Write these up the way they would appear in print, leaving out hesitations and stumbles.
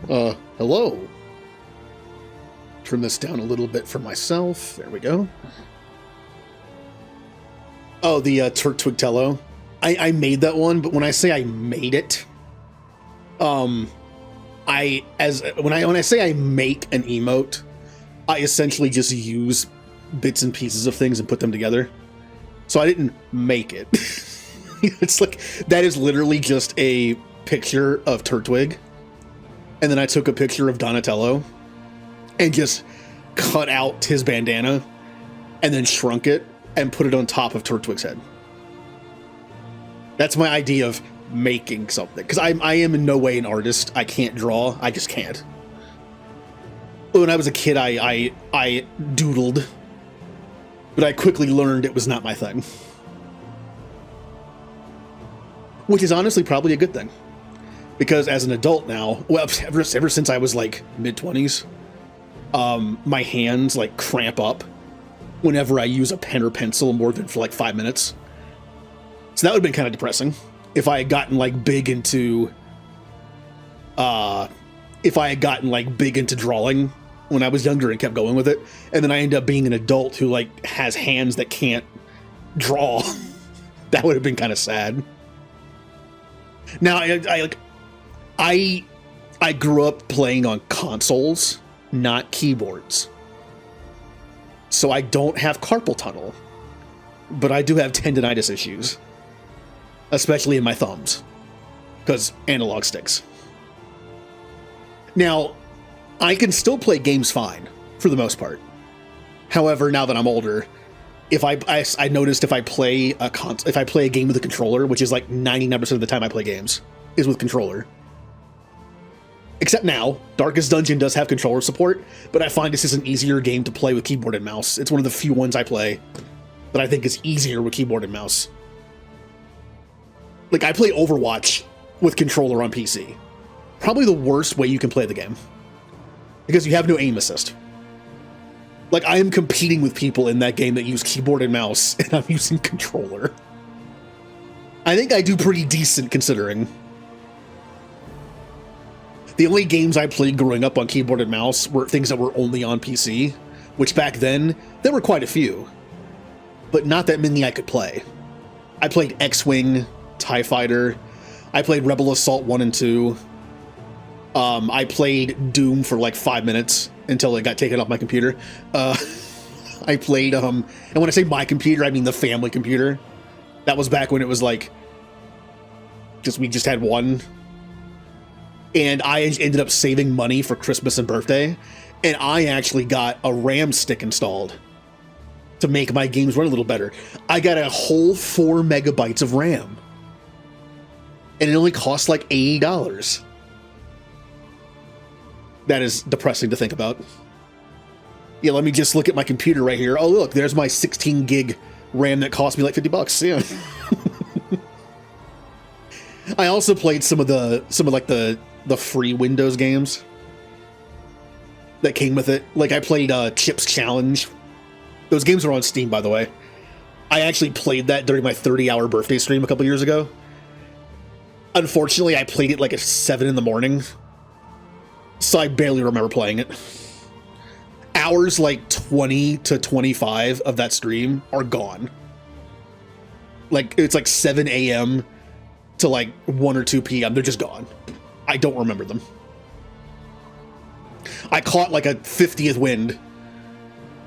Hello. Trim this down a little bit for myself. There we go. Oh, the Twigtello. I made that one, but when I say I made it, when I say I make an emote, I essentially just use bits and pieces of things and put them together. So I didn't make it. It's like, that is literally just a picture of Turtwig. And then I took a picture of Donatello and just cut out his bandana and then shrunk it and put it on top of Turtwig's head. That's my idea of making something. Because I am in no way an artist. I can't draw. I just can't. When I was a kid, I doodled. But I quickly learned it was not my thing. Which is honestly probably a good thing. Because as an adult now, well, ever since I was like mid-20s, my hands like cramp up whenever I use a pen or pencil more than for like 5 minutes. So that would have been kind of depressing if I had gotten like big into drawing when I was younger and kept going with it, and then I end up being an adult who like has hands that can't draw. That would have been kind of sad. Now I grew up playing on consoles, not keyboards. So I don't have carpal tunnel, but I do have tendonitis issues, especially in my thumbs, because analog sticks. Now, I can still play games fine, for the most part. However, now that I'm older, if I noticed if I play a game with a controller, which is like 99% of the time I play games, is with controller. Except now, Darkest Dungeon does have controller support, but I find this is an easier game to play with keyboard and mouse. It's one of the few ones I play that I think is easier with keyboard and mouse. Like, I play Overwatch with controller on PC. Probably the worst way you can play the game. Because you have no aim assist. Like, I am competing with people in that game that use keyboard and mouse, and I'm using controller. I think I do pretty decent, considering. The only games I played growing up on keyboard and mouse were things that were only on PC, which back then, there were quite a few. But not that many I could play. I played X-Wing, TIE Fighter, I played Rebel Assault 1 and 2, I played Doom for like 5 minutes until it got taken off my computer. I played, and when I say my computer, I mean the family computer. That was back when it was like, we just had one. And I ended up saving money for Christmas and birthday. And I actually got a RAM stick installed to make my games run a little better. I got a whole 4 megabytes of RAM. And it only cost like $80. That is depressing to think about. Yeah, let me just look at my computer right here. Oh, look, there's my 16 gig RAM that cost me like $50. Yeah. I also played some of the free Windows games that came with it. Like, I played Chips Challenge. Those games are on Steam, by the way. I actually played that during my 30-hour birthday stream a couple years ago. Unfortunately, I played it like at 7 in the morning, so I barely remember playing it. Hours like 20 to 25 of that stream are gone. Like, it's like 7 a.m. to like 1 or 2 p.m. They're just gone. I don't remember them. I caught like a 50th wind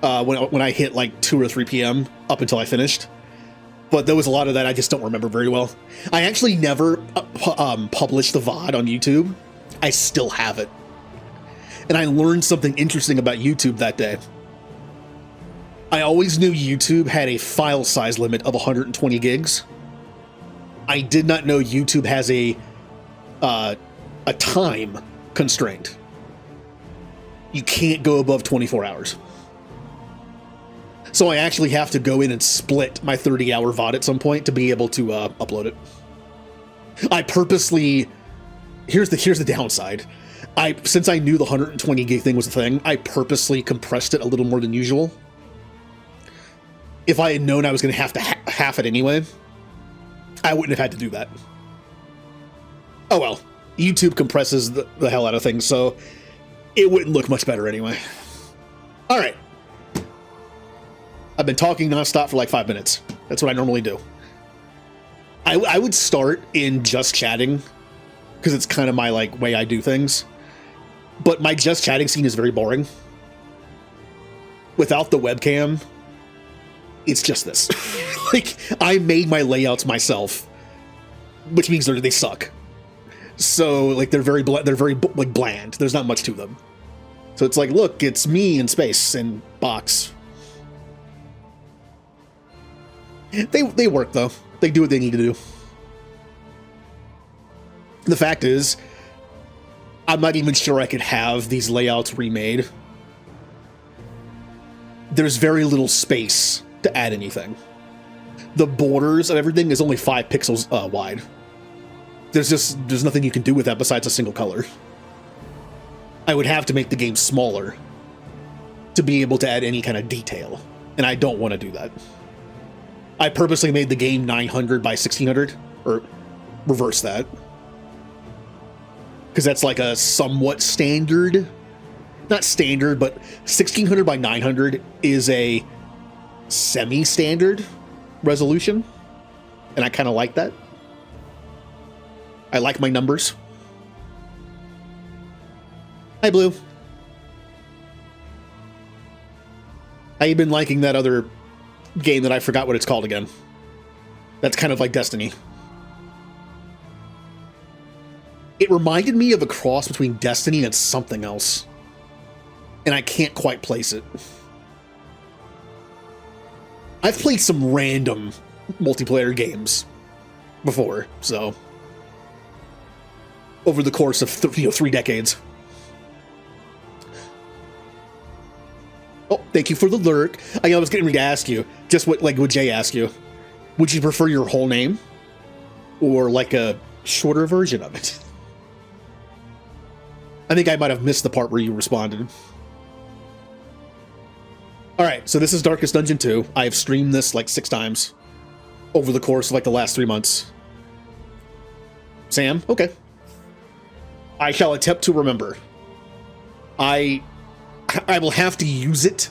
when I hit like 2 or 3 p.m. up until I finished. But there was a lot of that I just don't remember very well. I actually never published the VOD on YouTube. I still have it. And I learned something interesting about YouTube that day. I always knew YouTube had a file size limit of 120 gigs. I did not know YouTube has a time constraint. You can't go above 24 hours. So I actually have to go in and split my 30-hour VOD at some point to be able to upload it. I purposely... Here's the downside. Since I knew the 120 gig thing was a thing, I purposely compressed it a little more than usual. If I had known I was going to have to half it anyway, I wouldn't have had to do that. Oh well, YouTube compresses the hell out of things, so it wouldn't look much better anyway. All right. I've been talking nonstop for like 5 minutes. That's what I normally do. I would start in just chatting because it's kind of my like way I do things. But my just chatting scene is very boring. Without the webcam, it's just this. Like, I made my layouts myself, which means they suck. So like they're very like bland. There's not much to them. So it's like, look, it's me in space and box. They work though. They do what they need to do. The fact is, I'm not even sure I could have these layouts remade. There's very little space to add anything. The borders of everything is only 5 pixels wide. There's nothing you can do with that besides a single color. I would have to make the game smaller to be able to add any kind of detail, and I don't want to do that. I purposely made the game 900 by 1600, or reverse that, because that's like a somewhat standard, not standard, but 1600 by 900 is a semi-standard resolution, and I kind of like that. I like my numbers. Hi, Blue. How you been liking that other game that I forgot what it's called again? That's kind of like Destiny. It reminded me of a cross between Destiny and something else, and I can't quite place it. I've played some random multiplayer games before, so over the course of 3 decades. Oh, thank you for the lurk. I was getting ready to ask you, just what would Jay ask you? Would you prefer your whole name or like a shorter version of it? I think I might have missed the part where you responded. All right, so this is Darkest Dungeon 2. I have streamed this like 6 times over the course of like the last 3 months. Sam, okay. I shall attempt to remember. I will have to use it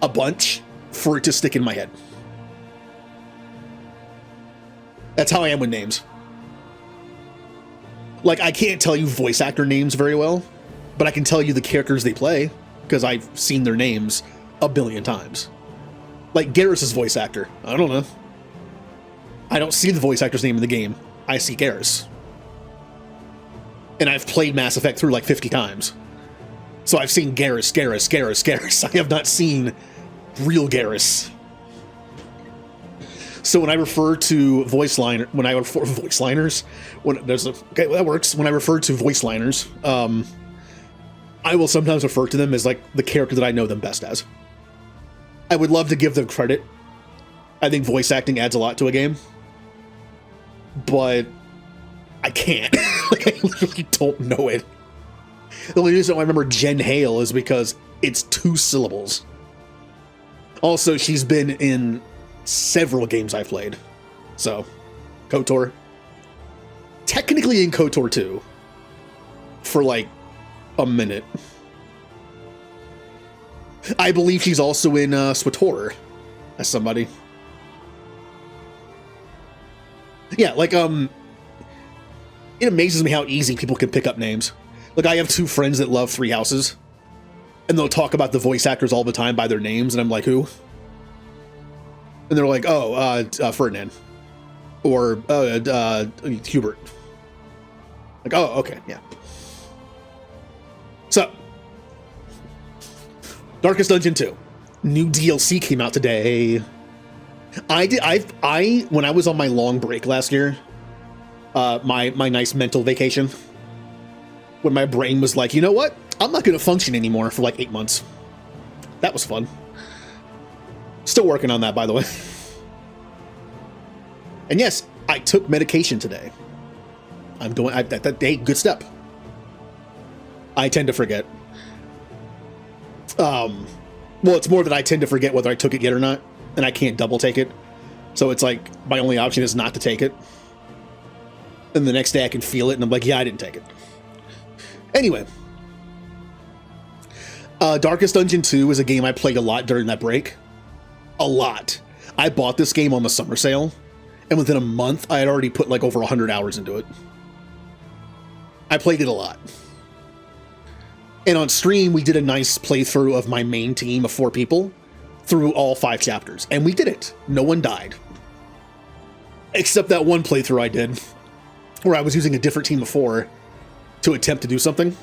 a bunch for it to stick in my head. That's how I am with names. Like, I can't tell you voice actor names very well, but I can tell you the characters they play because I've seen their names a billion times. Like Garrus's voice actor. I don't know. I don't see the voice actor's name in the game. I see Garrus. And I've played Mass Effect through like 50 times. So I've seen Garrus. I have not seen real Garrus. So when I refer to voice liners, when I refer to voice liners, I will sometimes refer to them as like the character that I know them best as. I would love to give them credit. I think voice acting adds a lot to a game, but I can't. Like, I literally don't know it. The only reason I remember Jen Hale is because it's 2 syllables. Also, she's been in several games I've played. So, KOTOR. Technically in KOTOR 2. For like a minute. I believe she's also in SWTOR as somebody. Yeah, like, it amazes me how easy people can pick up names. Like, I have 2 friends that love Three Houses, and they'll talk about the voice actors all the time by their names, and I'm like, who? And they're like, oh, Ferdinand. Or, Hubert. Like, oh, okay, yeah. So, Darkest Dungeon 2. New DLC came out today. When I was on my long break last year, my nice mental vacation, when my brain was like, you know what? I'm not going to function anymore for like 8 months. That was fun. Still working on that, by the way. And yes, I took medication today. Hey, good step. I tend to forget. Well, it's more that I tend to forget whether I took it yet or not, and I can't double take it. So it's like, my only option is not to take it. And the next day I can feel it, and I'm like, yeah, I didn't take it. Anyway. Darkest Dungeon 2 is a game I played a lot during that break. A lot. I bought this game on the summer sale, and within a month, I had already put like over 100 hours into it. I played it a lot. And on stream, we did a nice playthrough of my main team of 4 people through all 5 chapters. And we did it. No one died. Except that one playthrough I did, where I was using a different team of 4 to attempt to do something.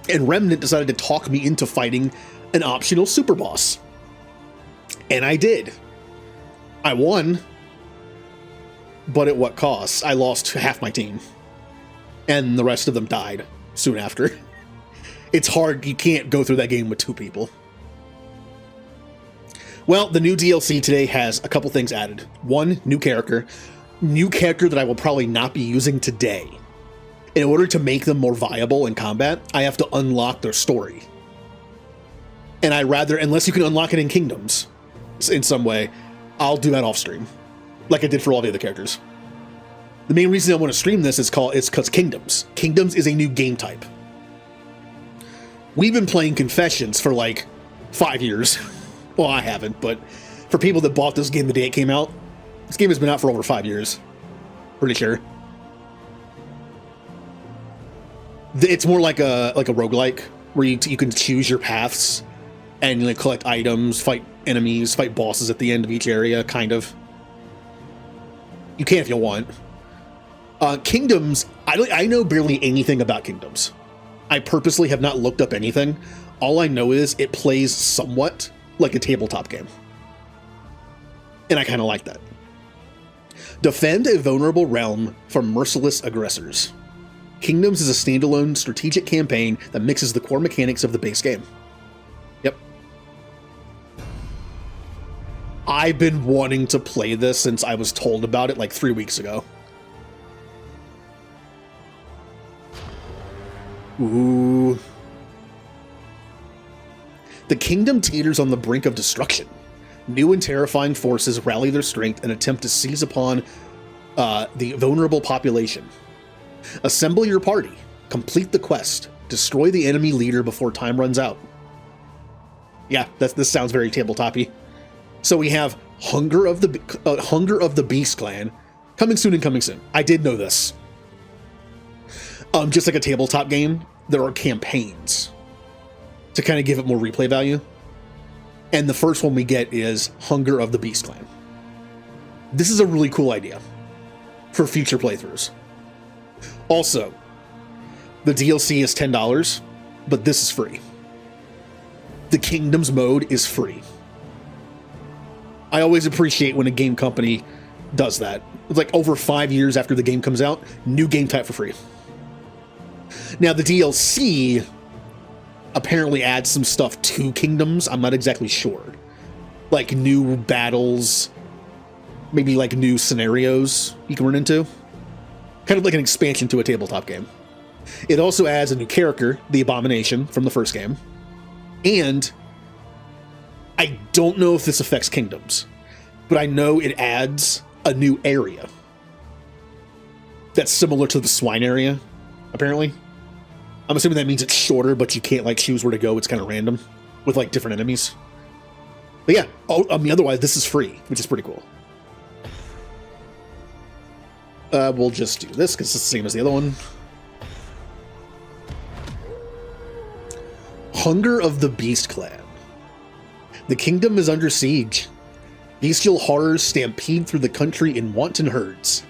And Remnant decided to talk me into fighting an optional super boss. And I did. I won. But at what cost? I lost half my team. And the rest of them died soon after. It's hard. You can't go through that game with 2 people. Well, the new DLC today has a couple things added. 1, new character. New character that I will probably not be using today. In order to make them more viable in combat, I have to unlock their story. And unless you can unlock it in Kingdoms in some way, I'll do that off stream, like I did for all the other characters. The main reason I want to stream this is because Kingdoms. Kingdoms is a new game type. We've been playing Confessions for like 5 years. Well, I haven't, but for people that bought this game the day it came out, this game has been out for over 5 years. Pretty sure. It's more like a roguelike, where you can choose your paths and like collect items, fight enemies, fight bosses at the end of each area, kind of. You can if you want. Kingdoms, I know barely anything about Kingdoms. I purposely have not looked up anything. All I know is it plays somewhat like a tabletop game. And I kind of like that. Defend a vulnerable realm from merciless aggressors. Kingdoms is a standalone strategic campaign that mixes the core mechanics of the base game. Yep. I've been wanting to play this since I was told about it like 3 weeks ago. Ooh. The kingdom teeters on the brink of destruction. New and terrifying forces rally their strength and attempt to seize upon the vulnerable population. Assemble your party, complete the quest, destroy the enemy leader before time runs out. Yeah, this sounds very tabletop-y. So we have Hunger of the Beast Clan, coming soon and coming soon. I did know this. Just like a tabletop game, there are campaigns to kind of give it more replay value. And the first one we get is Hunger of the Beast Clan. This is a really cool idea for future playthroughs. Also, the DLC is $10, but this is free. The Kingdoms mode is free. I always appreciate when a game company does that. It's like over 5 years after the game comes out, new game type for free. Now, the DLC apparently adds some stuff to Kingdoms. I'm not exactly sure. Like new battles, maybe like new scenarios you can run into. Kind of like an expansion to a tabletop game. It also adds a new character, the Abomination, from the first game. And I don't know if this affects Kingdoms, but I know it adds a new area that's similar to the swine area, apparently. I'm assuming that means it's shorter, but you can't like choose where to go. It's kind of random with like different enemies. But yeah, otherwise this is free, which is pretty cool. We'll just do this because it's the same as the other one. Hunger of the Beast Clan. The kingdom is under siege. Bestial horrors stampede through the country in wanton herds.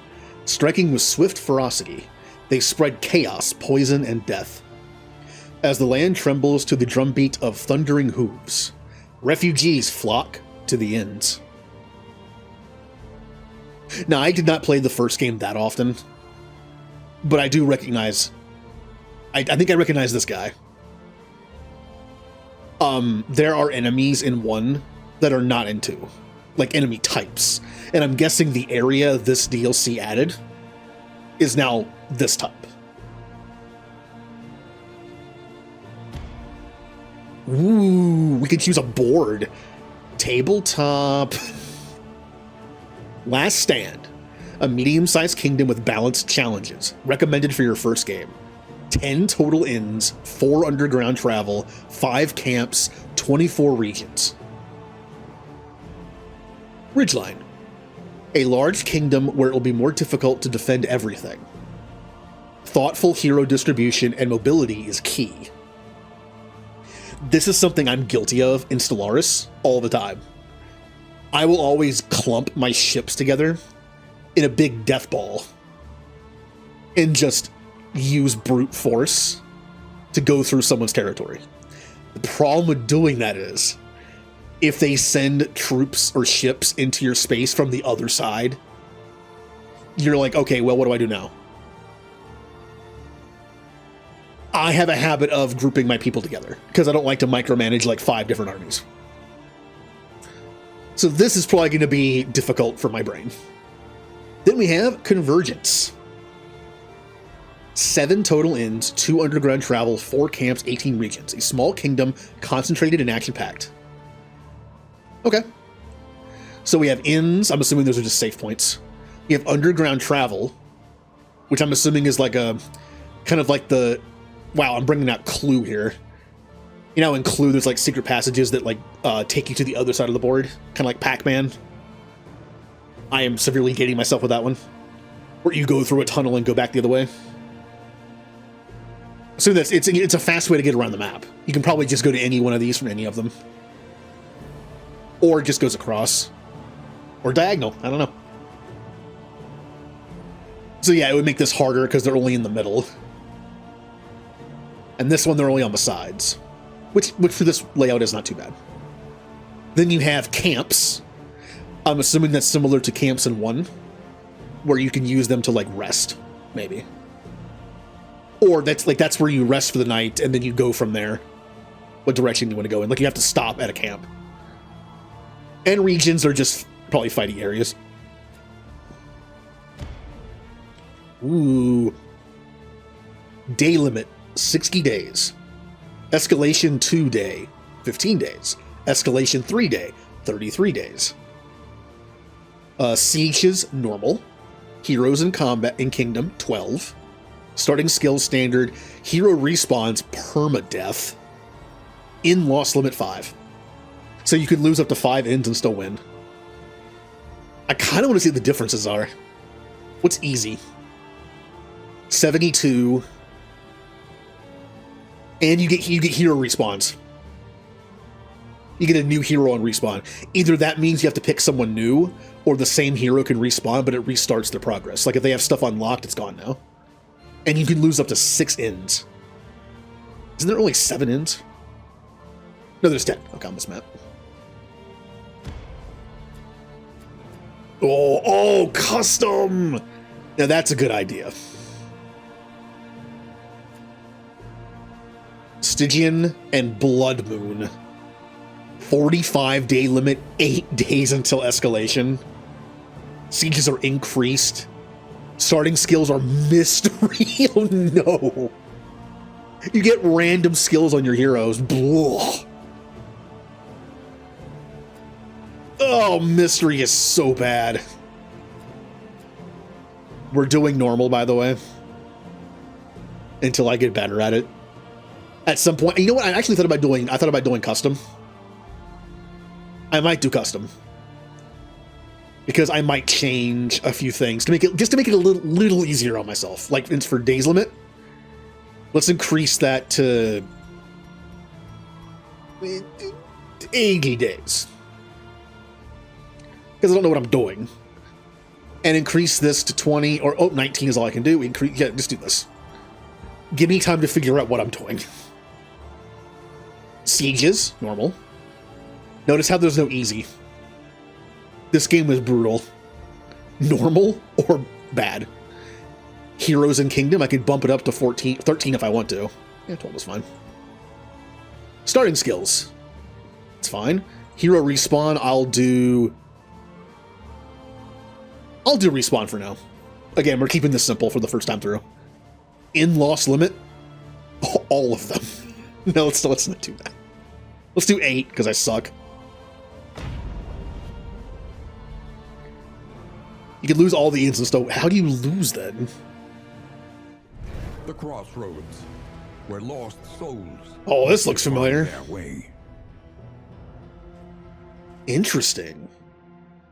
Striking with swift ferocity, they spread chaos, poison, and death. As the land trembles to the drumbeat of thundering hooves, refugees flock to the inns. Now, I did not play the first game that often, but I do recognize... I think I recognize this guy. There are enemies in 1 that are not in 2. Like enemy types. And I'm guessing the area this DLC added is now this type. Ooh, we could choose a board. Tabletop. Last Stand. A medium-sized kingdom with balanced challenges. Recommended for your first game. 10 total inns, 4 underground travel, 5 camps, 24 regions. Ridgeline. A large kingdom where it will be more difficult to defend everything. Thoughtful hero distribution and mobility is key. This is something I'm guilty of in Stellaris all the time. I will always clump my ships together in a big death ball and just use brute force to go through someone's territory. The problem with doing that is, if they send troops or ships into your space from the other side, you're like, okay, well, what do I do now? I have a habit of grouping my people together because I don't like to micromanage like 5 different armies. So this is probably going to be difficult for my brain. Then we have Convergence. 7 total inns, 2 underground travel, 4 camps, 18 regions. A small kingdom, concentrated and action-packed. Okay. So we have inns. I'm assuming those are just save points. We have underground travel, which I'm assuming is like a kind of like the... Wow, I'm bringing out Clue here. You know, in Clue, there's like secret passages that like take you to the other side of the board, kind of like Pac-Man. I am severely dating myself with that one, where you go through a tunnel and go back the other way. So that's it's a fast way to get around the map. You can probably just go to any one of these from any of them, or it just goes across, or diagonal. I don't know. So yeah, it would make this harder because they're only in the middle. And this one, they're only on the sides, which for this layout is not too bad. Then you have camps. I'm assuming that's similar to camps in 1, where you can use them to like rest, maybe. Or that's where you rest for the night and then you go from there. What direction you want to go in? Like you have to stop at a camp. And regions are just probably fighting areas. Ooh. Day limit. 60 days. Escalation 2 day, 15 days. Escalation 3 day, 33 days. Sieges, normal. Heroes in combat in Kingdom, 12. Starting skills standard. Hero respawns permadeath. In loss limit 5. So you can lose up to 5 ends and still win. I kind of want to see what the differences are. What's easy? 72. And you get hero respawns. You get a new hero on respawn. Either that means you have to pick someone new, or the same hero can respawn, but it restarts their progress. Like if they have stuff unlocked, it's gone now. And you can lose up to 6 ends. Isn't there only 7 ends? No, there's 10. Okay, on this map. Oh, custom! Now that's a good idea. Stygian and Blood Moon. 45 day limit, 8 days until escalation. Sieges are increased. Starting skills are mystery. Oh no. You get random skills on your heroes. Blah. Oh, mystery is so bad. We're doing normal, by the way. Until I get better at it. At some point, you know what? I thought about doing custom. I might do custom because I might change a few things to make it a little easier on myself. Like for days limit, let's increase that to 80 days because I don't know what I'm doing, and increase this to 20 or 19 is all I can do. Yeah, just do this. Give me time to figure out what I'm doing. Sieges, normal. Notice how there's no easy. This game was brutal. Normal or bad. Heroes in Kingdom, I could bump it up to 13 if I want to. Yeah, 12 is fine. Starting skills. It's fine. Hero respawn, I'll do respawn for now. Again, we're keeping this simple for the first time through. In loss limit, all of them. No, let's not do that. Let's do 8, because I suck. You could lose all the instants, though. How do you lose then? The crossroads, where lost souls. Oh, this looks familiar. Their way. Interesting.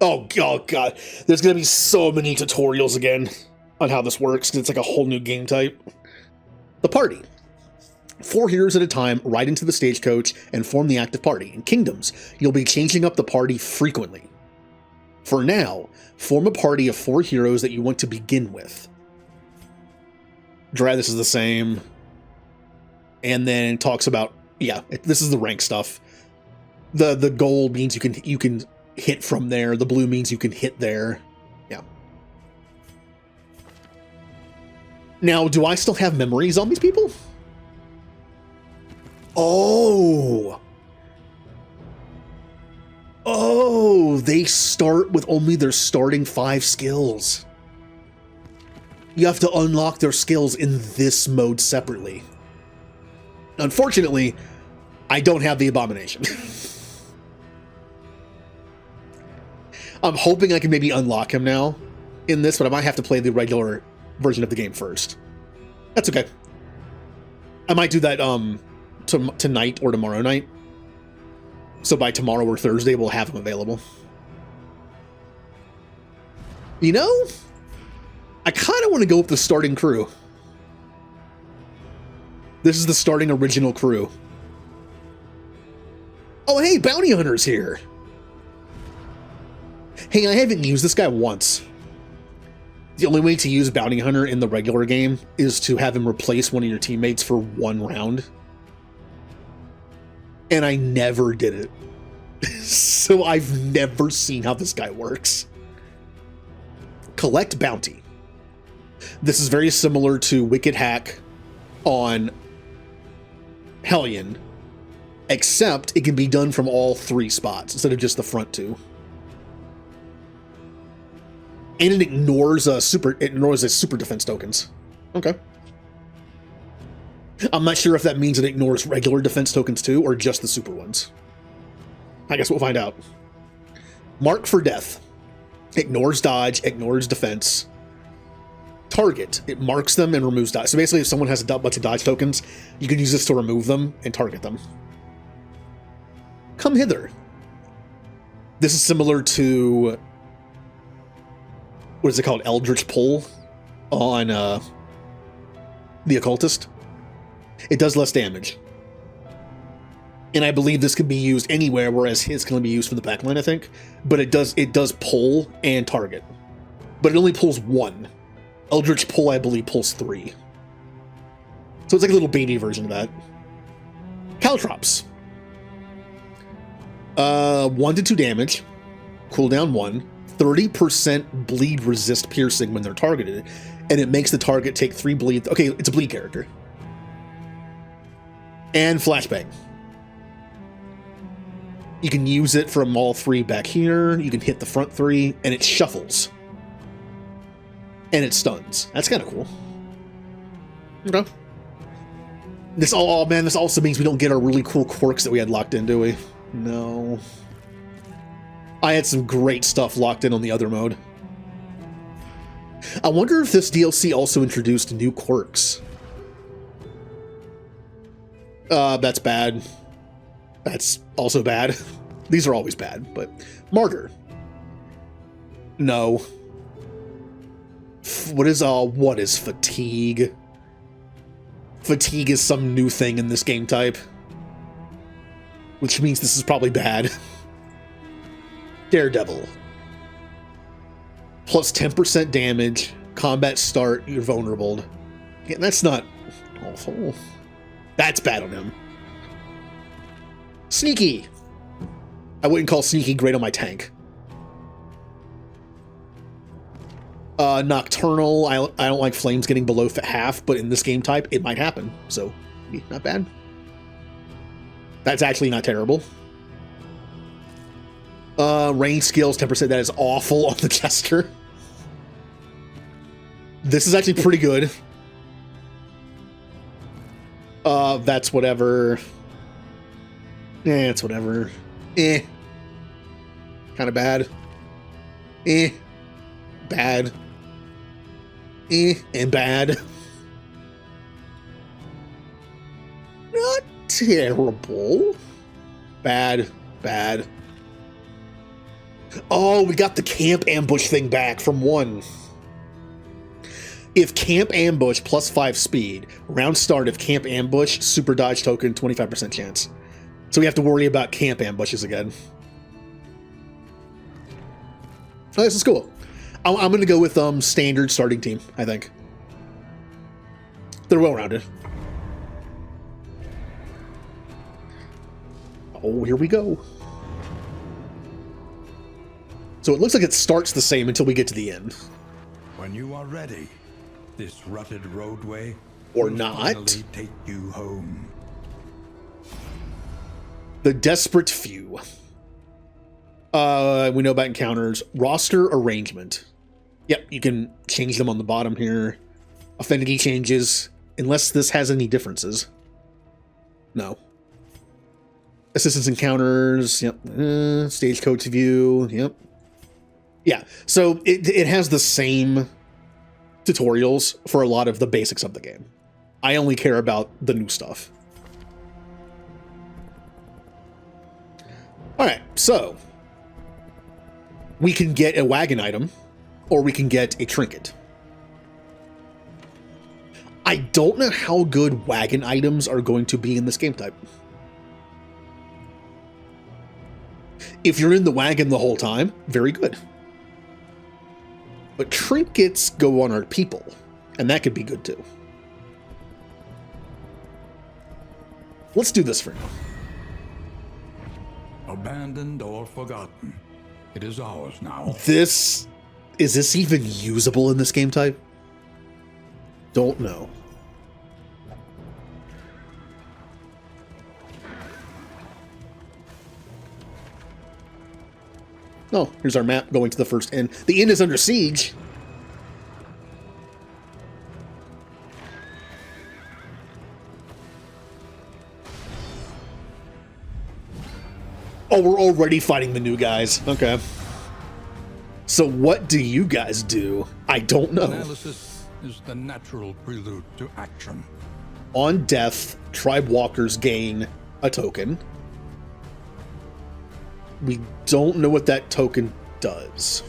Oh god. There's gonna be so many tutorials again on how this works, because it's like a whole new game type. The party. 4 heroes at a time ride into the stagecoach and form the active party. In Kingdoms, you'll be changing up the party frequently. For now, form a party of 4 heroes that you want to begin with. This is the same. And then it talks about, this is the rank stuff. The gold means you can hit from there. The blue means you can hit there. Yeah. Now, do I still have memories on these people? Oh, they start with only their starting 5 skills. You have to unlock their skills in this mode separately. Unfortunately, I don't have the Abomination. I'm hoping I can maybe unlock him now in this, but I might have to play the regular version of the game first. That's okay. I might do that tonight or tomorrow night. So by tomorrow or Thursday, we'll have him available. You know, I kind of want to go with the starting crew. This is the starting original crew. Oh, hey, Bounty Hunter's here. Hey, I haven't used this guy once. The only way to use Bounty Hunter in the regular game is to have him replace one of your teammates for 1 round. And I never did it. So I've never seen how this guy works. Collect Bounty. This is very similar to Wicked Hack on Hellion, except it can be done from all 3 spots instead of just the front 2. And it ignores super defense tokens. Okay. I'm not sure if that means it ignores regular defense tokens too, or just the super ones. I guess we'll find out. Mark for Death. Ignores dodge, ignores defense. Target. It marks them and removes dodge. So basically, if someone has a bunch of dodge tokens, you can use this to remove them and target them. Come Hither. This is similar to... what is it called? Eldritch Pull on the Occultist. It does less damage. And I believe this can be used anywhere, whereas his can only be used for the backline, I think. But it does pull and target. But it only pulls 1. Eldritch Pull, I believe, pulls 3. So it's like a little baby version of that. Caltrops. 1 to 2 damage. Cooldown 1. 30% bleed resist piercing when they're targeted. And it makes the target take 3 bleed. Okay, it's a bleed character. And Flashbang. You can use it from all 3 back here. You can hit the front 3, and it shuffles. And it stuns. That's kind of cool. Okay. This also means we don't get our really cool quirks that we had locked in, do we? No. I had some great stuff locked in on the other mode. I wonder if this DLC also introduced new quirks. That's bad. That's also bad. These are always bad, but... Martyr. No. What is Fatigue? Fatigue is some new thing in this game type. Which means this is probably bad. Daredevil. Plus 10% damage. Combat start, you're vulnerable. Yeah, that's not awful. That's bad on him. Sneaky. I wouldn't call Sneaky great on my tank. Nocturnal. I don't like flames getting below half, but in this game type, it might happen. So, not bad. That's actually not terrible. Range skills, 10%. That is awful on the Jester. This is actually pretty good. That's whatever. It's whatever. Kind of bad. bad. And bad. Not terrible. Bad. Bad. Oh, we got the camp ambush thing back from 1. If camp ambush plus 5 speed, round start of camp ambush, super dodge token, 25% chance. So we have to worry about camp ambushes again. Oh, this is cool. I'm going to go with standard starting team, I think. They're well-rounded. Oh, here we go. So it looks like it starts the same until we get to the end. When you are ready, this rutted roadway Or will not. finally take you home. The Desperate Few. We know about encounters. Roster arrangement. Yep, you can change them on the bottom here. Affinity changes, unless this has any differences. No. Assistance encounters. Yep. Stagecoach view. Yep. Yeah, so it has the same tutorials for a lot of the basics of the game. I only care about the new stuff. Alright, so we can get a wagon item, or we can get a trinket. I don't know how good wagon items are going to be in this game type. If you're in the wagon the whole time, very good. But trinkets go on our people, and that could be good too. Let's do this for now. Abandoned or forgotten, it is ours now. Is this even usable in this game type? Don't know. Oh, here's our map going to the first inn. The inn is under siege. Oh, we're already fighting the new guys. Okay. So what do you guys do? I don't know. Analysis is the natural prelude to action. On death, tribe walkers gain a token. We don't know what that token does.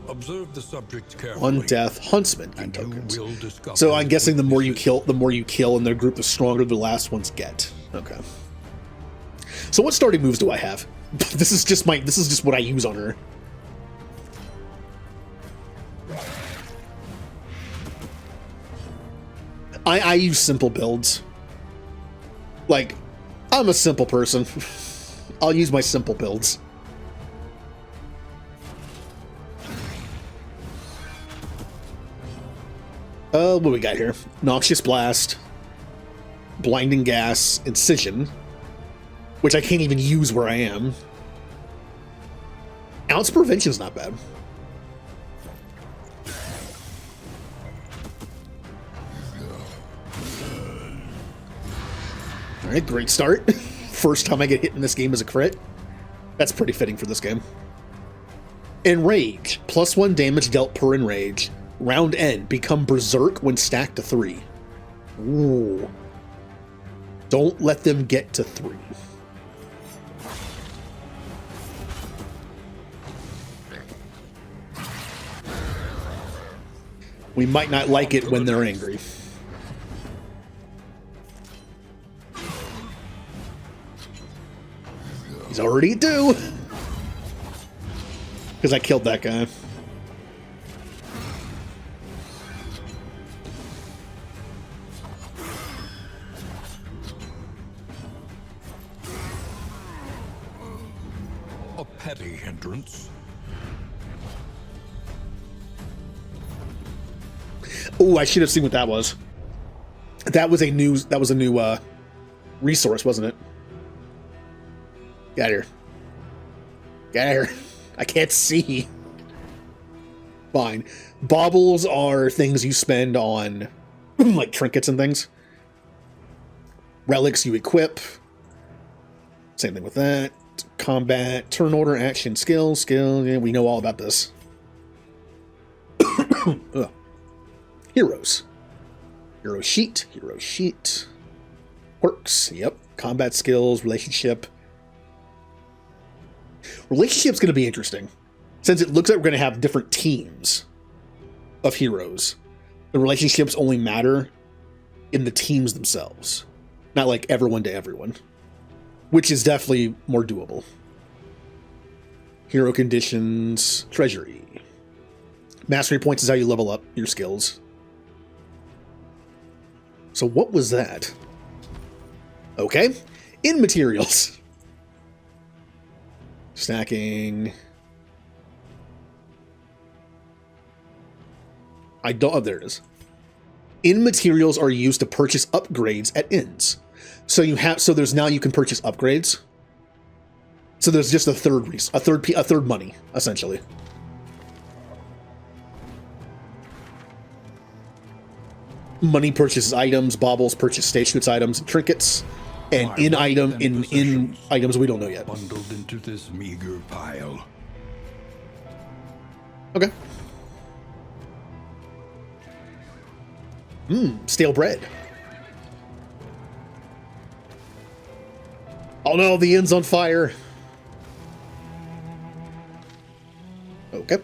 Observe the subject carefully. On death, huntsmen gain And tokens. you will discover So I'm guessing the more you weaknesses. kill in their group, the stronger the last ones get. Okay. So what starting moves do I have? This is just what I use on her. I use simple builds. Like, I'm a simple person. I'll use my simple builds. What do we got here? Noxious Blast, Blinding Gas, Incision, which I can't even use where I am. Ounce Prevention's not bad. Alright, great start. First time I get hit in this game is a crit. That's pretty fitting for this game. Enrage. +1 damage dealt per enrage. Round end. Become Berserk when stacked to 3. Ooh. Don't let them get to 3. We might not like it when they're angry. He's already due. Because I killed that guy. A petty hindrance. Oh, I should have seen what that was. That was a new resource, wasn't it? Get out of here. Get out of here. I can't see. Fine. Baubles are things you spend on like trinkets and things. Relics you equip. Same thing with that. combat, turn order, action, skill, yeah, we know all about this. Ugh. Heroes. Hero sheet. Quirks, yep. Combat skills, relationship. Relationship's going to be interesting. Since it looks like we're going to have different teams of heroes, the relationships only matter in the teams themselves. Not like everyone to everyone. Which is definitely more doable. Hero conditions, treasury. Mastery points is how you level up your skills. So what was that? Okay. In materials. Stacking. I don't. Oh, there it is. In materials are used to purchase upgrades at inns. So you have. So there's now you can purchase upgrades. So there's just a third money essentially. Money purchases items. Baubles purchase stage goods items and trinkets. And in items we don't know yet. Bundled into this meager pile. Okay. Stale bread. Oh no, the inn's on fire. Okay.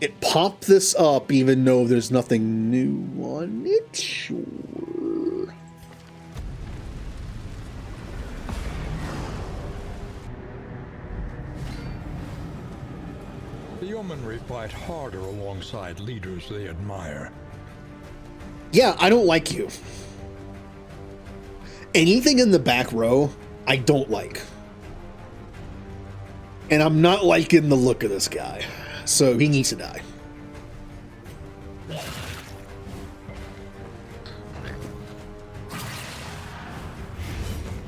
It popped this up even though there's nothing new on it. Sure. The yeomanry fight harder alongside leaders they admire. Yeah, I don't like you. Anything in the back row, I don't like. And I'm not liking the look of this guy. So he needs to die.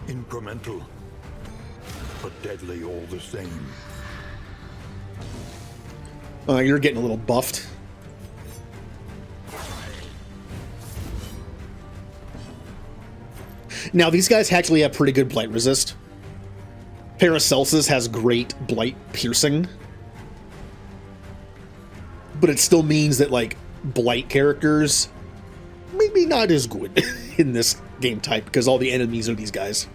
Incremental, but deadly all the same. You're getting a little buffed. Now, these guys actually have pretty good blight resist. Paracelsus has great blight piercing. But it still means that, like, blight characters maybe not as good in this game type because all the enemies are these guys.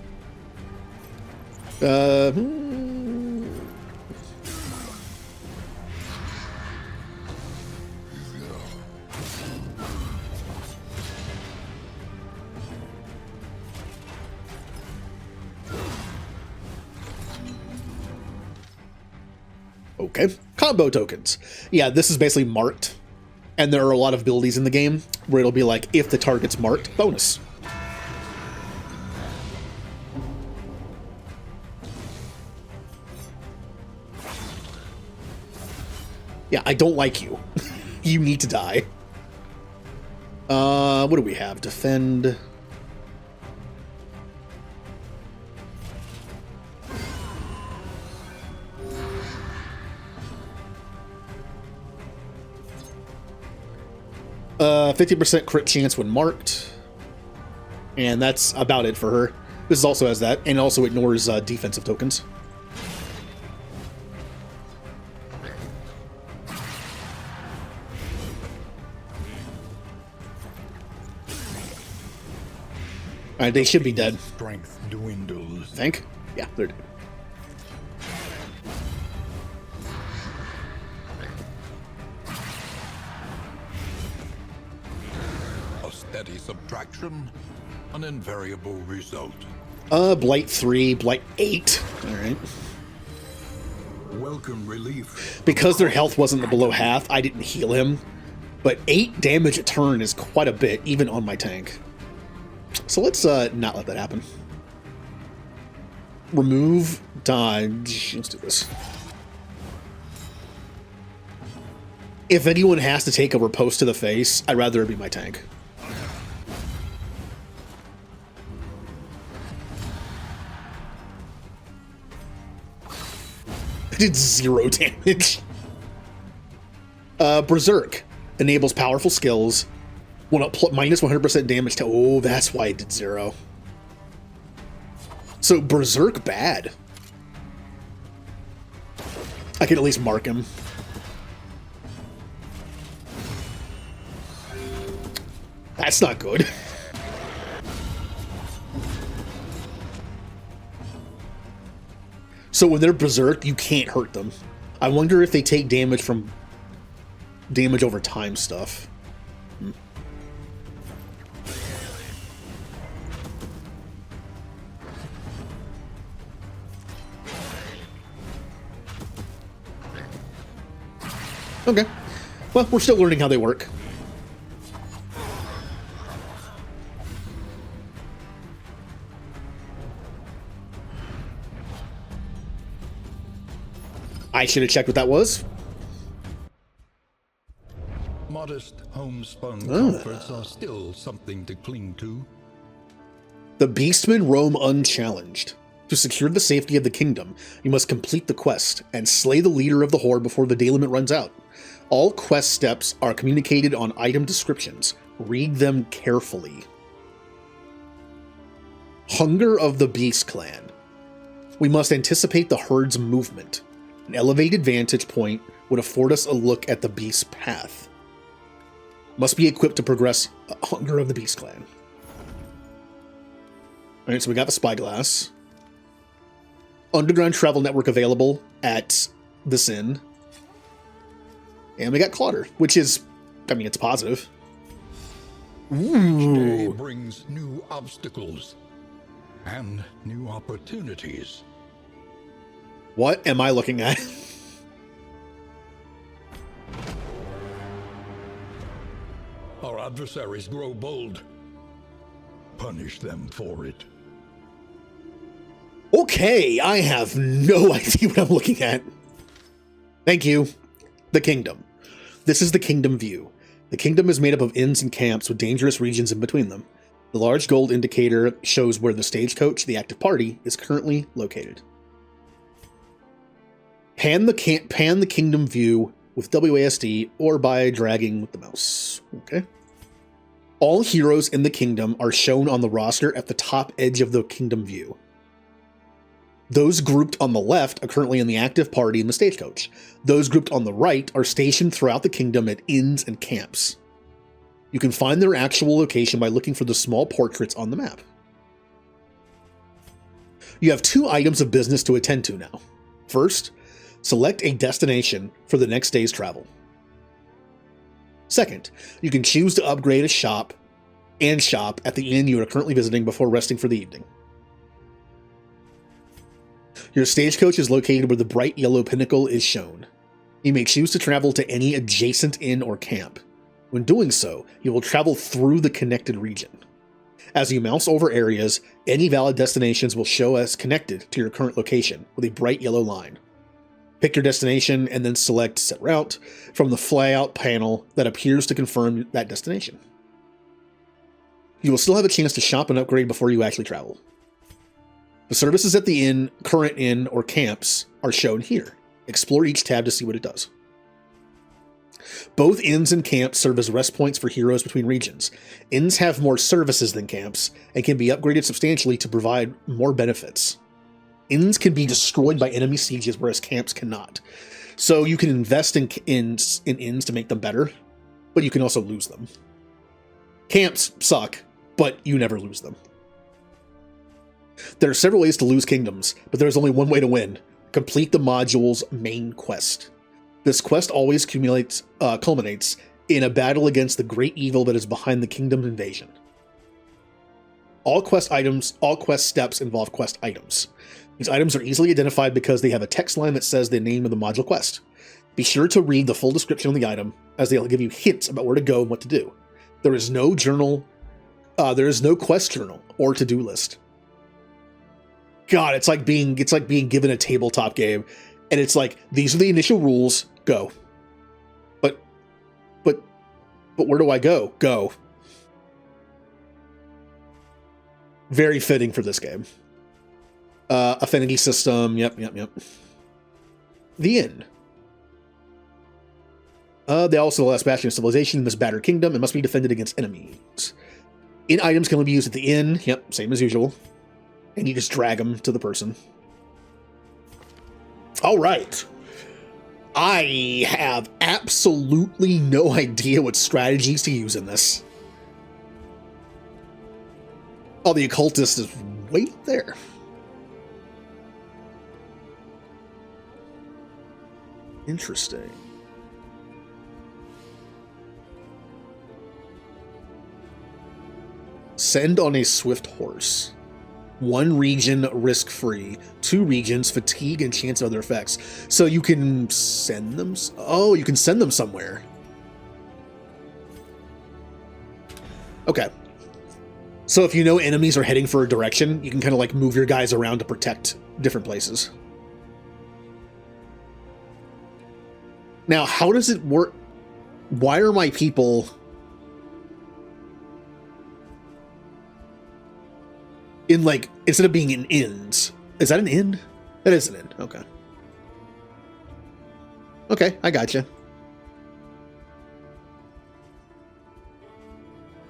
Okay, combo tokens. Yeah, this is basically marked, and there are a lot of abilities in the game where it'll be like, if the target's marked, bonus. Yeah, I don't like you. You need to die. What do we have? Defend. Uh, 50% crit chance when marked. And that's about it for her. This also has that, and also ignores defensive tokens. Alright, they should be dead. Strength dwindles. Think? Yeah, they're dead. A steady subtraction, an invariable result. Blight 3, Blight 8. Alright. Welcome relief. Because their health wasn't below half, I didn't heal him. But 8 damage a turn is quite a bit, even on my tank. So let's not let that happen. Remove, dodge. Let's do this. If anyone has to take a riposte to the face, I'd rather it be my tank. I did 0 damage. Berserk enables powerful skills. Minus 100% damage to... Oh, that's why I did 0. So Berserk bad. I could at least mark him. That's not good. So when they're Berserk, you can't hurt them. I wonder if they take damage from damage over time stuff. Okay. Well, we're still learning how they work. I should have checked what that was. Modest homespun comforts are still something to cling to. The Beastmen roam unchallenged. To secure the safety of the kingdom, you must complete the quest and slay the leader of the horde before the day limit runs out. All quest steps are communicated on item descriptions. Read them carefully. Hunger of the Beast Clan. We must anticipate the herde's movement. An elevated vantage point would afford us a look at the beast's path. Must be equipped to progress Hunger of the Beast Clan. Alright, so we got the spyglass. Underground travel network available at this inn. And we got Clotter, which is, I mean, it's positive. Each day brings new obstacles and new opportunities. What am I looking at? Our adversaries grow bold. Punish them for it. Okay, I have no idea what I'm looking at. Thank you. The Kingdom. This is the Kingdom view. The Kingdom is made up of inns and camps with dangerous regions in between them. The large gold indicator shows where the stagecoach, the active party, is currently located. Pan the Kingdom view with WASD or by dragging with the mouse. Okay. All heroes in the Kingdom are shown on the roster at the top edge of the Kingdom view. Those grouped on the left are currently in the active party in the stagecoach. Those grouped on the right are stationed throughout the kingdom at inns and camps. You can find their actual location by looking for the small portraits on the map. You have 2 items of business to attend to now. First, select a destination for the next day's travel. Second, you can choose to upgrade a shop at the inn you are currently visiting before resting for the evening. Your stagecoach is located where the bright yellow pinnacle is shown. You may choose to travel to any adjacent inn or camp. When doing so, you will travel through the connected region. As you mouse over areas, any valid destinations will show as connected to your current location with a bright yellow line. Pick your destination and then select Set Route from the flyout panel that appears to confirm that destination. You will still have a chance to shop and upgrade before you actually travel. The services at the current inn or camps are shown here. Explore each tab to see what it does. Both inns and camps serve as rest points for heroes between regions. Inns have more services than camps and can be upgraded substantially to provide more benefits. Inns can be destroyed by enemy sieges, whereas camps cannot. So you can invest in inns to make them better, but you can also lose them. Camps suck, but you never lose them. There are several ways to lose kingdoms, but there is only one way to win. Complete the module's main quest. This quest always culminates in a battle against the great evil that is behind the kingdom's invasion. All quest steps involve quest items. These items are easily identified because they have a text line that says the name of the module quest. Be sure to read the full description of the item, as they'll give you hints about where to go and what to do. There is no quest journal or to-do list. God, it's like being given a tabletop game, and it's like, these are the initial rules, go. But where do I go? Go. Very fitting for this game. Affinity system, yep. The inn. They also the last bastion of civilization in this battered kingdom and must be defended against enemies. Inn items can only be used at the inn, yep, same as usual. And you just drag them to the person. All right. I have absolutely no idea what strategies to use in this. Oh, the occultist is right there. Interesting. Send on a swift horse. 1 region risk-free, 2 regions fatigue and chance of other effects. So you can send them. Oh, you can send them somewhere. Okay. So if you know enemies are heading for a direction, you can kind of like move your guys around to protect different places. Now, how does it work? Why are my people... in, like, instead of being in inns? Is that an inn? That is an inn. Okay. Okay, I gotcha.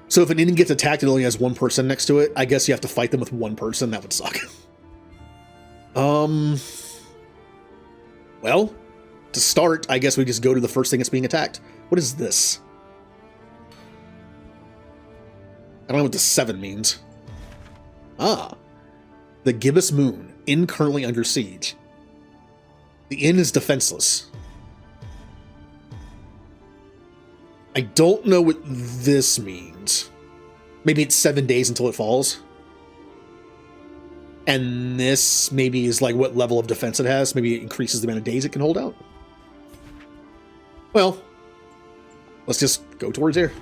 So if an inn gets attacked, it only has 1 person next to it. I guess you have to fight them with 1 person. That would suck. Well, to start, I guess we just go to the first thing that's being attacked. What is this? I don't know what the 7 means. Ah. The Gibbous Moon. Inn currently under siege. The inn is defenseless. I don't know what this means. Maybe it's 7 days until it falls. And this maybe is like what level of defense it has. Maybe it increases the amount of days it can hold out. Well, let's just go towards here.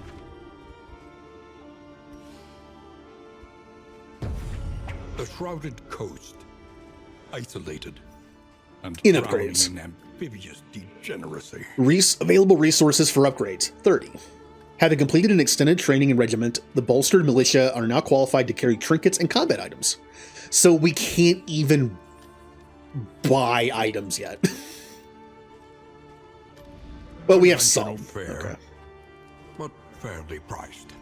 The shrouded coast, isolated, and In drowning upgrades. in amphibious degeneracy. Available resources for upgrades, 30. Having completed an extended training in regiment, the bolstered militia are now qualified to carry trinkets and combat items. So we can't even buy items yet. But we have some. Fare, Okay. but fairly priced.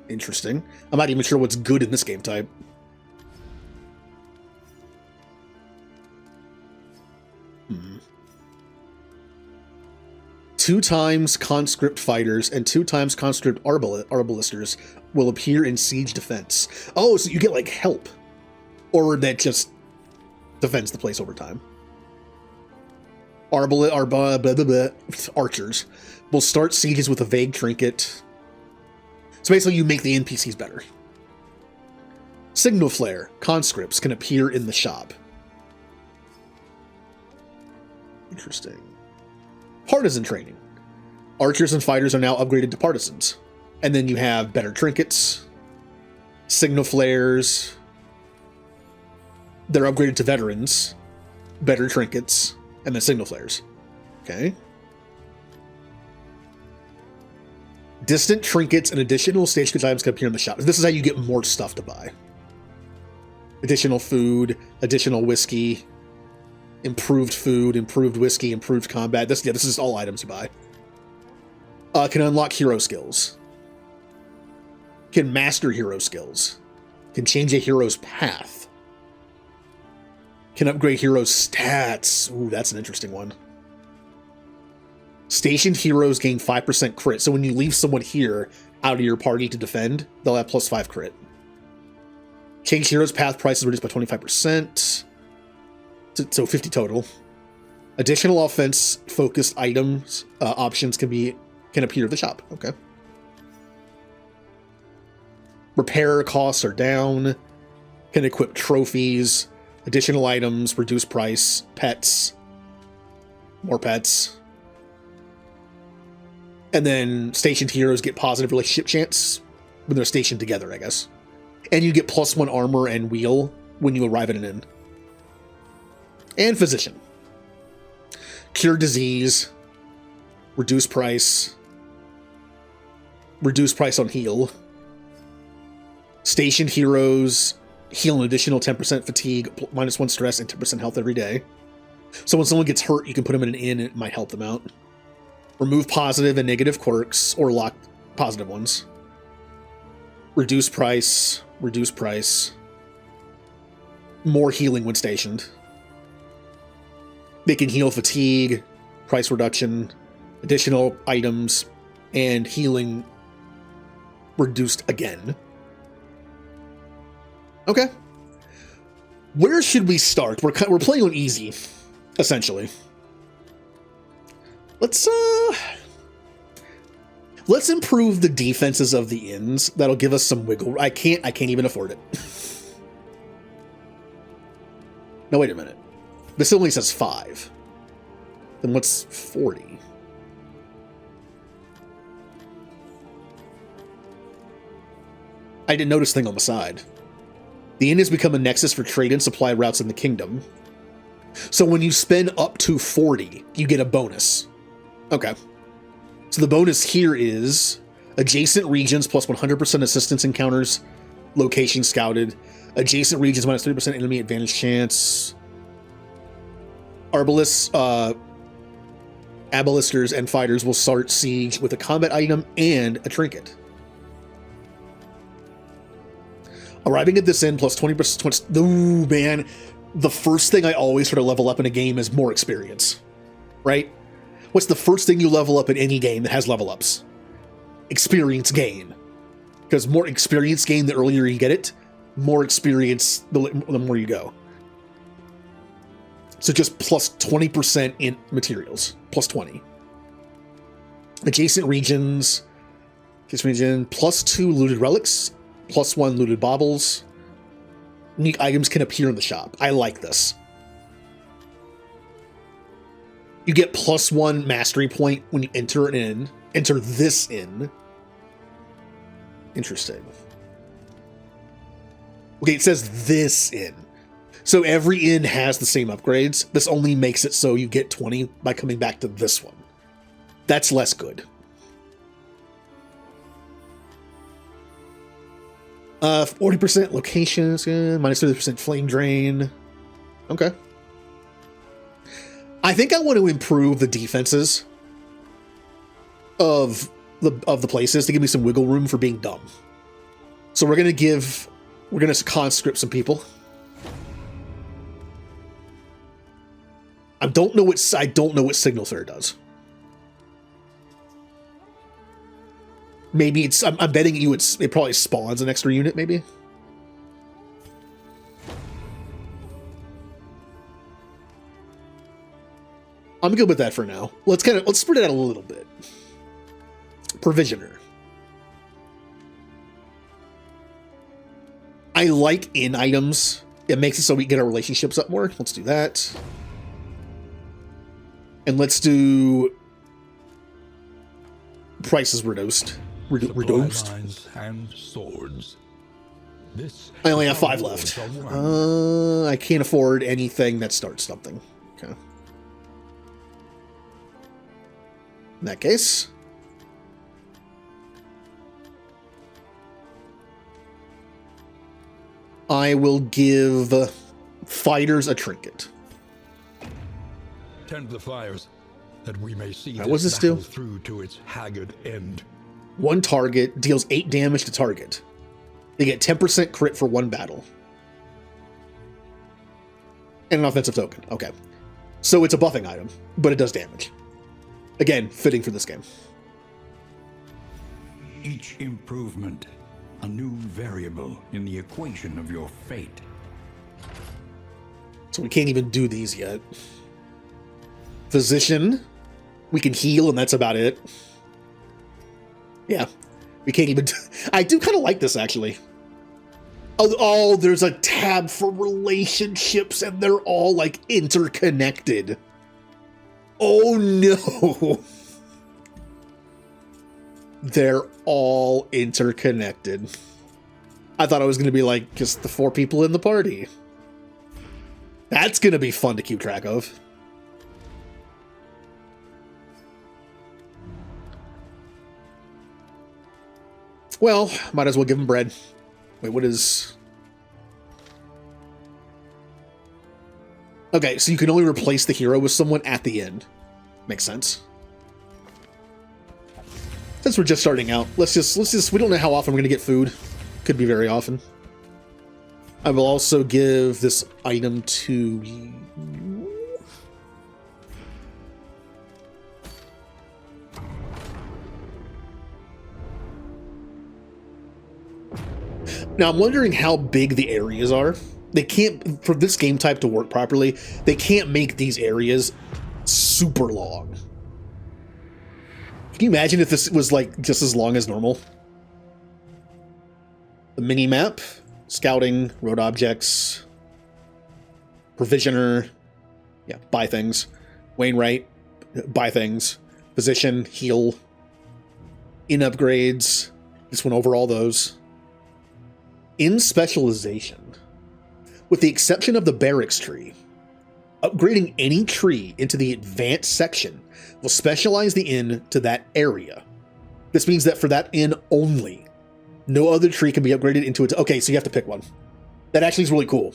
Interesting. I'm not even sure what's good in this game type. Hmm. 2 times conscript fighters and 2 times conscript arbalisters will appear in siege defense. Oh, so you get like help. Or that just defends the place over time. Archers will start sieges with a vague trinket. So basically you make the NPCs better. Signal Flare conscripts can appear in the shop. Interesting. Partisan training. Archers and fighters are now upgraded to partisans. And then you have better trinkets, signal flares. They're upgraded to veterans, better trinkets, and then signal flares. Okay. Distant trinkets and additional stagecoach items can appear in the shop. This is how you get more stuff to buy. Additional food, additional whiskey, improved food, improved whiskey, improved combat. This is all items you buy. Can unlock hero skills. Can master hero skills. Can change a hero's path. Can upgrade heroes' stats. Ooh, that's an interesting one. Stationed heroes gain 5% crit. So when you leave someone here out of your party to defend, they'll have +5 crit. Change heroes' path prices reduced by 25%. So 50 total. Additional offense-focused items options can appear at the shop. Okay. Repair costs are down. Can equip trophies. Additional items, reduce price, pets, more pets. And then stationed heroes get positive relationship chance when they're stationed together, I guess. And you get +1 armor and wheel when you arrive at an inn. And physician. Cure disease. Reduce price. Reduce price on heal. Stationed heroes heal an additional 10% fatigue, -1 stress, and 10% health every day. So when someone gets hurt, you can put them in an inn, and it might help them out. Remove positive and negative quirks, or lock positive ones. Reduce price, reduce price. more healing when stationed. They can heal fatigue, price reduction, additional items, and healing reduced again. Okay. Where should we start? We're playing on easy, essentially. Let's improve the defenses of the inns. That'll give us some wiggle. I can't even afford it. No, wait a minute. This only says 5. Then what's 40? I didn't notice thing on the side. The inn has become a nexus for trade and supply routes in the kingdom. So when you spend up to 40, you get a bonus. Okay. So the bonus here is adjacent regions plus 100% assistance encounters, location scouted, adjacent regions minus 30% enemy advantage chance, abalisters and fighters will start siege with a combat item and a trinket. Arriving at this inn plus 20%. Ooh, man. The first thing I always try to level up in a game is more experience, right? What's the first thing you level up in any game that has level ups? Experience gain. Because more experience gain, the earlier you get it, more experience, the more you go. So just plus 20% in materials. Plus 20. Adjacent regions. This region, plus 2 looted relics. Plus 1 looted baubles. Unique items can appear in the shop. I like this. You get plus 1 mastery point when you enter an inn. Enter this inn. Interesting. Okay, it says this inn. So every inn has the same upgrades. This only makes it so you get 20 by coming back to this one. That's less good. 40% locations, minus 30% flame drain. Okay. I think I want to improve the defenses of the places to give me some wiggle room for being dumb. So we're gonna conscript some people. I don't know what Signal Fair does. Maybe it's. I'm betting you. It probably spawns an extra unit. Maybe. I'm good with that for now. Let's spread it out a little bit. Provisioner. I like in items. It makes it so we get our relationships up more. Let's do that. And let's do prices reduced. Reduced. And swords. I only have 5 left. I can't afford anything that starts something. Okay. In that case, I will give fighters a trinket. Tend the fires, that we may see what's this do? Through to its haggard end. 1 target deals 8 damage to target. They get 10% crit for 1 battle. And an offensive token. Okay. So it's a buffing item, but it does damage. Again, fitting for this game. Each improvement, a new variable in the equation of your fate. So we can't even do these yet. Physician. We can heal, and that's about it. Yeah. We can't even... I do kind of like this, actually. Oh, there's a tab for relationships, and they're all, like, interconnected. Oh, no. They're all interconnected. I thought it was going to be, like, just the 4 people in the party. That's going to be fun to keep track of. Well, might as well give him bread. Wait, what is... Okay, so you can only replace the hero with someone at the end. Makes sense. Since we're just starting out, let's just we don't know how often we're gonna get food. Could be very often. I will also give this item to you. Now, I'm wondering how big the areas are. They can't, for this game type to work properly, they can't make these areas super long. Can you imagine if this was like just as long as normal? The mini map, scouting, road objects, provisioner, yeah, buy things, Wainwright, buy things, position, heal, in upgrades. Just went over all those. In specialization, with the exception of the barracks tree, upgrading any tree into the advanced section will specialize the inn to that area. This means that for that inn only, no other tree can be upgraded into it. Okay, so you have to pick one. That actually is really cool.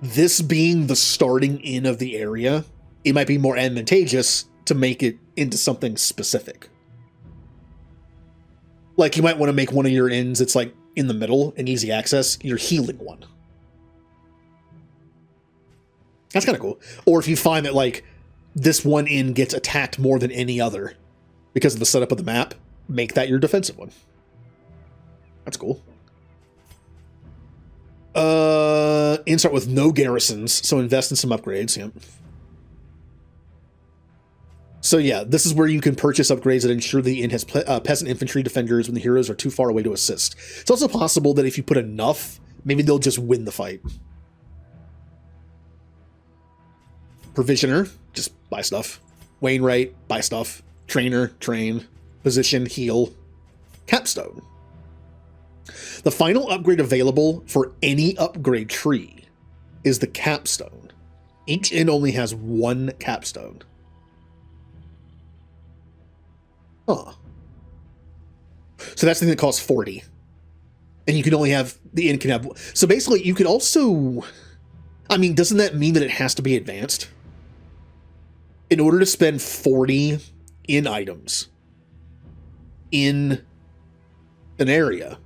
This being the starting inn of the area, it might be more advantageous to make it into something specific. Like you might want to make one of your inns, it's like in the middle and easy access, your healing one. That's kind of cool. Or if you find that like this one inn gets attacked more than any other because of the setup of the map, make that your defensive one. That's cool. Inn start with no garrisons, so invest in some upgrades. Yep. So yeah, this is where you can purchase upgrades that ensure the inn has peasant infantry defenders when the heroes are too far away to assist. It's also possible that if you put enough, maybe they'll just win the fight. Provisioner, just buy stuff. Wainwright, buy stuff. Trainer, train. Position, heal. Capstone. The final upgrade available for any upgrade tree is the capstone. Each inn only has one capstone. Huh. So that's the thing that costs 40. And you can only have, the inn can have, so basically you could also, I mean, doesn't that mean that it has to be advanced? In order to spend 40 in items in an area,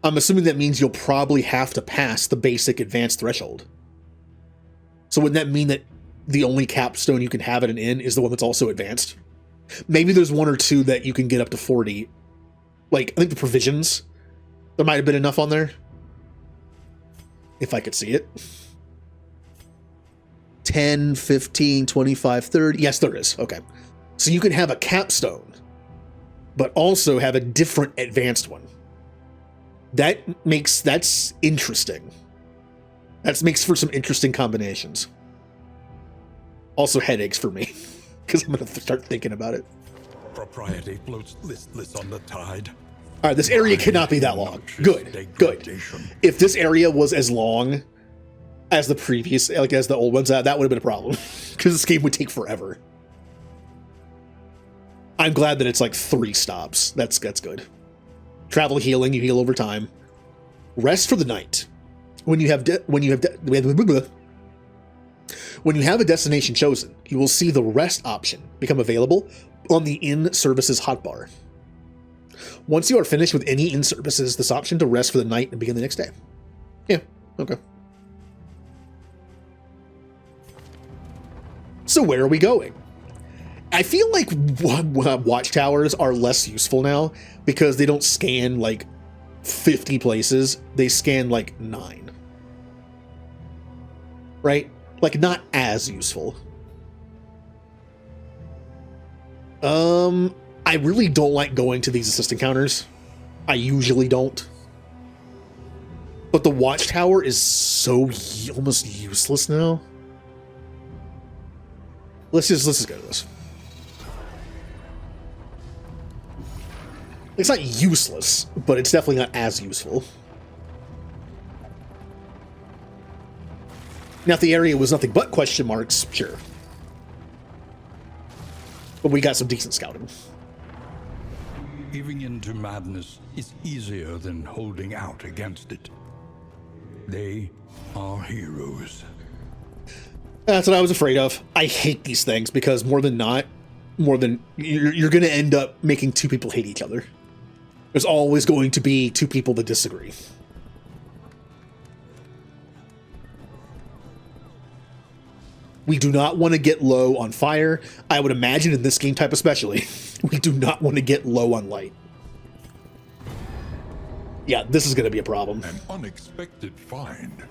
I'm assuming that means you'll probably have to pass the basic advanced threshold. So wouldn't that mean that the only capstone you can have at an inn is the one that's also advanced? Maybe there's one or two that you can get up to 40. Like, I think the provisions, there might have been enough on there. If I could see it. 10, 15, 25, 30. Yes, there is. Okay. So you can have a capstone, but also have a different advanced one. That's interesting. That makes for some interesting combinations. Also headaches for me, because I'm going to start thinking about it. Propriety floats listless on the tide. All right, this area cannot be that long. Good, good. If this area was as long as the previous, like as the old ones, that would have been a problem, because this game would take forever. I'm glad that it's like 3 stops. That's good. Travel healing, you heal over time. Rest for the night. When you have a destination chosen, you will see the rest option become available on the inn services hotbar. Once you are finished with any inn services, this option to rest for the night and begin the next day. Yeah, okay. So where are we going? I feel like watchtowers are less useful now because they don't scan like 50 places. They scan like 9. Right? Like not as useful. I really don't like going to these assist encounters. I usually don't. But the watchtower is so almost useless now. Let's just go to this. It's not useless, but it's definitely not as useful. Now, if the area was nothing but question marks, sure. But we got some decent scouting. Giving in to madness is easier than holding out against it. They are heroes. That's what I was afraid of. I hate these things because more than you're going to end up making 2 people hate each other. There's always going to be 2 people that disagree. We do not want to get low on fire. I would imagine in this game type especially, we do not want to get low on light. Yeah, this is going to be a problem. An unexpected find.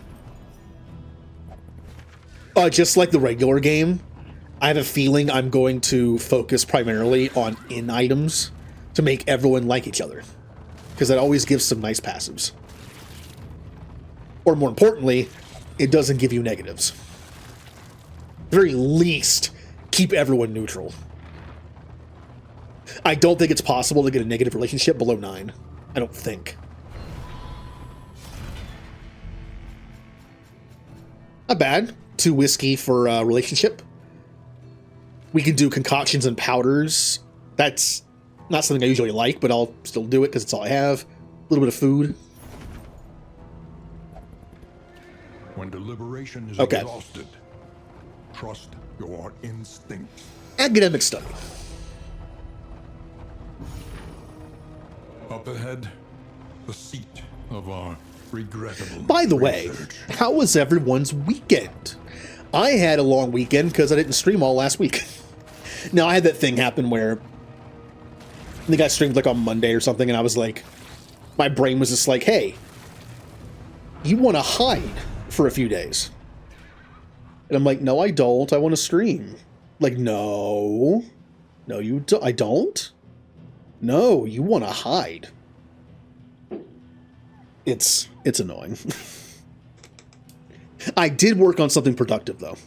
Just like the regular game, I have a feeling I'm going to focus primarily on in items to make everyone like each other, because that always gives some nice passives. Or more importantly, it doesn't give you negatives. At the very least, keep everyone neutral. I don't think it's possible to get a negative relationship below 9. I don't think. Not bad. 2 whiskey for a relationship. We can do concoctions and powders. That's not something I usually like, but I'll still do it because it's all I have. A little bit of food. When deliberation is Okay. exhausted, trust your instincts. Academic study. Up ahead, the seat of our regrettable By the way, research. how was everyone's weekend? I had a long weekend because I didn't stream all last week. Now, I had that thing happen where I think I streamed like on Monday or something, and I was like, my brain was just like, hey, you want to hide for a few days. And I'm like, no, I don't. I want to stream. Like, no, you don't. I don't. No, you want to hide. It's annoying. I did work on something productive though.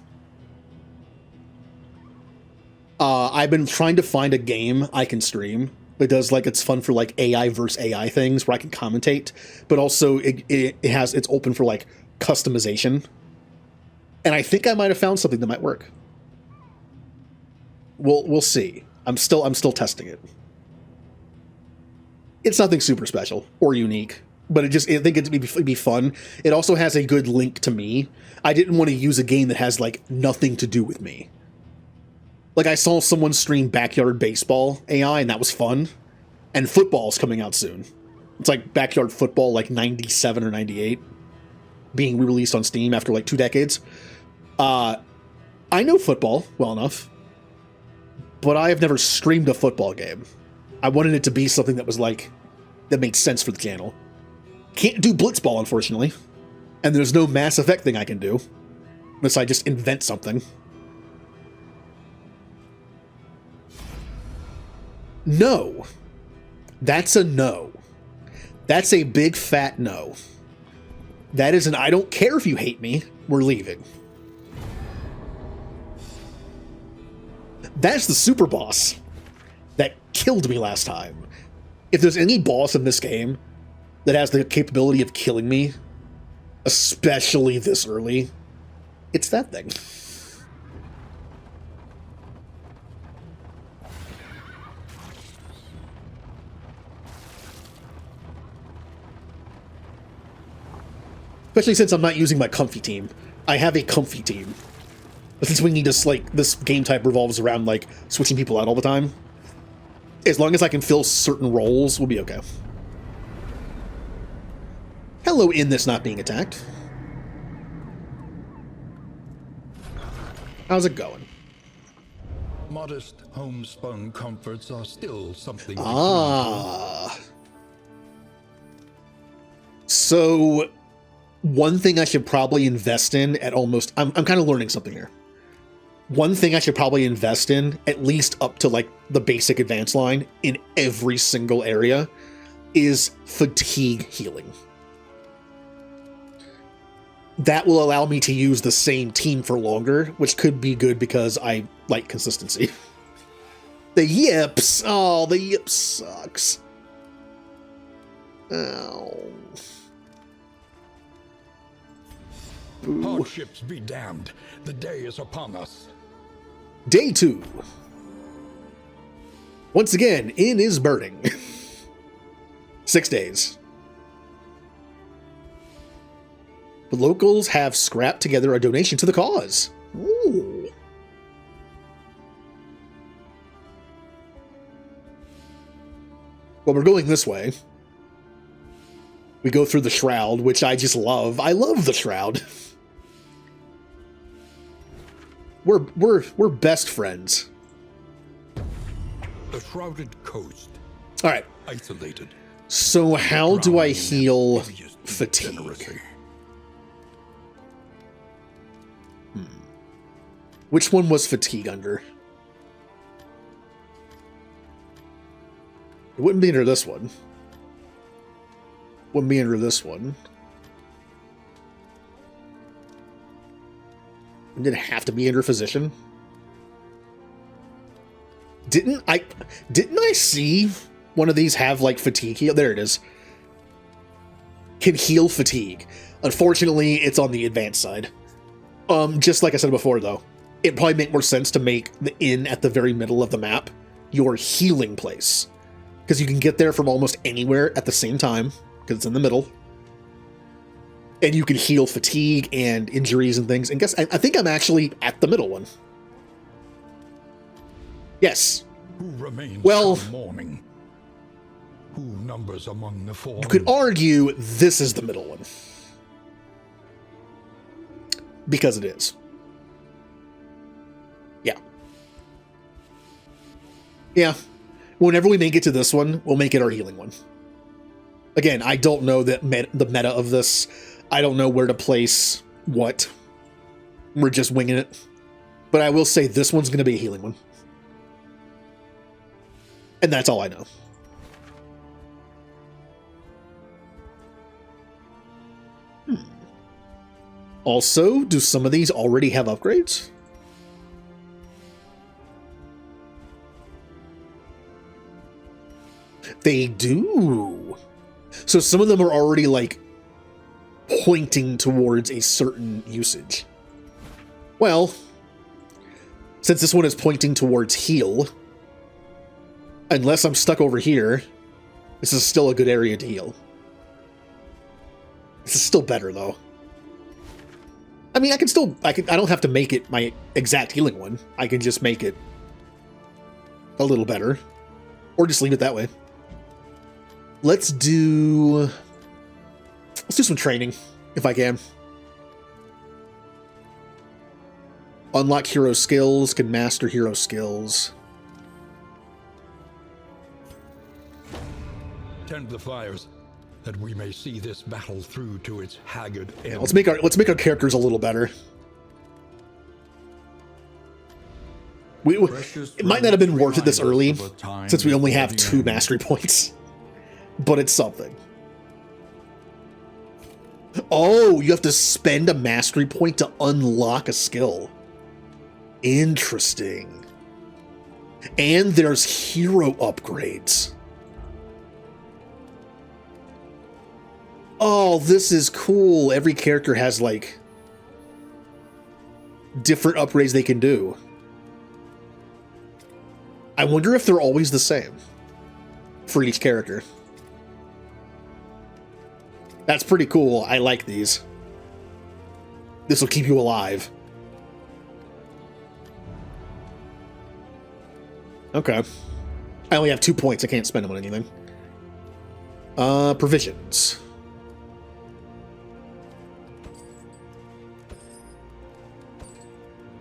I've been trying to find a game I can stream that does like it's fun for like AI versus AI things where I can commentate, but also it's open for like customization. And I think I might have found something that might work. We'll see. I'm still testing it. It's nothing super special or unique, but I think it'd be fun. It also has a good link to me. I didn't want to use a game that has like nothing to do with me. Like I saw someone stream Backyard Baseball AI, and that was fun. And football's coming out soon. It's like Backyard Football, like 97 or 98, being re-released on Steam after like 2 decades. I know football well enough, but I have never streamed a football game. I wanted it to be something that was like, that made sense for the channel. Can't do Blitzball, unfortunately. And there's no Mass Effect thing I can do, unless I just invent something. No. That's a no. That's a big fat no. That is an I don't care if you hate me, we're leaving. That's the super boss that killed me last time. If there's any boss in this game that has the capability of killing me, especially this early, it's that thing. Especially since I'm not using my comfy team. I have a comfy team. But since we need to, like, this game type revolves around, like, switching people out all the time, as long as I can fill certain roles, we'll be okay. Hello, in this not being attacked. How's it going? Modest homespun comforts are still something. So, one thing I should probably invest in at almost... I'm kind of learning something here. One thing I should probably invest in, at least up to like the basic advanced line in every single area, is fatigue healing. That will allow me to use the same team for longer, which could be good because I like consistency. The yips! Oh, the yip sucks. Ow. Boo. Hardships be damned. The day is upon us. Day 2. Once again, Inn is burning. 6 days. The locals have scrapped together a donation to the cause. Ooh. Well, we're going this way. We go through the Shroud, which I just love. I love the Shroud. we're best friends. The shrouded coast, All right. isolated. So how do I drowning in heal hideous fatigue? degeneracy. Which one was fatigue under? It wouldn't be under this one. Wouldn't be under this one. Did it have to be under physician? Didn't I see one of these have like fatigue heal? There it is. Can heal fatigue. Unfortunately, it's on the advanced side. Just like I said before though, it'd probably make more sense to make the inn at the very middle of the map your healing place. Because you can get there from almost anywhere at the same time, because it's in the middle. And you can heal fatigue and injuries and things. And I think I'm actually at the middle one. Yes. Who remains Well, till morning? Who numbers among the fallen? You could argue this is the middle one. Because it is. Yeah. Yeah. Whenever we make it to this one, we'll make it our healing one. Again, I don't know the meta of this. I don't know where to place what. We're just winging it. But I will say this one's going to be a healing one. And that's all I know. Also, do some of these already have upgrades? They do. So some of them are already like pointing towards a certain usage. Well, since this one is pointing towards heal, unless I'm stuck over here, this is still a good area to heal. This is still better though. I mean, I don't have to make it my exact healing one. I can just make it a little better. Or just leave it that way. Let's do some training, if I can. Unlock hero skills, can master hero skills. Tend the fires, that we may see this battle through to its haggard end. Yeah, let's make our characters a little better. It might not have been worth it this early, since we only have 2 mastery points. But it's something. Oh, you have to spend a mastery point to unlock a skill. Interesting. And there's hero upgrades. Oh, this is cool. Every character has, like, different upgrades they can do. I wonder if they're always the same for each character. That's pretty cool. I like these. This will keep you alive. Okay. I only have 2 points. I can't spend them on anything. Provisions.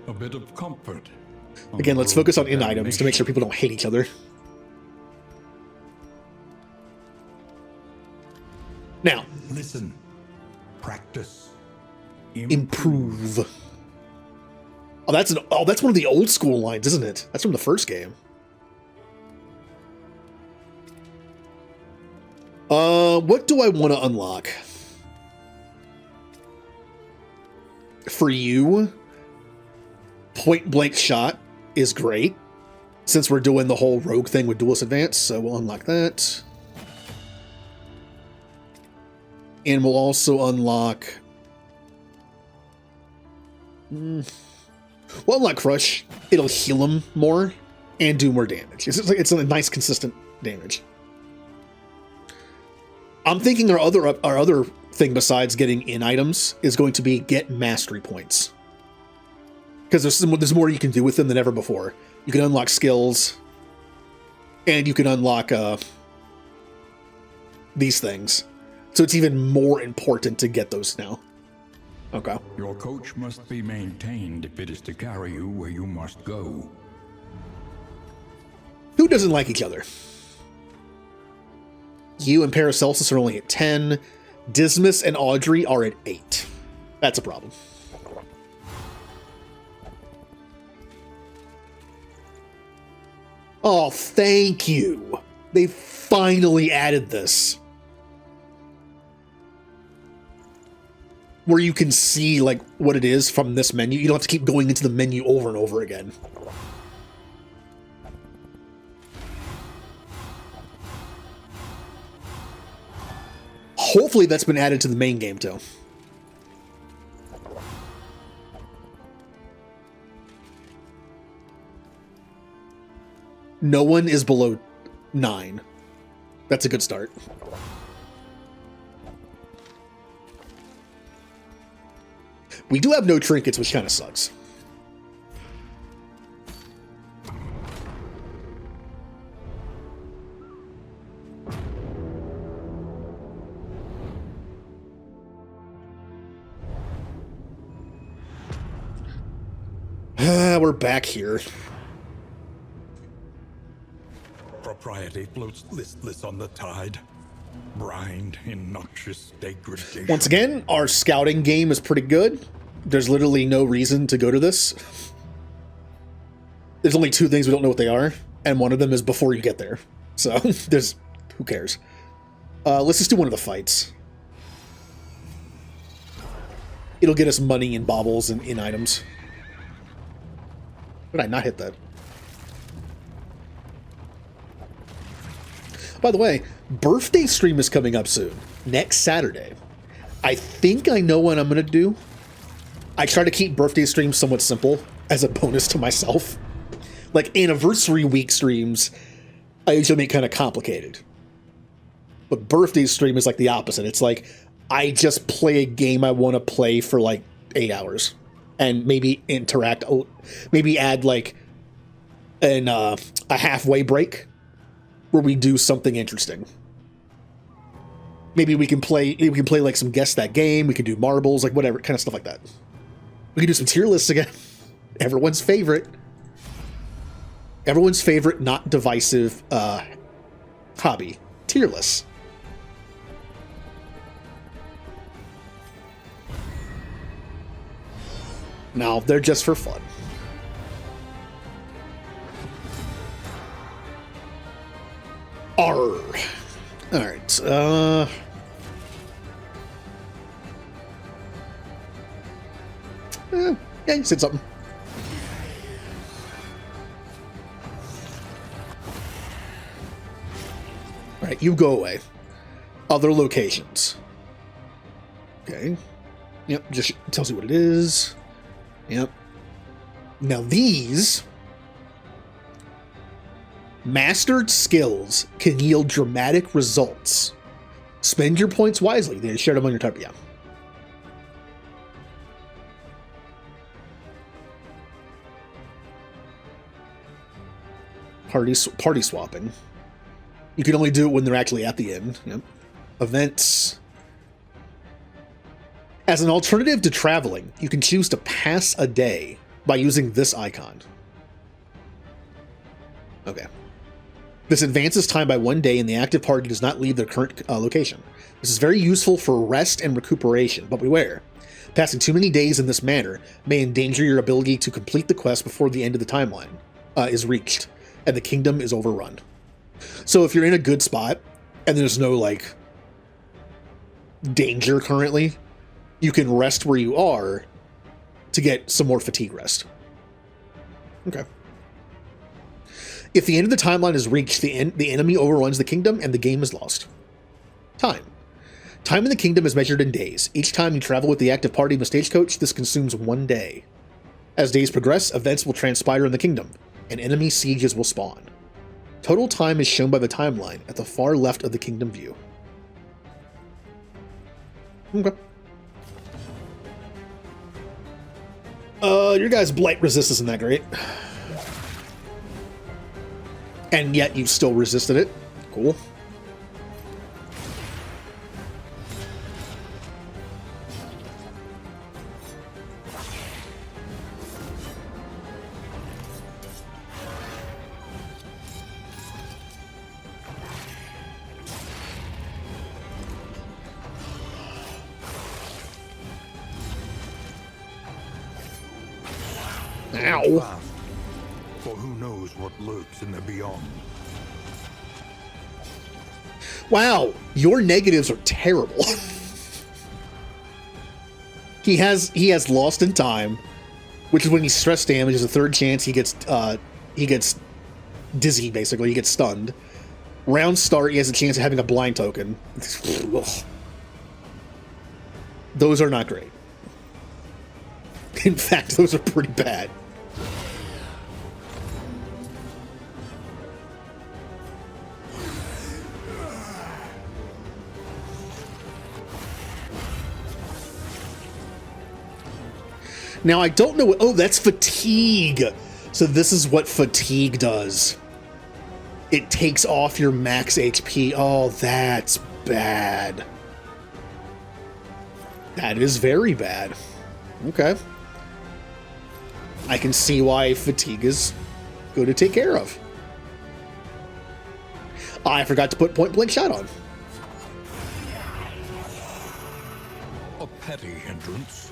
A bit of comfort. Again, let's focus on in items to make sure people don't hate each other. Now, Listen. Practice. improve. Oh, that's one of the old school lines, isn't it? That's from the first game. What do I want to unlock? For you, point blank shot is great, since we're doing the whole rogue thing with Duelist Advance, so we'll unlock that. And we'll also unlock... We'll unlock Crush. It'll heal him more and do more damage. It's a nice, consistent damage. I'm thinking our other thing besides getting in items is going to be get mastery points. Because there's more you can do with them than ever before. You can unlock skills, and you can unlock these things. So it's even more important to get those now. Okay. Your coach must be maintained if it is to carry you where you must go. Who doesn't like each other? You and Paracelsus are only at 10. Dismas and Audrey are at 8. That's a problem. Oh, thank you. They finally added this. Where you can see, like, what it is from this menu. You don't have to keep going into the menu over and over again. Hopefully that's been added to the main game, too. No one is below 9. That's a good start. We do have no trinkets, which kind of sucks. We're back here. Propriety floats listless on the tide. Brined in noxious degradation. Once again, our scouting game is pretty good. There's literally no reason to go to this. There's only 2 things we don't know what they are, and one of them is before you get there. So, who cares? Let's just do one of the fights. It'll get us money and baubles and in items. Did I not hit that? By the way, birthday stream is coming up soon. Next Saturday. I think I know what I'm going to do. I try to keep birthday streams somewhat simple as a bonus to myself. Like anniversary week streams, I usually make kind of complicated. But birthday stream is like the opposite. It's like, I just play a game I want to play for like 8 hours. And maybe interact, maybe add like a halfway break where we do something interesting. Maybe we can play like some guess that game. We can do marbles, like whatever, kind of stuff like that. We can do some tier lists again. Everyone's favorite, not divisive hobby, tier lists. No, they're just for fun. Arr. Alright, yeah, you said something. Alright, you go away. Other locations. Okay. Yep, just tells you what it is. Yep. Now these mastered skills can yield dramatic results. Spend your points wisely. They shared among your target. Yeah. Party swapping. You can only do it when they're actually at the end. Yep. Events. As an alternative to traveling, you can choose to pass a day by using this icon. Okay. This advances time by 1 day and the active party does not leave their current location. This is very useful for rest and recuperation, but beware. Passing too many days in this manner may endanger your ability to complete the quest before the end of the timeline is reached, and the kingdom is overrun. So if you're in a good spot, and there's no, like, danger currently, you can rest where you are to get some more fatigue rest. Okay. If the end of the timeline is reached, the enemy overruns the kingdom and the game is lost. Time. Time in the kingdom is measured in days. Each time you travel with the active party in the stagecoach, this consumes 1 day. As days progress, events will transpire in the kingdom, and enemy sieges will spawn. Total time is shown by the timeline at the far left of the kingdom view. Okay. Your guys' blight resist isn't that great. And yet you still resisted it. Cool. Ow. Fast, for who knows what lurks in the beyond. Wow, your negatives are terrible. He has lost in time, which is when he's stress damage is a third chance he gets dizzy, basically. He gets stunned. Round start, he has a chance of having a blind token. Those are not great. In fact, those are pretty bad. Now, I don't know what... Oh, that's fatigue. So this is what fatigue does. It takes off your max HP. Oh, that's bad. That is very bad. Okay. I can see why fatigue is good to take care of. I forgot to put point blank shot on. A petty hindrance.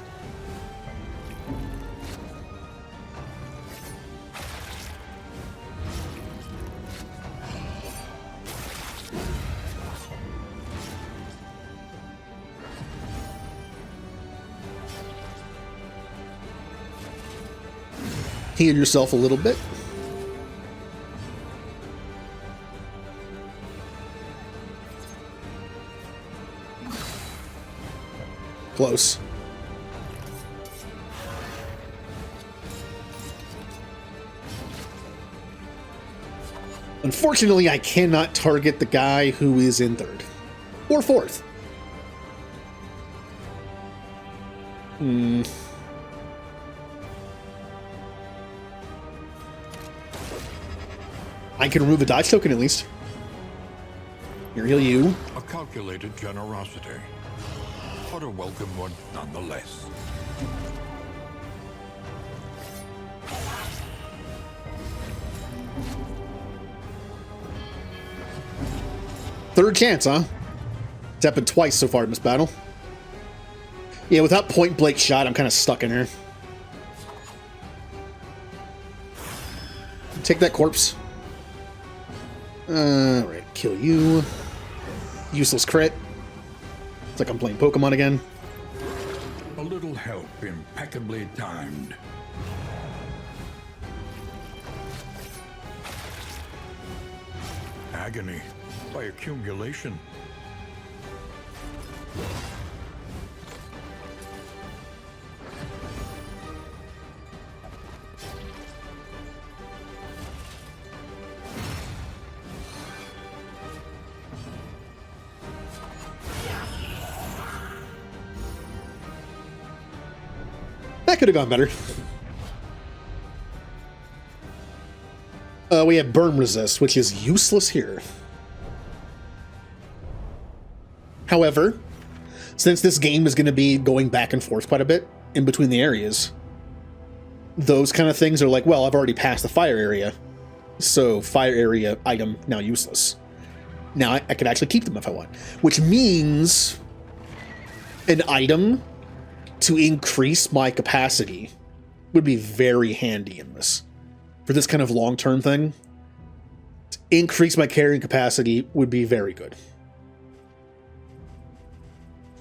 Heal yourself a little bit. Close. Unfortunately, I cannot target the guy who is in third. Or fourth. I can remove a dodge token at least. Here, heal you. A calculated generosity, but a welcome one nonetheless. Third chance, huh? It's happened twice so far in this battle. Yeah, without point blank shot, I'm kind of stuck in here. Take that corpse. Alright, kill you. Useless crit. It's like I'm playing Pokemon again. A little help impeccably timed. Agony by accumulation. That could have gone better. We have Burn Resist, which is useless here. However, since this game is going to be going back and forth quite a bit in between the areas, those kind of things are like, well, I've already passed the fire area, so fire area item now useless. Now I could actually keep them if I want, which means an item to increase my capacity would be very handy in this. For this kind of long-term thing, to increase my carrying capacity would be very good.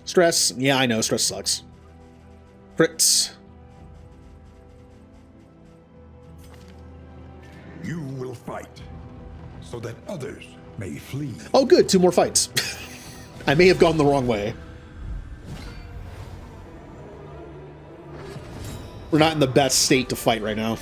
Stress, yeah, I know, stress sucks. Crits. You will fight, so that others may flee. Oh good, 2 more fights. I may have gone the wrong way. We're not in the best state to fight right now.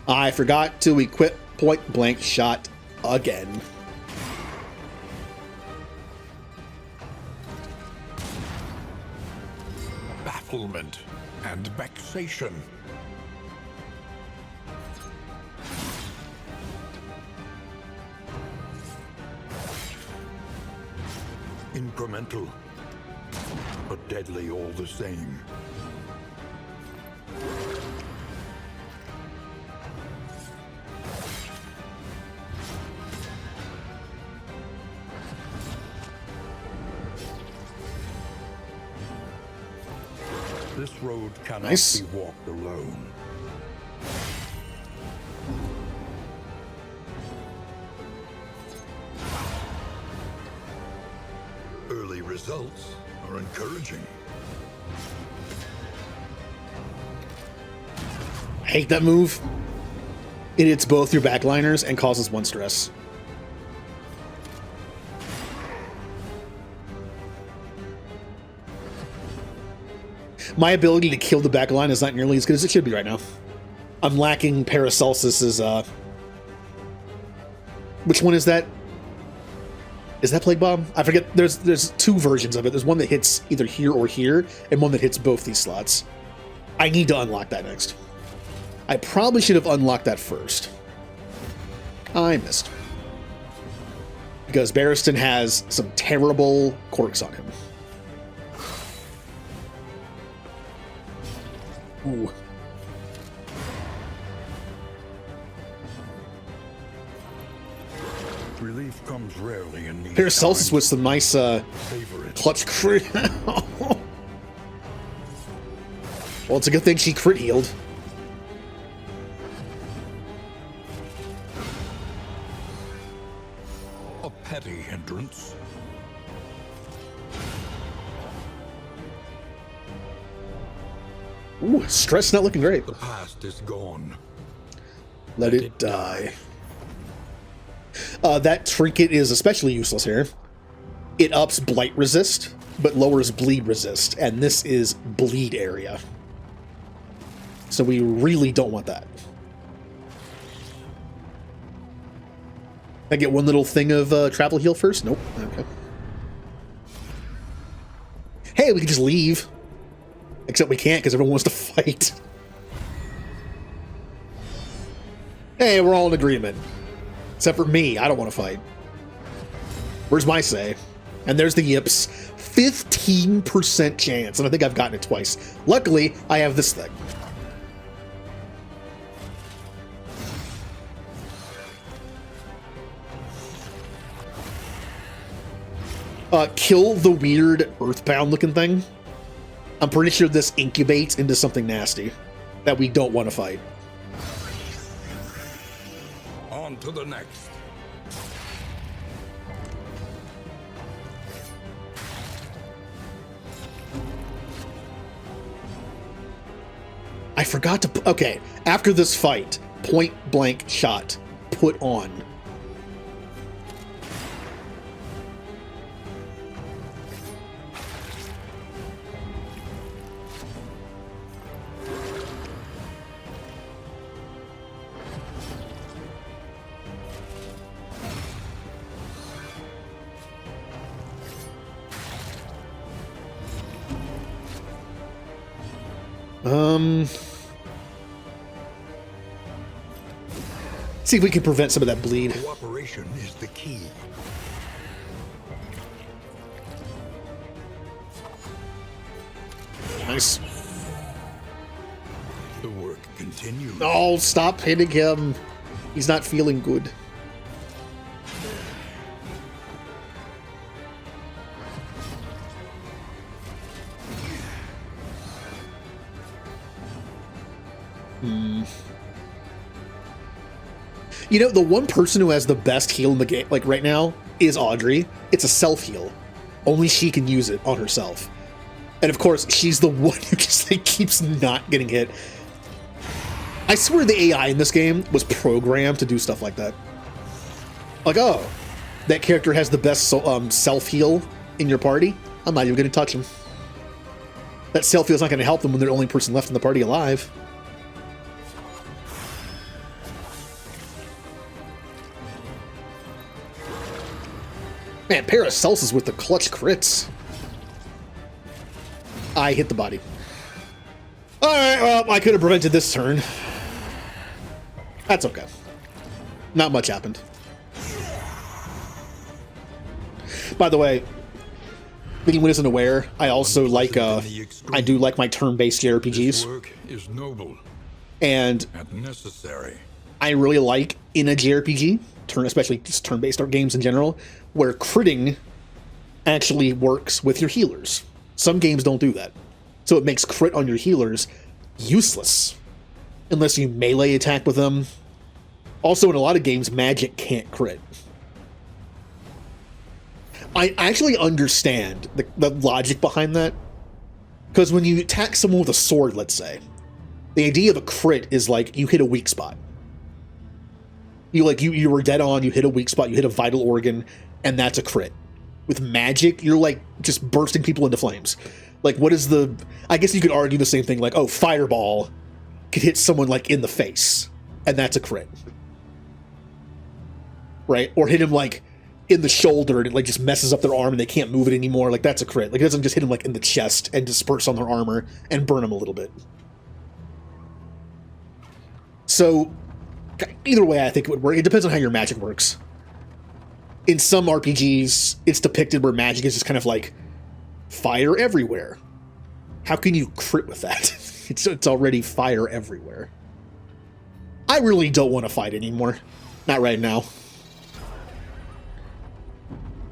I forgot to equip point blank shot again. Bafflement and vexation. Incremental, but deadly all the same. This road cannot Nice. be walked alone. Early results are encouraging. I hate that move. It hits both your backliners and causes 1 stress. My ability to kill the backline is not nearly as good as it should be right now. I'm lacking Paracelsus's, which one is that? Is that Plague Bomb? I forget. There's 2 versions of it. There's one that hits either here or here, and one that hits both these slots. I need to unlock that next. I probably should have unlocked that first. I missed. Because Barristan has some terrible quirks on him. Ooh. Relief comes rarely in these Paracelsus times. with some nice Savor it. clutch crit. Well, it's a good thing she crit healed. A petty hindrance. Ooh, stress not looking great. The past is gone. Let it die. That trinket is especially useless here. It ups blight resist, but lowers bleed resist, and this is bleed area. So we really don't want that. I get one little thing of travel heal first? Nope. Okay. Hey, we can just leave. Except we can't because everyone wants to fight. Hey, we're all in agreement. Except for me, I don't want to fight. Where's my say? And there's the yips. 15% chance, and I think I've gotten it twice. Luckily, I have this thing. Kill the weird earthbound looking thing. I'm pretty sure this incubates into something nasty that we don't want to fight. On to the next. I forgot to... Okay, after this fight, point blank shot. Put on. See if we can prevent some of that bleed. Cooperation is the key. Nice. The work continues. Oh, stop hitting him. He's not feeling good. You know, the one person who has the best heal in the game, like right now, is Audrey. It's a self-heal. Only she can use it on herself. And of course, she's the one who just like, keeps not getting hit. I swear the AI in this game was programmed to do stuff like that. Like, oh, that character has the best self-heal in your party. I'm not even going to touch him. That self-heal's not going to help them when they're the only person left in the party alive. Man, Paracelsus with the clutch crits. I hit the body. Alright, well, I could have prevented this turn. That's okay. Not much happened. By the way, if anyone isn't aware, I also like, I do like my turn-based This JRPGs. work is noble And and necessary. I really like in a JRPG, especially just turn-based games in general, where critting actually works with your healers. Some games don't do that. So it makes crit on your healers useless unless you melee attack with them. Also, in a lot of games, magic can't crit. I actually understand the logic behind that. Because when you attack someone with a sword, let's say, the idea of a crit is like you hit a weak spot. You were dead on, you hit a weak spot, you hit a vital organ, and that's a crit. With magic, you're like just bursting people into flames. Like, what is the... I guess you could argue the same thing, like, oh, fireball could hit someone like in the face, and that's a crit. Right? Or hit him like in the shoulder and it like just messes up their arm and they can't move it anymore. Like, that's a crit. Like, it doesn't just hit him like in the chest and disperse on their armor and burn them a little bit. So, either way, I think it would work. It depends on how your magic works. In some RPGs, it's depicted where magic is just kind of like fire everywhere. How can you crit with that? It's already fire everywhere. I really don't want to fight anymore. Not right now.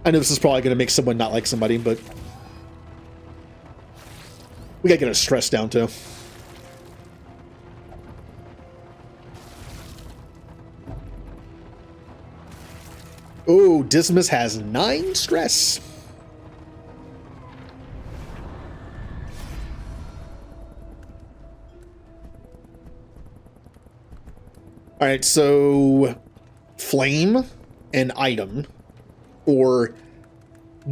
I know this is probably going to make someone not like somebody, but we got to get our stress down too. Oh, Dismas has 9 stress. All right, so flame an item or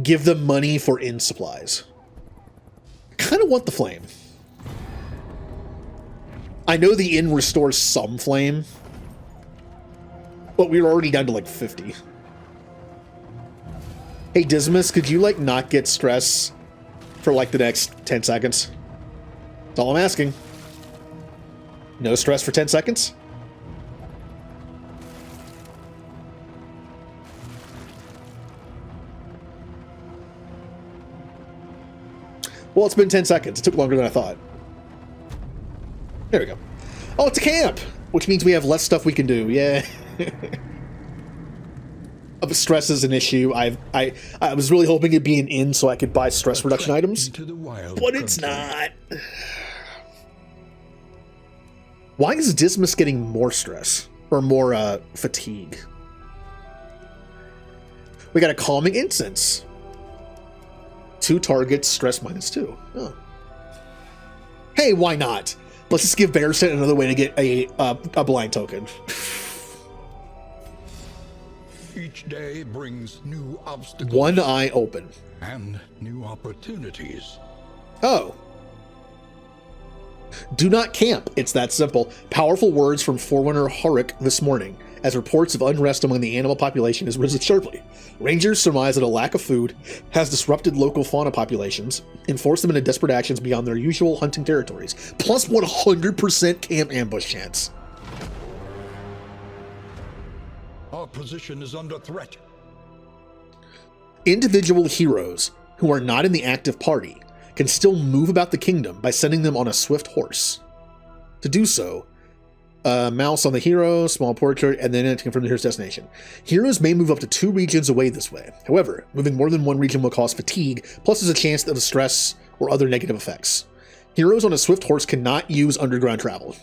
give them money for inn supplies. I kind of want the flame. I know the inn restores some flame, but we were already down to like 50. Hey, Dismas, could you, like, not get stress for, like, the next 10 seconds? That's all I'm asking. No stress for 10 seconds? Well, it's been 10 seconds. It took longer than I thought. There we go. Oh, it's a camp! Which means we have less stuff we can do. Yeah. Stress is an issue. I was really hoping it'd be an inn so I could buy stress reduction items, but it's not. Why is Dismas getting more stress or more fatigue? We got a calming incense. 2 targets, stress -2. Oh. Hey, why not? Let's just give Bearset another way to get a blind token. Each day brings new obstacles. One eye open. And new opportunities. Oh. Do not camp. It's that simple. Powerful words from Forerunner Horik this morning, as reports of unrest among the animal population has risen sharply. Rangers surmise that a lack of food has disrupted local fauna populations and forced them into desperate actions beyond their usual hunting territories. Plus 100% camp ambush chance. Our position is under threat. Individual heroes who are not in the active party can still move about the kingdom by sending them on a swift horse. To do so, mouse on the hero, small portrait, and then to confirm the hero's destination. Heroes may move up to 2 regions away this way. However, moving more than 1 region will cause fatigue, plus there's a chance of stress or other negative effects. Heroes on a swift horse cannot use underground travel.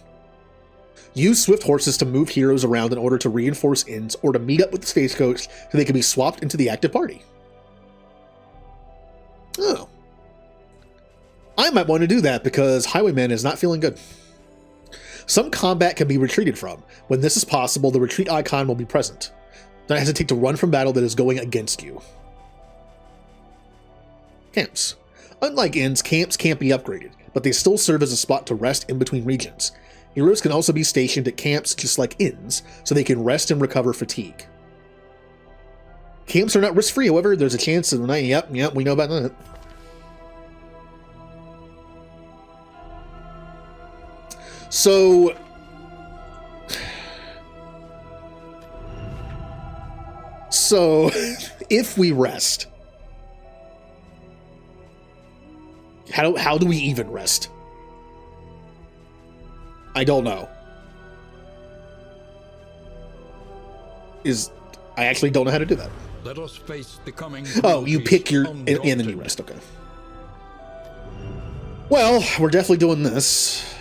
Use swift horses to move heroes around in order to reinforce inns or to meet up with the stagecoach so they can be swapped into the active party. Oh. I might want to do that because Highwayman is not feeling good. Some combat can be retreated from. When this is possible, the retreat icon will be present. Don't hesitate to run from battle that is going against you. Camps. Unlike inns, camps can't be upgraded, but they still serve as a spot to rest in between regions. Heroes can also be stationed at camps just like inns, so they can rest and recover fatigue. Camps are not risk-free, however, there's a chance of the night. Yep, we know about that. So, if we rest, how do we even rest? I don't know. I actually don't know how to do that. Let us face the coming. Oh, you pick your and then you rest. Okay. Well, we're definitely doing this.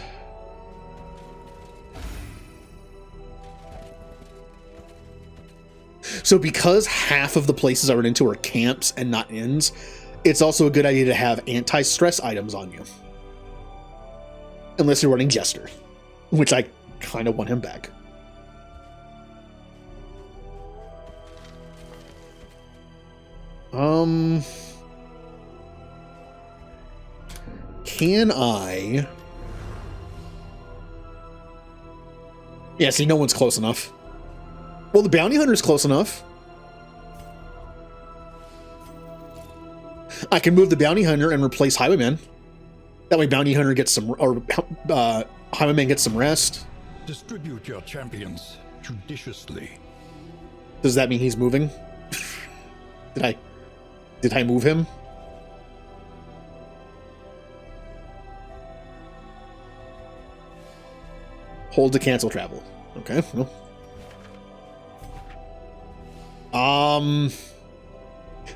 So because half of the places I run into are camps and not inns, it's also a good idea to have anti-stress items on you. Unless you're running Jester, which I kind of want him back. Can I... Yeah, see, no one's close enough. Well, the Bounty Hunter's close enough. I can move the Bounty Hunter and replace Highwayman. That way Bounty Hunter gets some... or Highwayman gets some rest. Distribute your champions judiciously. Does that mean he's moving? Did I move him? Hold to cancel travel. Okay. Well.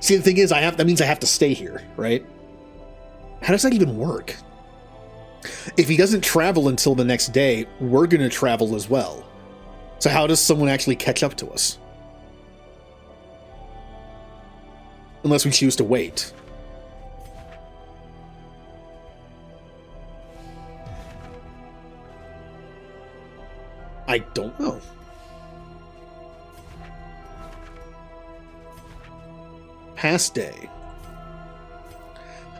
See, the thing is, that means I have to stay here, right? How does that even work? If he doesn't travel until the next day, we're gonna travel as well. So how does someone actually catch up to us? Unless we choose to wait. I don't know. Past day.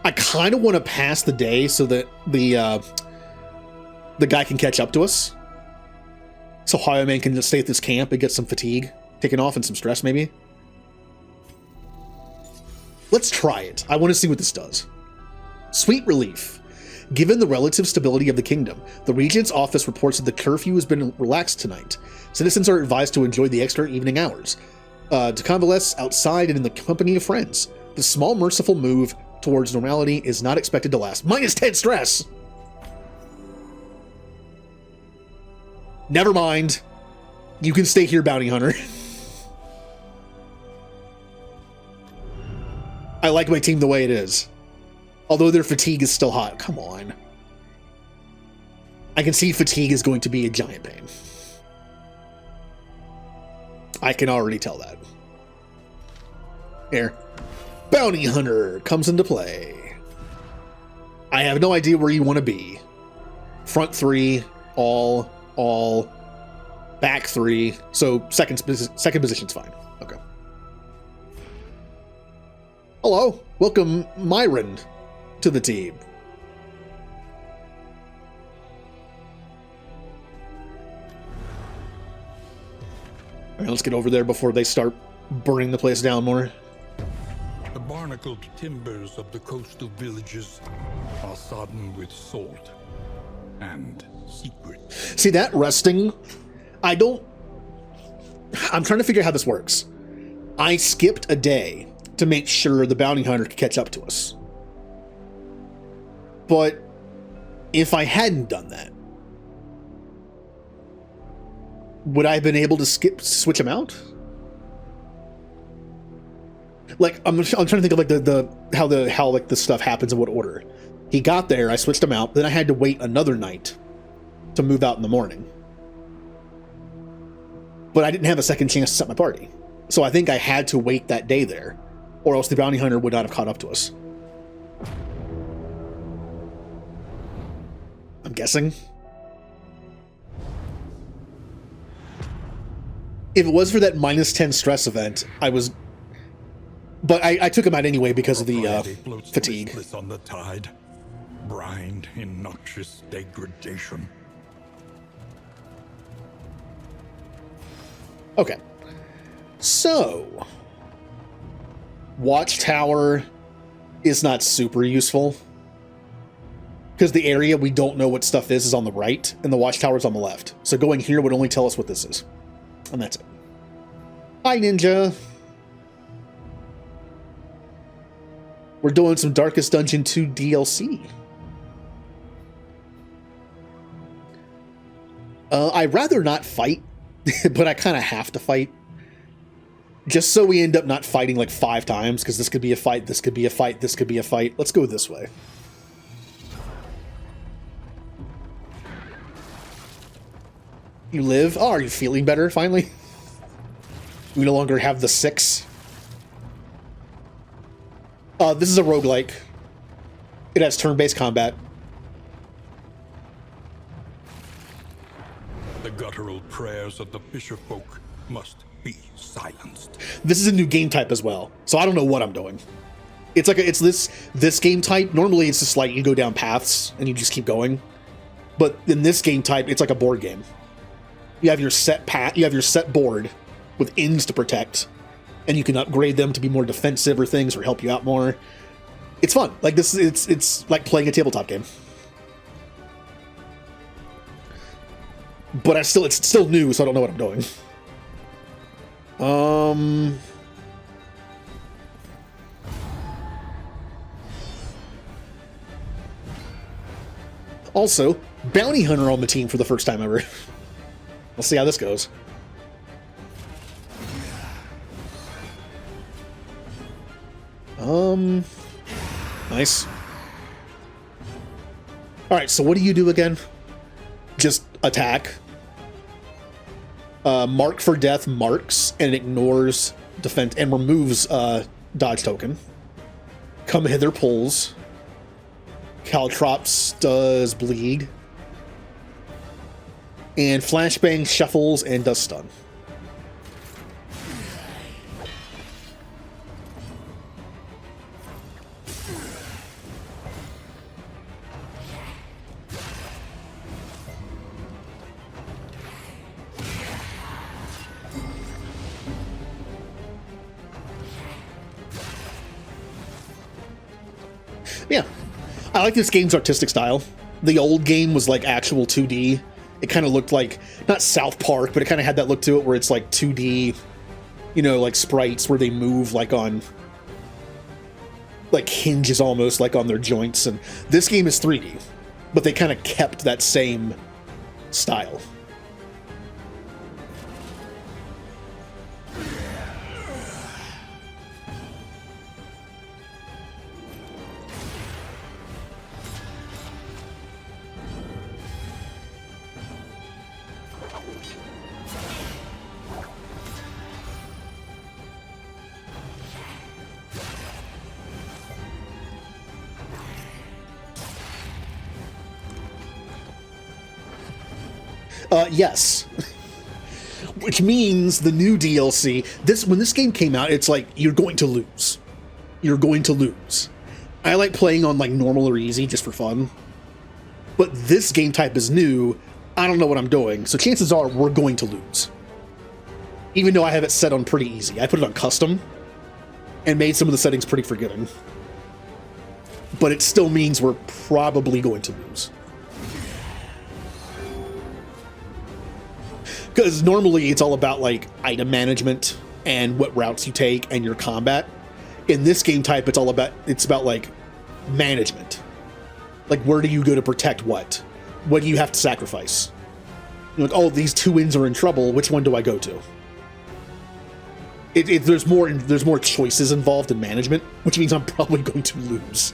I kind of want to pass the day so that the guy can catch up to us. So Highwayman can just stay at this camp and get some fatigue taken off and some stress, maybe. Let's try it. I want to see what this does. Sweet relief. Given the relative stability of the kingdom, the Regent's office reports that the curfew has been relaxed tonight. Citizens are advised to enjoy the extra evening hours, to convalesce outside and in the company of friends. The small merciful move towards normality is not expected to last. -10 stress! Never mind. You can stay here, Bounty Hunter. I like my team the way it is. Although their fatigue is still hot. Come on. I can see fatigue is going to be a giant pain. I can already tell that. Here. Bounty Hunter comes into play. I have no idea where you want to be. Front 3, all, back 3. So second position's fine. Okay. Hello. Welcome, Myron, to the team. All right, let's get over there before they start burning the place down more. The barnacled timbers of the coastal villages are sodden with salt and secret. See, that resting, I'm trying to figure out how this works. I skipped a day to make sure the Bounty Hunter could catch up to us. But if I hadn't done that, would I have been able to switch him out? Like, I'm trying to think of like how like this stuff happens in what order. He got there, I switched him out, then I had to wait another night to move out in the morning. But I didn't have a second chance to set my party. So I think I had to wait that day there, or else the Bounty Hunter would not have caught up to us. I'm guessing. If it was for that -10 stress event, I was... But I took him out anyway because of the fatigue. On the tide, brined in noxious degradation. Okay. So... Watchtower is not super useful. Because the area we don't know what stuff is on the right, and the Watchtower is on the left. So going here would only tell us what this is. And that's it. Hi, Ninja! We're doing some Darkest Dungeon 2 DLC. I'd rather not fight, but I kind of have to fight. Just so we end up not fighting like 5 times, because this could be a fight, this could be a fight, this could be a fight. Let's go this way. You live? Oh, are you feeling better, finally? We no longer have the 6. This is a roguelike. It has turn-based combat. The guttural prayers of the fisherfolk must be silenced. This is a new game type as well, so I don't know what I'm doing. It's like it's this game type. Normally, it's just like you go down paths and you just keep going, but in this game type, it's like a board game. You have your set path, you have your set board with inns to protect, and you can upgrade them to be more defensive or things or help you out more. It's fun. Like this, it's like playing a tabletop game. But it's still new, so I don't know what I'm doing. Also, bounty hunter on the team for the first time ever. We'll see how this goes. Nice. Alright, so what do you do again? Just attack. Mark for death marks and ignores defense and removes dodge token. Come hither pulls. Caltrops does bleed. And flashbang shuffles and does stun. Yeah, I like this game's artistic style. The old game was like actual 2D. It kind of looked like, not South Park, but it kind of had that look to it where it's like 2D, you know, like sprites where they move like on, like hinges almost, like on their joints. And this game is 3D, but they kind of kept that same style. Yes. Which means the new DLC, when this game came out, it's like, you're going to lose. You're going to lose. I like playing on like normal or easy just for fun. But this game type is new. I don't know what I'm doing. So chances are we're going to lose. Even though I have it set on pretty easy. I put it on custom and made some of the settings pretty forgiving. But it still means we're probably going to lose. Because normally it's all about like item management and what routes you take and your combat. In this game type, it's about like management. Like, where do you go to protect what? What do you have to sacrifice? You're like, oh, these 2 inns are in trouble. Which one do I go to? There's more choices involved in management, which means I'm probably going to lose.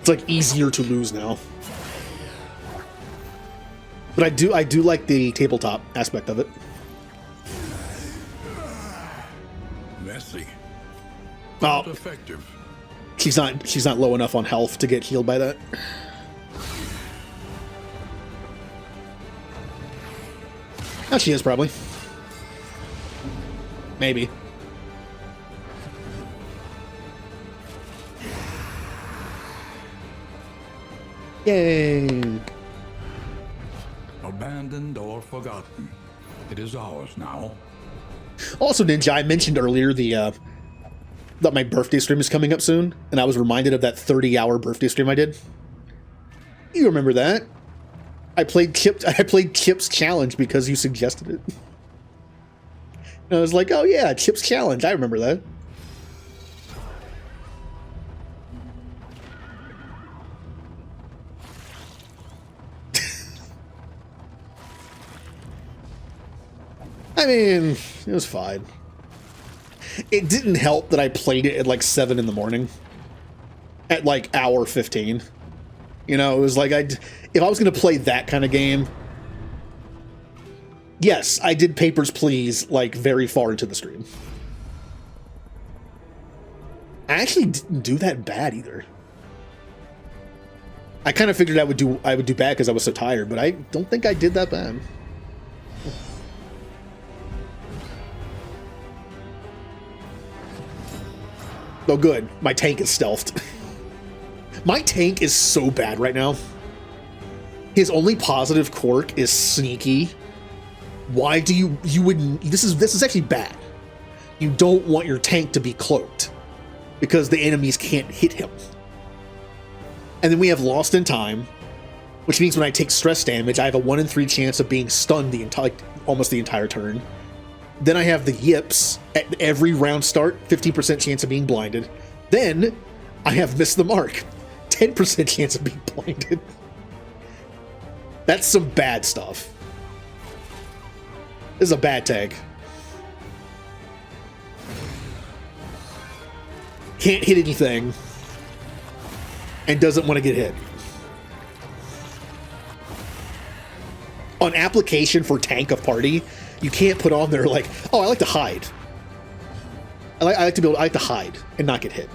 It's like easier to lose now. But I do like the tabletop aspect of it. Messy. Oh, Not effective. she's not low enough on health to get healed by that. Oh, she is probably. Maybe. Yay! Abandoned or forgotten. It is ours now. Also, Ninja, I mentioned earlier that my birthday stream is coming up soon, and I was reminded of that 30-hour birthday stream I did. You remember that? I played Chip's Challenge because you suggested it. And I was like, oh yeah, Chip's Challenge. I remember that. I mean, it was fine. It didn't help that I played it at like 7 in the morning. At like hour 15. You know, it was like if I was going to play that kind of game, Yes, I did Papers, Please, like, very far into the stream. I actually didn't do that bad either. I kind of figured I would do bad because I was so tired, but I don't think I did that bad. Oh, good. My tank is stealthed. My tank is so bad right now. His only positive quirk is sneaky. Why do you wouldn't? This is actually bad. You don't want your tank to be cloaked because the enemies can't hit him. And then we have Lost in Time, which means when I take stress damage, I have a 1 in 3 chance of being stunned almost the entire turn. Then I have the Yips at every round start, 50% chance of being blinded. Then I have Miss the Mark, 10% chance of being blinded. That's some bad stuff. This is a bad tag. Can't hit anything. And doesn't want to get hit. On application for Tank of Party, you can't put on there like, oh, I like to hide. I like to hide and not get hit.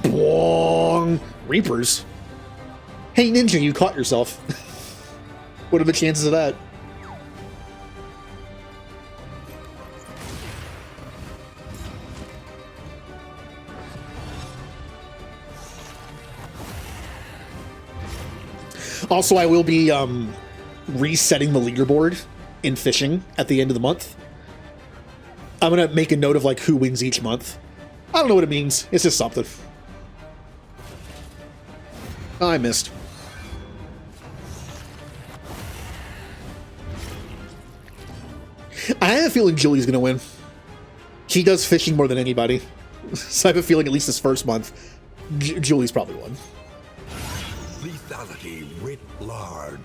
Bwong! Reapers. Hey, Ninja, you caught yourself. What are the chances of that? Also, I will be resetting the leaderboard in fishing at the end of the month. I'm going to make a note of like who wins each month. I don't know what it means. It's just something. Oh, I missed. I have a feeling Julie's going to win. She does fishing more than anybody. So I have a feeling at least this first month, Julie's probably won. Lethality writ large.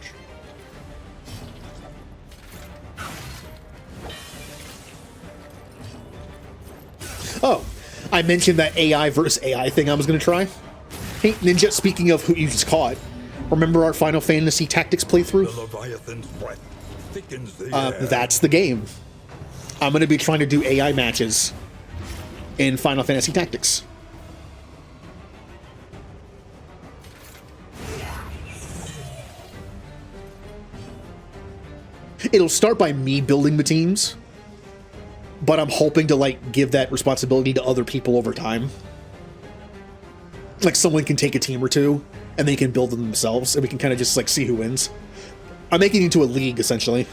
Oh, I mentioned that AI versus AI thing I was going to try. Hey, Ninja, speaking of who you just caught, remember our Final Fantasy Tactics playthrough? The Leviathan's breath thickens the air. That's the game. I'm going to be trying to do AI matches in Final Fantasy Tactics. It'll start by me building the teams, but I'm hoping to like give that responsibility to other people over time. Like someone can take a team or two and they can build them themselves and we can kind of just like see who wins. I'm making it into a league essentially.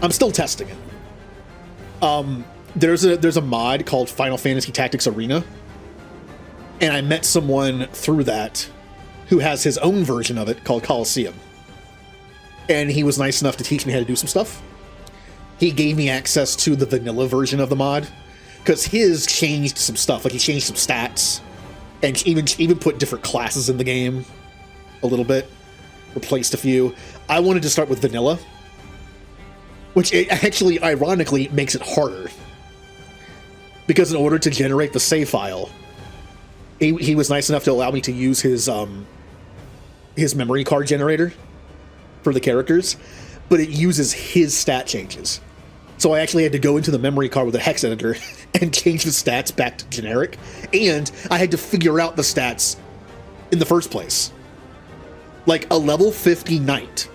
I'm still testing it. There's a mod called Final Fantasy Tactics Arena, and I met someone through that who has his own version of it called Coliseum. And he was nice enough to teach me how to do some stuff. He gave me access to the vanilla version of the mod, because his changed some stuff. Like he changed some stats, and even put different classes in the game a little bit, replaced a few. I wanted to start with vanilla, which it actually, ironically, makes it harder. Because in order to generate the save file, he was nice enough to allow me to use his memory card generator for the characters, but it uses his stat changes. So I actually had to go into the memory card with a hex editor and change the stats back to generic, and I had to figure out the stats in the first place. Like a level 50 knight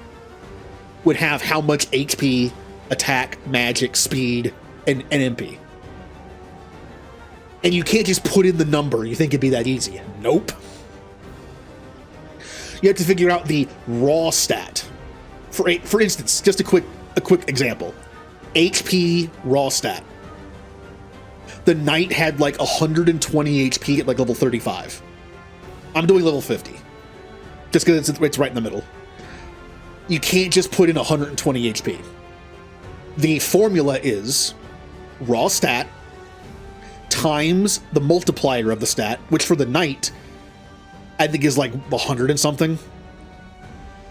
would have how much HP, attack, magic, speed, and MP. And you can't just put in the number. You think it'd be that easy. Nope. You have to figure out the raw stat. For instance, just a quick example. HP raw stat. The knight had like 120 HP at like level 35. I'm doing level 50. Just because it's right in the middle. You can't just put in 120 HP. The formula is raw stat times the multiplier of the stat, which for the knight, I think is like 100 and something,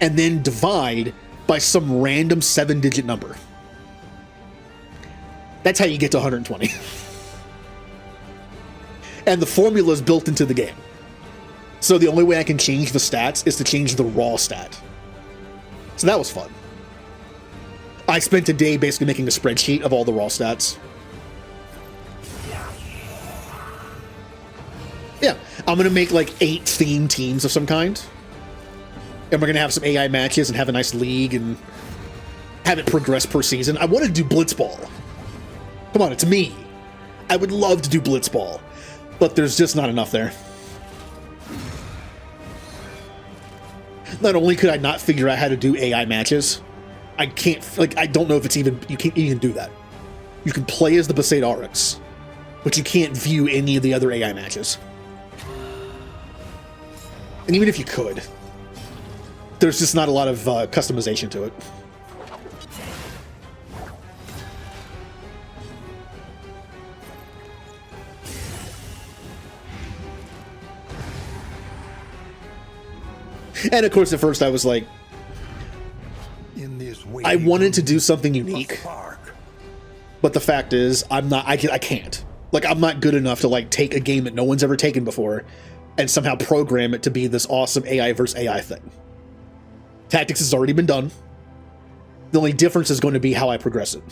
and then divide by some random 7-digit number. That's how you get to 120. And the formula is built into the game. So the only way I can change the stats is to change the raw stat. So that was fun. I spent a day basically making a spreadsheet of all the raw stats. Yeah, I'm going to make like 8 theme teams of some kind. And we're going to have some AI matches and have a nice league and have it progress per season. I want to do Blitzball. Come on, it's me. I would love to do Blitzball. But there's just not enough there. Not only could I not figure out how to do AI matches, I can't, like, I don't know if it's even, you can't even do that. You can play as the Besaid Aurochs, but you can't view any of the other AI matches. And even if you could, there's just not a lot of customization to it. And of course, at first I was like, I wanted to do something unique, but the fact is, I can't. Like, I'm not good enough to like take a game that no one's ever taken before and somehow program it to be this awesome AI versus AI thing. Tactics has already been done. The only difference is going to be how I progress it.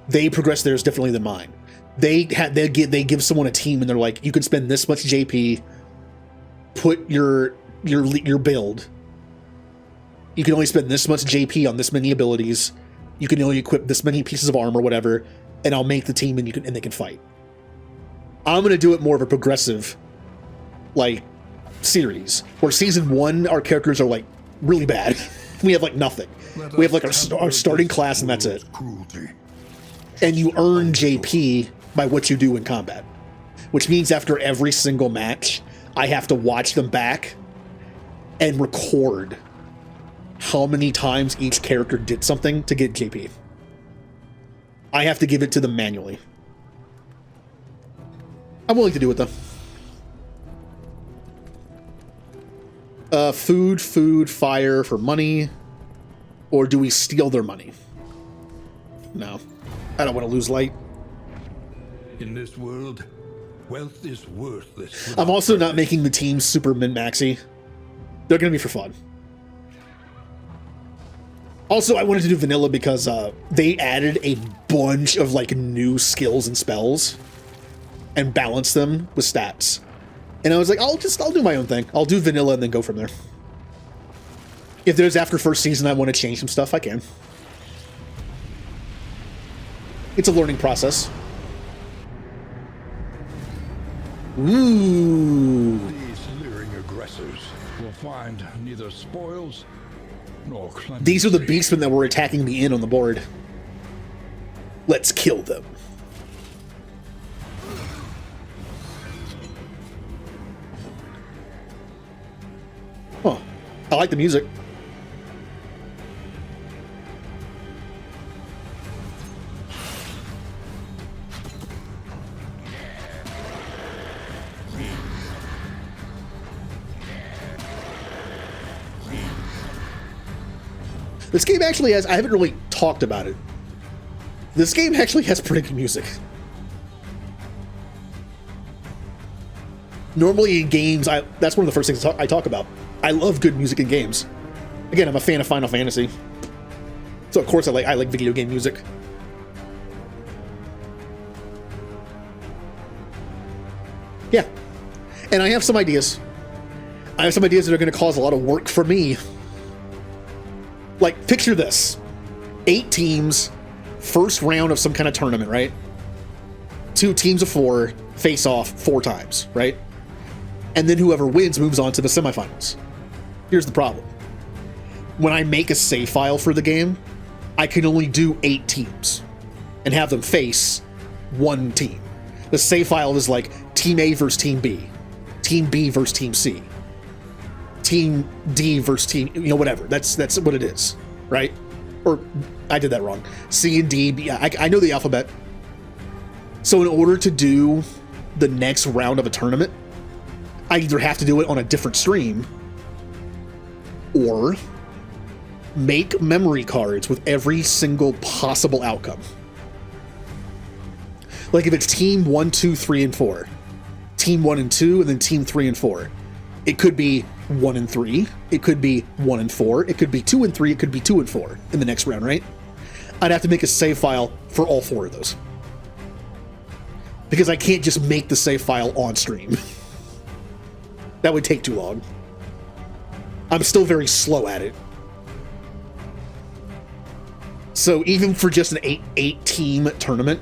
They progress theirs differently than mine. They give someone a team and they're like, you can spend this much JP, put your build. You can only spend this much JP on this many abilities. You can only equip this many pieces of armor, whatever, and I'll make the team and they can fight. I'm gonna do it more of a progressive, like, series where season 1 our characters are like really bad. We have like nothing. We have like our starting class and that's it. And you earn JP by what you do in combat, which means after every single match, I have to watch them back and record how many times each character did something to get JP. I have to give it to them manually. I'm willing to do it though. Food, fire for money. Or do we steal their money? No. I don't want to lose light. In this world, wealth is worthless. I'm also not making the team super min-maxy. They're going to be for fun. Also, I wanted to do vanilla because they added a bunch of like new skills and spells and balanced them with stats. And I was like, I'll do my own thing. I'll do vanilla and then go from there. If there's after first season I want to change some stuff, I can. It's a learning process. Ooh. These leering aggressors will find neither spoils nor clemency. These are the beastmen that were attacking the inn on the board. Let's kill them. Huh. I like the music. This game actually has, I haven't really talked about it. This game actually has pretty good music. Normally in games, that's one of the first things I talk about. I love good music in games. Again, I'm a fan of Final Fantasy. So of course I like video game music. Yeah. And I have some ideas. I have some ideas that are going to cause a lot of work for me. Like, picture this. 8 teams, first round of some kind of tournament, right? 2 teams of 4 face off 4 times, right? And then whoever wins moves on to the semifinals. Here's the problem. When I make a save file for the game, I can only do 8 teams and have them face 1 team. The save file is like Team A versus Team B, Team B versus Team C, Team D versus Team, whatever. That's what it is, right? Or I did that wrong. C and D, B, I know the alphabet. So in order to do the next round of a tournament, I either have to do it on a different stream, or make memory cards with every single possible outcome. Like if it's team 1, 2, 3, and 4, team 1 and 2, and then team 3 and 4. It could be 1 and 3, it could be 1 and 4, it could be 2 and 3, it could be 2 and 4 in the next round, right? I'd have to make a save file for all 4 of those. Because I can't just make the save file on stream. That would take too long. I'm still very slow at it. So even for just an 8 team tournament,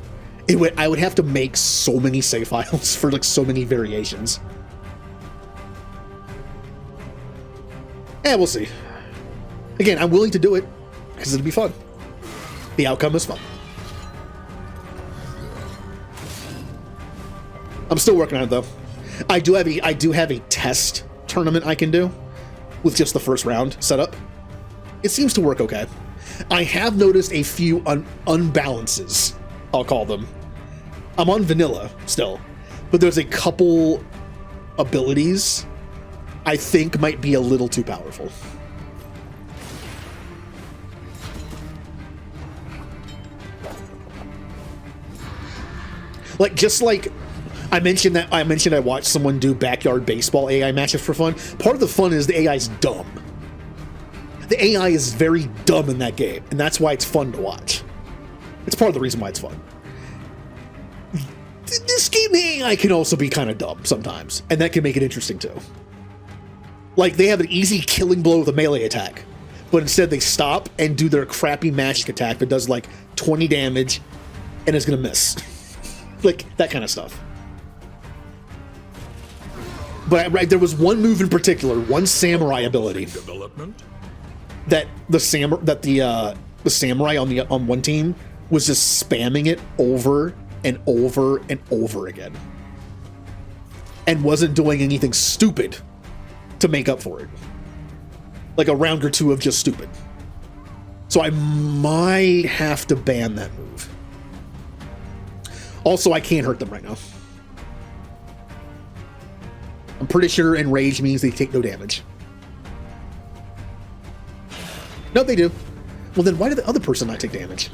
I would have to make so many save files for like so many variations. We'll see. Again, I'm willing to do it because it'll be fun. The outcome is fun. I'm still working on it though. I do have a test tournament I can do with just the first round setup. It seems to work okay. I have noticed a few unbalances, I'll call them. I'm on vanilla still, but there's a couple abilities I think might be a little too powerful. Like, just like I mentioned I watched someone do backyard baseball AI matches for fun. Part of the fun is the AI is dumb. The AI is very dumb in that game, and that's why it's fun to watch. It's part of the reason why it's fun. This game, the AI can also be kind of dumb sometimes, and that can make it interesting too. Like, they have an easy killing blow with a melee attack, but instead they stop and do their crappy magic attack that does like 20 damage and is gonna miss. Like, that kind of stuff. But there was one move in particular, one samurai ability, that the samurai on one team was just spamming it over and over and over again, and wasn't doing anything stupid to make up for it. Like a round or two of just stupid. So I might have to ban that move. Also, I can't hurt them right now. I'm pretty sure enrage means they take no damage. No, they do. Well, then why did the other person not take damage?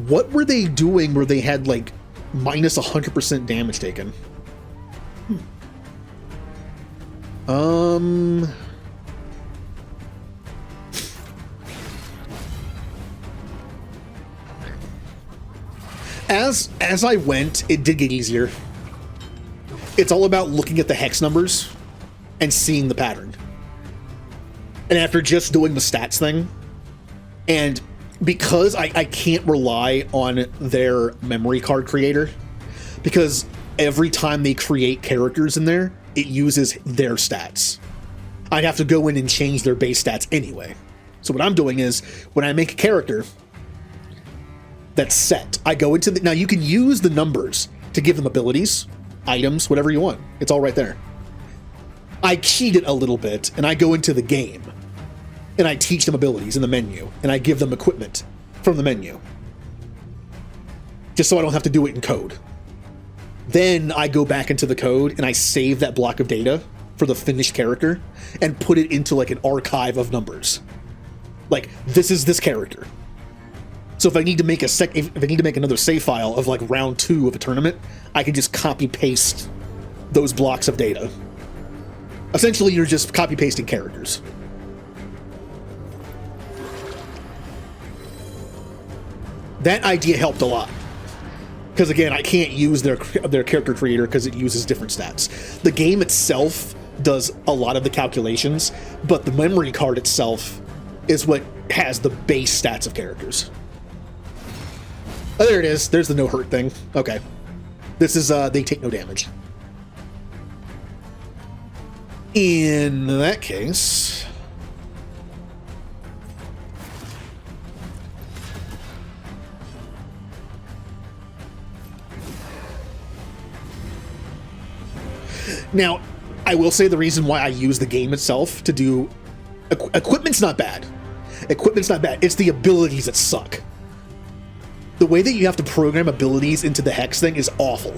What were they doing where they had like minus 100% damage taken? As I went, it did get easier. It's all about looking at the hex numbers and seeing the pattern. And after just doing the stats thing, and because I can't rely on their memory card creator, because every time they create characters in there, it uses their stats. I'd have to go in and change their base stats anyway. So what I'm doing is, when I make a character that's set, I go into now you can use the numbers to give them abilities, items, whatever you want. It's all right there. I cheat it a little bit, and I go into the game, and I teach them abilities in the menu, and I give them equipment from the menu. Just so I don't have to do it in code. Then I go back into the code, and I save that block of data for the finished character, and put it into like an archive of numbers. Like, this is this character. So if I need to make another save file of like round 2 of a tournament, I can just copy paste those blocks of data. Essentially, you're just copy pasting characters. That idea helped a lot. Because again, I can't use their character creator because it uses different stats. The game itself does a lot of the calculations, but the memory card itself is what has the base stats of characters. Oh, there it is. There's the no hurt thing. Okay. This is, they take no damage. In that case... Now, I will say the reason why I use the game itself to do... Equipment's not bad. Equipment's not bad. It's the abilities that suck. The way that you have to program abilities into the hex thing is awful.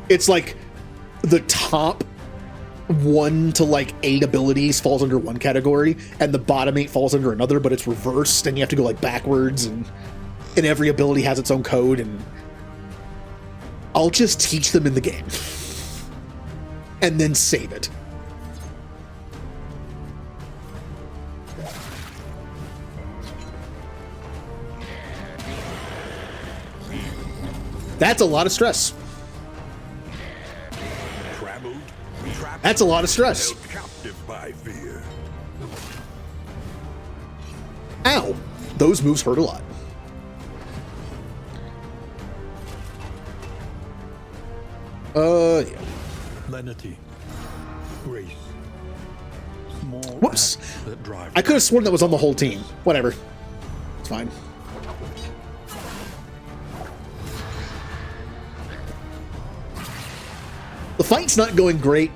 It's like the top 1 to like 8 abilities falls under one category, and the bottom 8 falls under another, but it's reversed, and you have to go like backwards, and every ability has its own code, and I'll just teach them in the game. And then save it. That's a lot of stress. That's a lot of stress. Ow! Those moves hurt a lot. Yeah. Lenity, grace, small Whoops. acts that drive. I could have sworn that was on the whole team. Whatever. It's fine. The fight's not going great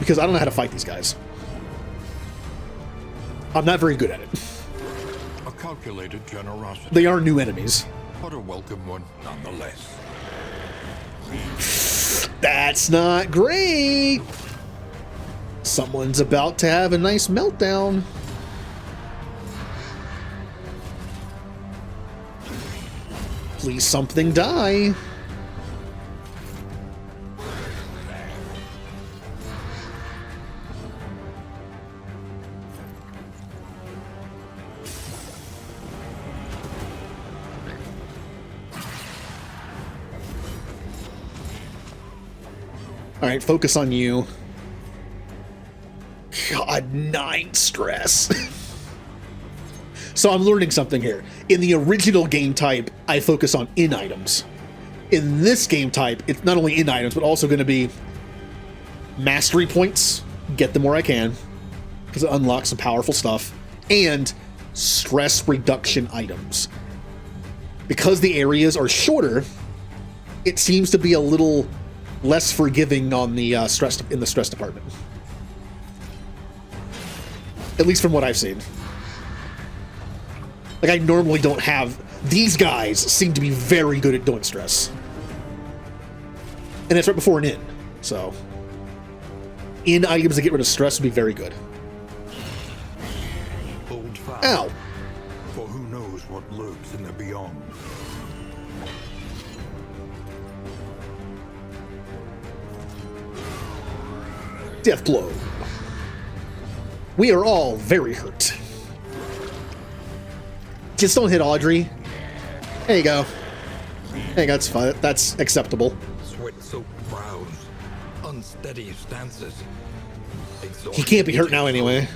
because I don't know how to fight these guys. I'm not very good at it. A calculated generosity, They are new enemies. but a welcome one nonetheless. That's not great. Someone's about to have a nice meltdown. Please something die. All right, focus on you. God, 9 stress. So I'm learning something here. In the original game type, I focus on in items. In this game type, it's not only in items, but also going to be mastery points. Get them where I can, because it unlocks some powerful stuff. And stress reduction items. Because the areas are shorter, it seems to be a little less forgiving on the stress in the stress department. At least from what I've seen. Like, I normally don't have... These guys seem to be very good at doing stress. And it's right before an in, so... In items that get rid of stress would be very good. Hold fast. Ow! For who knows what lurks in the beyond. Death blow. We are all very hurt. Just don't hit Audrey. There you go. Hey, that's fine. That's acceptable. Sweat-soaked brows, unsteady stances. He can't be hurt now anyway.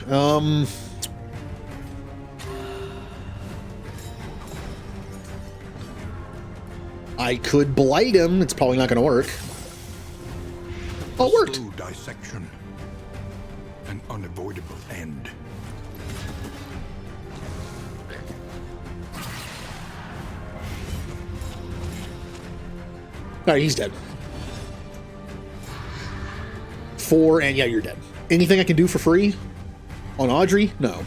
I could blight him. It's probably not going to work. Oh, it worked. Slow dissection. An unavoidable end. All right, he's dead. 4, and yeah, you're dead. Anything I can do for free on Audrey? No.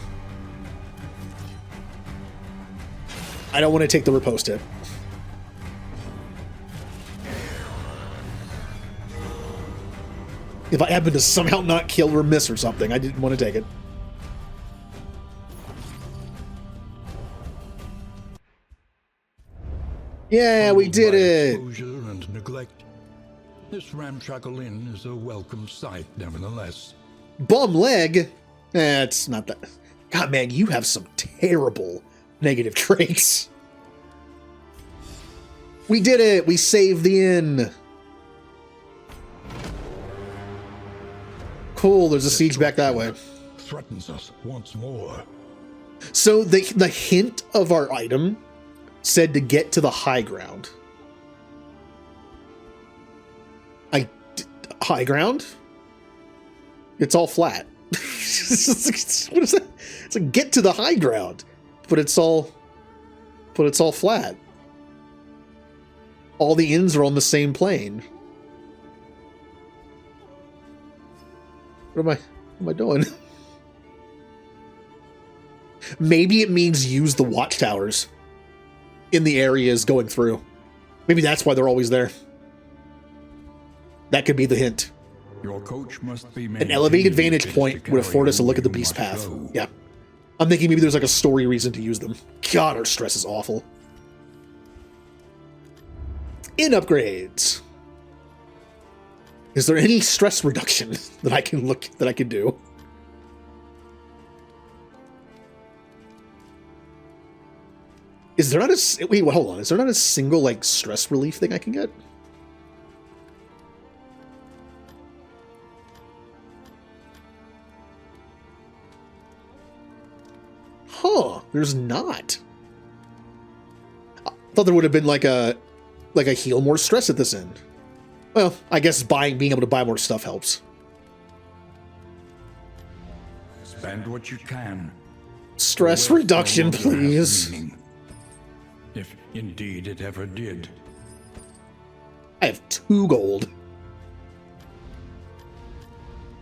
I don't want to take the riposte hit. If I happen to somehow not kill or miss or something, I didn't want to take it. Yeah, we did By it! Exposure and neglect. This ramshackle inn is a welcome sight, nevertheless. Bum leg? It's not that. God, man, you have some terrible negative traits. We did it! We saved the inn! Cool, there's a siege back that way. Threatens us once more. So the hint of our item said to get to the high ground. High ground? It's all flat. What is that? It's like get to the high ground, but it's all flat. All the inns are on the same plane. What am I doing? Maybe it means use the watchtowers in the areas going through. Maybe that's why they're always there. That could be the hint. Your coach must be An elevated vantage point would afford us a look at the beast path. Yeah. I'm thinking maybe there's like a story reason to use them. God, our stress is awful. In upgrades. Is there any stress reduction that I can do? Is there not a wait? Hold on. Is there not a single like stress relief thing I can get? Huh? There's not. I thought there would have been like a heal more stress at this end. Well, I guess being able to buy more stuff helps. Spend what you can. Stress reduction, please. If indeed it ever did. I have 2 gold.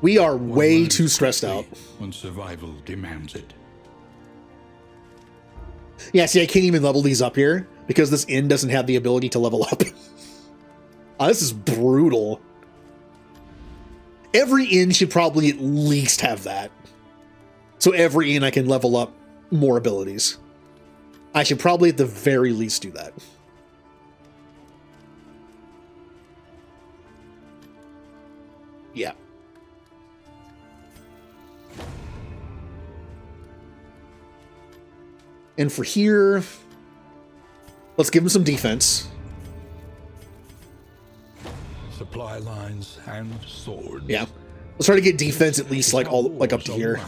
We are way too stressed out. When survival demands it. Yeah, see, I can't even level these up here because this inn doesn't have the ability to level up. Oh, this is brutal. Every inn should probably at least have that. So every inn I can level up more abilities. I should probably at the very least do that. Yeah. And for here, let's give him some defense. Supply lines and swords. Yeah. Let's try to get defense at least like up to here.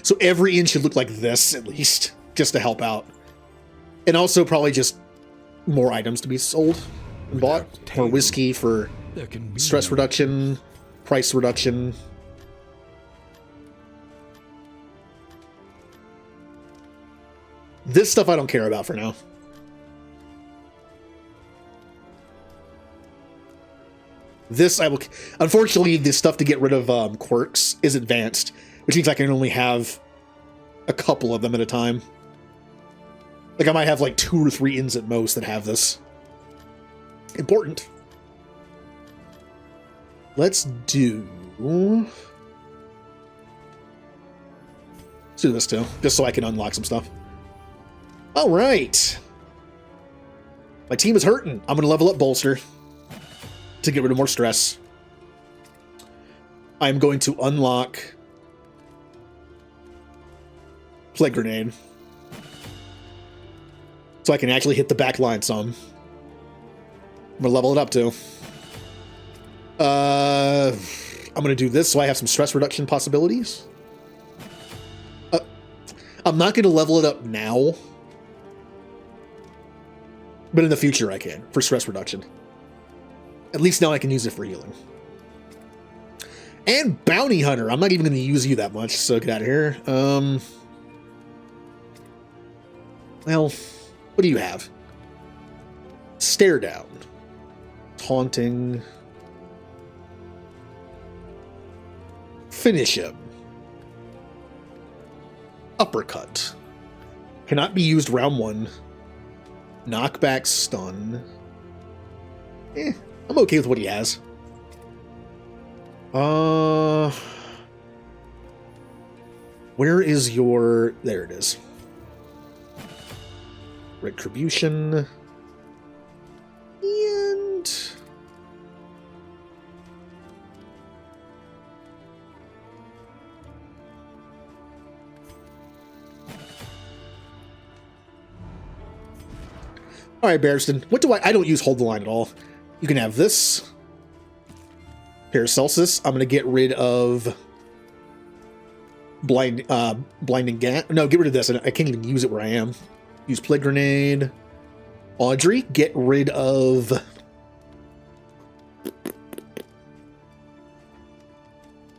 So every inn should look like this at least, just to help out. And also probably just more items to be sold and bought. More whiskey for stress reduction, price reduction. This stuff I don't care about for now. This I will... Unfortunately, the stuff to get rid of quirks is advanced, which means I can only have a couple of them at a time. Like, I might have like 2 or 3 inns at most that have this. Important. Let's do this too, just so I can unlock some stuff. All right. My team is hurting. I'm going to level up Bolster to get rid of more stress. I'm going to unlock Plague Grenade so I can actually hit the back line some. I'm going to level it up too. I'm going to do this so I have some stress reduction possibilities. I'm not going to level it up now, but in the future I can, for stress reduction. At least now I can use it for healing. And Bounty Hunter. I'm not even going to use you that much, so get out of here. Well, what do you have? Stare Down. Taunting. Finish him. Uppercut. Cannot be used round 1. Knockback, stun. I'm okay with what he has. Where is your... There it is. Retribution. And... Alright, Barristan. What do I don't use Hold the Line at all. You can have this. Paracelsus. I'm going to get rid of Blinding Gat. No, get rid of this. I can't even use it where I am. Use Plague Grenade. Audrey, get rid of...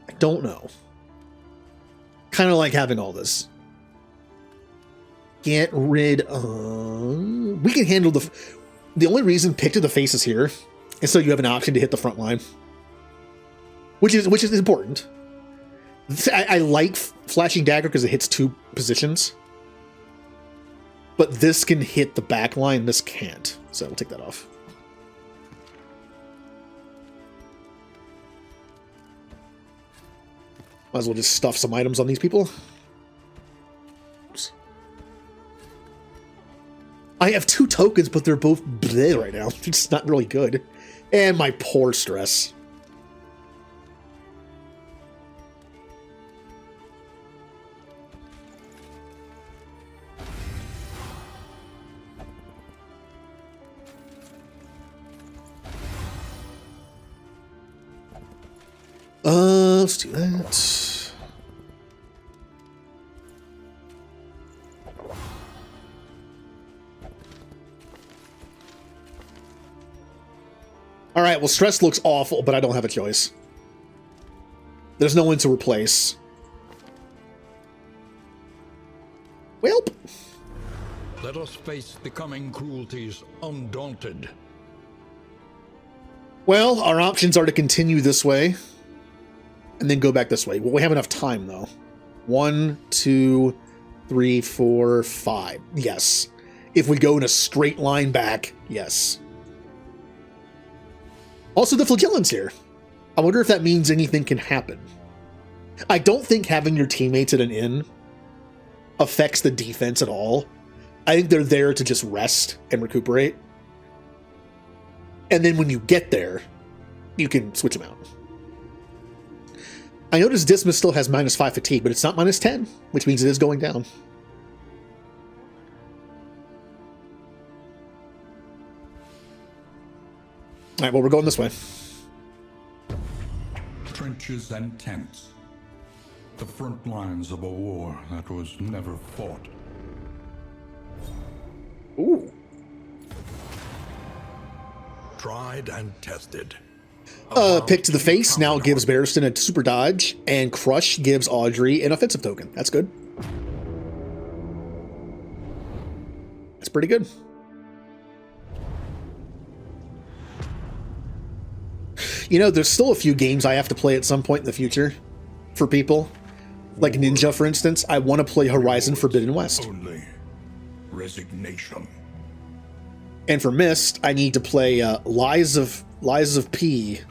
I don't know. Kind of like having all this. Get rid of... We can handle the only reason Pick to the Face is here is so you have an option to hit the front line. Which is important. I like Flashing Dagger because it hits 2 positions. But this can hit the back line, this can't. So we'll take that off. Might as well just stuff some items on these people. Oops. I have 2 tokens, but they're both bleh right now. It's not really good. And my poor stress. Let's do that. All right, well, stress looks awful, but I don't have a choice. There's no one to replace. Welp. Let us face the coming cruelties undaunted. Well, our options are to continue this way and then go back this way. Well, we have enough time, though. 1, 2, 3, 4, 5. Yes. If we go in a straight line back, yes. Also, the Flagellant's here. I wonder if that means anything can happen. I don't think having your teammates at an inn affects the defense at all. I think they're there to just rest and recuperate. And then when you get there, you can switch them out. I notice Dismas still has -5 fatigue, but it's not -10, which means it is going down. All right, well, we're going this way. Trenches and tents. The front lines of a war that was never fought. Ooh. Tried and tested. Pick to the face now gives Barristan a super dodge, and Crush gives Audrey an offensive token. That's good. That's pretty good. You know, there's still a few games I have to play at some point in the future for people. Like Ninja, for instance. I want to play Horizon Forbidden West. Only resignation. And for Myst, I need to play Lies of P.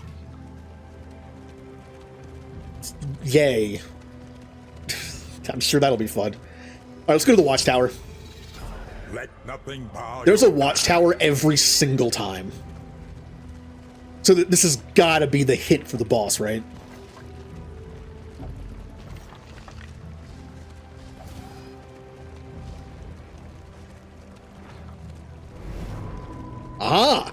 Yay. I'm sure that'll be fun. All right, let's go to the Watchtower. Let nothing bow. There's a Watchtower every single time. So this has got to be the hit for the boss, right? Ah!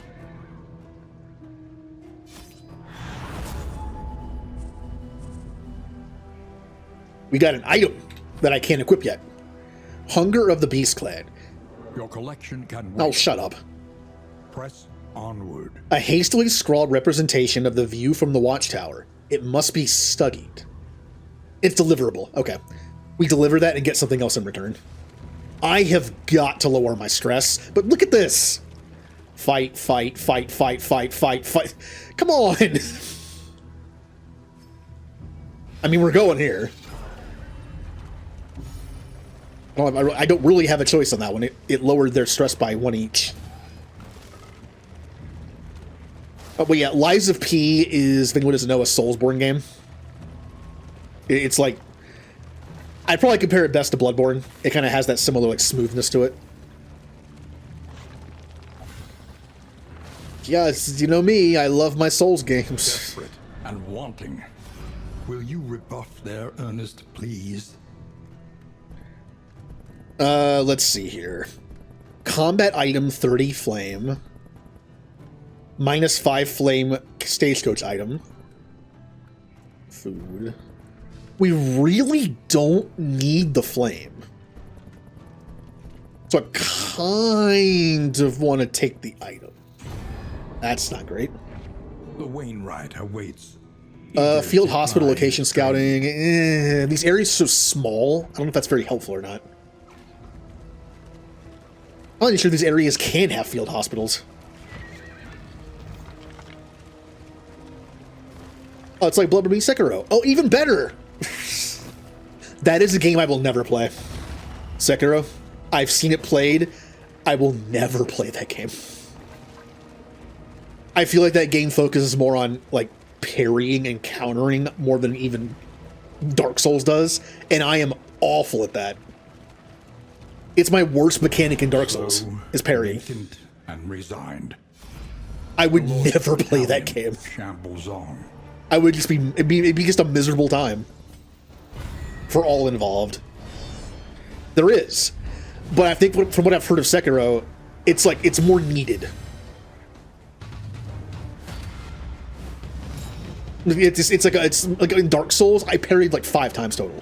We got an item that I can't equip yet. Hunger of the Beast Clan. Your collection can Oh, wait. shut up. Press onward. A hastily scrawled representation of the view from the Watchtower. It must be studied. It's deliverable. Okay. We deliver that and get something else in return. I have got to lower my stress, but look at this. Fight, fight, fight, fight, fight, fight, fight. Come on. I mean, we're going here. I don't really have a choice on that one. It lowered their stress by 1 each. But yeah, Lies of P is, I think, what does it know, a Soulsborne game? It's like, I'd probably compare it best to Bloodborne. It kind of has that similar like smoothness to it. Yes, you know me, I love my Souls games. Desperate and wanting. Will you rebuff their earnest pleas? Let's see here. Combat item 30 flame. -5 flame stagecoach item. Food. We really don't need the flame. So I kind of want to take the item. That's not great. The Wainwright awaits. Field hospital location scouting. These areas are so small. I don't know if that's very helpful or not. I'm not even sure these areas can have field hospitals. Oh, it's like Blood Rain Sekiro. Oh, even better! That is a game I will never play. Sekiro. I've seen it played. I will never play that game. I feel like that game focuses more on, like, parrying and countering more than even Dark Souls does, and I am awful at that. It's my worst mechanic in Dark Souls, is parrying. Vacant and resigned. I would never play that game. Shambles on. I would just it'd be just a miserable time for all involved. There is, but I think from what I've heard of Sekiro, it's like it's more needed. It's like in Dark Souls, I parried like 5 times total.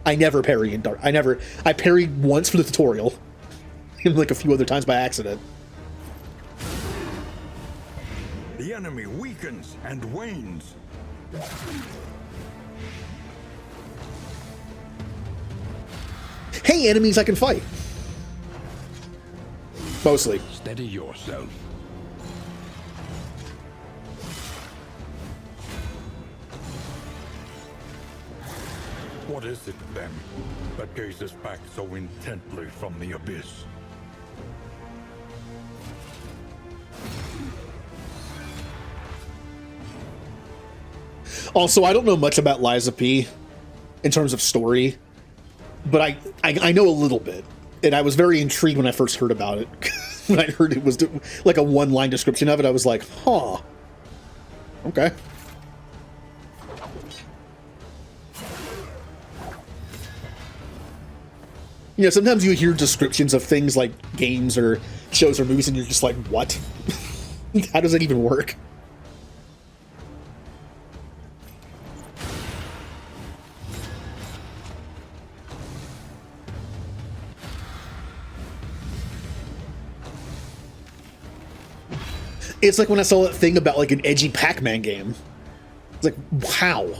I never parry in Dark. I parried once for the tutorial, and like a few other times by accident. The enemy weakens and wanes. Hey, enemies I can fight. Mostly. Steady yourself. What is it, then, that gazes back so intently from the abyss? Also, I don't know much about Lies of P in terms of story, but I know a little bit, and I was very intrigued when I first heard about it. When I heard it was like a one-line description of it, I was like, huh, okay. You know, sometimes you hear descriptions of things like games or shows or movies, and you're just like, what? How does that even work? It's like when I saw that thing about like an edgy Pac-Man game. It's like, how?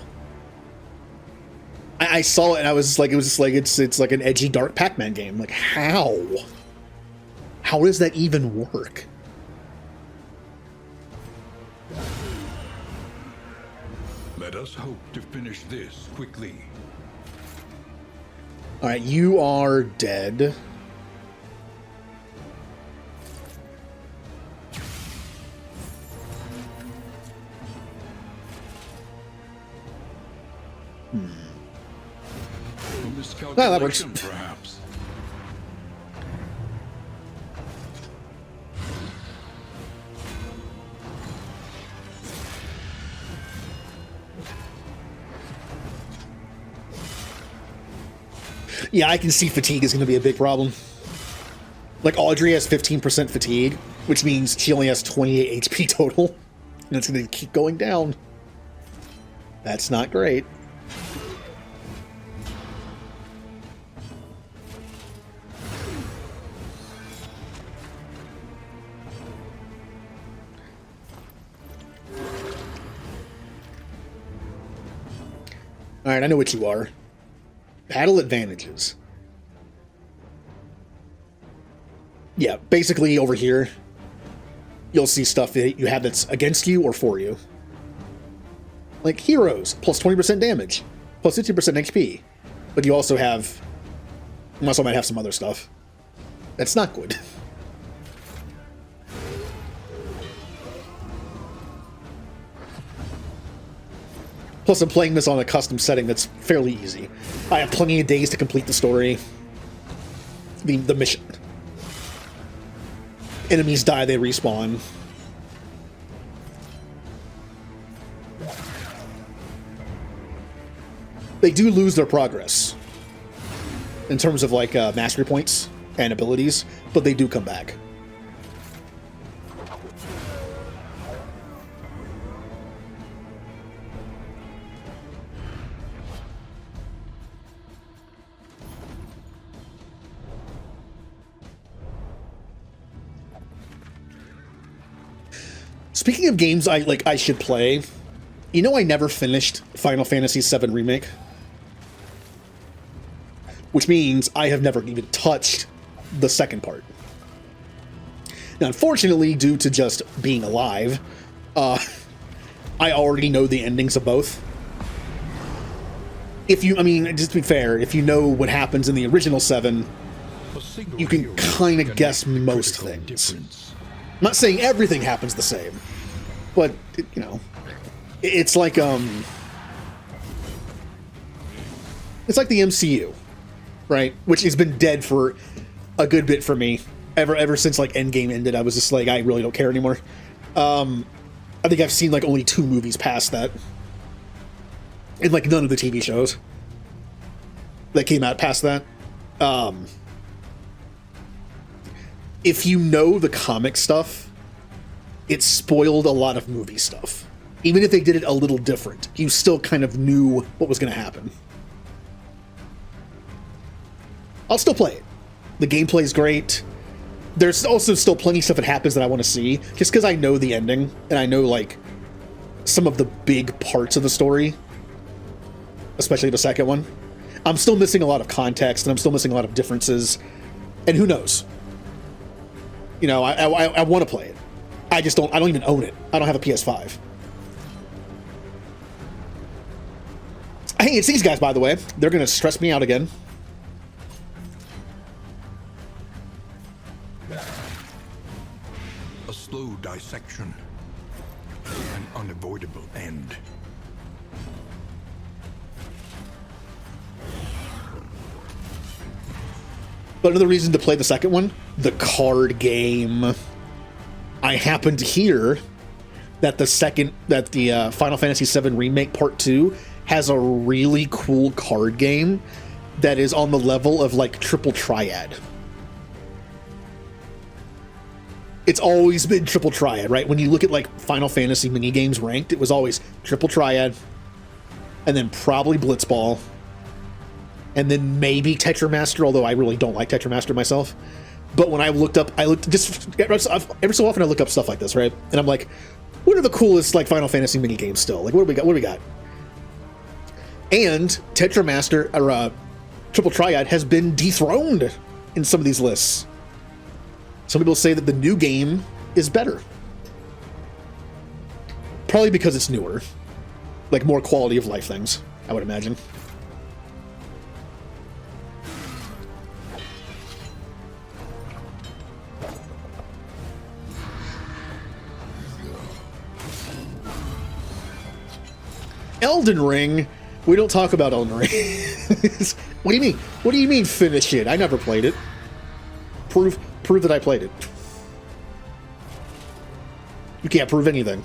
I saw it and I was just like, it's like an edgy dark Pac-Man game. Like, how? How does that even work? Let us hope to finish this quickly. All right, you are dead. That works. Perhaps. Yeah, I can see fatigue is going to be a big problem. Like, Audrey has 15% fatigue, which means she only has 28 HP total. And it's going to keep going down. That's not great. Alright, I know what you are. Battle advantages. Yeah, basically over here, you'll see stuff that you have that's against you or for you. Like heroes, plus 20% damage, plus 50% HP. But you also have... You also might have some other stuff. That's not good. Plus, I'm playing this on a custom setting that's fairly easy. I have plenty of days to complete the story. The mission. Enemies die, they respawn. They do lose their progress in terms of like mastery points and abilities, but they do come back. Speaking of games I should play, you know I never finished Final Fantasy VII Remake? Which means I have never even touched the second part. Now, unfortunately, due to just being alive, I already know the endings of both. Just to be fair, if you know what happens in the original 7, you can kind of guess most things. I'm not saying everything happens the same, but, you know, it's like, It's like the MCU, right? Which has been dead for a good bit for me. Ever since like Endgame ended, I was just like, I really don't care anymore. I think I've seen like only 2 movies past that. And like none of the TV shows that came out past that. If you know the comic stuff, it spoiled a lot of movie stuff. Even if they did it a little different, you still kind of knew what was going to happen. I'll still play it. The gameplay is great. There's also still plenty of stuff that happens that I want to see, just because I know the ending, and I know, like, some of the big parts of the story, especially the second one. I'm still missing a lot of context, and I'm still missing a lot of differences, and who knows? You know, I want to play it. I don't even own it. I don't have a PS5. Hey, it's these guys, by the way. They're going to stress me out again. A slow dissection. An unavoidable end. But another reason to play the second one, the card game. I happened to hear that the Final Fantasy VII Remake Part 2 has a really cool card game that is on the level of like Triple Triad. It's always been Triple Triad, right? When you look at like Final Fantasy minigames ranked, it was always Triple Triad, and then probably Blitzball, and then maybe Tetramaster, although I really don't like Tetramaster myself. But when I looked just every so often I look up stuff like this, right? And I'm like, what are the coolest like Final Fantasy minigames still? Like, what do we got? And Tetramaster or Triple Triad has been dethroned in some of these lists. Some people say that the new game is better. Probably because it's newer. Like more quality of life things, I would imagine. Elden Ring? We don't talk about Elden Ring. What do you mean? What do you mean finish it? I never played it. Prove that I played it. You can't prove anything.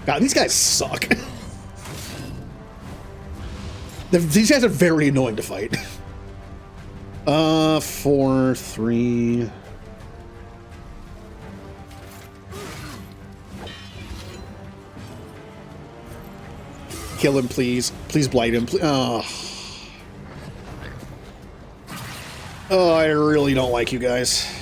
God, these guys suck. These guys are very annoying to fight. 4, 3. Kill him, please. Please blight him. Oh, I really don't like you guys.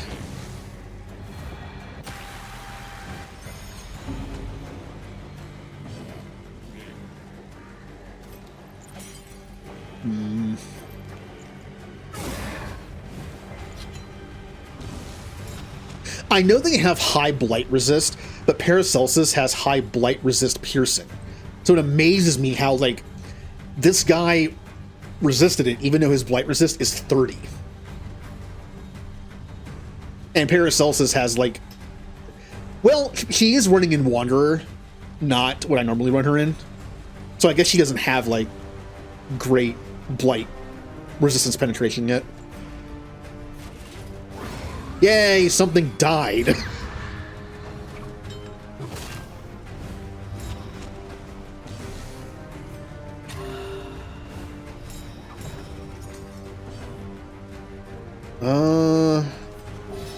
I know they have high blight resist, but Paracelsus has high blight resist piercing. So it amazes me how, like, this guy resisted it, even though his blight resist is 30. And Paracelsus has, like... Well, she is running in Wanderer, not what I normally run her in. So I guess she doesn't have, like, great blight resistance penetration yet. Yay, something died.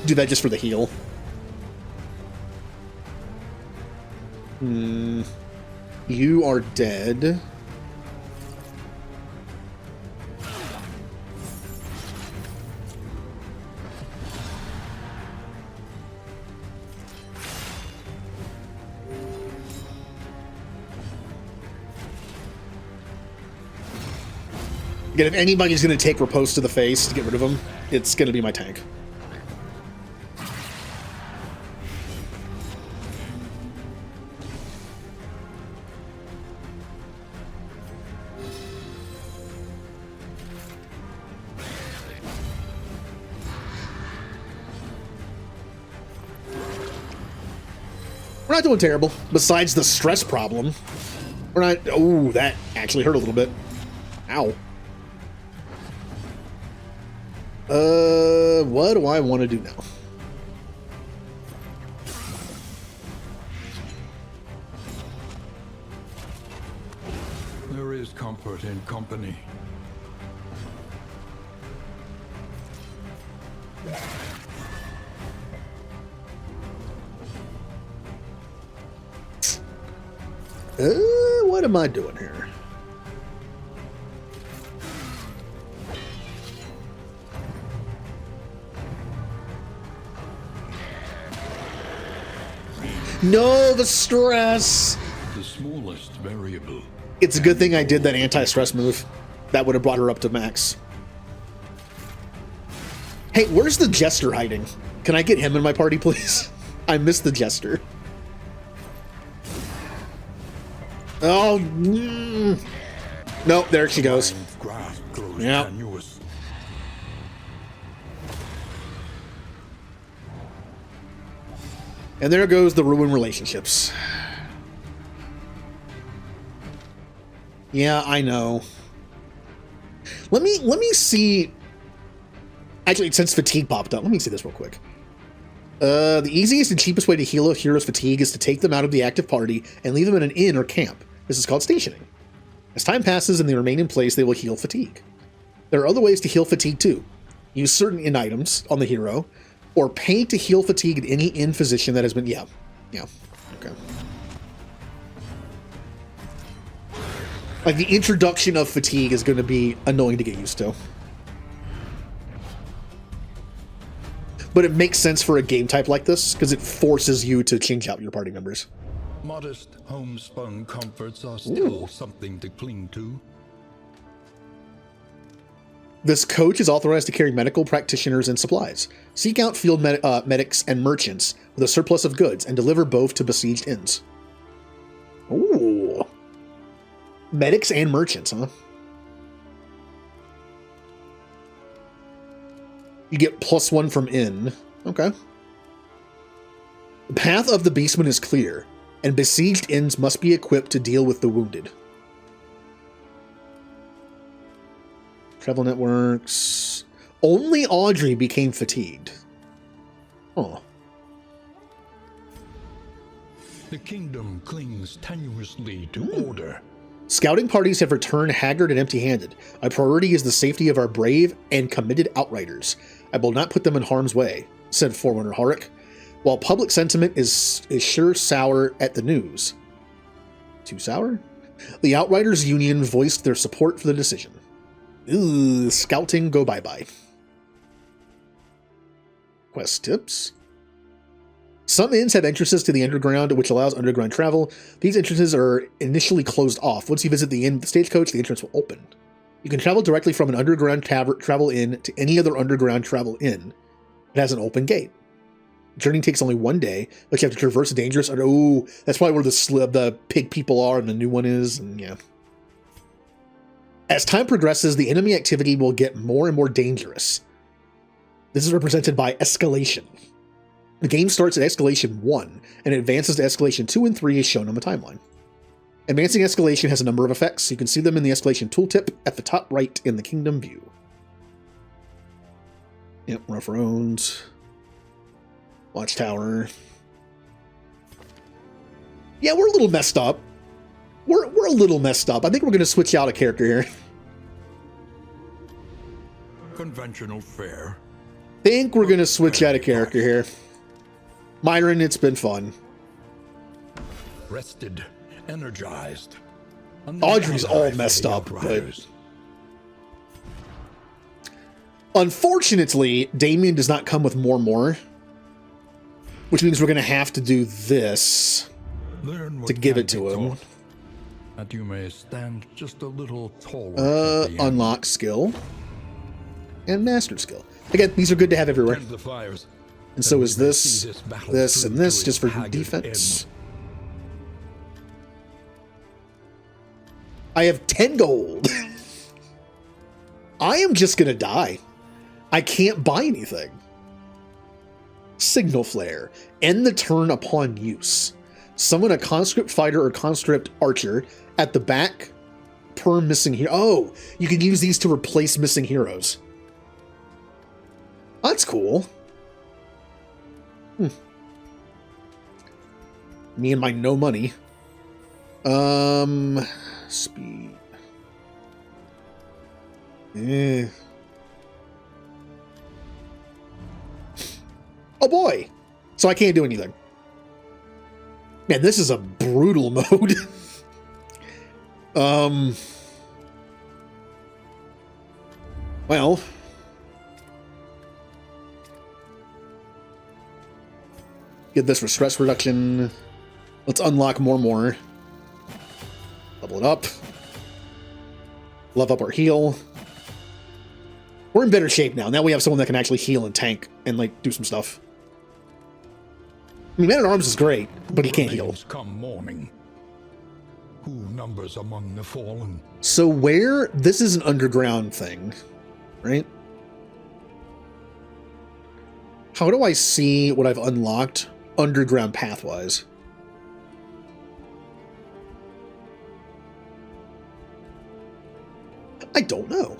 Do that just for the heal. You are dead. Again, if anybody's going to take Riposte to the face to get rid of him, it's going to be my tank. We're not doing terrible. Besides the stress problem. We're not... Oh, that actually hurt a little bit. Ow. What do I want to do now? There is comfort in company. What am I doing here? No, the stress. The smallest variable. It's a good thing I did that anti-stress move. That would have brought her up to max. Hey, where's the Jester hiding? Can I get him in my party, please? I missed the Jester. Oh, nope, there she goes. Grasp grows Yep. tenuous. And there goes the ruined relationships. Yeah, I know. Let me see. Actually, since fatigue popped up, let me see this real quick. The easiest and cheapest way to heal a hero's fatigue is to take them out of the active party and leave them in an inn or camp. This is called stationing. As time passes and they remain in place, they will heal fatigue. There are other ways to heal fatigue too. Use certain inn items on the hero, or pay to heal fatigue at any inn physician that has been... Yeah, okay. Like, the introduction of fatigue is going to be annoying to get used to. But it makes sense for a game type like this, because it forces you to change out your party members. Modest homespun comforts are still something to cling to. This coach is authorized to carry medical practitioners and supplies. Seek out field medics and merchants with a surplus of goods and deliver both to besieged inns. Ooh. Medics and merchants, huh? You get +1 from inn. Okay. The path of the beastman is clear, and besieged inns must be equipped to deal with the wounded. Travel networks. Only Audrey became fatigued. Oh. The kingdom clings tenuously to order. Scouting parties have returned haggard and empty-handed. My priority is the safety of our brave and committed outriders. I will not put them in harm's way, said Forerunner Horik. While public sentiment is sure sour at the news. Too sour? The Outriders Union voiced their support for the decision. Ooh, scouting go bye-bye. Quest tips. Some inns have entrances to the underground, which allows underground travel. These entrances are initially closed off. Once you visit the inn with the stagecoach, the entrance will open. You can travel directly from an underground travel inn to any other underground travel inn. It has an open gate. The journey takes only 1 day, but you have to traverse a dangerous... Oh, that's probably where the pig people are and the new one is, and yeah. As time progresses, the enemy activity will get more and more dangerous. This is represented by escalation. The game starts at escalation 1 and advances to escalation 2 and 3 as shown on the timeline. Advancing escalation has a number of effects. You can see them in the escalation tooltip at the top right in the kingdom view. Yep, Rough Roads. Watchtower. Yeah, we're a little messed up. We're a little messed up. I think we're going to switch out a character here. Conventional fare. Think we're going to switch out a character here. Myron, it's been fun. Rested, energized. Audrey's all messed up, but... Unfortunately, Damien does not come with more. Which means we're going to have to do this to give it to him. That you may stand just a little taller. Unlock skill. And mastered skill. Again, these are good to have everywhere. Tend the fires. And so is this, this, through and this, to just its for haggard defense. end. I have 10 gold. I am just gonna die. I can't buy anything. Signal Flare. End the turn upon use. Summon a conscript fighter or conscript archer at the back per missing hero. Oh, you can use these to replace missing heroes. That's cool. Me and my no money. Speed. Oh boy! So I can't do anything. Man, this is a brutal mode. Well. Get this for stress reduction. Let's unlock more. Level it up. Level up our heal. We're in better shape now. Now we have someone that can actually heal and tank and, like, do some stuff. I mean, Man-at-Arms is great, but he can't heal. Come morning. Who numbers among the fallen? So where... This is an underground thing, right? How do I see what I've unlocked underground path-wise? I don't know.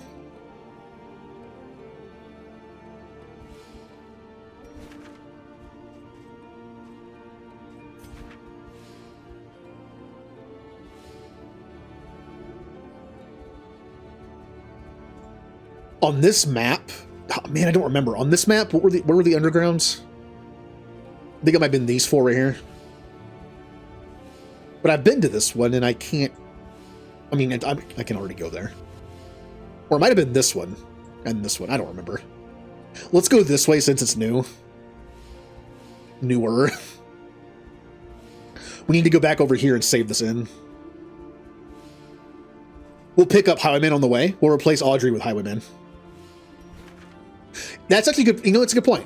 On this map, oh, man, I don't remember. On this map, what were the undergrounds? I think it might have been these four right here. But I've been to this one, and I can't... I mean, I can already go there. Or it might have been this one, and this one. I don't remember. Let's go this way since it's new. Newer. We need to go back over here and save this in. We'll pick up Highwayman on the way. We'll replace Audrey with Highwayman. That's actually good. You know, it's a good point.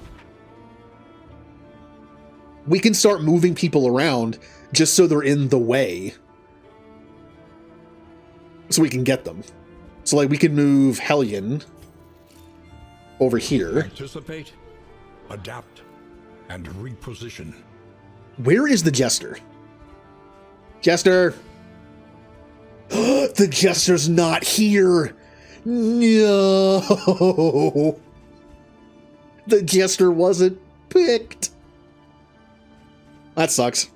We can start moving people around just so they're in the way. So we can get them. So, like, we can move Hellion over here. Anticipate, adapt, and reposition. Where is the Jester? Jester! The Jester's not here! No! The Jester wasn't picked! That sucks.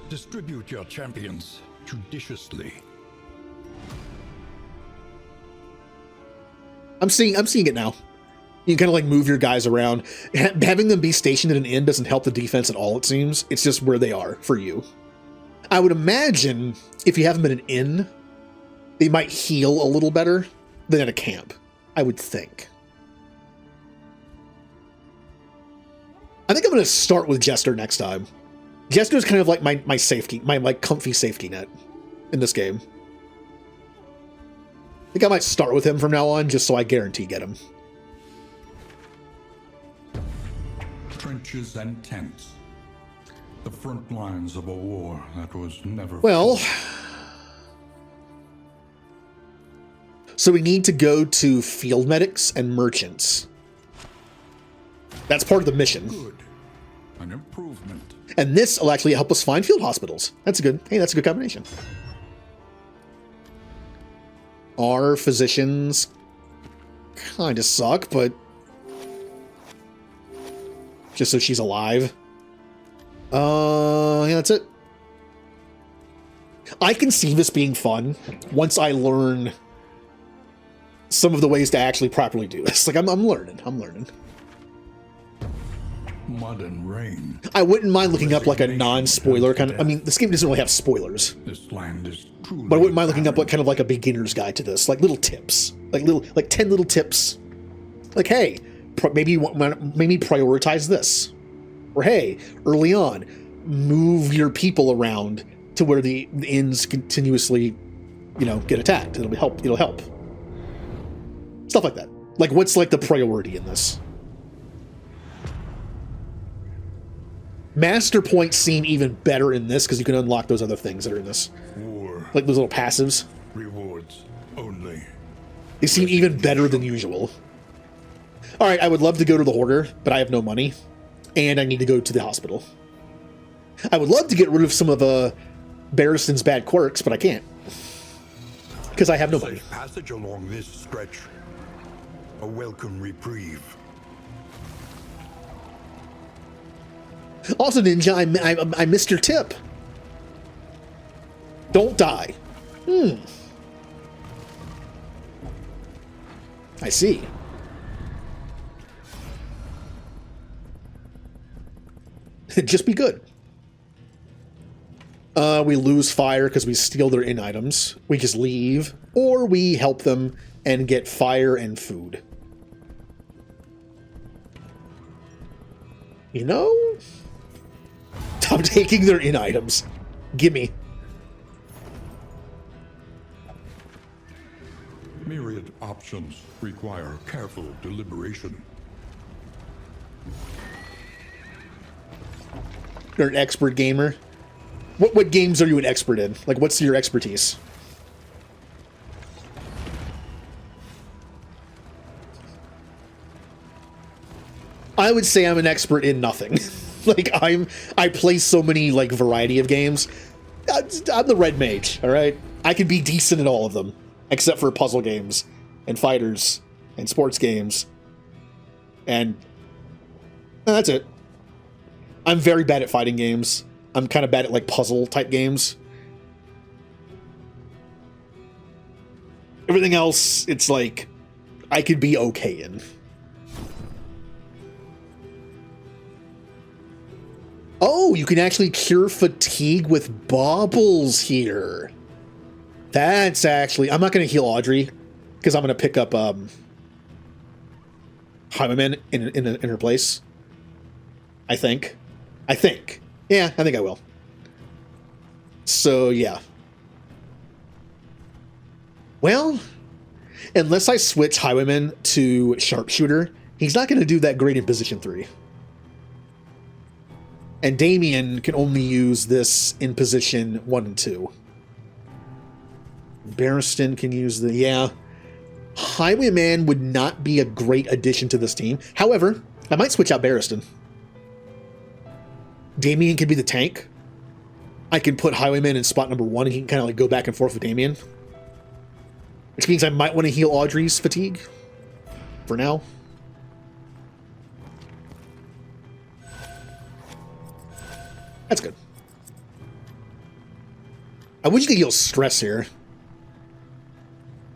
Distribute your champions judiciously. I'm seeing it now. You can kind of like move your guys around. Having them be stationed at an inn doesn't help the defense at all, it seems. It's just where they are for you. I would imagine if you have them at an inn, they might heal a little better than at a camp. I would think. I think I'm going to start with Jester next time. Jester is kind of like my safety, my like comfy safety net in this game. I think I might start with him from now on, just so I guarantee get him. Trenches and tents. The front lines of a war that was never... Well... So we need to go to field medics and merchants. That's part of the mission. Good. An improvement. And this will actually help us find field hospitals. That's a good combination. Our physicians kind of suck, but just so she's alive. Yeah, that's it. I can see this being fun once I learn some of the ways to actually properly do this. Like, I'm learning. Mud and rain. I wouldn't mind looking up like a non-spoiler kind of... I mean, this game doesn't really have spoilers. This land is truly... But I wouldn't mind looking up like kind of like a beginner's guide to this. Like little tips. Like 10 little tips. Like, hey, maybe prioritize this. Or hey, early on, move your people around to where the inns continuously, get attacked. It'll help. Stuff like that. Like, what's like the priority in this? Master points seem even better in this because you can unlock those other things that are in this. War. Like those little passives. Rewards only. They seem even better than usual. Alright, I would love to go to the Hoarder, but I have no money. and I need to go to the hospital. I would love to get rid of some of Barristan's bad quirks, but I can't. Because I have no money. Safe passage along this stretch. A welcome reprieve. Also, Ninja, I missed your tip. Don't die. I see. Just be good. We lose fire because we steal their in items. We just leave, or we help them and get fire and food. You know? Stop taking their in items. Gimme. Myriad options require careful deliberation. You're an expert gamer. What games are you an expert in? Like, what's your expertise? I would say I'm an expert in nothing. Like, I play so many, like, variety of games. I'm the red mage, all right? I can be decent at all of them, except for puzzle games and fighters and sports games. And that's it. I'm very bad at fighting games. I'm kind of bad at, like, puzzle-type games. Everything else, it's like, I could be okay in. Oh, you can actually cure fatigue with baubles here. That's actually... I'm not going to heal Audrey, because I'm going to pick up Highwayman in her place. I think. Yeah, I think I will. So, yeah. Well, unless I switch Highwayman to Sharpshooter, he's not going to do that great in Position 3. And Damien can only use this in Position 1 and 2. Barristan can use the... Yeah. Highwayman would not be a great addition to this team. However, I might switch out Barristan. Damien can be the tank. I can put Highwayman in spot number 1 and he can kind of like go back and forth with Damien. Which means I might want to heal Audrey's fatigue. For now. That's good. I wish you could heal stress here.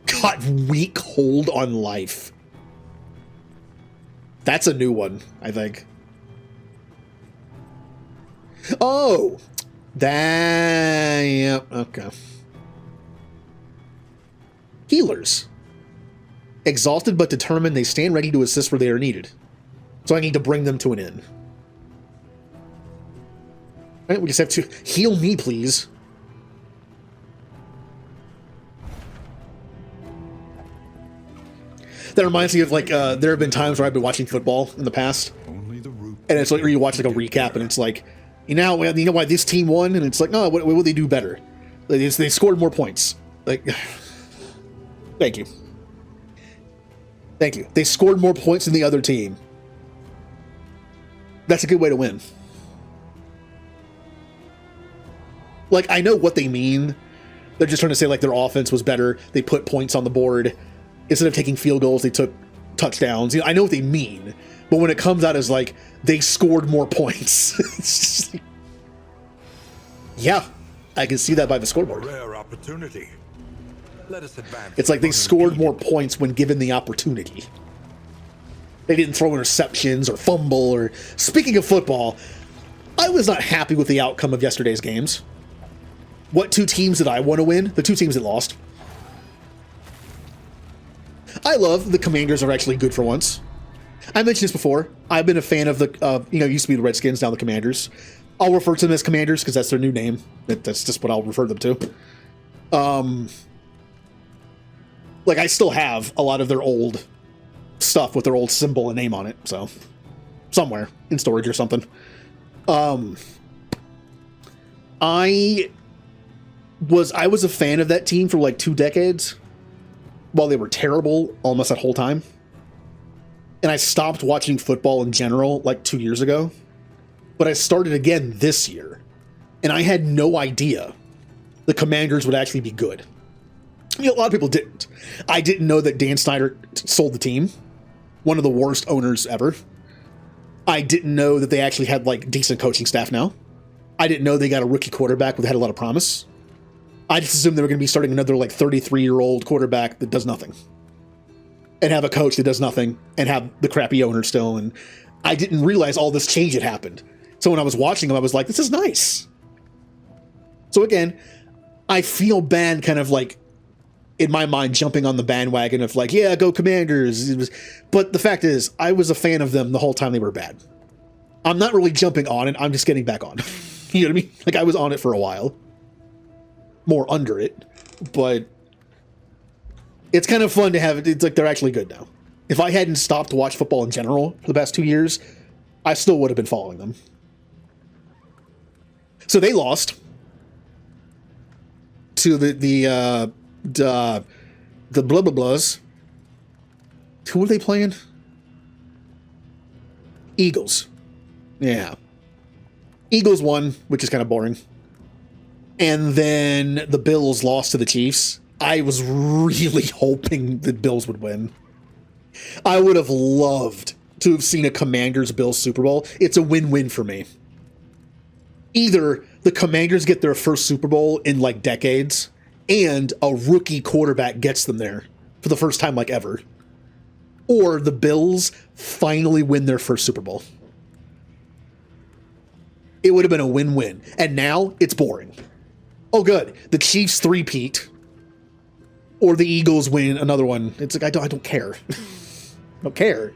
Got weak hold on life. That's a new one, I think. Oh! That... Yep, okay. Healers. Exhausted but determined, they stand ready to assist where they are needed. So I need to bring them to an inn. Alright, we just have to... Heal me, please. That reminds me of, like, there have been times where I've been watching football in the past. Only the root. And it's like, where you watch, like, a recap, and it's like, you know why this team won? And it's like, no, what will they do better? They scored more points. Like, thank you. Thank you. They scored more points than the other team. That's a good way to win. Like, I know what they mean. They're just trying to say, like, their offense was better. They put points on the board. Instead of taking field goals, they took touchdowns. You know, I know what they mean. But when it comes out as, like, they scored more points. It's just like, yeah, I can see that by the scoreboard. A rare opportunity. Let us advance. It's like they scored more points when given the opportunity. They didn't throw interceptions or fumble or... Speaking of football, I was not happy with the outcome of yesterday's games. What two teams did I want to win? The two teams that lost. I love the Commanders are actually good for once. I mentioned this before. I've been a fan of the, used to be the Redskins, now the Commanders. I'll refer to them as Commanders because that's their new name. That's just what I'll refer them to. Like, I still have a lot of their old stuff with their old symbol and name on it, so somewhere in storage or something. I was a fan of that team for like 2 decades. While they were terrible almost that whole time. And I stopped watching football in general like 2 years ago. but I started again this year, and I had no idea the Commanders would actually be good. You know, a lot of people didn't. I didn't know that Dan Snyder sold the team, one of the worst owners ever. I didn't know that they actually had like decent coaching staff now. I didn't know they got a rookie quarterback that had a lot of promise. I just assumed they were going to be starting another like 33-year-old quarterback that does nothing, and have a coach that does nothing, and have the crappy owner still. And I didn't realize all this change had happened. So when I was watching them, I was like, this is nice. So again, I feel bad kind of like in my mind jumping on the bandwagon of like, yeah, go Commanders. But the fact is, I was a fan of them the whole time they were bad. I'm not really jumping on it. I'm just getting back on. You know what I mean? Like I was on it for a while. More under it. But it's kind of fun to have it. It's like they're actually good now. If I hadn't stopped to watch football in general for the past 2 years, I still would have been following them. So they lost to the blah blah blahs. Who are they playing? Eagles. Yeah. Eagles won, which is kind of boring. And then the Bills lost to the Chiefs. I was really hoping the Bills would win. I would have loved to have seen a Commanders-Bills Super Bowl. It's a win-win for me. Either the Commanders get their first Super Bowl in like decades, and a rookie quarterback gets them there for the first time like ever. Or the Bills finally win their first Super Bowl. It would have been a win-win. And now it's boring. Oh, good. The Chiefs three-peat. Or the Eagles win another one. It's like, I don't care. I don't care.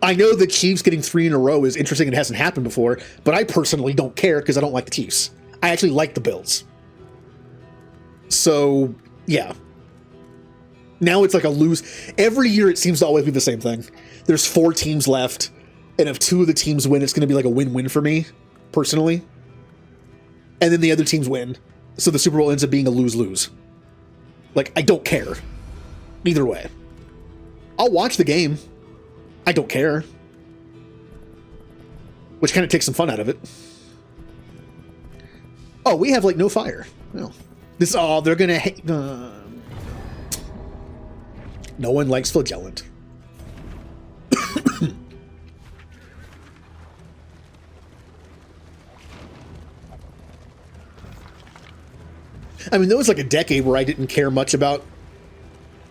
I know the Chiefs getting 3 in a row is interesting and hasn't happened before, but I personally don't care because I don't like the Chiefs. I actually like the Bills. So, yeah. Now it's like a lose. Every year it seems to always be the same thing. There's 4 teams left, and if 2 of the teams win, it's going to be like a win-win for me, personally. And then the other teams win. So the Super Bowl ends up being a lose-lose. Like, I don't care. Either way. I'll watch the game. I don't care. Which kind of takes some fun out of it. Oh, we have, like, no fire. No. This, oh, they're gonna hate... no one likes Flagellant. I mean, there was like a decade where I didn't care much about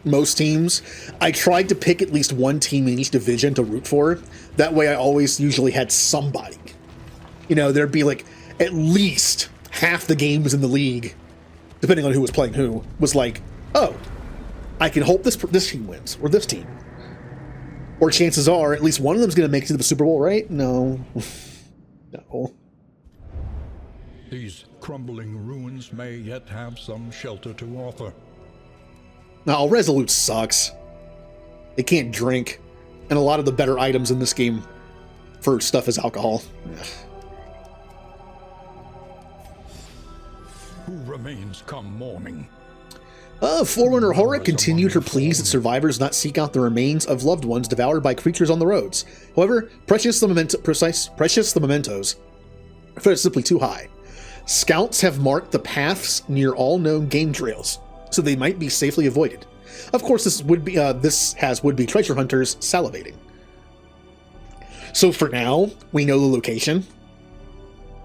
most teams. I tried to pick at least one team in each division to root for. That way I always usually had somebody. You know, there'd be like at least half the games in the league, depending on who was playing who, was like, oh, I can hope this team wins, or this team. Or chances are, at least one of them's going to make it to the Super Bowl, right? No. No. These crumbling ruins may yet have some shelter to offer. No, Resolute sucks. They can't drink. And a lot of the better items in this game for stuff is alcohol. Ugh. Who remains come morning? Forerunner Horrick continued her pleas that survivors not seek out the remains of loved ones devoured by creatures on the roads. However, precious the mementos are simply too high. Scouts have marked the paths near all known game trails, so they might be safely avoided. Of course, this has would-be treasure hunters salivating. So for now, we know the location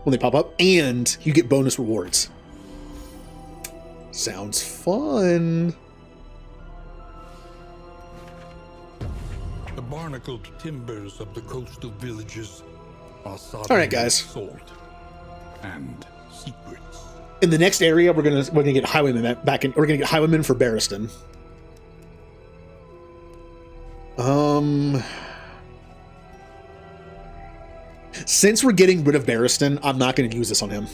when they pop up, and you get bonus rewards. Sounds fun. The barnacled timbers of the coastal villages are sodden All right, guys. with salt and secrets. In the next area, we're gonna get highwaymen back in. We're gonna get highwaymen for Barristan. Since we're getting rid of Barristan, I'm not going to use this on him.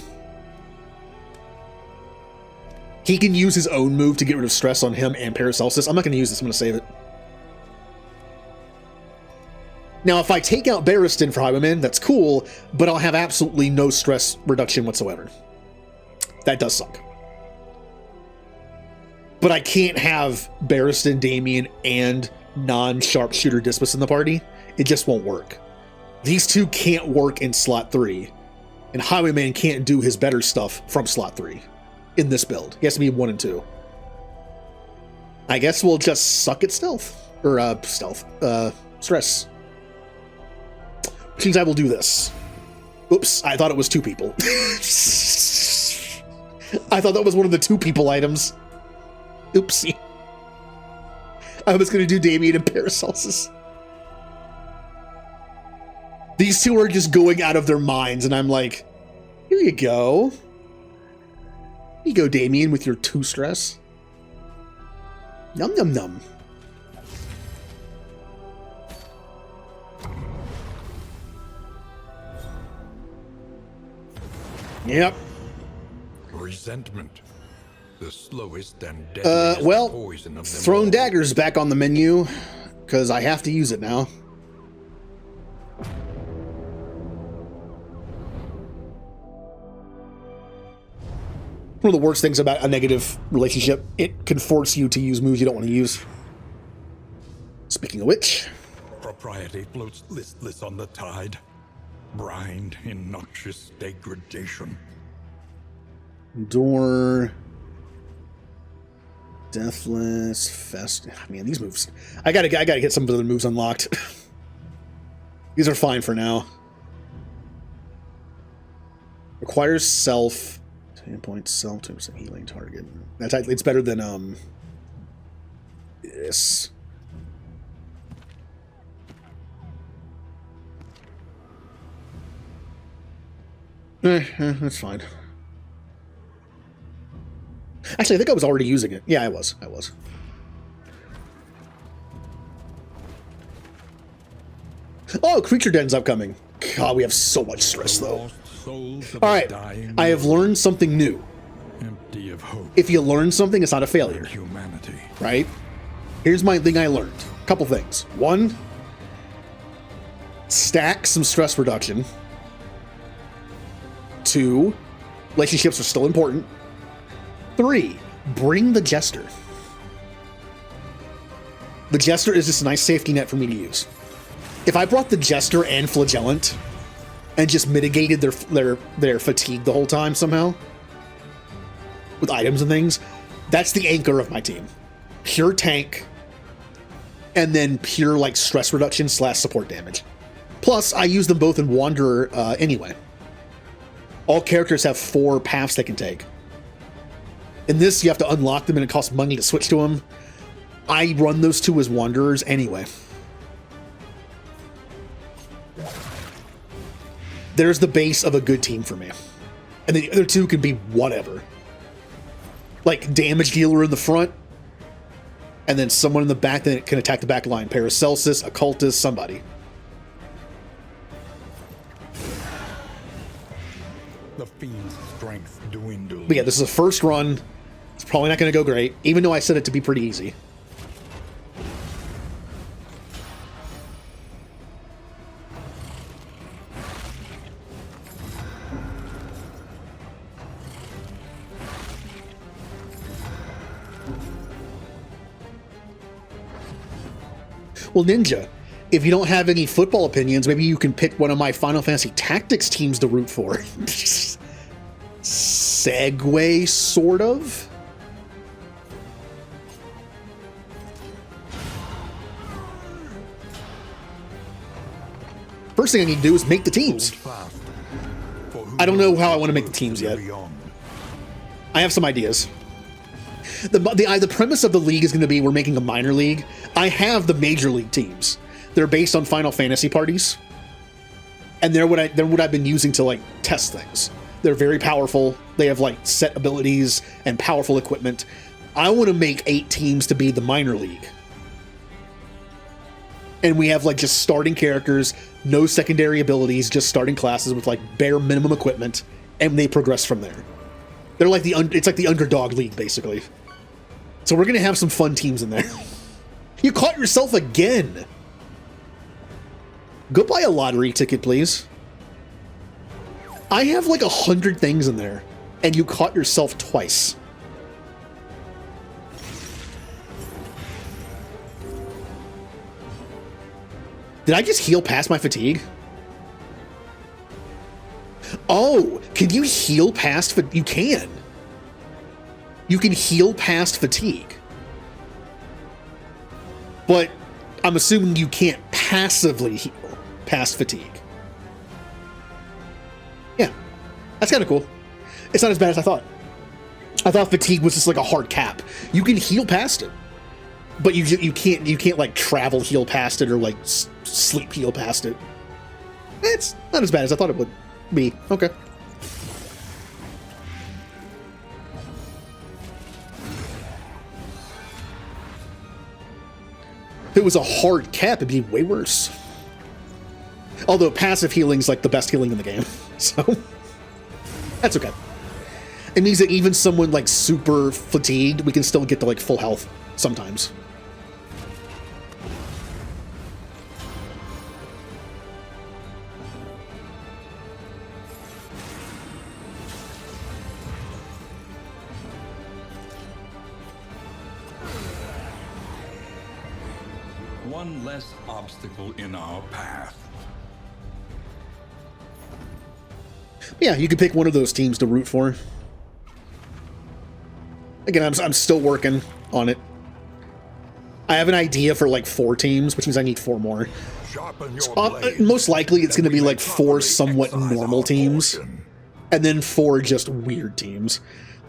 He can use his own move to get rid of stress on him and Paracelsus. I'm not going to use this. I'm going to save it. Now, if I take out Barristan for Highwayman, that's cool, but I'll have absolutely no stress reduction whatsoever. That does suck. But I can't have Barristan, Damien, and non-sharpshooter Dismas in the party. It just won't work. These two can't work in slot 3. And Highwayman can't do his better stuff from slot 3 in this build. He has to be 1 and 2. I guess we'll just suck at stealth. Or, stress. Which means I will do this. Oops, I thought it was 2 people. I thought that was one of the 2 people items. Oopsie. I was going to do Damien and Paracelsus. These 2 are just going out of their minds, and I'm like, here you go. Here you go, Damien, with your 2 stress. Num num num. Yep. Resentment. The slowest and deadliest well, poison of them Thrown all. Dagger's back on the menu, because I have to use it now. One of the worst things about a negative relationship, it can force you to use moves you don't want to use. Speaking of which... Propriety floats listless on the tide, brined in noxious degradation. Door... Deathless... Fest... Man, these moves... I gotta get some of the other moves unlocked. These are fine for now. Requires self... 10 points, self, 2% healing target. That's, it's better than, this. That's fine. Actually, I think I was already using it. Yeah, I was. Oh, Creature Den's upcoming. God, we have so much stress, though. Alright, I have learned something new. Empty of hope. If you learn something, it's not a failure, Humanity. right? Here's my thing I learned. Couple things. 1, stack some stress reduction. 2, relationships are still important. 3, bring the Jester. The Jester is just a nice safety net for me to use. If I brought the Jester and Flagellant and just mitigated their fatigue the whole time somehow with items and things, that's the anchor of my team. Pure tank, and then pure like stress reduction / support damage. Plus, I use them both in Wanderer anyway. All characters have 4 paths they can take. In this, you have to unlock them and it costs money to switch to them. I run those 2 as Wanderers anyway. There's the base of a good team for me. And the other 2 can be whatever. Like damage dealer in the front, and then someone in the back that can attack the back line. Paracelsus, Occultist, somebody. The fiend's strength dwindles. But yeah, this is a first run. It's probably not going to go great, even though I said it to be pretty easy. Well, Ninja, if you don't have any football opinions, maybe you can pick one of my Final Fantasy Tactics teams to root for. Segue, sort of? First thing I need to do is make the teams. I don't know how I want to make the teams yet. I have some ideas. The premise of the league is going to be we're making a minor league. I have the major league teams. They're based on Final Fantasy parties, and they're what I've been using to like test things. They're very powerful. They have like set abilities and powerful equipment. I want to make 8 teams to be the minor league, and we have like just starting characters, no secondary abilities, just starting classes with like bare minimum equipment, and they progress from there. They're like it's like the underdog league basically. So we're going to have some fun teams in there. You caught yourself again. Go buy a lottery ticket, please. I have like 100 things in there, and you caught yourself twice. Did I just heal past my fatigue? Oh, can you heal past? You can. You can heal past fatigue. But I'm assuming you can't passively heal past fatigue. Yeah, that's kind of cool. It's not as bad as I thought. I thought fatigue was just like a hard cap. You can heal past it, but you can't like travel heal past it or like sleep heal past it. It's not as bad as I thought it would be. Okay. If it was a hard cap, it'd be way worse. Although passive healing's like the best healing in the game, so that's okay. It means that even someone like super fatigued, we can still get to like full health sometimes. One less obstacle in our path. Yeah, you can pick one of those teams to root for. Again, I'm still working on it. I have an idea for like 4 teams, which means I need 4 more. Most likely it's going to be like 4 somewhat normal teams, and then 4 just weird teams.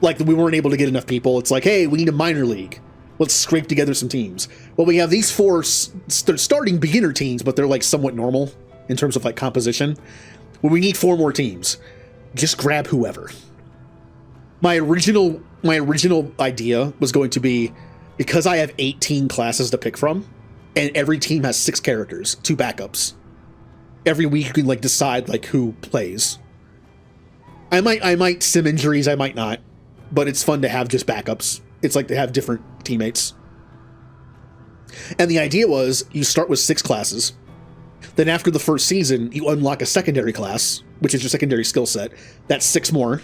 Like, we weren't able to get enough people. It's like, hey, we need a minor league. Let's scrape together some teams. Well, we have these 4 starting beginner teams, but they're like somewhat normal in terms of like composition. Well, we need 4 more teams. Just grab whoever. My original idea was going to be, because I have 18 classes to pick from, and every team has 6 characters, 2 backups. Every week you can like decide like who plays. I might sim injuries, I might not, but it's fun to have just backups. It's like to have different teammates. And the idea was, you start with 6 classes. Then after the first season, you unlock a secondary class, which is your secondary skill set. That's 6 more.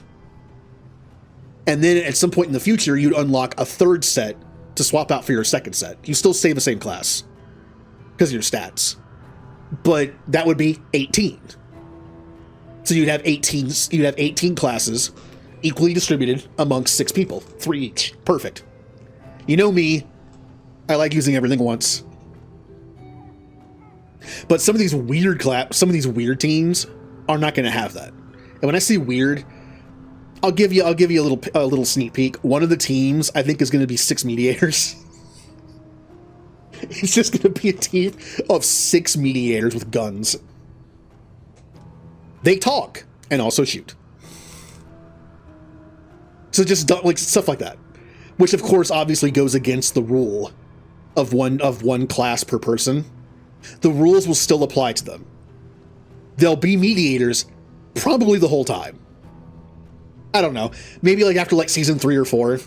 And then at some point in the future, you'd unlock a 3rd set to swap out for your 2nd set. You still stay the same class because of your stats. But that would be 18. So you'd have 18 classes equally distributed amongst 6 people, 3 each. Perfect. You know me, I like using everything once. But some of these weird teams are not going to have that. And when I say weird, I'll give you a little sneak peek. One of the teams I think is going to be 6 mediators. It's just going to be a team of 6 mediators with guns. They talk and also shoot. So just like stuff like that, which of course obviously goes against the rule of one class per person. The rules will still apply to them. They'll be mediators probably the whole time. I don't know. Maybe like after like season 3 or 4,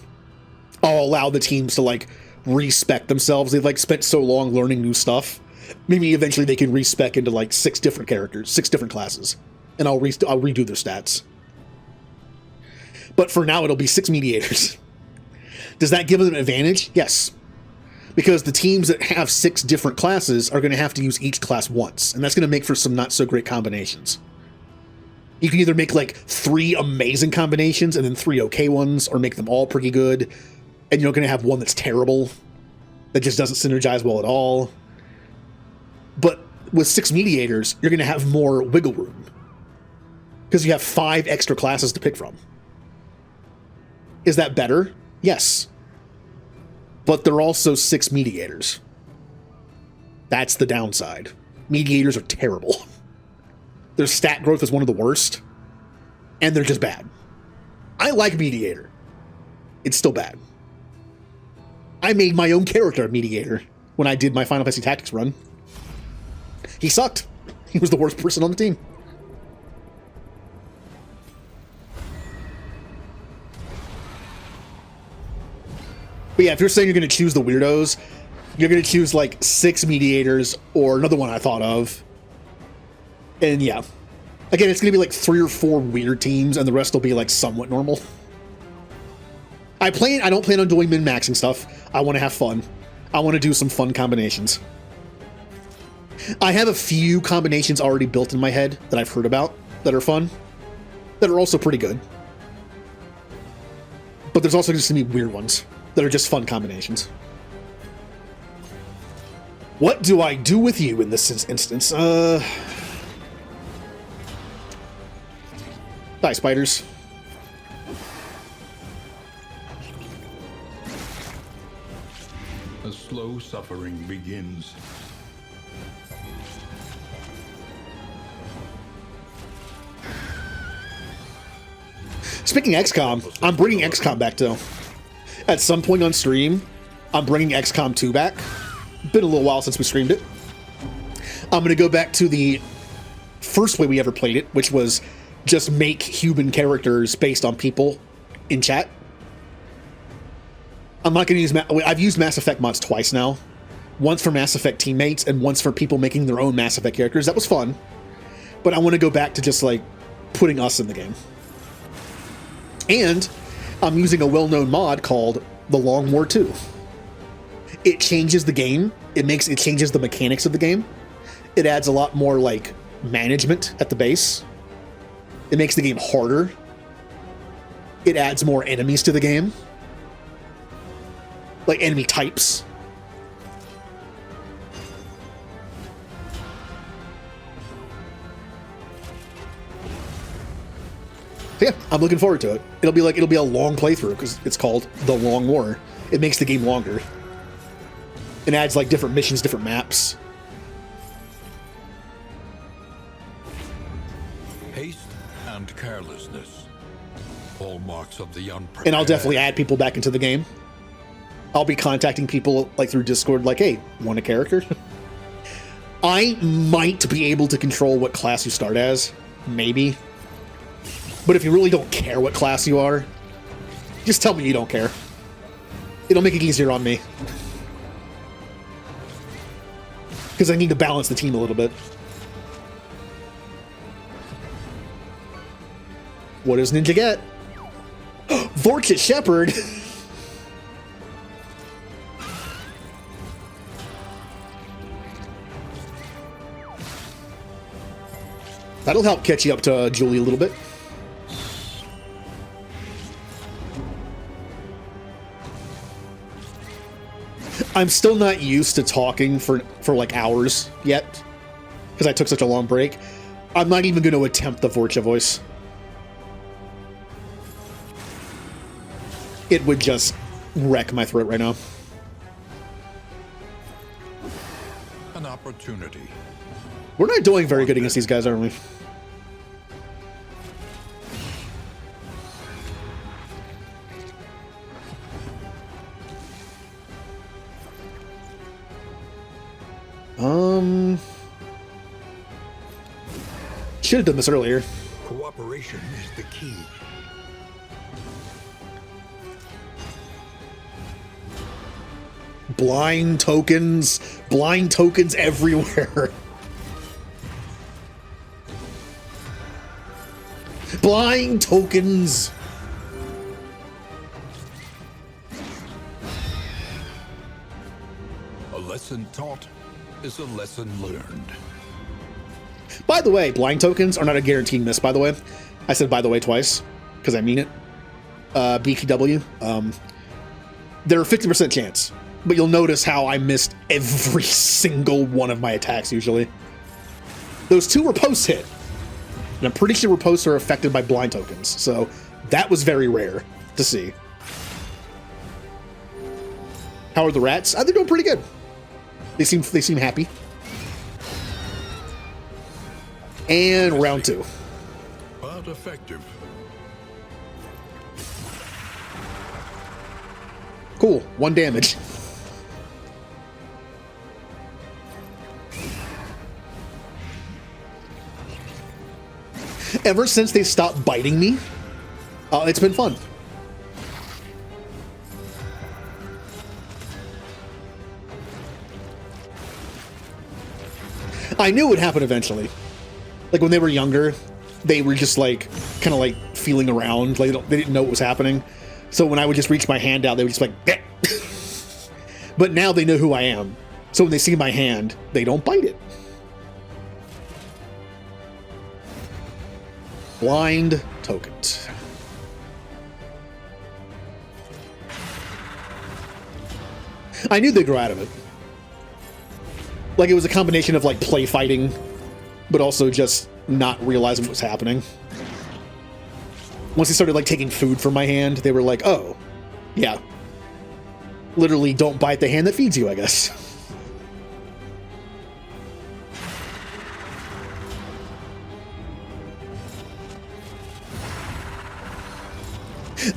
I'll allow the teams to like respec themselves. They've like spent so long learning new stuff. Maybe eventually they can respec into like 6 different characters, 6 different classes, and I'll redo their stats. But for now, it'll be 6 mediators. Does that give them an advantage? Yes. Because the teams that have 6 different classes are going to have to use each class once, and that's going to make for some not so great combinations. You can either make like 3 amazing combinations and then 3 okay ones, or make them all pretty good, and you're going to have one that's terrible, that just doesn't synergize well at all. But with 6 mediators, you're going to have more wiggle room, because you have 5 extra classes to pick from. Is that better? Yes. But they're also 6 mediators. That's the downside. Mediators are terrible. Their stat growth is one of the worst, and they're just bad. I like Mediator. It's still bad. I made my own character Mediator when I did my Final Fantasy Tactics run. He sucked. He was the worst person on the team. But yeah, if you're saying you're going to choose the weirdos, you're going to choose like 6 mediators or another one I thought of. And yeah, again, it's going to be like 3 or 4 weird teams, and the rest will be like somewhat normal. I don't plan on doing min-maxing stuff. I want to have fun. I want to do some fun combinations. I have a few combinations already built in my head that I've heard about that are fun. that are also pretty good. But there's also just gonna be weird ones that are just fun combinations. What do I do with you in this instance? Die, spiders. A slow suffering begins. Speaking of XCOM, I'm bringing XCOM back though. At some point on stream, I'm bringing XCOM 2 back. Been a little while since we streamed it. I'm going to go back to the first way we ever played it, which was just make human characters based on people in chat. I'm not going to use... I've used Mass Effect mods twice now. Once for Mass Effect teammates and once for people making their own Mass Effect characters. That was fun. But I want to go back to just, like, putting us in the game. And I'm using a well-known mod called The Long War 2. It changes the game. It changes the mechanics of the game. It adds a lot more, like, management at the base. It makes the game harder. It adds more enemies to the game. Like, enemy types. So yeah, I'm looking forward to it. It'll be a long playthrough because it's called The Long War. It makes the game longer. It adds like different missions, different maps. Haste and carelessness, hallmarks of the unprepared. And I'll definitely add people back into the game. I'll be contacting people like through Discord, like, hey, want a character? I might be able to control what class you start as, maybe. But if you really don't care what class you are, just tell me you don't care. It'll make it easier on me. Because I need to balance the team a little bit. What does Ninja get? Vorkit Shepherd! That'll help catch you up to Julie a little bit. I'm still not used to talking for like hours yet, because I took such a long break. I'm not even going to attempt the Vorcha voice. It would just wreck my throat right now. An opportunity. We're not doing very good against these guys, are we? Should have done this earlier. Cooperation is the key. Blind tokens everywhere. Blind tokens. A lesson taught is a lesson learned. By the way, blind tokens are not a guaranteed miss, by the way. I said by the way twice, because I mean it. BTW. They're a 50% chance, but you'll notice how I missed every single one of my attacks, usually. Those two were post-hit, and I'm pretty sure riposts are affected by blind tokens, so that was very rare to see. How are the rats? They're doing pretty good. They seem happy. And round two. But effective. Cool. 1 damage. Ever since they stopped biting me, it's been fun. I knew it would happen eventually. Like when they were younger, they were just like kind of like feeling around, like they didn't know what was happening. So when I would just reach my hand out, they would just like, eh. But now they know who I am. So when they see my hand, they don't bite it. Blind tokens. I knew they'd grow out of it. Like, it was a combination of, like, play fighting, but also just not realizing what was happening. Once they started, like, taking food from my hand, they were like, oh, yeah. Literally, don't bite the hand that feeds you, I guess.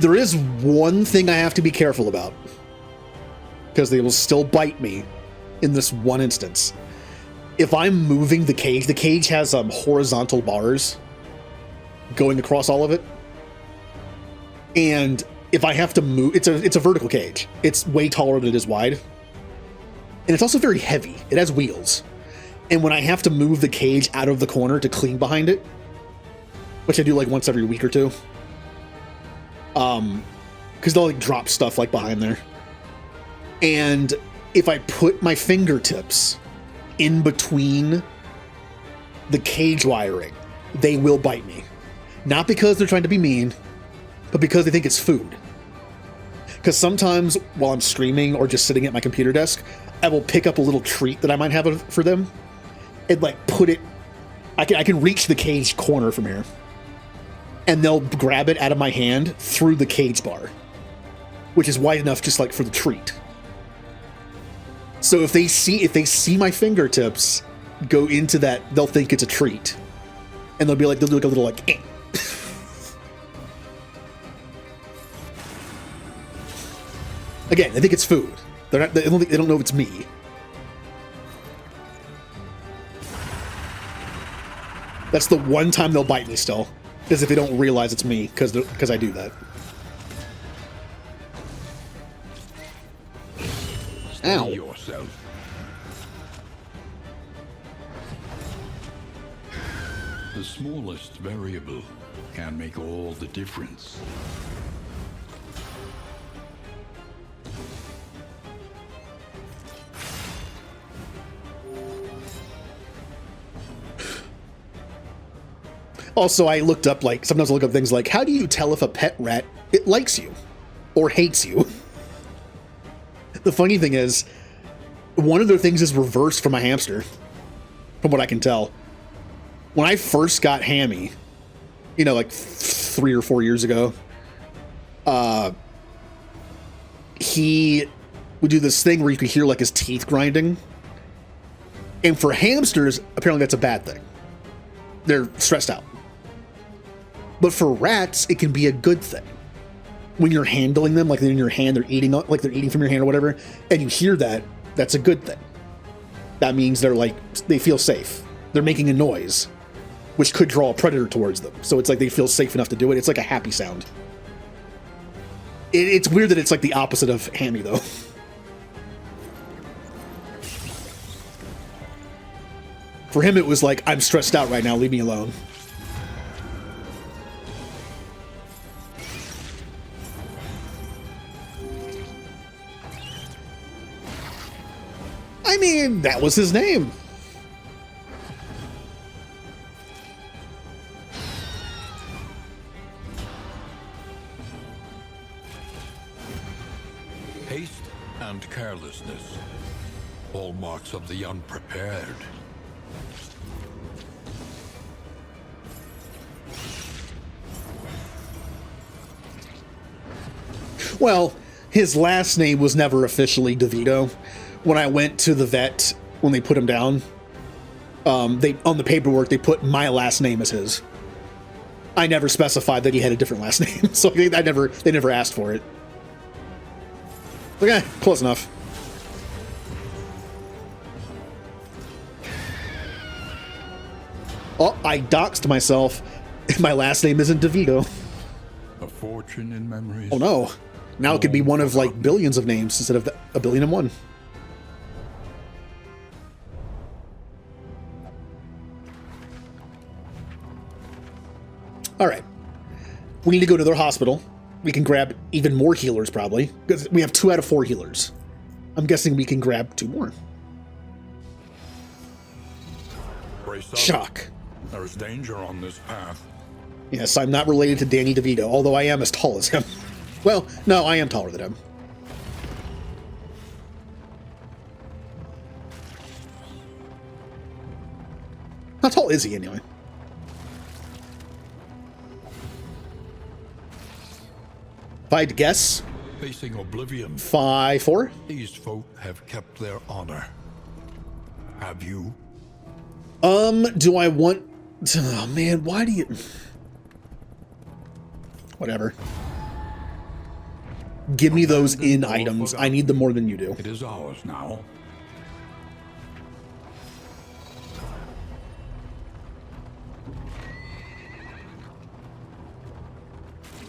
There is one thing I have to be careful about, because they will still bite me in this one instance. If I'm moving the cage has horizontal bars going across all of it. And if I have to move, it's a vertical cage. It's way taller than it is wide. And it's also very heavy. It has wheels. And when I have to move the cage out of the corner to clean behind it, which I do like once every week or two, because they'll like drop stuff like behind there. And if I put my fingertips in between the cage wiring, they will bite me. Not because they're trying to be mean, but because they think it's food. Because sometimes while I'm streaming or just sitting at my computer desk, I will pick up a little treat that I might have for them and like put it, I can reach the cage corner from here, and they'll grab it out of my hand through the cage bar, which is wide enough just like for the treat. So if they see my fingertips go into that, they'll think it's a treat, and they'll do like a little like. Eh. Again, I think it's food. They don't know if it's me. That's the one time they'll bite me still, is if they don't realize it's me, because I do that. Ow. Yourself. The smallest variable can make all the difference. Also, I looked up, like, sometimes I look up things like, how do you tell if a pet rat, it likes you or hates you? The funny thing is, one of their things is reversed from a hamster, from what I can tell. When I first got Hammy, you know, like 3 or 4 years ago, he would do this thing where you could hear, like, his teeth grinding. And for hamsters, apparently that's a bad thing. They're stressed out. But for rats, it can be a good thing. When you're handling them, like they're in your hand, they're eating from your hand or whatever, and you hear that, that's a good thing. That means they feel safe. They're making a noise, which could draw a predator towards them. So it's like they feel safe enough to do it. It's like a happy sound. It's weird that it's like the opposite of Hammy, though. For him, it was like, I'm stressed out right now, leave me alone. I mean, that was his name. Haste and carelessness, hallmarks of the unprepared. Well, his last name was never officially DeVito. When I went to the vet, when they put him down, on the paperwork, they put my last name as his. I never specified that he had a different last name, so they never asked for it. Okay, close enough. Oh, I doxed myself. My last name isn't DeVito. A fortune in memories. Oh no. Now it could be one of like billions of names instead of 1,000,000,001. All right. We need to go to their hospital. We can grab even more healers probably, because we have 2 out of 4 healers. I'm guessing we can grab 2 more. Brace up. Shock. There is danger on this path. Yes, I'm not related to Danny DeVito, although I am as tall as him. Well, no, I am taller than him. How tall is he, anyway? If I had to guess, Facing oblivion, 5'4". these folk have kept their honor. Have you? Do I want... Oh, man, why do you... Whatever. Give me those in items. I need them more than you do. It is ours now.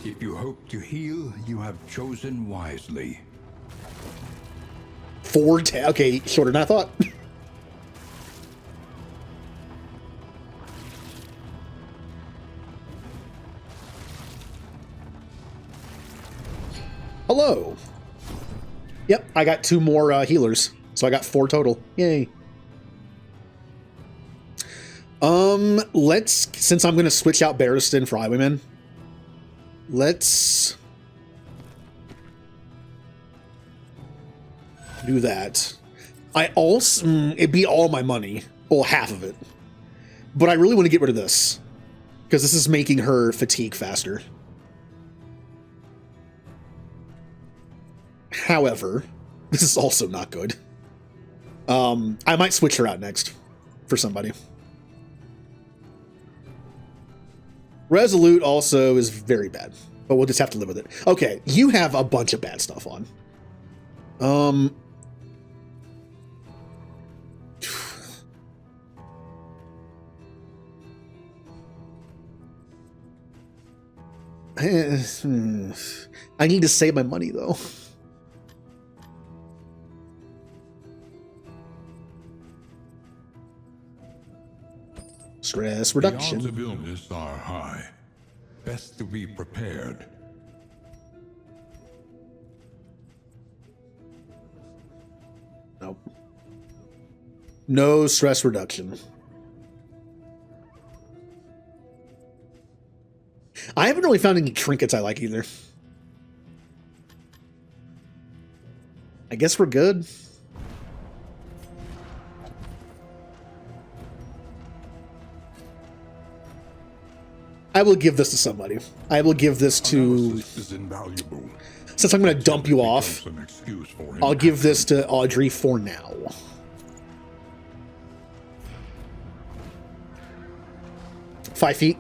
If you hope to heal, you have chosen wisely. 410. Okay, shorter than I thought. Hello. Yep, I got 2 more healers, so I got 4 total. Yay. Since I'm gonna switch out Barristan for Highwayman, let's do that. I also it'd be all my money, well, half of it, but I really want to get rid of this because this is making her fatigue faster. However, this is also not good. I might switch her out next for somebody. Resolute also is very bad, but we'll just have to live with it. Okay, you have a bunch of bad stuff on. I need to save my money, though. Stress reduction. The odds of illness are high. Best to be prepared. Nope. No stress reduction. I haven't really found any trinkets I like either. I guess we're good. I will give this to somebody. I will give this to... Analysis is invaluable. Since I'm going to dump you off, Becomes an excuse for I'll give this to Audrey for now. Five feet.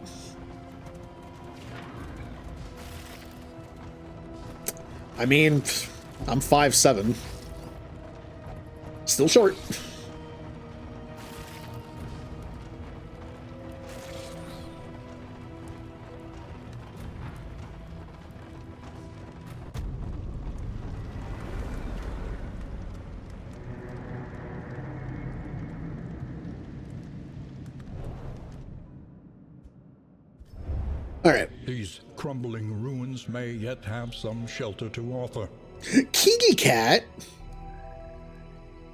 I mean, I'm 5'7". Still short. All right. These crumbling ruins may yet have some shelter to offer. Kiki cat?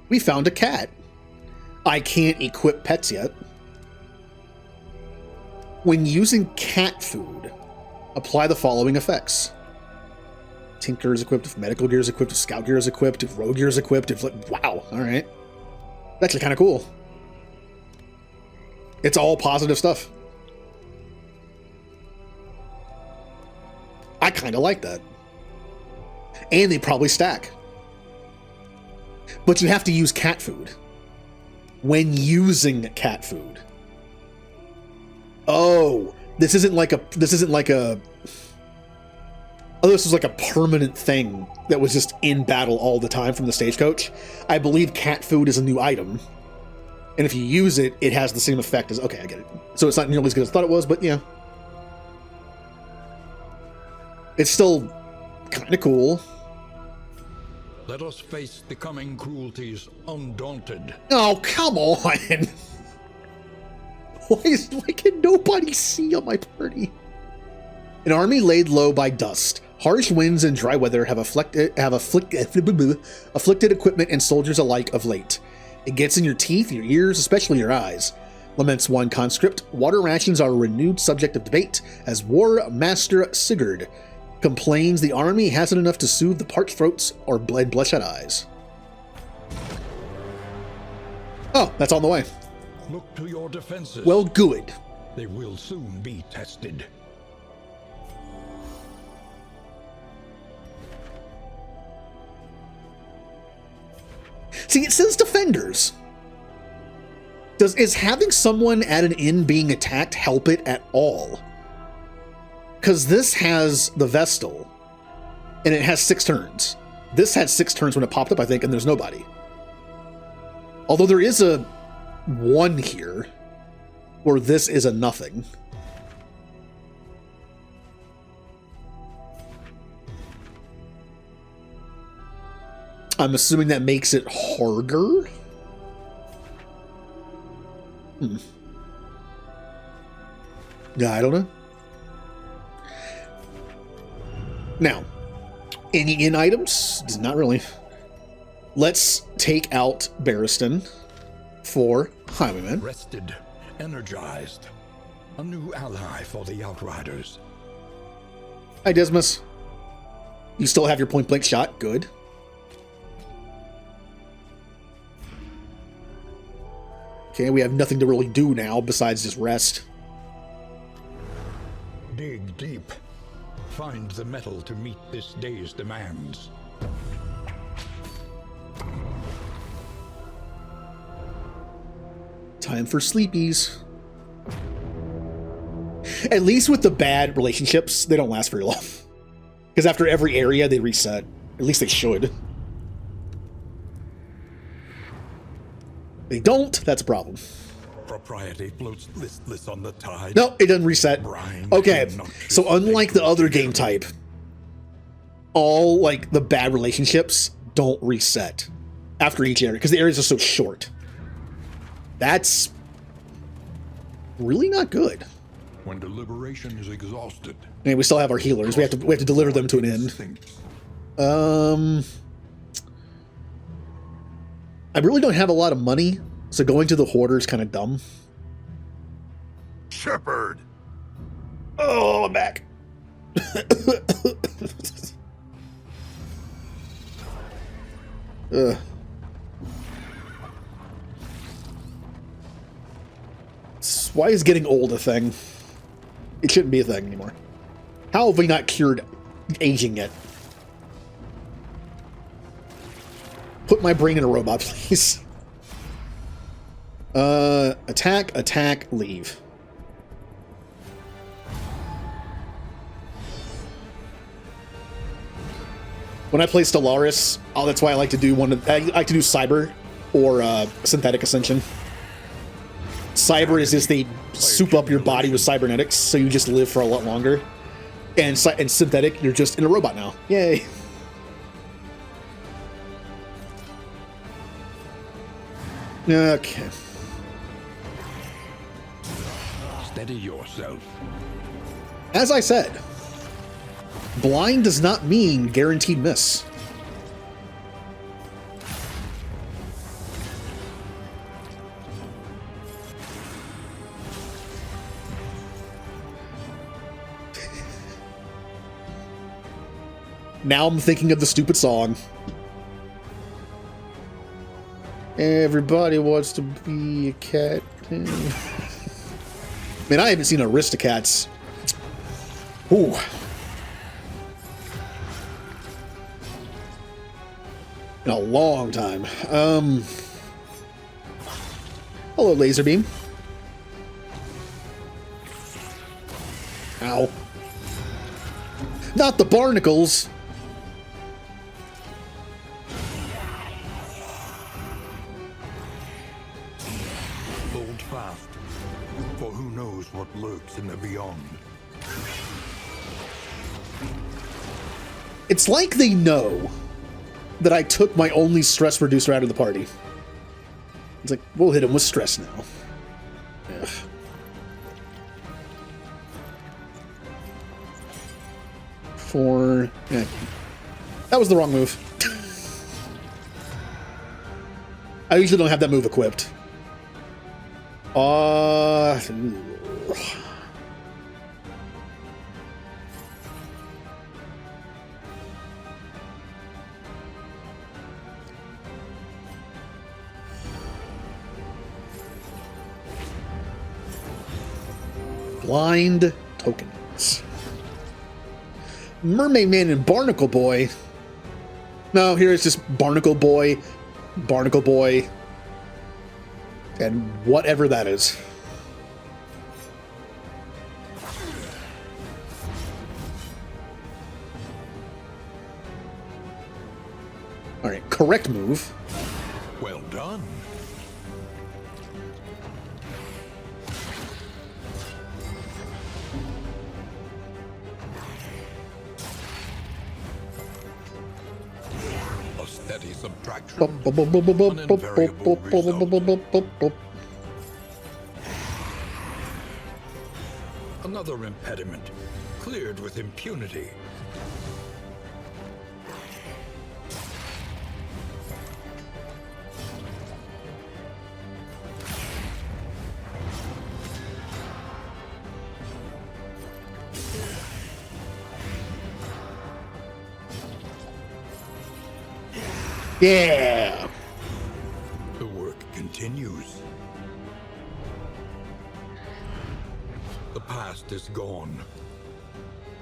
We found a cat. I can't equip pets yet. When using cat food, apply the following effects. Tinker is equipped, if medical gear is equipped, if scout gear is equipped, if rogue gear is equipped, if... Wow, alright. That's actually kind of cool. It's all positive stuff. I kind of like that. And they probably stack. But you have to use cat food. When using cat food. Oh, this isn't like a... Oh, this is like a permanent thing that was just in battle all the time from the stagecoach. I believe cat food is a new item. And if you use it, it has the same effect as... Okay, I get it. So it's not nearly as good as I thought it was, but yeah. It's still kind of cool. Let us face the coming cruelties undaunted. Oh, come on! Why can nobody see on my party? An army laid low by dust. Harsh winds and dry weather have afflicted equipment and soldiers alike of late. It gets in your teeth, your ears, especially your eyes. Laments 1 conscript. Water rations are a renewed subject of debate as War Master Sigurd complains the army hasn't enough to soothe the parched throats or bloodshot eyes. Oh, that's on the way. Look to your defenses. Well, good. They will soon be tested. See, it says defenders. Is having someone at an inn being attacked help it at all? Because this has the Vestal, and it has 6 turns. This had 6 turns when it popped up, I think, and there's nobody. Although there is a 1 here, where this is a nothing. I'm assuming that makes it harder? Yeah, I don't know. Now, any in items? Not really. Let's take out Barristan for Highwayman. Rested, energized. A new ally for the Outriders. Hi, Dismas. You still have your point-blank shot. Good. Okay, we have nothing to really do now besides just rest. Dig deep. Find the metal to meet this day's demands. Time for sleepies. At least with the bad relationships, they don't last very long. Because after every area, they reset. At least they should. They don't, that's a problem. Propriety floats listless on the tide. No, it doesn't reset. Okay, so unlike the other game type, all like the bad relationships don't reset after each area because the areas are so short. That's really not good. When deliberation is exhausted. And we still have our healers. We have to deliver them to an end. I really don't have a lot of money, so going to the Hoarder is kind of dumb. Shepherd. Oh, I'm back. Why is getting old a thing? It shouldn't be a thing anymore. How have we not cured aging yet? Put my brain in a robot, please. Attack, attack, leave. When I play Stellaris, that's why I like to do I like to do Cyber or Synthetic Ascension. Cyber is just they soup up your body with cybernetics, so you just live for a lot longer. And Synthetic, you're just in a robot now. Yay. Okay. Steady yourself. As I said, blind does not mean guaranteed miss. Now I'm thinking of the stupid song. Everybody wants to be a cat. Man, I haven't seen Aristocats. Ooh. In a long time. Hello, laser beam. Ow. Not the barnacles. Hold fast, for who knows what lurks in the beyond. It's like they know that I took my only stress reducer out of the party. It's like, we'll hit him with stress now. Ugh. That was the wrong move. I usually don't have that move equipped. Uh, Blind tokens. Mermaid Man and Barnacle Boy. No, here it's just Barnacle Boy, and whatever that is. All right, correct move. Well done. A steady subtraction. An invariable result. Another impediment cleared with impunity. Yeah. The work continues. The past is gone.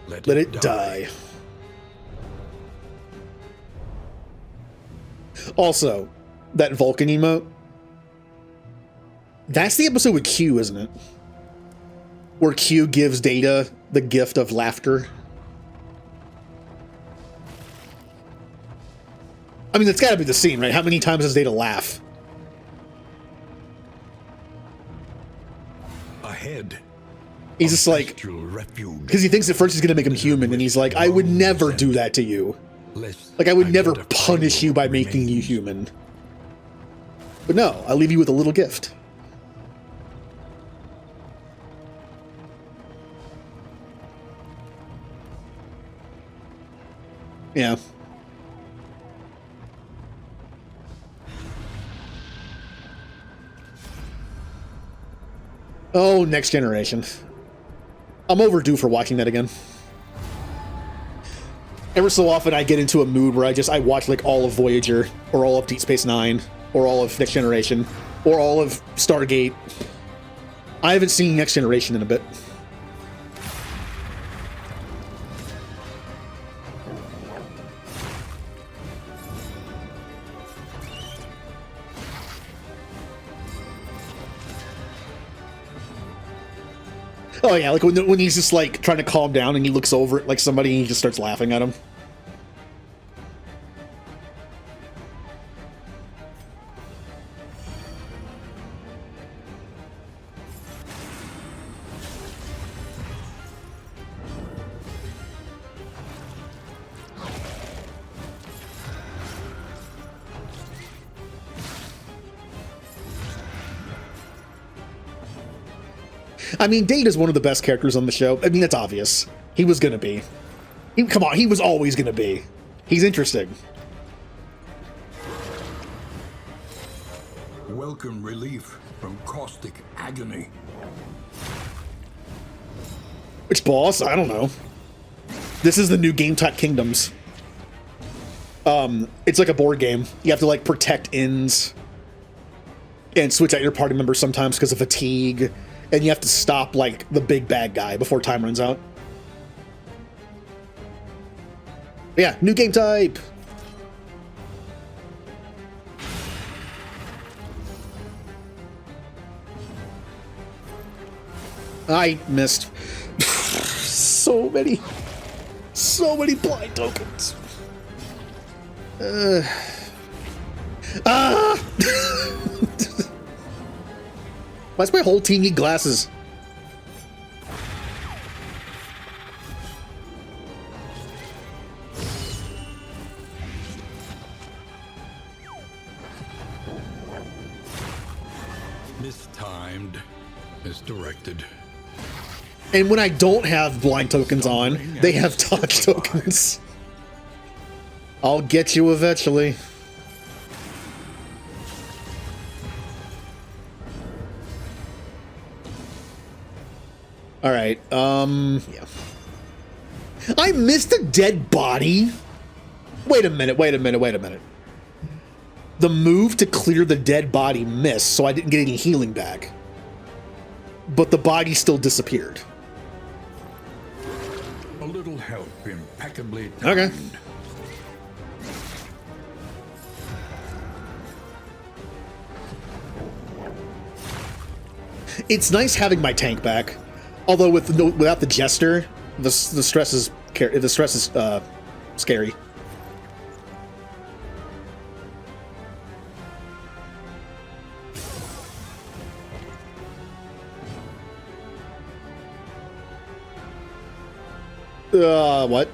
Let it die. Also, that Vulcan emote. That's the episode with Q, isn't it? Where Q gives Data the gift of laughter. I mean, that's gotta be the scene, right? How many times does Data laugh? Ahead. He's just like, Bestial refuge. because he thinks at first he's gonna make him human, and he's like, I would never do that to you. Like, I would never punish you by making you human. But no, I'll leave you with a little gift. Yeah. Oh, Next Generation. I'm overdue for watching that again. Ever so often I get into a mood where I watch like all of Voyager, or all of Deep Space Nine, or all of Next Generation, or all of Stargate. I haven't seen Next Generation in a bit. Oh yeah, like when he's just like trying to calm down and he looks over at like somebody and he just starts laughing at him. I mean, Data's one of the best characters on the show. I mean, that's obvious. He was gonna be. Come on, he was always gonna be. He's interesting. Welcome relief from caustic agony. Which boss? I don't know. This is the new Game Type Kingdoms. It's like a board game. You have to like protect inns and switch out your party members sometimes because of fatigue. And you have to stop, like, the big bad guy before time runs out. Yeah, new game type! I missed. So many blind tokens. Why does my whole team need glasses? Mistimed, misdirected. And when I don't have blind tokens on, they have touch tokens. I'll get you eventually. All right. Yeah. I missed a dead body. Wait a minute. The move to clear the dead body missed, so I didn't get any healing back. But the body still disappeared. A little help impeccably timed. Okay. It's nice having my tank back, although without the Jester, the stress is scary. What?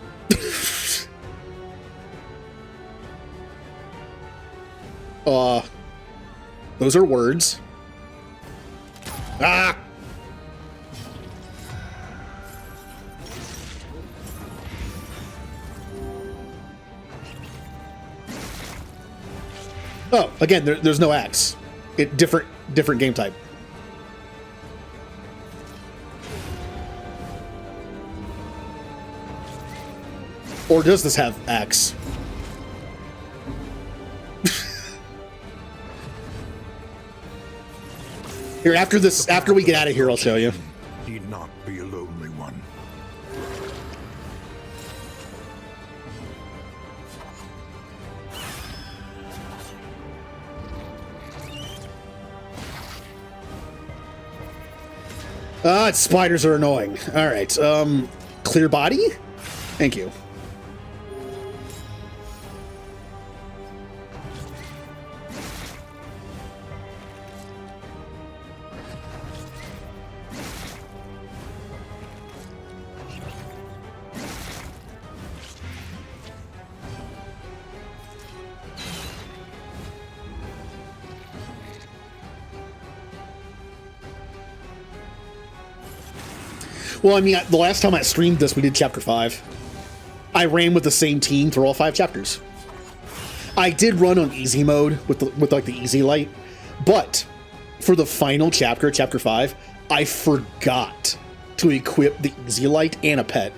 Those are words. Ah! Oh, again, there's no axe. Different game type. Or does this have axe? Here, after we get out of here, I'll show you. Need not be a lonely one. Spiders are annoying. All right, clear body? Thank you. Well, I mean, the last time I streamed this, we did Chapter 5. I ran with the same team through all 5 chapters. I did run on easy mode with like the easy light, but for the final chapter, Chapter 5, I forgot to equip the easy light and a pet.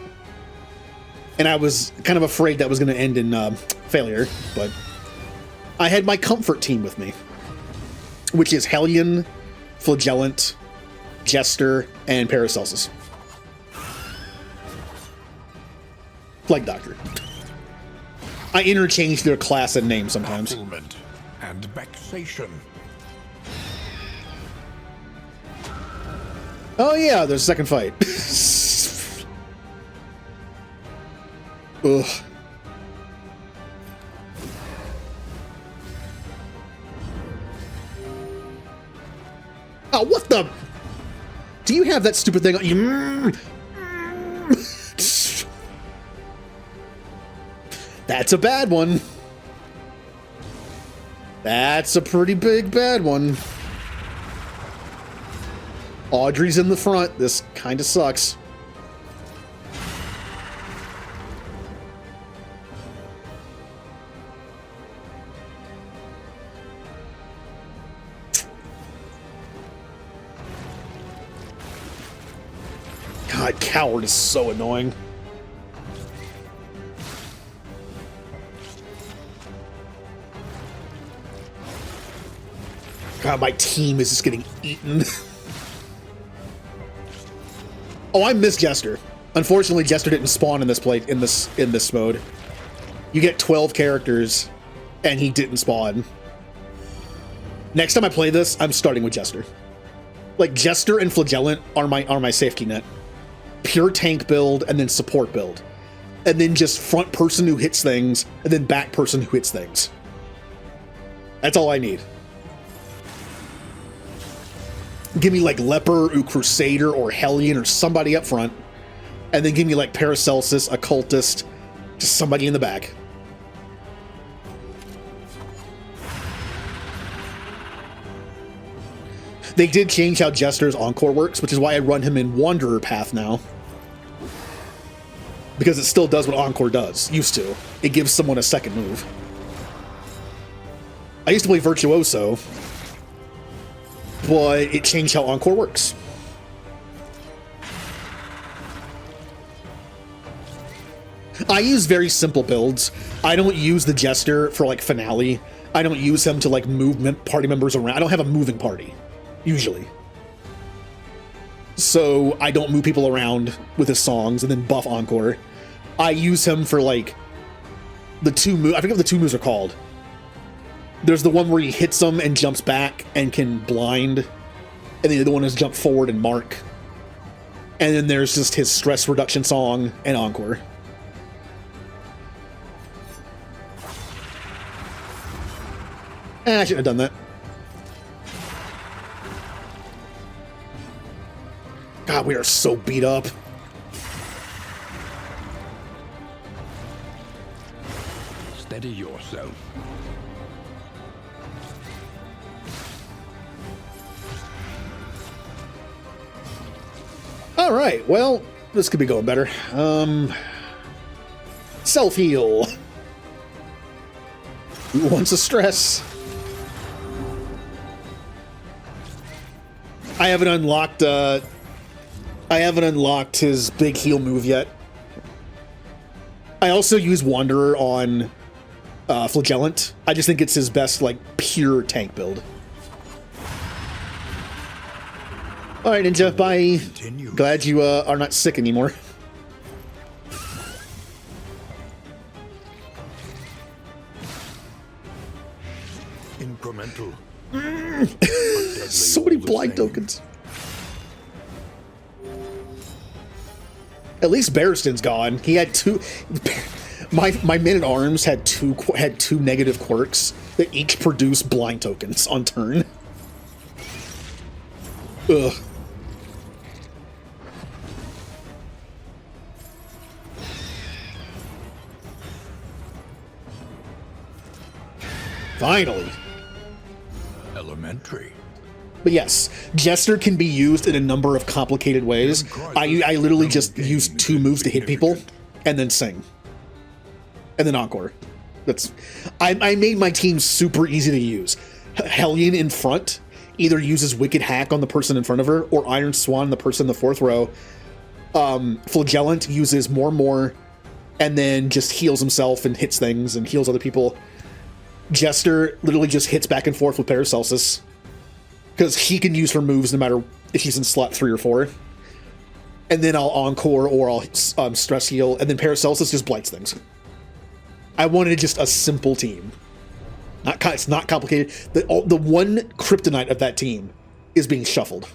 And I was kind of afraid that was going to end in failure, but I had my comfort team with me, which is Hellion, Flagellant, Jester, and Paracelsus. Plague Doctor. I interchange their class and name sometimes. Bafflement and vexation. Oh yeah, there's a second fight. Ugh. Oh, what the? Do you have that stupid thing on? That's a bad one. That's a pretty big bad one. Audrey's in the front. This kind of sucks. God, Coward is so annoying. God, my team is just getting eaten. Oh, I miss Jester. Unfortunately, Jester didn't spawn in this mode. You get 12 characters, and he didn't spawn. Next time I play this, I'm starting with Jester. Like, Jester and Flagellant are my safety net. Pure tank build, and then support build. And then just front person who hits things, and then back person who hits things. That's all I need. Give me like Leper or Crusader or Hellion or somebody up front. And then give me like Paracelsus, Occultist, just somebody in the back. They did change how Jester's Encore works, which is why I run him in Wanderer path now. Because it still does what Encore does, used to. It gives someone a second move. I used to play Virtuoso, but it changed how Encore works. I use very simple builds. I don't use the Jester for like finale. I don't use him to like move party members around. I don't have a moving party, usually. So I don't move people around with his songs and then buff Encore. I use him for like the two moves. I forget what the two moves are called. There's the one where he hits them and jumps back and can blind. And the other one is jump forward and mark. And then there's just his stress reduction song and Encore. I shouldn't have done that. God, we are so beat up. Steady yourself. All right, well, this could be going better. Self-heal. Who wants a stress? I haven't unlocked his big heal move yet. I also use Wanderer on Flagellant. I just think it's his best, like, pure tank build. Alright, Ninja, bye. Continue. Glad you are not sick anymore. Incremental. So many blind tokens. At least Barristan's gone. He had two. My Men-at-Arms had two negative quirks that each produce blind tokens on turn. Ugh. Finally. Elementary. But yes, Jester can be used in a number of complicated ways. I literally just use two moves to hit people, and then sing. And then Encore. I made my team super easy to use. Hellion in front either uses Wicked Hack on the person in front of her, or Iron Swan on the person in the fourth row. Flagellant uses more, and then just heals himself and hits things and heals other people. Jester literally just hits back and forth with Paracelsus, because he can use her moves no matter if she's in slot 3 or 4. And then I'll Encore or I'll stress heal, and then Paracelsus just blights things. I wanted just a simple team. It's not complicated. The one kryptonite of that team is being shuffled.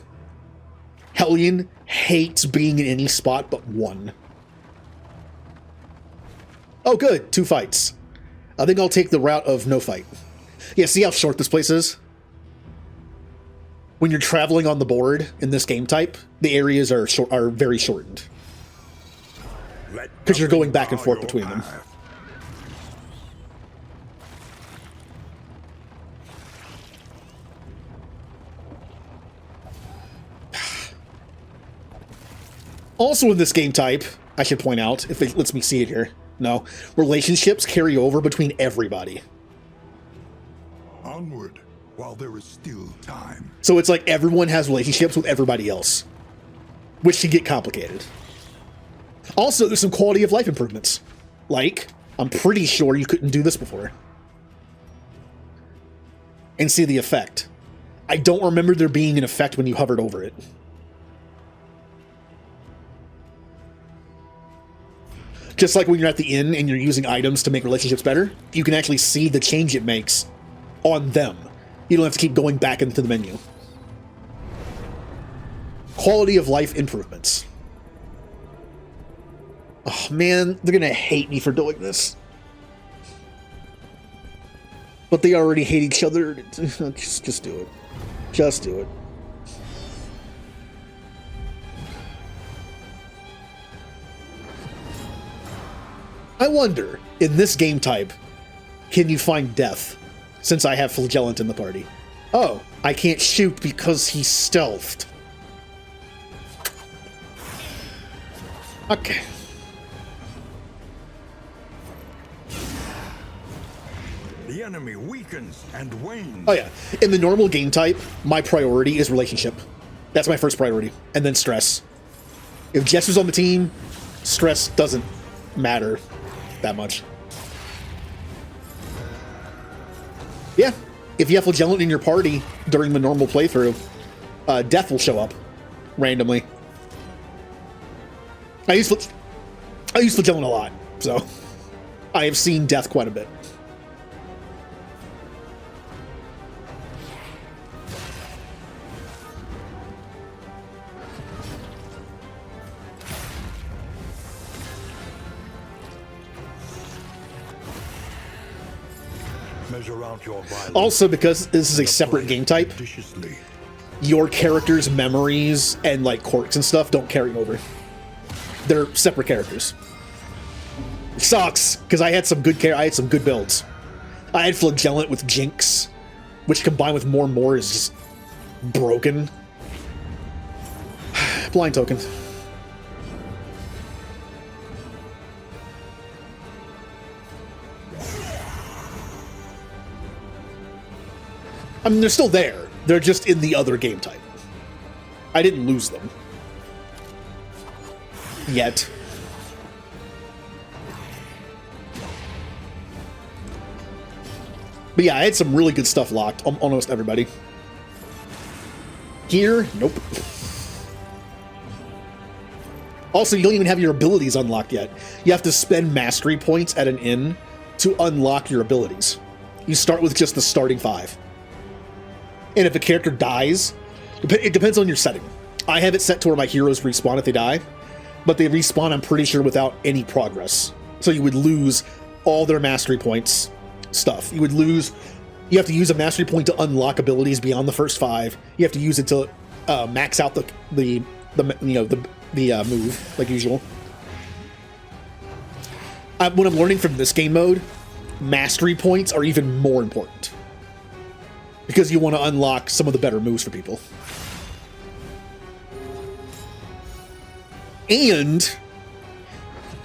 Hellion hates being in any spot but one. Oh, good. 2 fights. I think I'll take the route of no fight. Yeah, see how short this place is? When you're traveling on the board in this game type, the areas are very shortened. Because you're going back and forth between them. Also in this game type, I should point out, if it lets me see it here, no, relationships carry over between everybody. Onward, while there is still time. So it's like everyone has relationships with everybody else, which can get complicated. Also, there's some quality of life improvements. Like, I'm pretty sure you couldn't do this before. And see the effect. I don't remember there being an effect when you hovered over it. Just like when you're at the inn and you're using items to make relationships better, you can actually see the change it makes on them. You don't have to keep going back into the menu. Quality of life improvements. Oh man, they're gonna hate me for doing this. But they already hate each other. Just do it. Just do it. I wonder, in this game type, can you find death? Since I have Flagellant in the party. Oh, I can't shoot because he's stealthed. Okay. The enemy weakens and wanes. Oh yeah, in the normal game type, my priority is relationship. That's my first priority, and then stress. If Jester's on the team, stress doesn't matter. that much. Yeah, if you have Flagellant in your party during the normal playthrough, death will show up randomly. I use Flagellant a lot, so I have seen death quite a bit. Measure out your violence. Also, because this is a separate game type, Judiciously. your character's memories and like quirks and stuff don't carry over. They're separate characters. It sucks because I had some good builds. I had Flagellant with Jinx, which combined with more is just broken. Blind token. I mean, they're still there. They're just in the other game type. I didn't lose them. Yet. But yeah, I had some really good stuff locked. Almost everybody. Here, nope. Also, you don't even have your abilities unlocked yet. You have to spend mastery points at an inn to unlock your abilities. You start with just the starting 5. And if a character dies, it depends on your setting. I have it set to where my heroes respawn if they die, but they respawn, I'm pretty sure, without any progress. So you would lose all their mastery points stuff. You have to use a mastery point to unlock abilities beyond the first 5. You have to use it to max out the move, like usual. What I'm learning from this game mode, mastery points are even more important. Because you want to unlock some of the better moves for people. And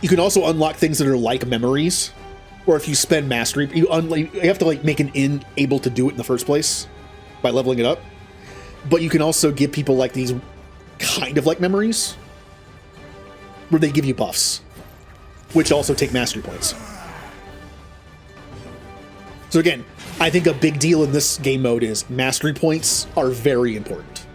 you can also unlock things that are like memories. Or if you spend mastery, you have to like make an inn able to do it in the first place by leveling it up. But you can also give people like these kind of like memories where they give you buffs, which also take mastery points. So again, I think a big deal in this game mode is mastery points are very important.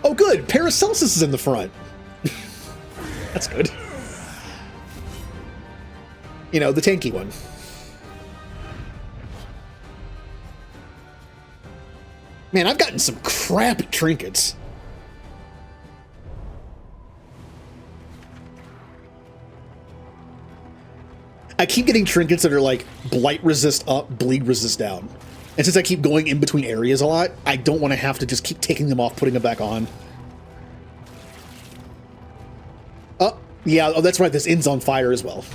Oh good, Paracelsus is in the front. That's good. You know, the tanky one. Man, I've gotten some crappy trinkets. I keep getting trinkets that are like blight resist up, bleed resist down. And since I keep going in between areas a lot, I don't want to have to just keep taking them off, putting them back on. Oh, yeah, oh, that's right, this inn's on fire as well.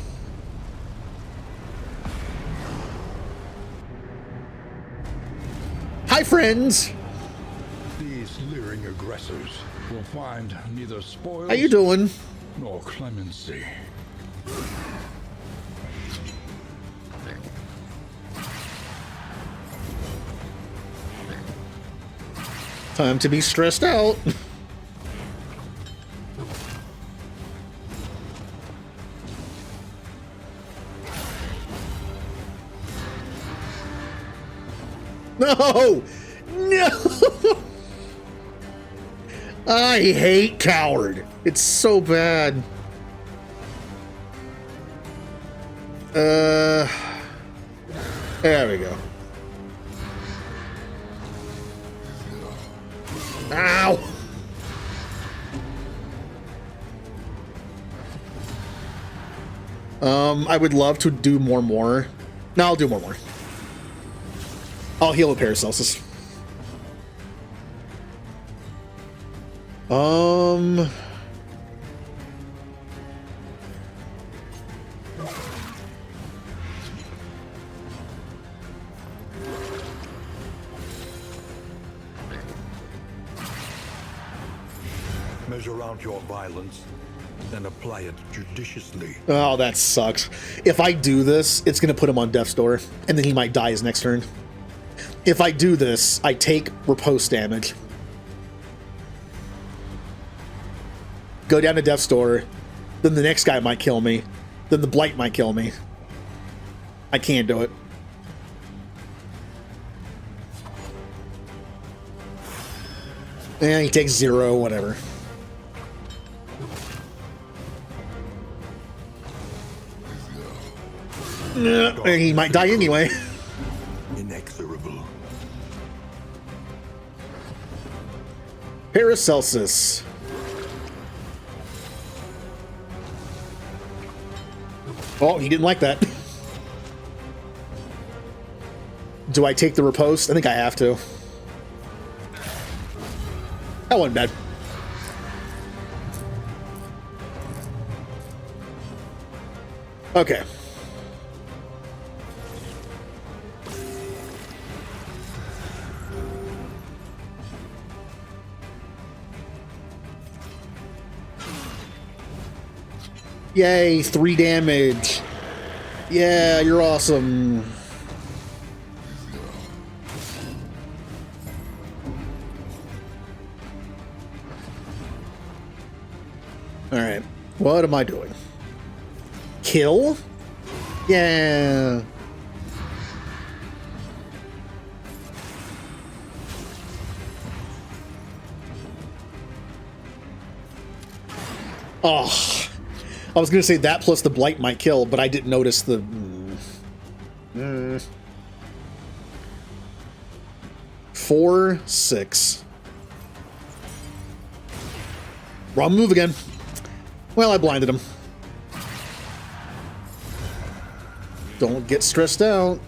Hi, friends! These leering aggressors will find neither spoils How you doing? nor clemency. Time to be stressed out. No! No! I hate Coward. It's so bad. There we go. Ow! I would love to do more. No, I'll do more. I'll heal a Paracelsus. Measure out your violence. then apply it judiciously. Oh, that sucks. If I do this, it's going to put him on death's door, and then he might die his next turn. If I do this, I take riposte damage. Go down to death's door, then the next guy might kill me, then the blight might kill me. I can't do it. Yeah, he takes 0, whatever. He might die anyway. Inexorable. Paracelsus. Oh, he didn't like that. Do I take the riposte? I think I have to. That wasn't bad. Okay. Yay, 3 damage. Yeah, you're awesome. Alright, what am I doing? Kill? Yeah. Oh, I was going to say that plus the blight might kill, but I didn't notice the... Four, 6. Wrong move again. Well, I blinded him. Don't get stressed out.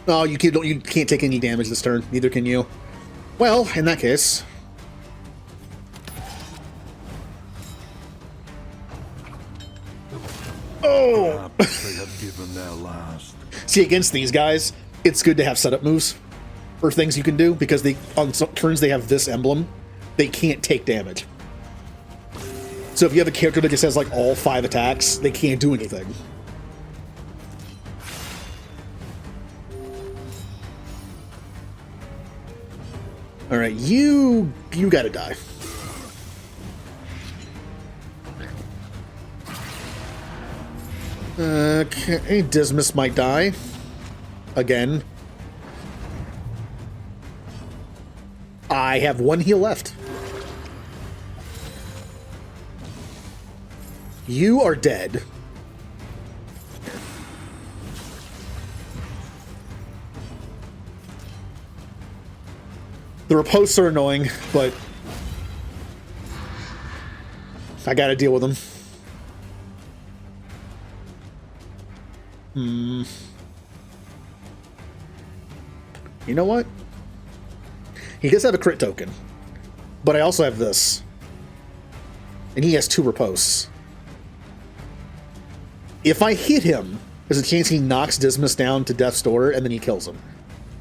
Oh, you can't take any damage this turn. Neither can you. Well, in that case... Oh! Perhaps they have given their last. See, against these guys, it's good to have setup moves or things you can do, because they on some turns they have this emblem. They can't take damage. So if you have a character that just has like all 5 attacks, they can't do anything. All right, you gotta die. Okay, Dismas might die. Again. I have 1 heal left. You are dead. The ripostes are annoying, but I gotta deal with them. You know what? He does have a crit token, but I also have this. And he has 2 ripostes. If I hit him, there's a chance he knocks Dismas down to death's door and then he kills him.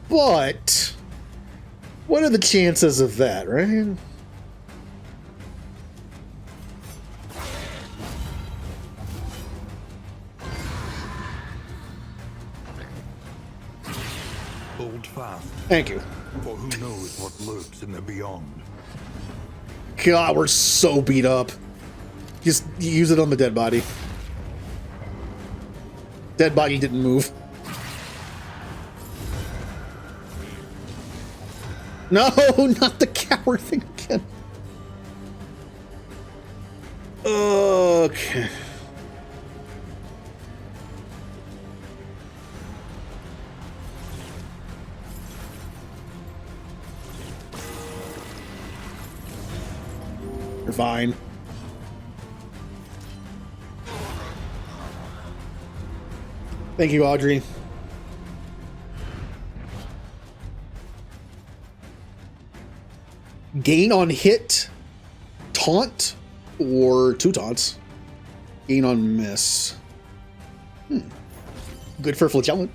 But what are the chances of that, right? Hold fast, Thank you. for who knows what lurks in the beyond. God, we're so beat up. Just use it on the dead body. Dead body didn't move. No, not the coward thing again. Okay. You're fine. Thank you, Audrey. Gain on hit, taunt, or 2 taunts. Gain on miss. Good for Flagellant.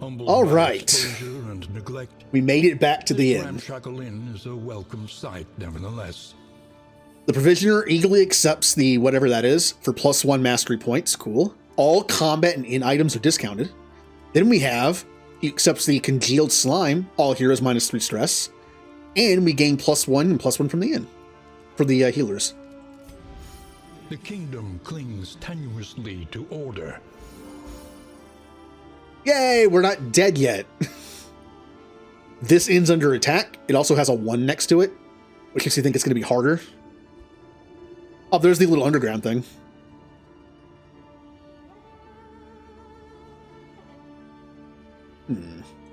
Humbled All by right. exposure and neglect, We made it back to the this inn. ramshackle inn is a welcome sight, nevertheless. The provisioner eagerly accepts the whatever that is for +1 mastery points. Cool. All combat and inn items are discounted. Then we have, he accepts the congealed slime, all heroes -3 stress. And we gain +1 and +1 from the inn for the healers. The kingdom clings tenuously to order. Yay, we're not dead yet. This inn's under attack. It also has a 1 next to it, which makes you think it's going to be harder. Oh, there's the little underground thing.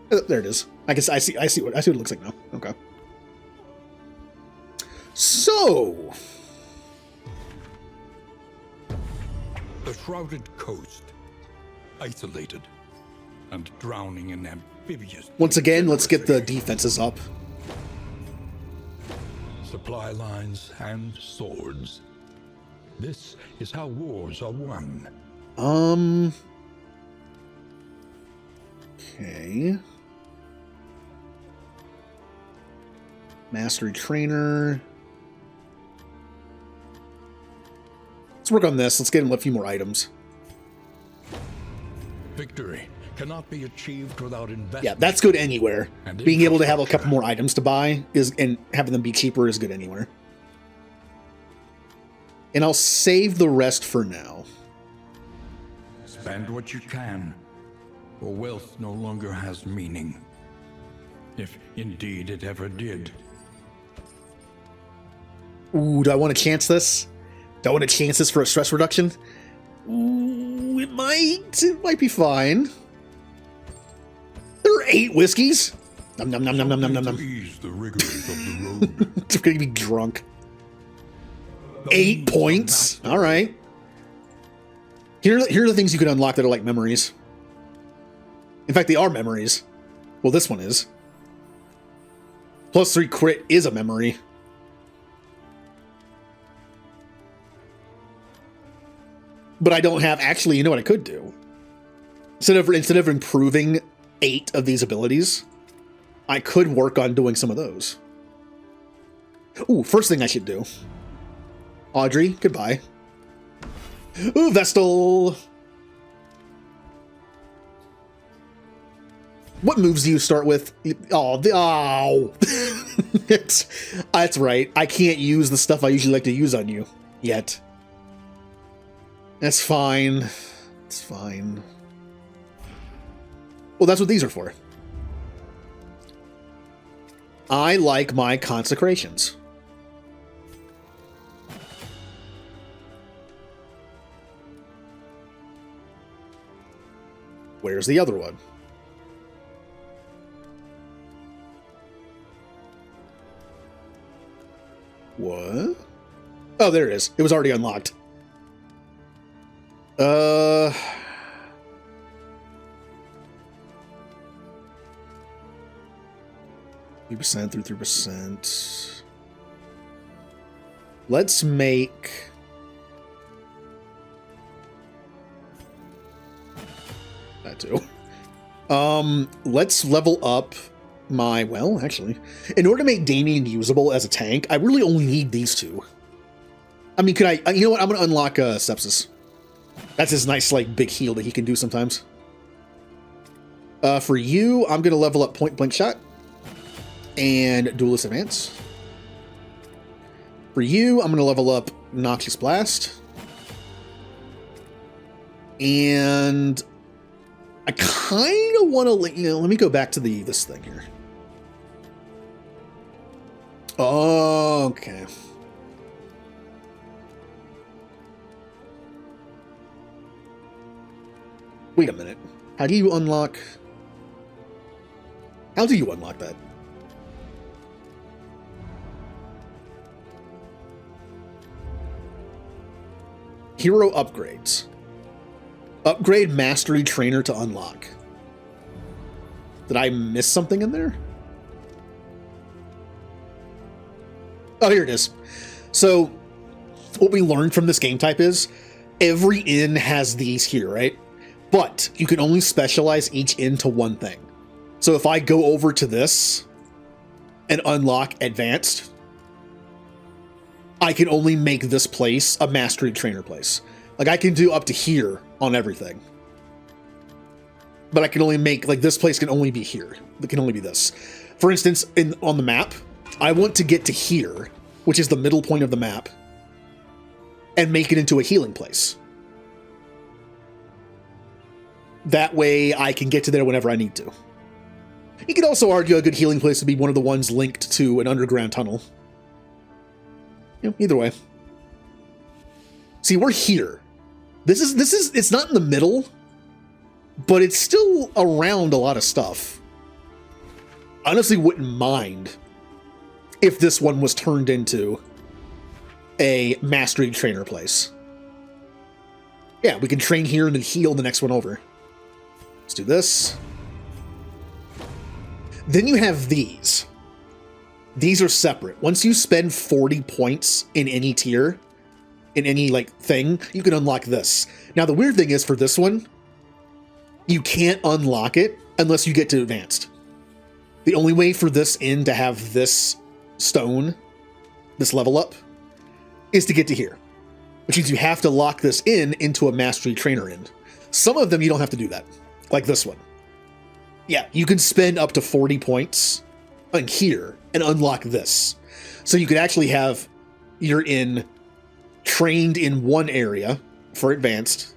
There it is. I see what it looks like now. Okay. So, The shrouded coast, isolated and drowning in amphibious. once again, let's get the defenses up. Supply lines and swords. This is how wars are won. Okay. Mastery trainer. Let's work on this. Let's get him a few more items. Victory cannot be achieved without investment. Yeah, that's good anywhere. And Being able to have a infrastructure. couple more items to buy and having them be cheaper is good anywhere. And I'll save the rest for now. Spend what you can, for wealth no longer has meaning. If indeed it ever did. Ooh, do I want to chance this? Do I want to chance this for a stress reduction? Ooh, it might be fine. There are 8 whiskeys. Nom nom nom nom nom nom nom To nom. ease the rigors of the road. It's gonna be drunk. 8 points. All right. Here are the things you can unlock that are like memories. In fact, they are memories. Well, this one is. +3 crit is a memory. But I don't have, actually, you know what I could do? Instead of improving 8 of these abilities, I could work on doing some of those. Ooh, first thing I should do. Audrey, goodbye. Ooh, Vestal. What moves do you start with? Oh. That's right. I can't use the stuff I usually like to use on you yet. That's fine. It's fine. Well, that's what these are for. I like my consecrations. Where's the other one? What? Oh, there it is. It was already unlocked. 3% through 3%. Let's make that too. Let's level up my, well, actually, in order to make Damien usable as a tank, I really only need these two. I mean, could I, you know what? I'm going to unlock Sepsis. That's his nice, like, big heal that he can do sometimes. For you, I'm going to level up Point Blank Shot and Duelist Advance. For you, I'm going to level up Noxious Blast. And I kind of want to, let me go back to this thing here. Okay. Wait a minute. How do you unlock that? Hero upgrades. Upgrade Mastery Trainer to unlock. Did I miss something in there? Oh, here it is. So, what we learned from this game type is every inn has these here, right? But you can only specialize each into one thing. So if I go over to this and unlock advanced, I can only make this place a mastery trainer place. Like I can do up to here on everything. But I can only make, like this place can only be here. It can only be this. For instance, on the map, I want to get to here, which is the middle point of the map, and make it into a healing place. That way I can get to there whenever I need to. You could also argue a good healing place would be one of the ones linked to an underground tunnel. You know, either way. See, we're here. This is, it's not in the middle, but it's still around a lot of stuff. I honestly wouldn't mind if this one was turned into a mastery trainer place. Yeah, we can train here and then heal the next one over. Let's do this. Then you have these. These are separate. Once you spend 40 points in any tier, in any like thing, you can unlock this. Now the weird thing is for this one, you can't unlock it unless you get to advanced. The only way for this inn to have this stone, this level up, is to get to here. Which means you have to lock this in into a mastery trainer inn. Some of them you don't have to do that. Like this one. Yeah, you can spend up to 40 points on here and unlock this. So you could actually have your inn trained in one area for advanced,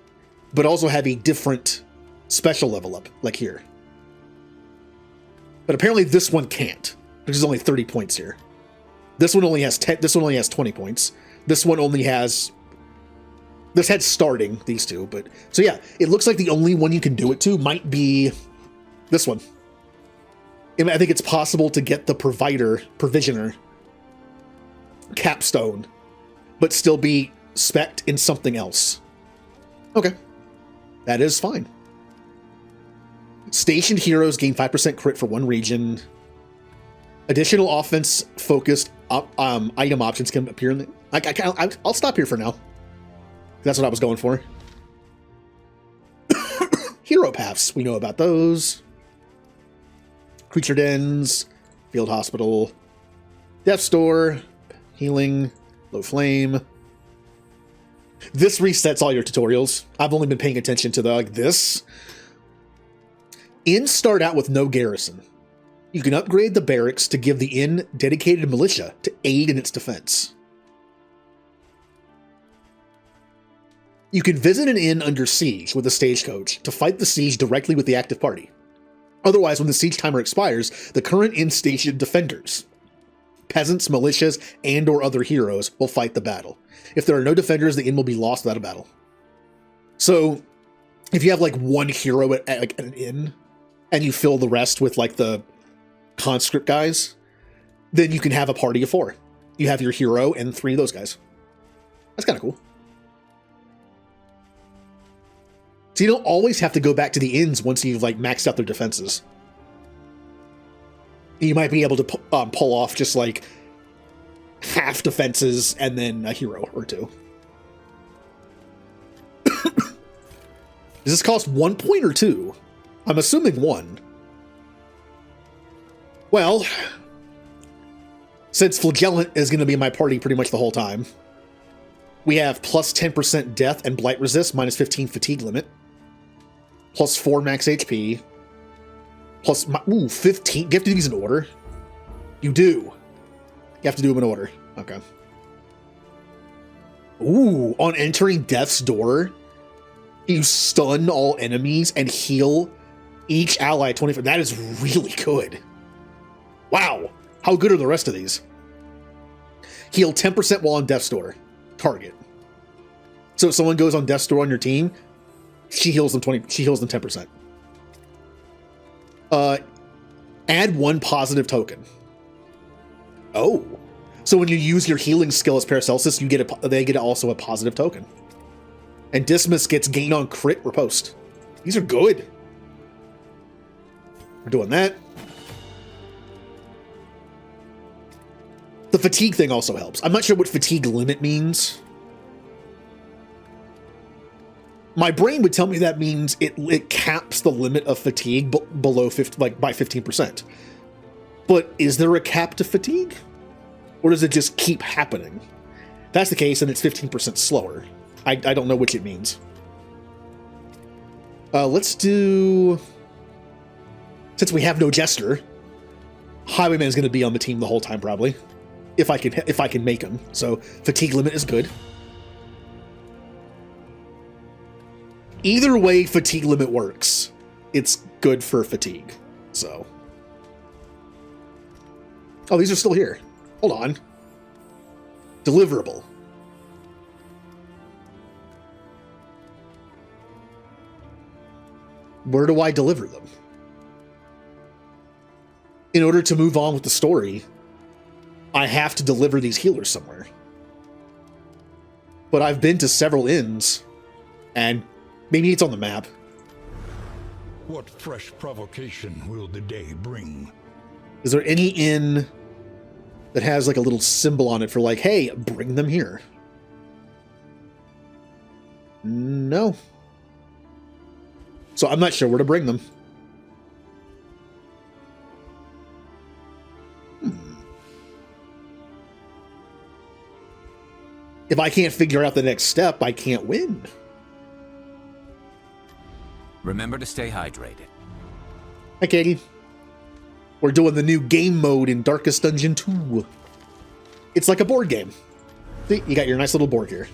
but also have a different special level up, like here. But apparently this one can't, because there's only 30 points here. This one only has 10, this one only has 20 points. This one only has, this had starting, these two, but, so yeah, it looks like the only one you can do it to might be this one. And I think it's possible to get the provisioner capstone, but still be spec'd in something else. Okay. That is fine. Stationed heroes gain 5% crit for one region. Additional offense-focused item options can appear in the... I'll stop here for now. That's what I was going for. Hero paths. We know about those. Creature dens. Field hospital. Death store. Healing. Low flame. This resets all your tutorials. I've only been paying attention to the this. Inns start out with no garrison. You can upgrade the barracks to give the inn dedicated militia to aid in its defense. You can visit an inn under siege with a stagecoach to fight the siege directly with the active party. Otherwise, when the siege timer expires, the current inn-stationed defenders, peasants, militias, and or other heroes will fight the battle. If there are no defenders, the inn will be lost without a battle. So, if you have like one hero at an inn, and you fill the rest with like the conscript guys, then you can have a party of 4. You have your hero and 3 of those guys. That's kind of cool. So you don't always have to go back to the inns once you've like maxed out their defenses. You might be able to pull off just like half defenses and then a hero or 2. Does this cost 1 point or 2? I'm assuming 1. Well, since Flagellant is going to be in my party pretty much the whole time, we have plus 10% death and blight resist, minus 15 fatigue limit, plus 4 max HP, plus 15. Do you have to do these in order? You do. You have to do them in order. Okay. Ooh, on entering death's door, you stun all enemies and heal each ally 25. That is really good. Wow. How good are the rest of these? Heal 10% while on death's door. Target. So if someone goes on death's door on your team, she heals them 20. She heals them 10%. Add 1 positive token. Oh. So when you use your healing skill as Paracelsus, you get they get also a positive token. And Dismas gets gain on crit riposte. These are good. We're doing that. The fatigue thing also helps. I'm not sure what fatigue limit means. My brain would tell me that means it caps the limit of fatigue below 50, like by 15%. But is there a cap to fatigue? Or does it just keep happening? If that's the case, and it's 15% slower. I don't know which it means. Let's do... Since we have no Jester, Highwayman is going to be on the team the whole time, probably. If I can make him. So, fatigue limit is good. Either way fatigue limit works, it's good for fatigue. So. Oh, these are still here. Hold on. Deliverable. Where do I deliver them? In order to move on with the story, I have to deliver these healers somewhere. But I've been to several inns, and maybe it's on the map. What fresh provocation will the day bring? Is there any inn that has like a little symbol on it for like, hey, bring them here? No. So I'm not sure where to bring them. If I can't figure out the next step, I can't win. Remember to stay hydrated. Hi, Katie. We're doing the new game mode in Darkest Dungeon 2. It's like a board game. See, you got your nice little board here.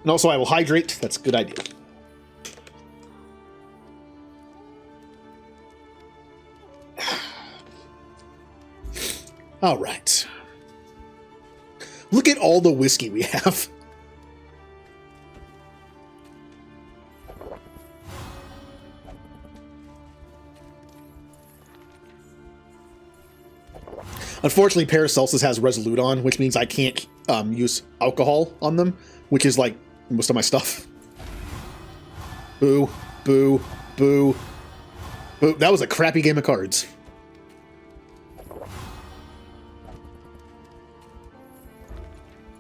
And also I will hydrate. That's a good idea. All right. Look at all the whiskey we have. Unfortunately, Paracelsus has Resolute on, which means I can't use alcohol on them, which is like most of my stuff. Boo, boo, boo, boo. That was a crappy game of cards.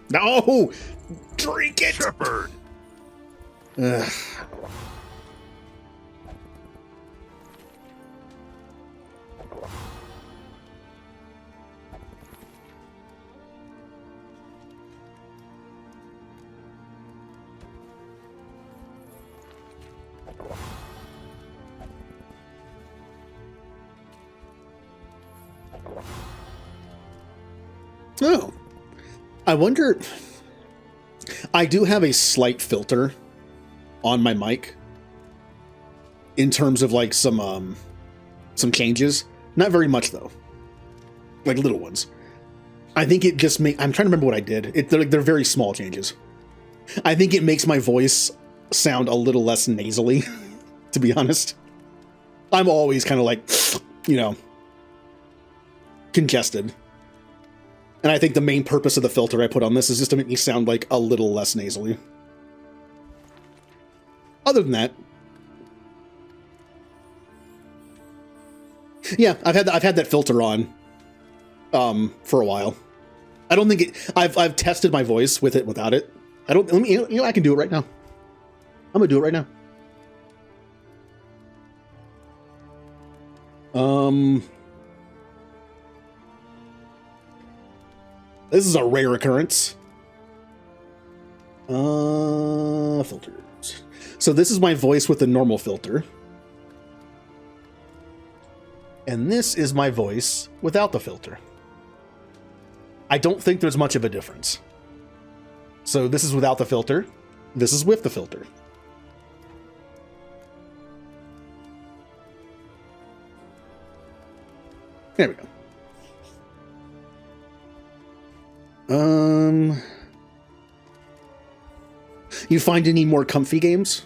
No! Drink it! Shepherd! Ugh. Oh. I wonder... I do have a slight filter on my mic in terms of like some changes. Not very much though. Like little ones. I think it just I'm trying to remember what I did. They're very small changes. I think it makes my voice sound a little less nasally, to be honest. I'm always kind of like, congested. And I think the main purpose of the filter I put on this is just to make me sound like a little less nasally. Other than that, yeah, I've had that filter on for a while. I don't think I've tested my voice with it without it. I can do it right now. I'm gonna do it right now. This is a rare occurrence. Filters. So this is my voice with the normal filter. And this is my voice without the filter. I don't think there's much of a difference. So this is without the filter. This is with the filter. There we go. You find any more comfy games?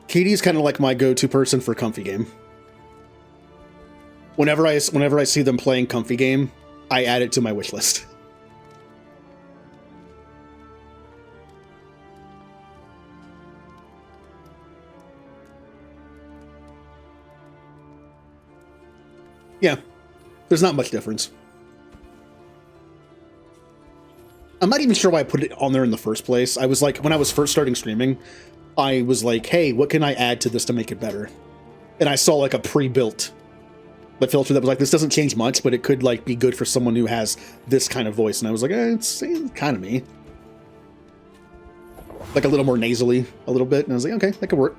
Katie's kind of like my go-to person for comfy game. Whenever I see them playing comfy game, I add it to my wish list. Yeah. There's not much difference. I'm not even sure why I put it on there in the first place. I was like, when I was first starting streaming, I was like, hey, what can I add to this to make it better? And I saw like a pre-built filter that was like, this doesn't change much, but it could like be good for someone who has this kind of voice. And I was like, it's kind of me. Like a little more nasally, a little bit. And I was like, okay, that could work.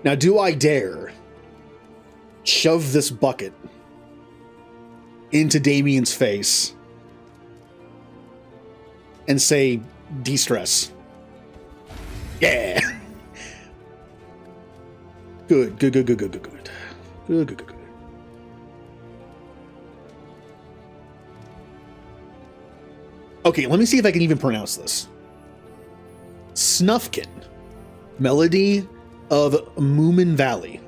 Now, do I dare shove this bucket into Damien's face and say, de-stress? Yeah. Good. Okay, let me see if I can even pronounce this. Snufkin. Melody of Moomin Valley.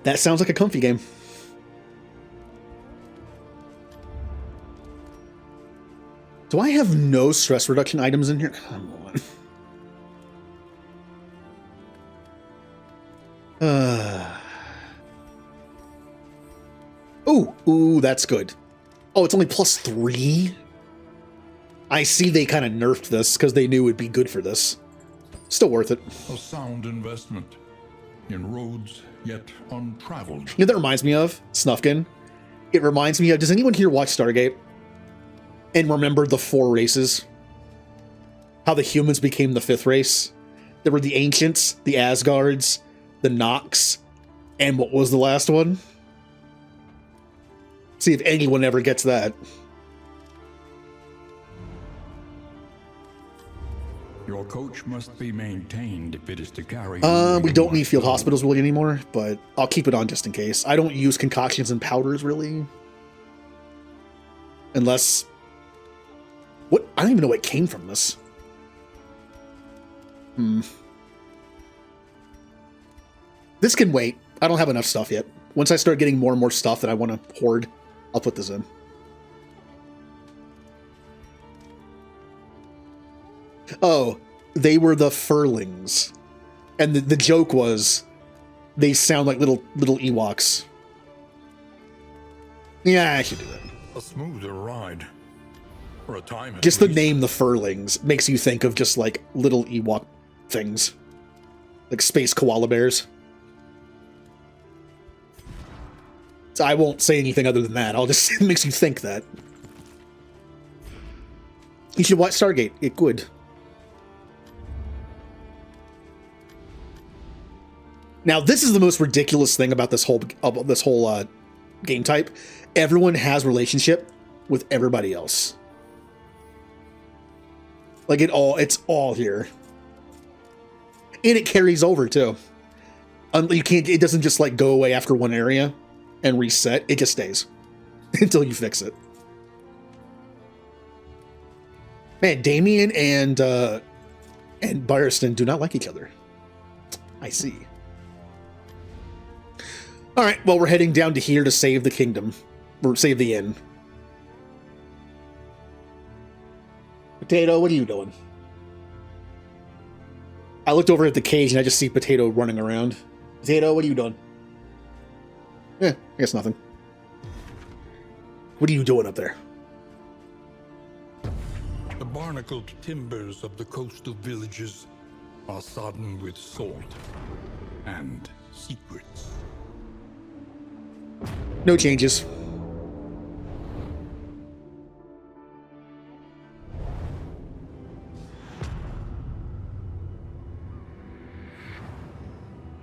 That sounds like a comfy game. Do I have no stress reduction items in here? Come on. Ooh, that's good. Oh, it's only +3? I see they kind of nerfed this because they knew it'd be good for this. Still worth it. A sound investment in roads yet untraveled. You know what that reminds me of? Snufkin. It reminds me of, does anyone here watch Stargate? And remember the 4 races? How the humans became the 5th race? There were the Ancients, the Asgards, the Nox, and what was the last one? See if anyone ever gets that. Your coach must be maintained if it is to carry. We don't need field hospitals really anymore, but I'll keep it on just in case. I don't use concoctions and powders really. Unless... What? I don't even know what came from this. This can wait. I don't have enough stuff yet. Once I start getting more and more stuff that I want to hoard, I'll put this in. Oh, they were the Furlings. And the joke was, they sound like little Ewoks. Yeah, I should do that. A smoother ride. For a time. Just the name, the Furlings, makes you think of just like little Ewok things. Like space koala bears. So I won't say anything other than that. I'll just, it makes you think that. You should watch Stargate. It good. Now, this is the most ridiculous thing about this whole game type. Everyone has relationship with everybody else. Like it's all here, and it carries over too. You can't. It doesn't just like go away after one area and reset. It just stays until you fix it. Man, Damien and Byrston do not like each other. I see. All right, well, we're heading down to here to save the kingdom, or save the inn. Potato, what are you doing? I looked over at the cage and I just see Potato running around. Potato, what are you doing? I guess nothing. What are you doing up there? The barnacled timbers of the coastal villages are sodden with salt and secrets. No changes.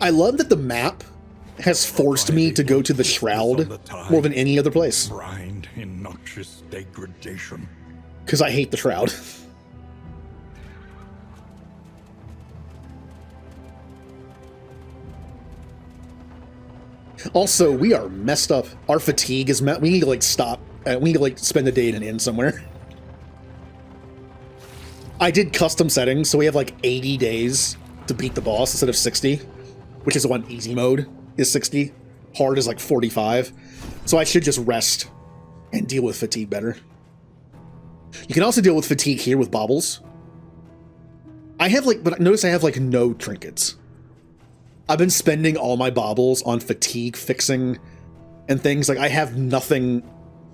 I love that the map has forced me to go to the Shroud more than any other place. Brined in noxious degradation. Because I hate the Shroud. Also, we are messed up. Our fatigue is met. We need to like stop. We need to like spend the day in an inn somewhere. I did custom settings, so we have like 80 days to beat the boss instead of 60, which is one easy mode is 60. Hard is like 45. So I should just rest and deal with fatigue better. You can also deal with fatigue here with baubles. I have like, but notice I have like no trinkets. I've been spending all my baubles on fatigue fixing and things. Like I have nothing.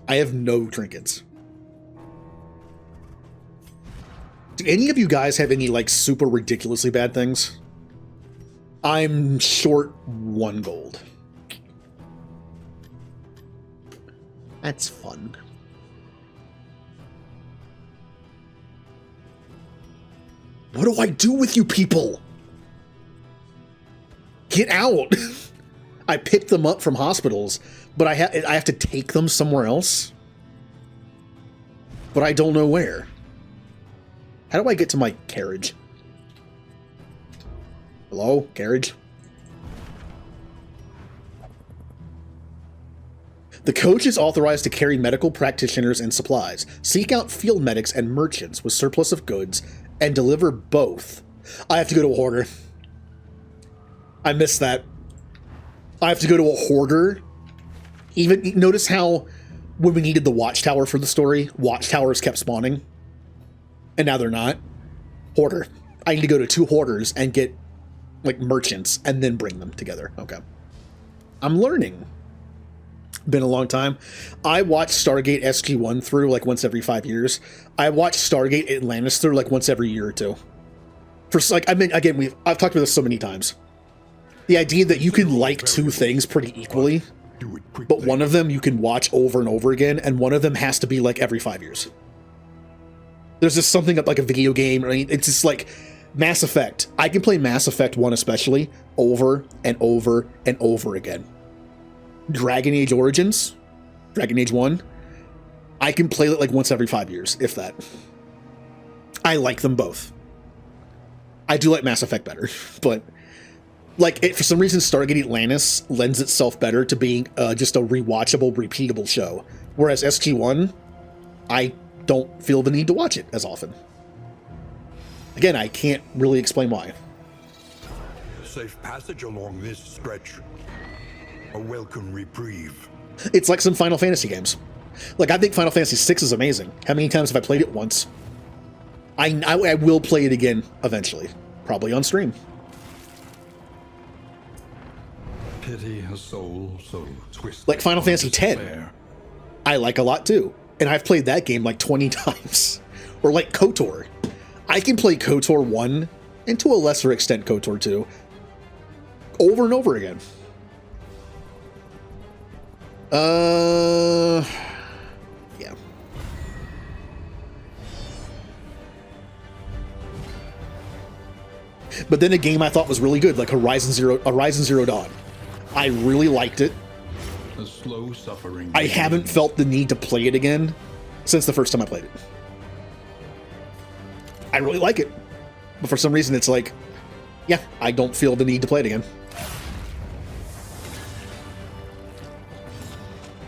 I have no trinkets. Do any of you guys have any like super ridiculously bad things? I'm short 1 gold. That's fun. What do I do with you people? Get out. I picked them up from hospitals, but I have to take them somewhere else. But I don't know where. How do I get to my carriage? Hello, carriage? The coach is authorized to carry medical practitioners and supplies, seek out field medics and merchants with surplus of goods, and deliver both. I have to go to a hoarder. I missed that. I have to go to a hoarder. Even notice how when we needed the watchtower for the story, watchtowers kept spawning. And now they're not. Hoarder. I need to go to 2 hoarders and get like merchants and then bring them together. Okay. I'm learning. Been a long time. I watch Stargate SG-1 through like once every 5 years. I watch Stargate Atlantis through like once every year or two. For like, I mean, again, I've talked about this so many times. The idea that you can like 2 things pretty equally, but one of them you can watch over and over again, and one of them has to be like every 5 years. There's just something up like a video game. I mean, it's just like Mass Effect. I can play Mass Effect 1 especially over and over and over again. Dragon Age Origins, Dragon Age 1, I can play it like once every 5 years, if that. I like them both. I do like Mass Effect better, but like for some reason Stargate Atlantis lends itself better to being just a rewatchable, repeatable show, whereas SG-1, I don't feel the need to watch it as often. Again, I can't really explain why. Safe passage along this stretch. A welcome reprieve. It's like some Final Fantasy games. Like, I think Final Fantasy VI is amazing. How many times have I played it? Once. I will play it again eventually. Probably on stream. Pity a soul so twisted. Like Final Fantasy X. I like a lot too. And I've played that game like 20 times. Or like KOTOR. I can play KOTOR 1, and to a lesser extent KOTOR 2, over and over again. Yeah. But then a game I thought was really good, like Horizon Zero Dawn. I really liked it. A slow suffering. I haven't felt the need to play it again since the first time I played it. I really like it. But for some reason it's like, yeah, I don't feel the need to play it again.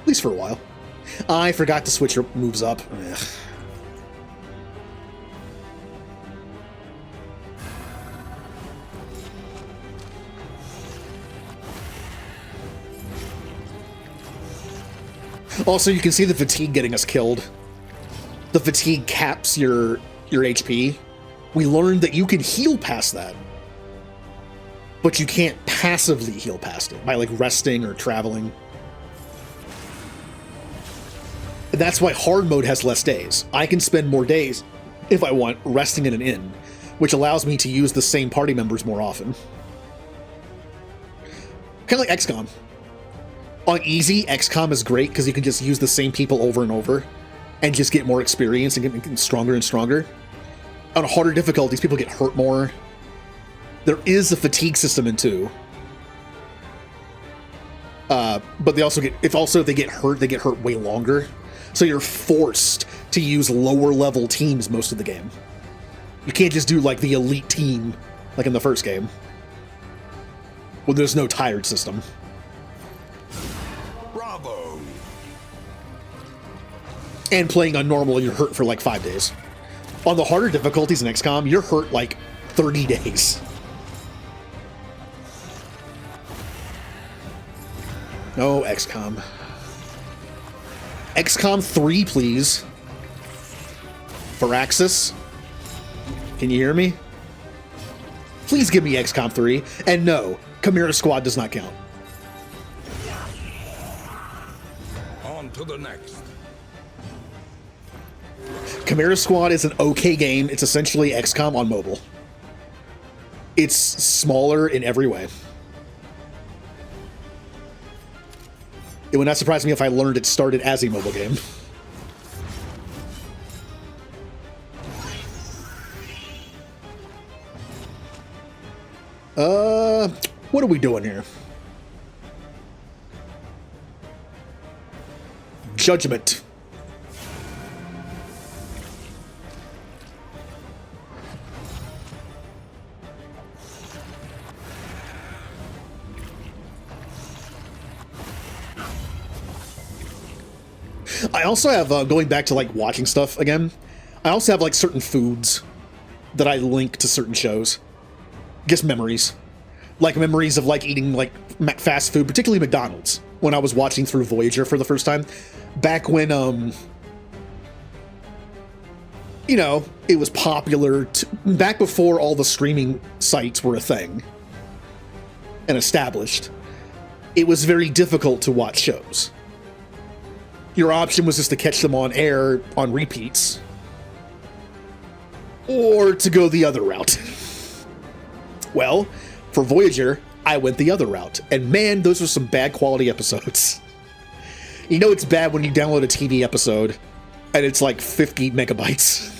At least for a while. I forgot to switch your moves up. Ugh. Also, you can see the fatigue getting us killed. The fatigue caps your HP. We learned that you can heal past that. But you can't passively heal past it by like resting or traveling. And that's why hard mode has less days. I can spend more days, if I want, resting in an inn, which allows me to use the same party members more often. Kind of like XCOM. On easy, XCOM is great because you can just use the same people over and over and just get more experience and get stronger and stronger. On harder difficulties, people get hurt more. There is a fatigue system in 2. But they also get, if they get hurt, they get hurt way longer. So you're forced to use lower level teams most of the game. You can't just do like the elite team like in the first game. Well, there's no tired system. Bravo. And playing on normal, you're hurt for like 5 days. On the harder difficulties in XCOM, you're hurt like 30 days. No, XCOM. XCOM 3, please. Firaxis? Can you hear me? Please give me XCOM 3. And no, Chimera Squad does not count. On to the next. Chimera Squad is an okay game. It's essentially XCOM on mobile. It's smaller in every way. It would not surprise me if I learned it started as a mobile game. What are we doing here? Judgment. I also have, going back to like watching stuff again, I also have like certain foods that I link to certain shows. Just memories. Like memories of like eating like fast food, particularly McDonald's, when I was watching through Voyager for the first time. Back when, you know, it was popular, back before all the streaming sites were a thing and established. It was very difficult to watch shows. Your option was just to catch them on air on repeats, or to go the other route. Well, for Voyager, I went the other route, and man, those are some bad quality episodes. You know it's bad when you download a TV episode, and it's like 50 megabytes.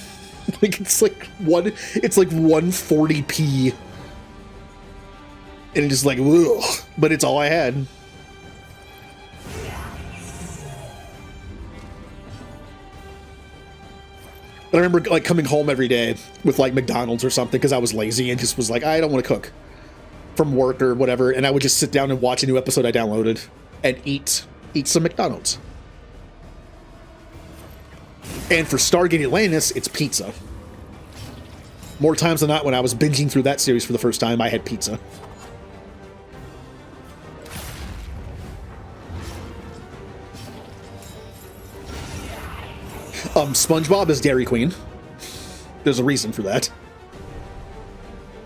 Like it's like 140p, and it's just like, ugh, but it's all I had. But I remember like coming home every day with like McDonald's or something because I was lazy and just was like, I don't want to cook from work or whatever, and I would just sit down and watch a new episode I downloaded and eat some McDonald's. And for Stargate Atlantis, it's pizza. More times than not, when I was binging through that series for the first time, I had pizza. SpongeBob is Dairy Queen. There's a reason for that.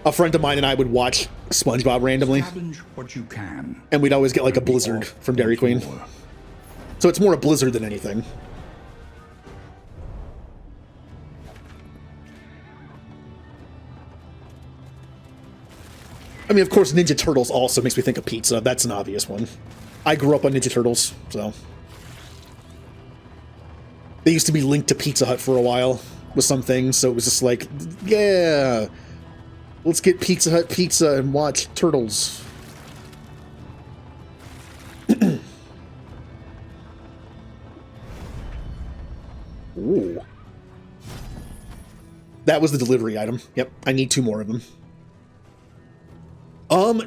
A friend of mine and I would watch SpongeBob randomly. Challenge what you can. And we'd always get like a Blizzard from Dairy Queen. So it's more a Blizzard than anything. I mean, of course, Ninja Turtles also makes me think of pizza. That's an obvious one. I grew up on Ninja Turtles, so... They used to be linked to Pizza Hut for a while with some things, so it was just like, yeah, let's get Pizza Hut pizza and watch Turtles. Ooh. That was the delivery item. Yep, I need 2 more of them.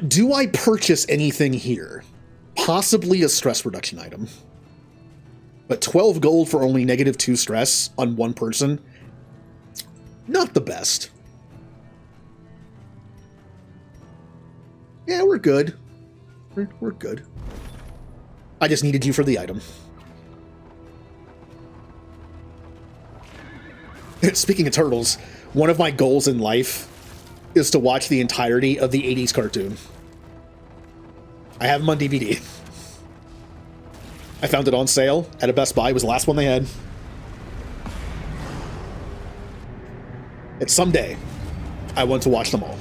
Do I purchase anything here? Possibly a stress reduction item. But 12 gold for only -2 stress on one person? Not the best. Yeah, we're good. We're good. I just needed you for the item. Speaking of turtles, one of my goals in life is to watch the entirety of the 80s cartoon. I have them on DVD. I found it on sale at a Best Buy. It was the last one they had. And someday, I want to watch them all.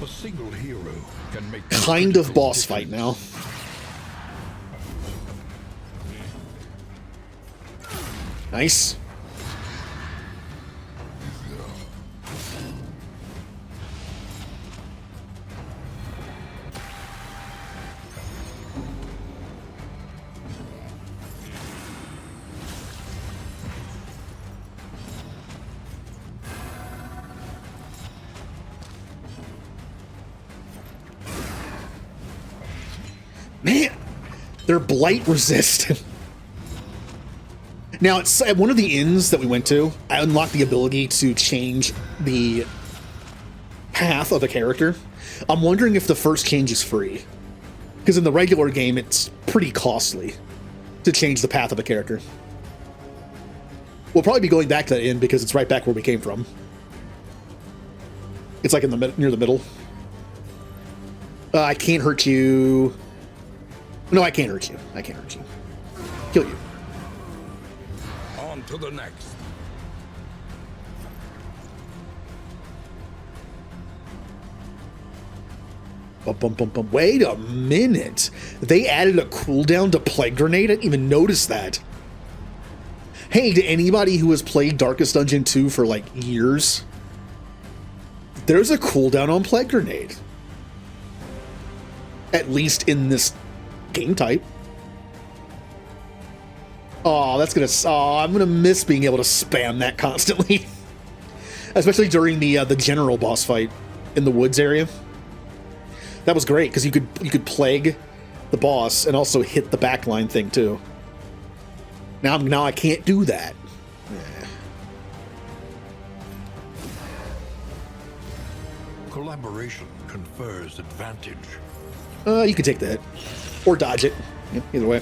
A single hero can make Kind of boss fight now. Nice. Man, they're blight resistant. Now, it's at one of the inns that we went to, I unlocked the ability to change the path of a character. I'm wondering if the first change is free. Because in the regular game, it's pretty costly to change the path of a character. We'll probably be going back to that inn because it's right back where we came from. It's like in the near the middle. I can't hurt you. No, I can't hurt you. I can't hurt you. Kill you. On to the next. Bum, bum, bum, bum. Wait a minute. They added a cooldown to Plague Grenade? I didn't even notice that. Hey, to anybody who has played Darkest Dungeon 2 for like years, there's a cooldown on Plague Grenade. At least in this game type. Oh, that's gonna. Oh, I'm gonna miss being able to spam that constantly, especially during the general boss fight in the woods area. That was great because you could plague the boss and also hit the backline thing too. Now I can't do that. Collaboration confers advantage. You can take the hit or dodge it. Yeah, either way.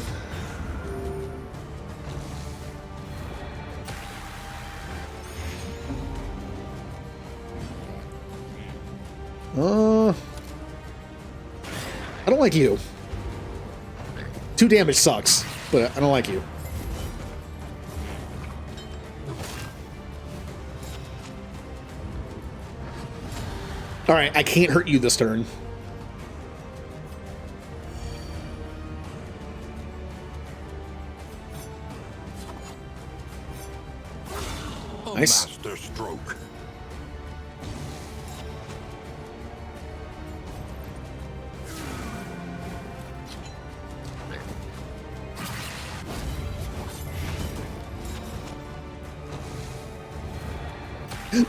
I don't like you. 2 damage sucks, but I don't like you. Alright, I can't hurt you this turn. Nice. Master stroke.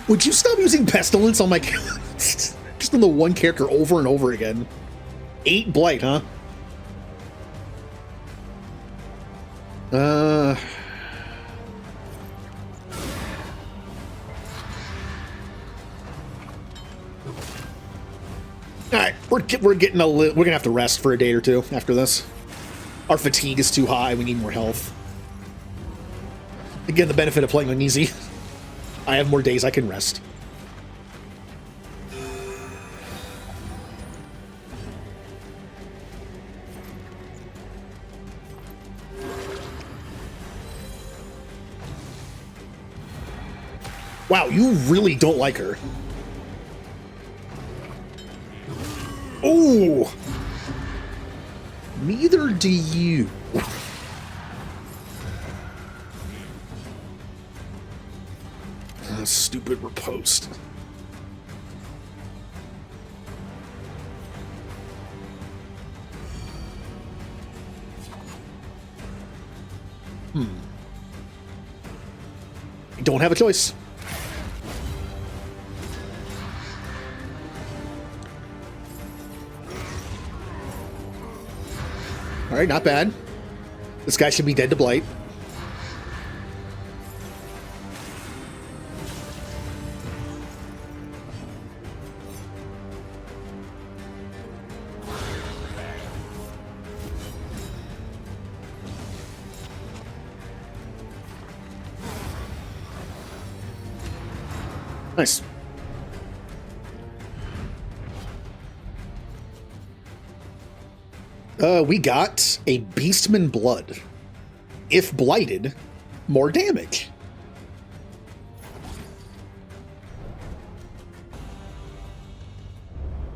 Would you stop using Pestilence on my just on the one character over and over again? 8 blight, huh? Alright, we're getting we're gonna have to rest for a day or two after this. Our fatigue is too high, we need more health. Again, the benefit of playing on easy. I have more days I can rest. Wow, you really don't like her. Oh! Neither do you. Stupid riposte. I don't have a choice. All right, not bad. This guy should be dead to blight. Nice. We got a Beastman Blood. If blighted, more damage.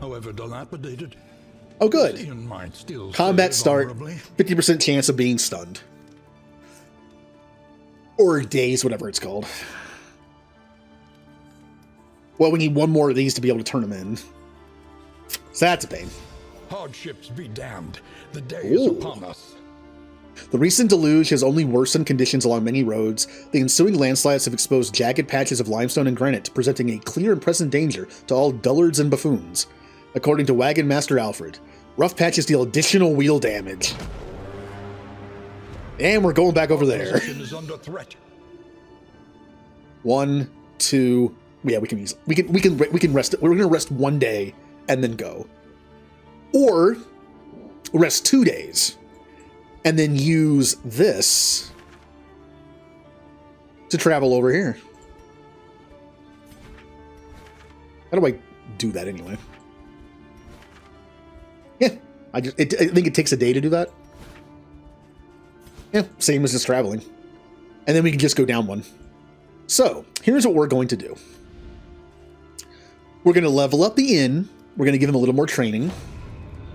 However dilapidated, Oh, good. Ian might still Combat serve start, honorably. 50% chance of being stunned. Or days, whatever it's called. Well, we need one more of these to be able to turn them in. So that's a pain. Hardships be damned. The day is Ooh. upon us. The recent deluge has only worsened conditions along many roads. The ensuing landslides have exposed jagged patches of limestone and granite, presenting a clear and present danger to all dullards and buffoons. According to Wagon Master Alfred, rough patches deal additional wheel damage. And we're going back over there. Position is under threat. 1, 2. Yeah, we can rest. We're gonna rest one day and then go, or rest 2 days and then use this to travel over here. How do I do that anyway. Yeah, I think it takes a day to do that. Yeah, same as just traveling. And then we can just go down one. So, here's what we're going to do. We're going to level up the inn. We're going to give them a little more training.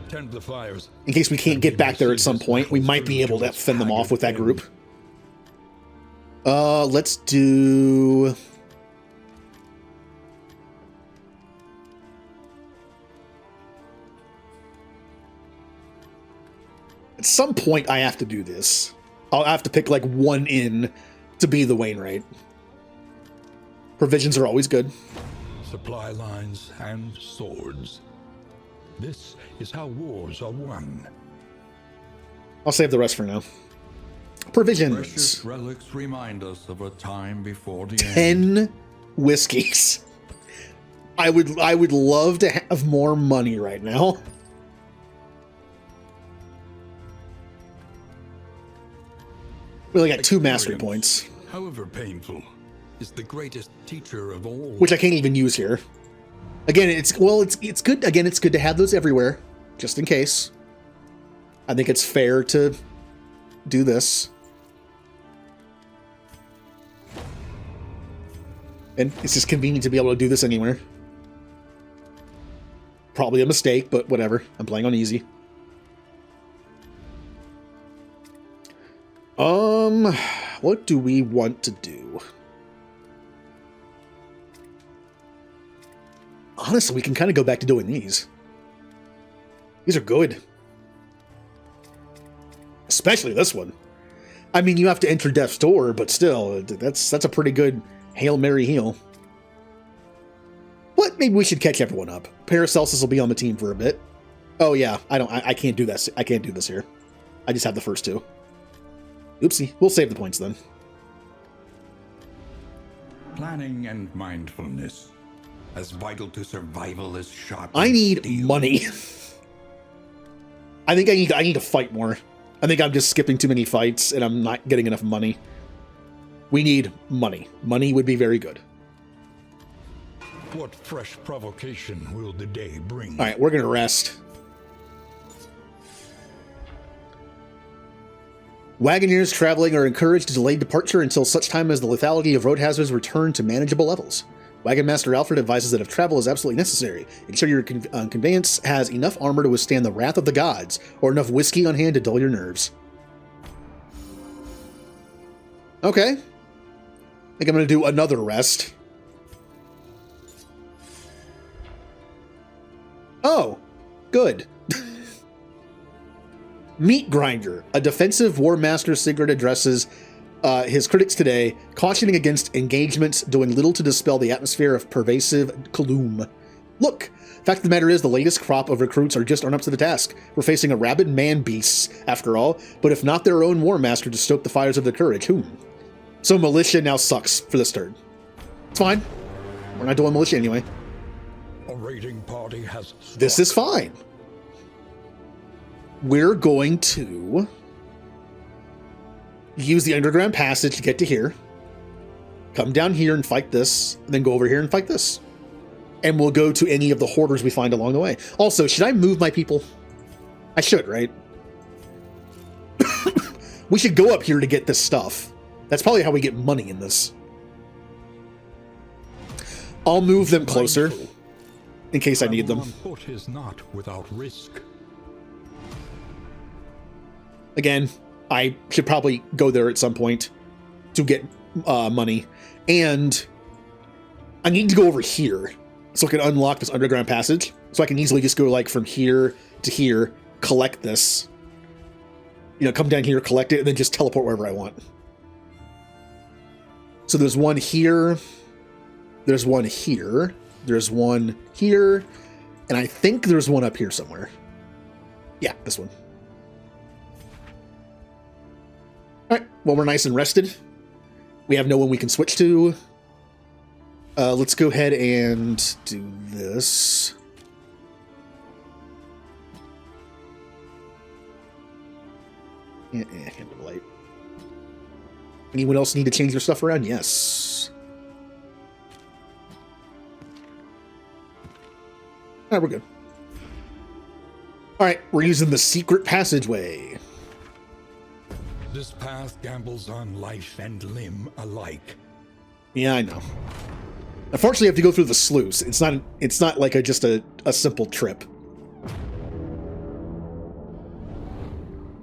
Tend the fires. In case we can't get back there at some point, we might be able to fend them off with that group. Let's do... At some point, I have to do this. I'll have to pick like one inn to be the Wainwright. Provisions are always good. Supply lines and swords. This is how wars are won. I'll save the rest for now. Provisions. Precious relics remind us of a time before the end. 10 whiskeys. I would love to have more money right now. We only got 2 mastery points, However painful, is the greatest teacher of all. which I can't even use here. Again, it's good. Again, it's good to have those everywhere, just in case. I think it's fair to do this. And it's just convenient to be able to do this anywhere. Probably a mistake, but whatever. I'm playing on easy. What do we want to do? Honestly, we can kind of go back to doing these. These are good. Especially this one. I mean, you have to enter Death's Door, but still, that's a pretty good Hail Mary heal. But maybe we should catch everyone up. Paracelsus will be on the team for a bit. Oh yeah, I can't do this. I can't do this here. I just have the first 2. Oopsie. We'll save the points then. Planning and mindfulness. As vital to survival as shot. I need money. I think I need to fight more. I think I'm just skipping too many fights and I'm not getting enough money. We need money. Money would be very good. What fresh provocation will the day bring? All right, we're going to rest. Wagoneers traveling are encouraged to delay departure until such time as the lethality of road hazards return to manageable levels. Wagon Master Alfred advises that if travel is absolutely necessary, ensure your conveyance has enough armor to withstand the wrath of the gods, or enough whiskey on hand to dull your nerves. Okay. I think I'm going to do another rest. Oh, good. Meat Grinder, a defensive War Master Sigurd addresses his critics today, cautioning against engagements doing little to dispel the atmosphere of pervasive gloom. Look, fact of the matter is the latest crop of recruits are just aren't up to the task. We're facing a rabid man-beasts, after all, but if not their own War Master to stoke the fires of their courage, whom? So militia now sucks for this turn. It's fine. We're not doing militia anyway. A raiding party has This is fine. We're going to use the underground passage to get to here. Come down here and fight this, and then go over here and fight this. And we'll go to any of the hoarders we find along the way. Also, should I move my people? I should, right? We should go up here to get this stuff. That's probably how we get money in this. I'll move them closer in case I need them. On foot is not without risk. Again, I should probably go there at some point to get money. And I need to go over here so I can unlock this underground passage. So I can easily just go like from here to here, collect this. You know, come down here, collect it, and then just teleport wherever I want. So there's one here. There's one here. There's one here. And I think there's one up here somewhere. Yeah, this one. Alright, well, we're nice and rested. We have no one we can switch to. Let's go ahead and do this. Hand of light. Anyone else need to change their stuff around? Yes. All right, we're good. All right, we're using the secret passageway. This path gambles on life and limb alike. Yeah, I know. Unfortunately, you have to go through the sluice. It's not like just a simple trip.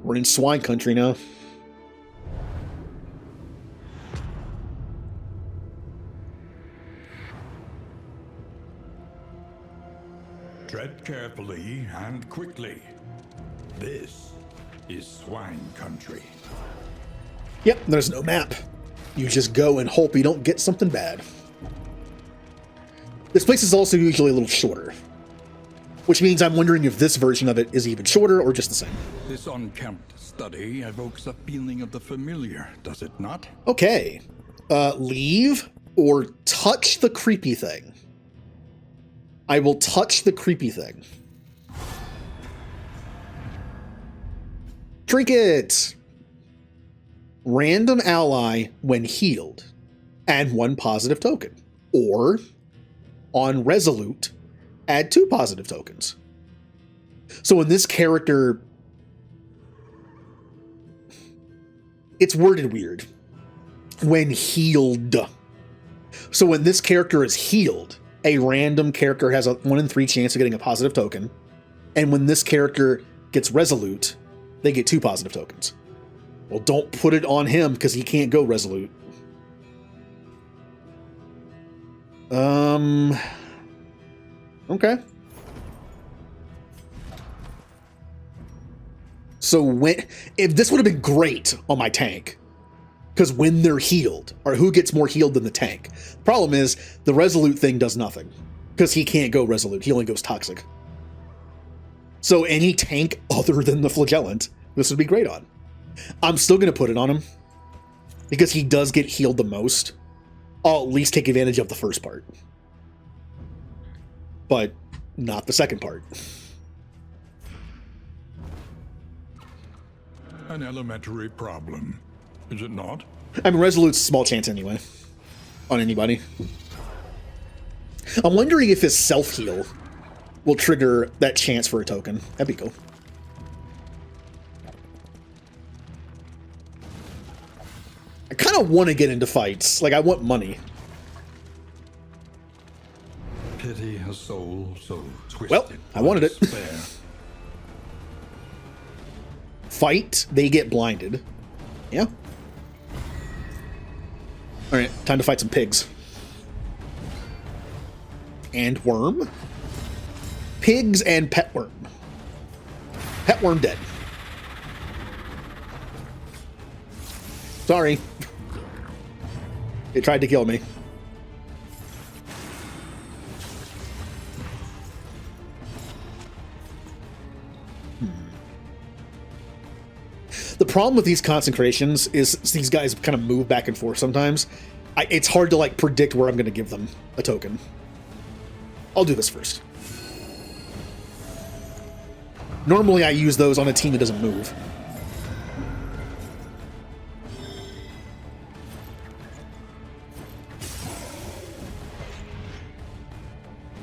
We're in swine country now. Tread carefully and quickly. This is swine country. Yep, there's no map. You just go and hope you don't get something bad. This place is also usually a little shorter, which means I'm wondering if this version of it is even shorter or just the same. This unkempt study evokes a feeling of the familiar, does it not? Okay. Leave or touch the creepy thing. I will touch the creepy thing. Trinket. Random ally when healed. Add 1 positive token. Or, on Resolute, add 2 positive tokens. So when this character... It's worded weird. When healed. So when this character is healed, a random character has a 1 in 3 chance of getting a positive token. And when this character gets Resolute, they get 2 positive tokens. Well, don't put it on him because he can't go Resolute. Okay. So if this would have been great on my tank, because when they're healed, or who gets more healed than the tank? Problem is, the Resolute thing does nothing, because he can't go Resolute. He only goes Toxic. So any tank other than the Flagellant, this would be great on. I'm still going to put it on him, because he does get healed the most. I'll at least take advantage of the first part. But not the second part. An elementary problem, is it not? I mean, Resolute's a small chance anyway. On anybody. I'm wondering if his self-heal will trigger that chance for a token. That'd be cool. I kind of want to get into fights. Like, I want money. Pity a soul so twisted. Well, I wanted it. Despair. Fight, they get blinded. Yeah. Alright, time to fight some pigs. And worm. Pigs and pet worm. Pet worm dead. Sorry. It tried to kill me. The problem with these consecrations is these guys kind of move back and forth sometimes. It's hard to like predict where I'm going to give them a token. I'll do this first. Normally I use those on a team that doesn't move.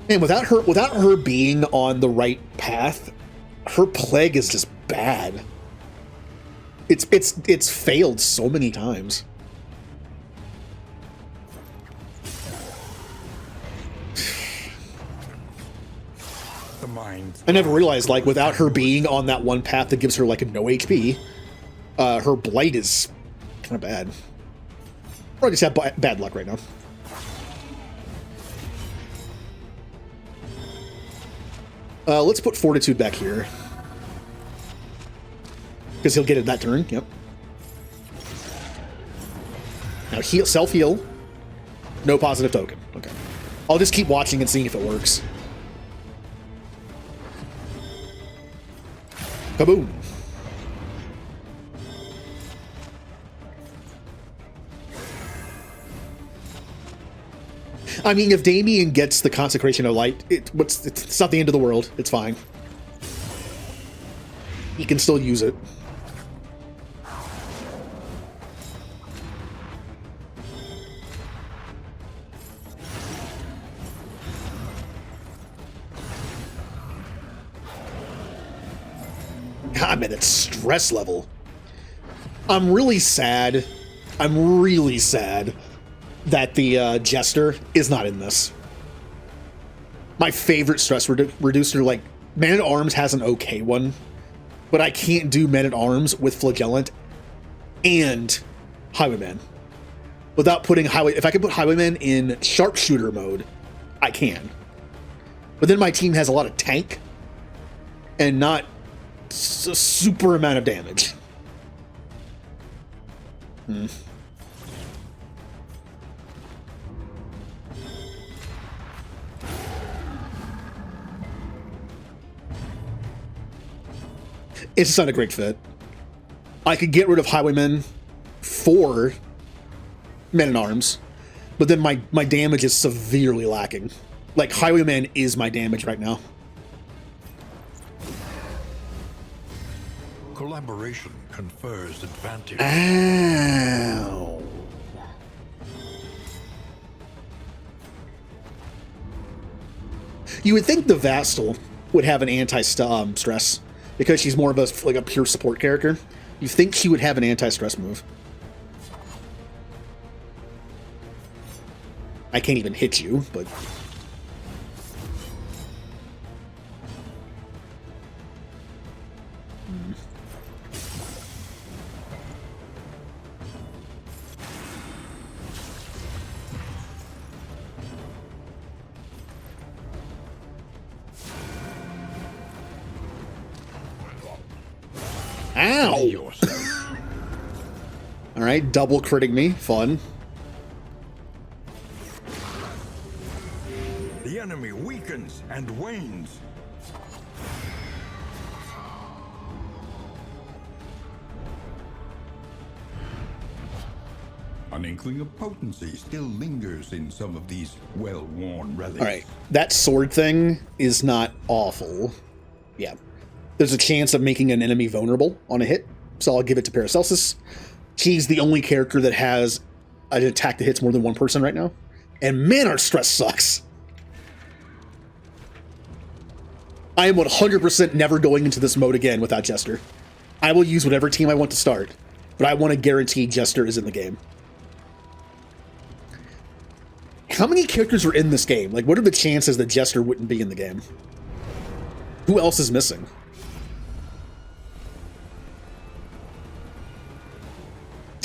And without her being on the right path, her plague is just bad. It's failed so many times. The mind. I never realized, like, without her being on that one path that gives her, like, a no HP, her blight is kind of bad. Or I just have bad luck right now. Let's put Fortitude back here. Because he'll get it that turn, yep. Now heal, self-heal. No positive token. Okay. I'll just keep watching and seeing if it works. Kaboom. I mean, if Damien gets the Consecration of Light, it's not the end of the world. It's fine. He can still use it. God, man, that stress level. I'm really sad. I'm really sad that the Jester is not in this. My favorite stress reducer, like, Man-at-Arms has an okay one, but I can't do Man-at-Arms with Flagellant and Highwayman. Without putting if I could put Highwayman in Sharpshooter mode, I can. But then my team has a lot of tank and not a super amount of damage. It's just not a great fit. I could get rid of Highwaymen for Men-at-Arms, but then my damage is severely lacking. Like, Highwayman is my damage right now. Collaboration confers advantage. Ow. You would think the Vastal would have an anti-stress because she's more of a pure support character. You think she would have an anti-stress move. I can't even hit you, but... Ow! Yourself. All right, double critting me. Fun. The enemy weakens and wanes. An inkling of potency still lingers in some of these well-worn relics. All right, that sword thing is not awful. Yeah. There's a chance of making an enemy vulnerable on a hit, so I'll give it to Paracelsus. She's the only character that has an attack that hits more than one person right now. And man, our stress sucks. I am 100% never going into this mode again without Jester. I will use whatever team I want to start, but I want to guarantee Jester is in the game. How many characters are in this game? Like, what are the chances that Jester wouldn't be in the game? Who else is missing?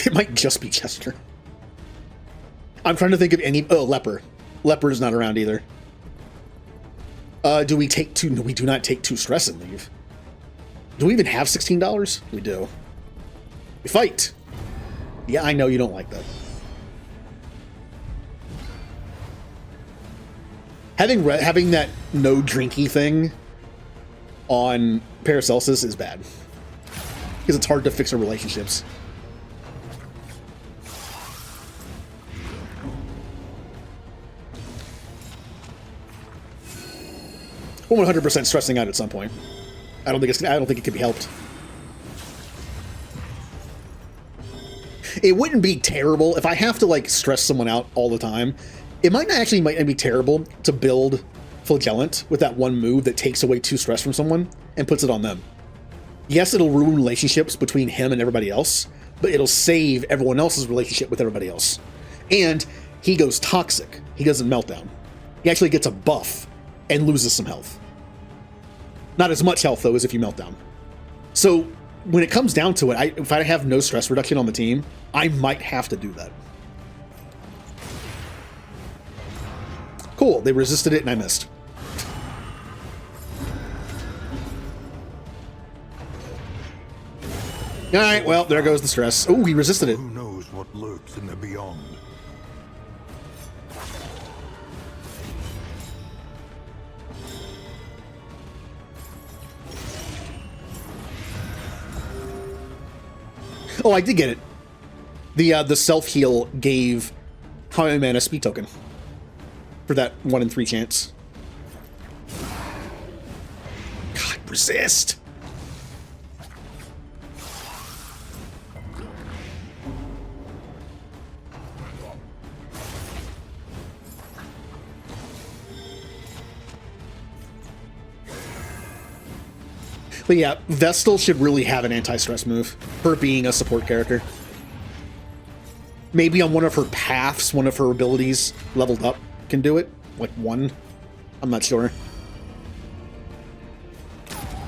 It might just be Jester. I'm trying to think of any... Oh, Leper. Leper is not around either. Do we take two... No, we do not take 2 stress and leave. Do we even have $16? We do. We fight. Yeah, I know you don't like that. Having that no drinky thing on Paracelsus is bad. Because it's hard to fix our relationships. 100% stressing out at some point. I don't think it can be helped. It wouldn't be terrible if I have to like stress someone out all the time. It might not be terrible to build Flagellant with that one move that takes away 2 stress from someone and puts it on them. Yes, it'll ruin relationships between him and everybody else, but it'll save everyone else's relationship with everybody else. And he goes toxic. He doesn't melt down. He actually gets a buff and loses some health. Not as much health, though, as if you melt down. So when it comes down to it, if I have no stress reduction on the team, I might have to do that. Cool, they resisted it and I missed. Alright, well, there goes the stress. Oh, he resisted it. Who knows what lurks in the beyond? Oh, I did get it. The self-heal gave Highwayman a speed token for that 1 in 3 chance. God, resist. But yeah, Vestal should really have an anti-stress move, her being a support character. Maybe on one of her paths, one of her abilities leveled up can do it. Like one. I'm not sure.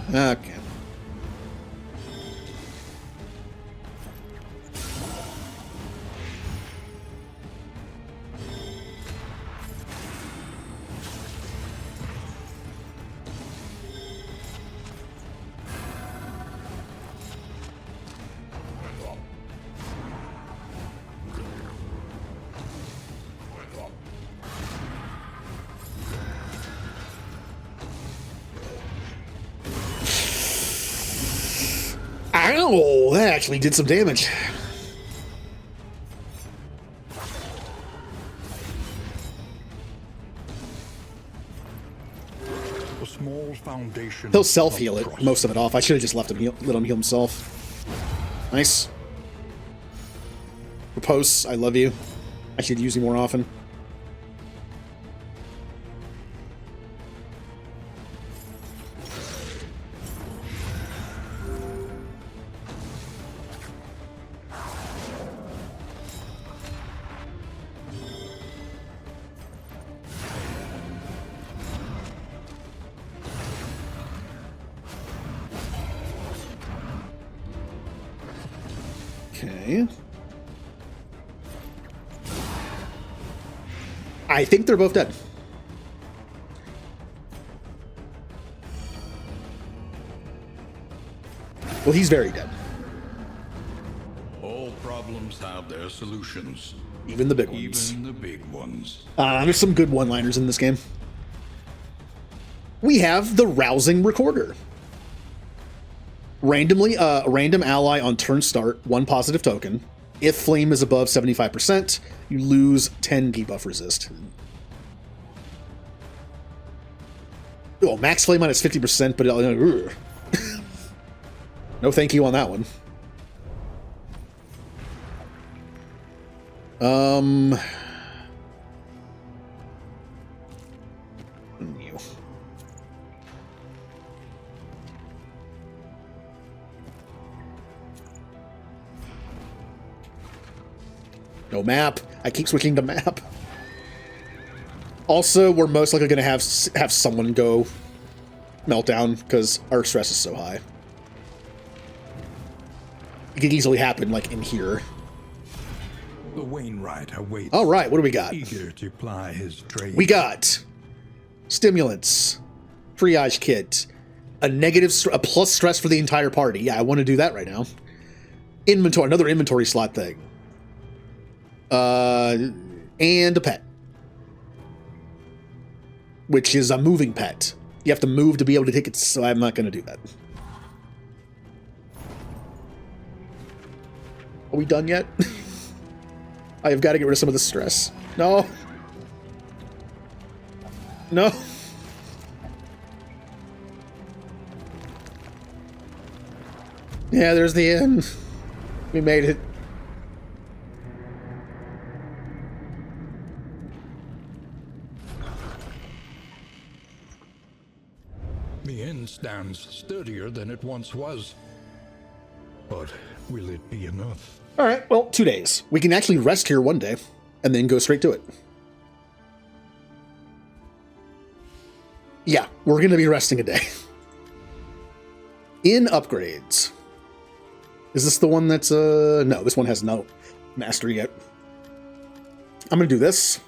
Okay. Ow! That actually did some damage. A small foundation. He'll self-heal of it, trust. most of it off. I should have just left him let him heal himself. Nice. Repose, I love you. I should use you more often. Okay. I think they're both dead. Well, he's very dead. All problems have their solutions, Even the big ones. even the big ones. There's some good one-liners in this game. We have the Rousing Recorder. Randomly, a random ally on turn start, 1 positive token. If flame is above 75%, you lose 10 debuff resist. Oh, max flame minus 50%, but no thank you on that one. You. No map. I keep switching to map. Also, we're most likely going to have someone go meltdown because our stress is so high. It could easily happen, like, in here. The Wainwright awaits, All right, what do we got? eager to ply his trade. We got stimulants, triage kit, a plus stress for the entire party. Yeah, I want to do that right now. Inventory, another inventory slot thing. And a pet, which is a moving pet. You have to move to be able to take it, so I'm not going to do that. Are we done yet? I have got to get rid of some of the stress. No. No. Yeah, there's the end. We made it. The inn stands sturdier than it once was. But will it be enough? All right, well, 2 days. We can actually rest here one day and then go straight to it. Yeah, we're going to be resting a day. In upgrades. Is this the one that's, no, this one has no mastery yet. I'm going to do this.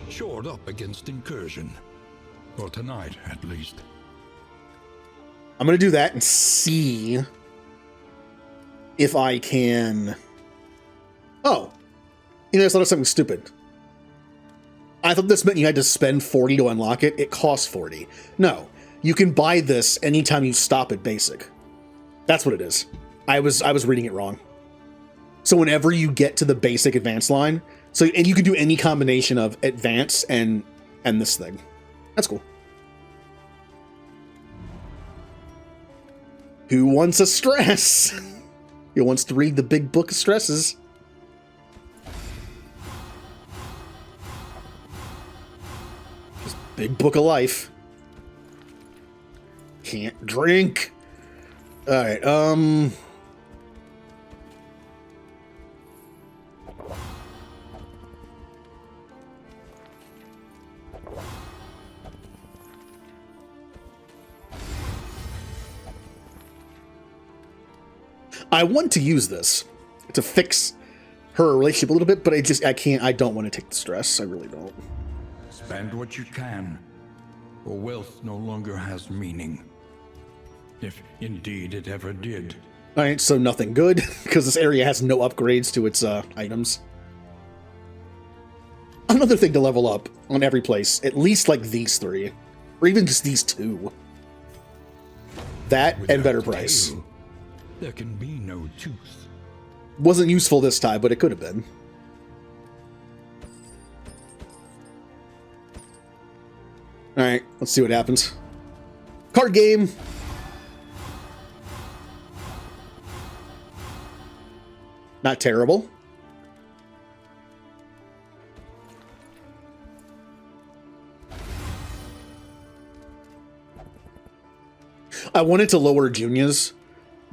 Shored up against incursion. For tonight, at least. I'm going to do that and see if I can... Oh. You know, I thought of something stupid. I thought this meant you had to spend 40 to unlock it. It costs 40. No. You can buy this anytime you stop at basic. That's what it is. I was reading it wrong. So whenever you get to the basic advanced line, and you can do any combination of advance and this thing. That's cool. Who wants a stress? Who wants to read the big book of stresses? Just big book of life. Can't drink. All right. I want to use this to fix her relationship a little bit, but I can't. I don't want to take the stress. I really don't. Spend what you can, or wealth no longer has meaning. If indeed it ever did. All right, so nothing good, because this area has no upgrades to its items. Another thing to level up on every place, at least like these three, or even just these two. That and better price. Tail, there can be no tooth. Wasn't useful this time, but it could have been. All right, let's see what happens. Card game. Not terrible. I wanted to lower Junia's,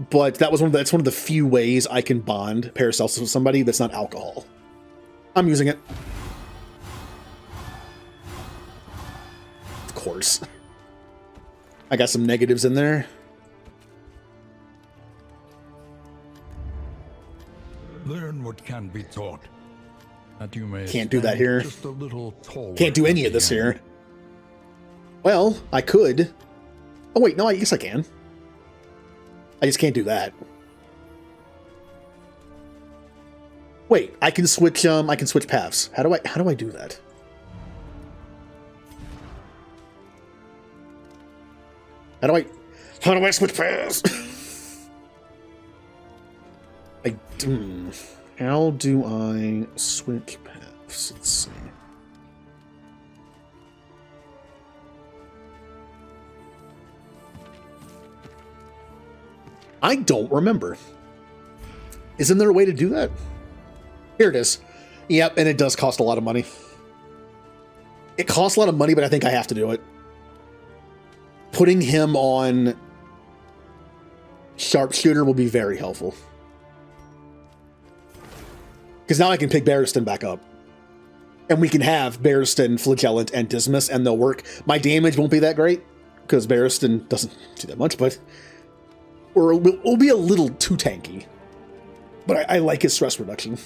but that's one of the few ways I can bond Paracelsus with somebody that's not alcohol. I'm using it. Of course. I got some negatives in there. Learn what can be taught. That you may Can't do that stand here. Just a little taller Can't do any at of this the end. here. Well, I could. Oh wait, no, I guess I can. I just can't do that. Wait, I can switch paths. How do I do that? How do I switch paths? How do I switch paths? Let's see. I don't remember. Isn't there a way to do that? Here it is. Yep, and it does cost a lot of money. It costs a lot of money, but I think I have to do it. Putting him on Sharpshooter will be very helpful. Because now I can pick Barristan back up. And we can have Barristan, Flagellant, and Dismas, and they'll work. My damage won't be that great, because Barristan doesn't do that much, but... Or it'll be a little too tanky. But I like his stress reduction.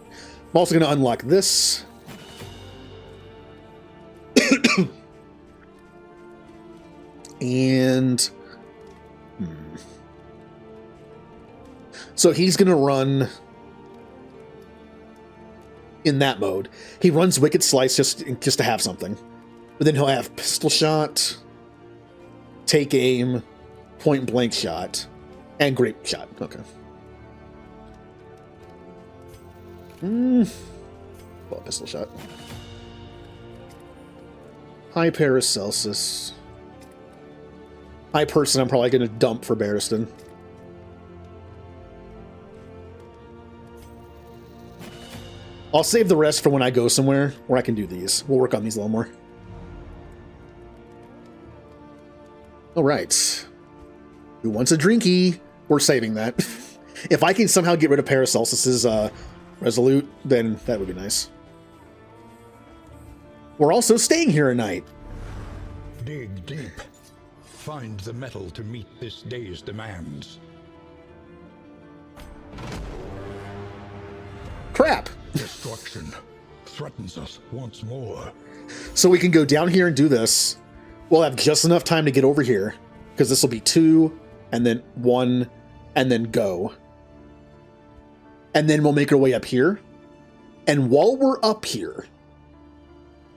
I'm also going to unlock this. And... So he's going to run... in that mode. He runs Wicked Slice just to have something. But then he'll have Pistol Shot, Take Aim, Point Blank Shot, and Grape Shot. Okay. Well, Pistol Shot. High Paracelsus. High Person I'm probably going to dump for Barristan. I'll save the rest for when I go somewhere where I can do these. We'll work on these a little more. All right. Who wants a drinky? We're saving that. If I can somehow get rid of Paracelsus's Resolute, then that would be nice. We're also staying here a night. Dig deep. Find the metal to meet this day's demands. Crap. Destruction threatens us once more. So we can go down here and do this. We'll have just enough time to get over here, because this will be 2, and then 1, and then go. And then we'll make our way up here. And while we're up here,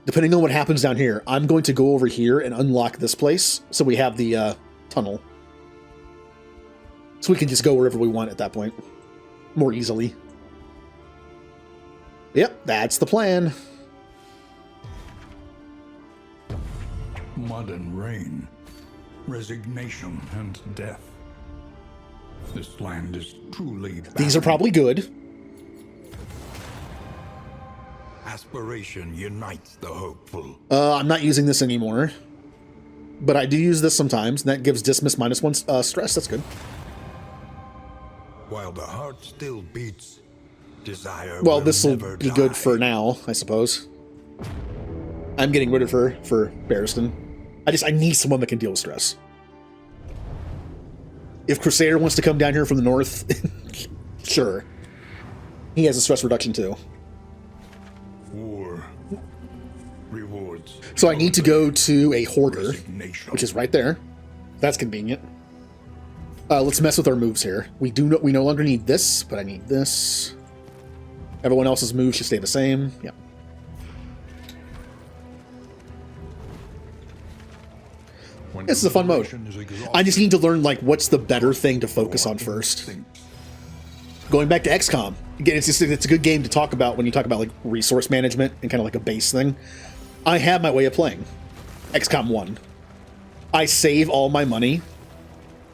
depending on what happens down here, I'm going to go over here and unlock this place, so we have the tunnel. So we can just go wherever we want at that point, more easily. Yep, that's the plan. Mud and rain, resignation and death. This land is truly barren. These are probably good. Aspiration unites the hopeful. I'm not using this anymore. but I do use this sometimes, and that gives Dismiss -1 stress. That's good. While the heart still beats, desire Well, will this will never be good die. for now, I suppose. I'm getting rid of her for Barristan. I need someone that can deal with stress. If Crusader wants to come down here from the north, sure. He has a stress reduction too. War rewards. So I need to go to a Hoarder, Resignation. which is right there. That's convenient. Let's mess with our moves here. We no longer need this, but I need this. Everyone else's moves should stay the same. Yep. When This is a fun mode. deliberation is I just exhausted, need to learn like what's the better thing to focus on first. Going back to XCOM, again, it's a good game to talk about when you talk about like resource management and kind of like a base thing. I have my way of playing XCOM 1. I save all my money,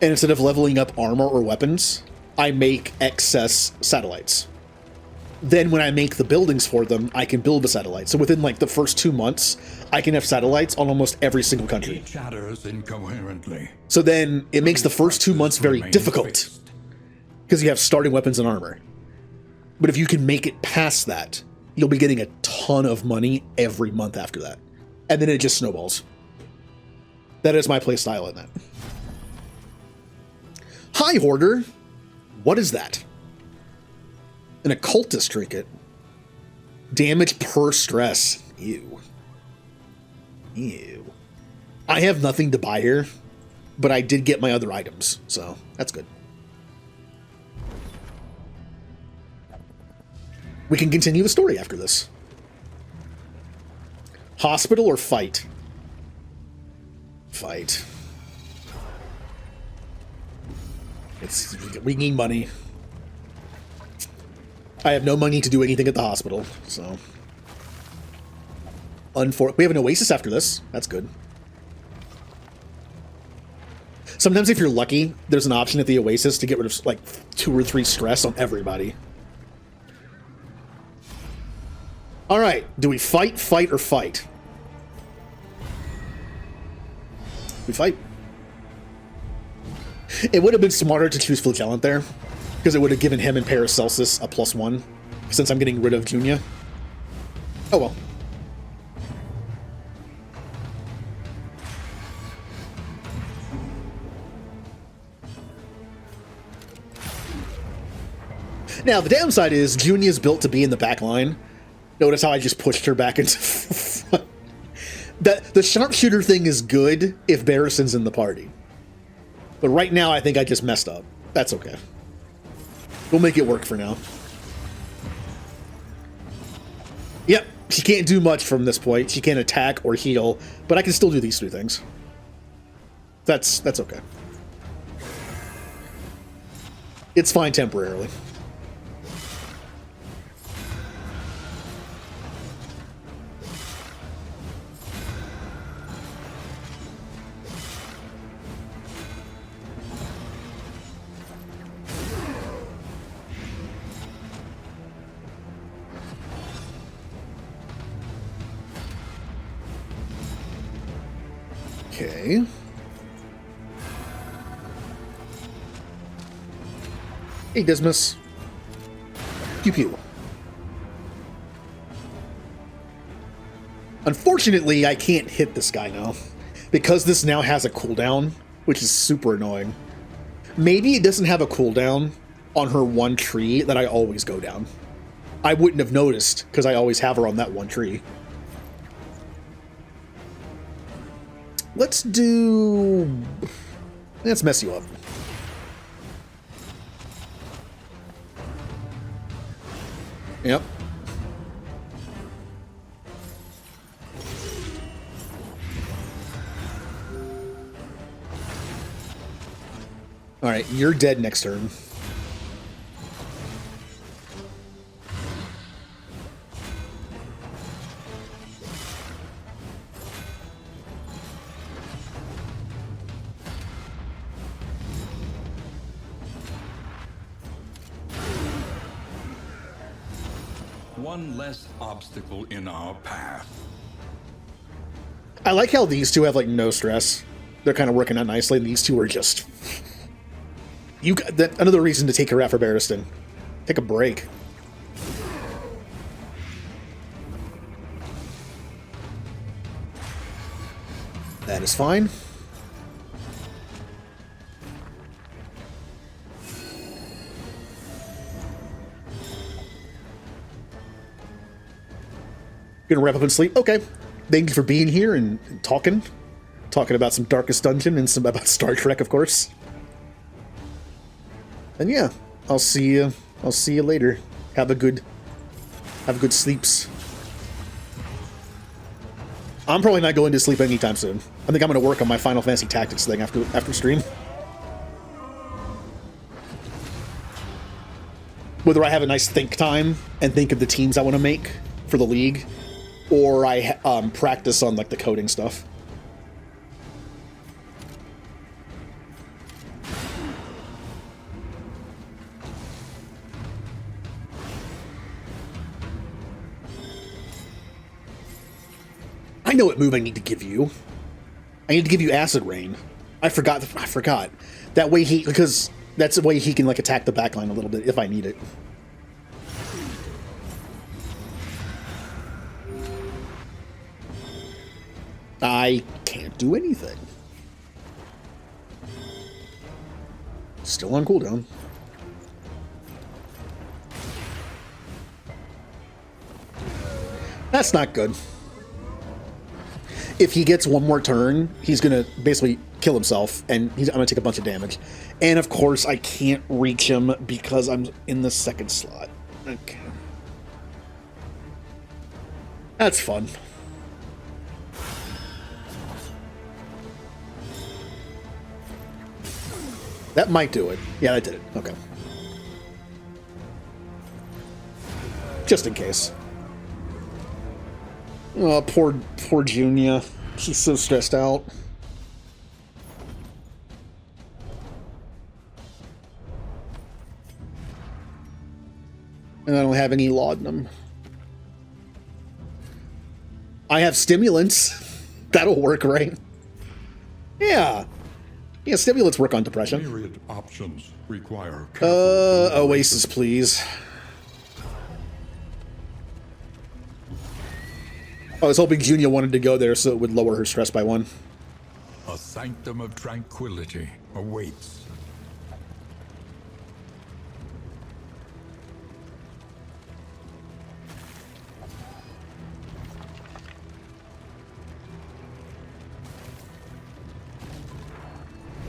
and instead of leveling up armor or weapons, I make excess satellites. Then when I make the buildings for them, I can build the satellites. So within like the first 2 months, I can have satellites on almost every single country. He chatters incoherently. So then it makes the first 2 months very Remains difficult, fixed. because you have starting weapons and armor. But if you can make it past that, you'll be getting a ton of money every month after that. And then it just snowballs. That is my play style in that. Hi, Hoarder. What is that? An occultist trinket. Damage per stress. Ew. Ew. I have nothing to buy here, but I did get my other items, so that's good. We can continue the story after this. Hospital or fight? Fight. We need money. I have no money to do anything at the hospital, so. We have an Oasis after this. That's good. Sometimes if you're lucky, there's an option at the Oasis to get rid of like 2 or 3 stress on everybody. All right, do we fight, or fight? We fight. It would have been smarter to choose Flagellant there, because it would have given him and Paracelsus a +1, since I'm getting rid of Junia. Oh well. Now, the downside is Junia's built to be in the back line. Notice how I just pushed her back into front. The sharpshooter thing is good if Barristan's in the party. But right now, I think I just messed up. That's okay. We'll make it work for now. Yep, she can't do much from this point. She can't attack or heal, but I can still do these 3 things. That's okay. It's fine temporarily. Okay. Hey, Dismas. Pew pew. Unfortunately, I can't hit this guy now, because this now has a cooldown, which is super annoying. Maybe it doesn't have a cooldown on her one tree that I always go down. I wouldn't have noticed, because I always have her on that one tree. Let's mess you up. Yep. All right, you're dead next turn. One less obstacle in our path. I like how these two have like no stress. They're kind of working out nicely. These two are just... You got that, another reason to take her out for Barristan. Take a break. That is fine. Gonna wrap up and sleep. Okay. Thank you for being here and talking about some Darkest Dungeon and some about Star Trek, of course. And yeah, I'll see you later. Have a good sleeps. I'm probably not going to sleep anytime soon. I think I'm going to work on my Final Fantasy Tactics thing after stream. Whether I have a nice think time and think of the teams I want to make for the league, or I practice on like the coding stuff. I know what move I need to give you. I need to give you Acid Rain. I forgot. That way because that's the way he can like attack the backline a little bit if I need it. I can't do anything. Still on cooldown. That's not good. If he gets one more turn, he's going to basically kill himself, and I'm going to take a bunch of damage. And of course, I can't reach him because I'm in the second slot. Okay. That's fun. That might do it. Yeah, that did it. Okay. Just in case. Oh, poor Junior. He's so stressed out. And I don't have any laudanum. I have stimulants. That'll work, right? Yeah. Yeah, stimulants work on depression. Myriad options require Oasis, please. I was hoping Junia wanted to go there so it would lower her stress by 1. A sanctum of tranquility awaits.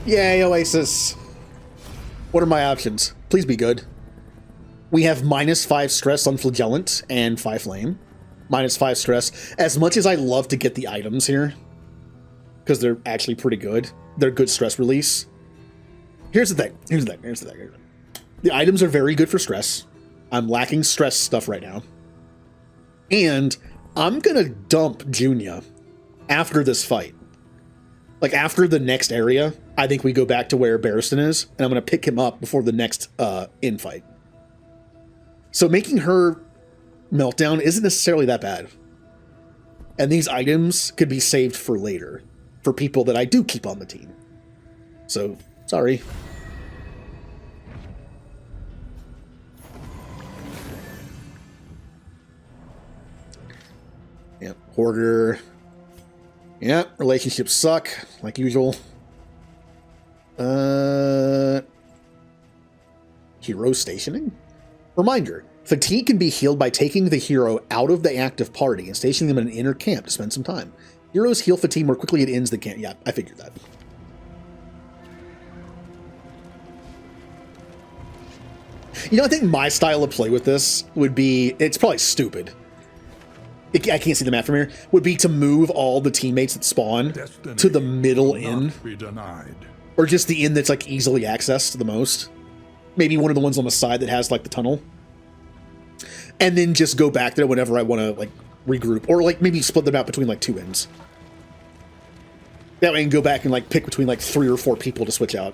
Yay, Oasis. What are my options? Please be good. We have -5 stress on Flagellant and 5 flame. -5 stress. As much as I love to get the items here, because they're actually pretty good, they're good stress release. Here's the thing. The items are very good for stress. I'm lacking stress stuff right now. And I'm going to dump Junia after this fight. Like, after the next area, I think we go back to where Barristan is, and I'm going to pick him up before the next infight. So making her Meltdown isn't necessarily that bad. And these items could be saved for later, for people that I do keep on the team. So, sorry. Yep, Hoarder. Yep, relationships suck, like usual. Hero stationing? Reminder, fatigue can be healed by taking the hero out of the active party and stationing them in an inner camp to spend some time. Heroes heal fatigue more quickly at ends the camp. Yeah, I figured that. You know, I think my style of play with this would be, it's probably stupid. I can't see the map from here, would be to move all the teammates that spawn Destiny to the middle will inn. not be denied. Or just the inn that's like easily accessed the most. Maybe one of the ones on the side that has like the tunnel. And then just go back there whenever I want to like regroup. Or like maybe split them out between like 2 inns. That way I can go back and like pick between like 3 or 4 people to switch out.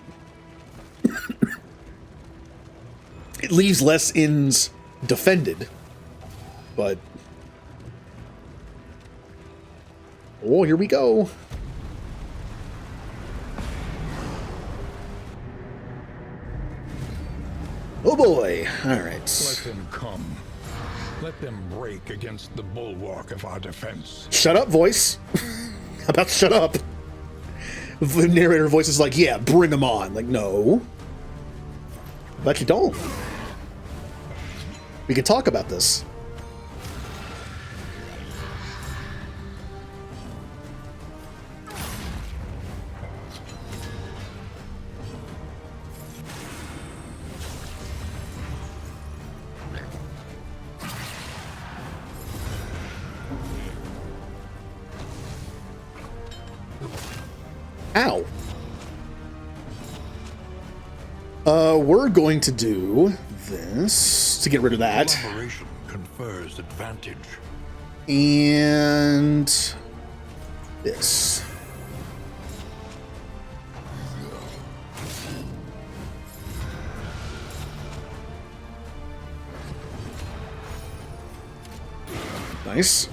It leaves less inns defended. But... oh, here we go. Oh boy. All right. Let them come. Let them break against the bulwark of our defense. Shut up, voice. How about shut up? The narrator voice is like, yeah, bring them on. Like, no. But you don't. We can talk about this. Ow. We're going to do this to get rid of that. Collaboration confers advantage. And this. Nice.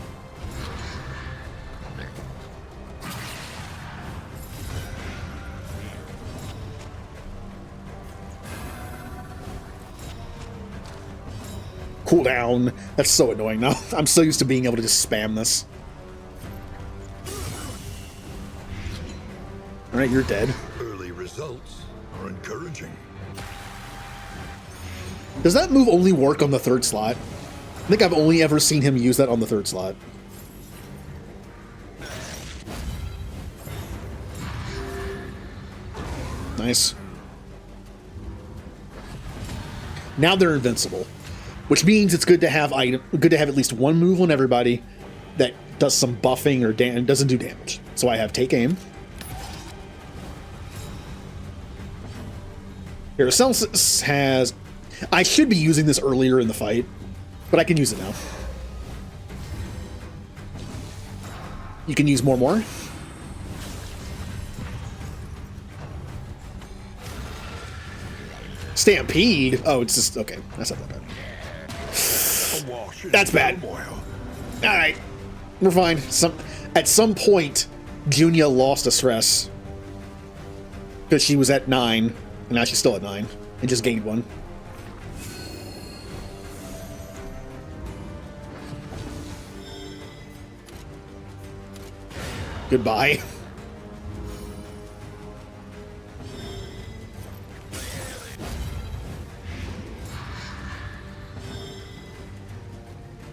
Cooldown. That's so annoying now. I'm so used to being able to just spam this. Alright, you're dead. Early results are encouraging. Does that move only work on the third slot? I think I've only ever seen him use that on the third slot. Nice. Now they're invincible, which means it's good to have at least one move on everybody that does some buffing or doesn't do damage. So I have take aim. Paracelsus has... I should be using this earlier in the fight, but I can use it now. You can use more. Stampede? Oh, it's just... Okay, that's not that bad. That's bad. Alright. We're fine. At some point, Junia lost a stress. Because she was at 9, and now she's still at 9. And just gained 1. Goodbye.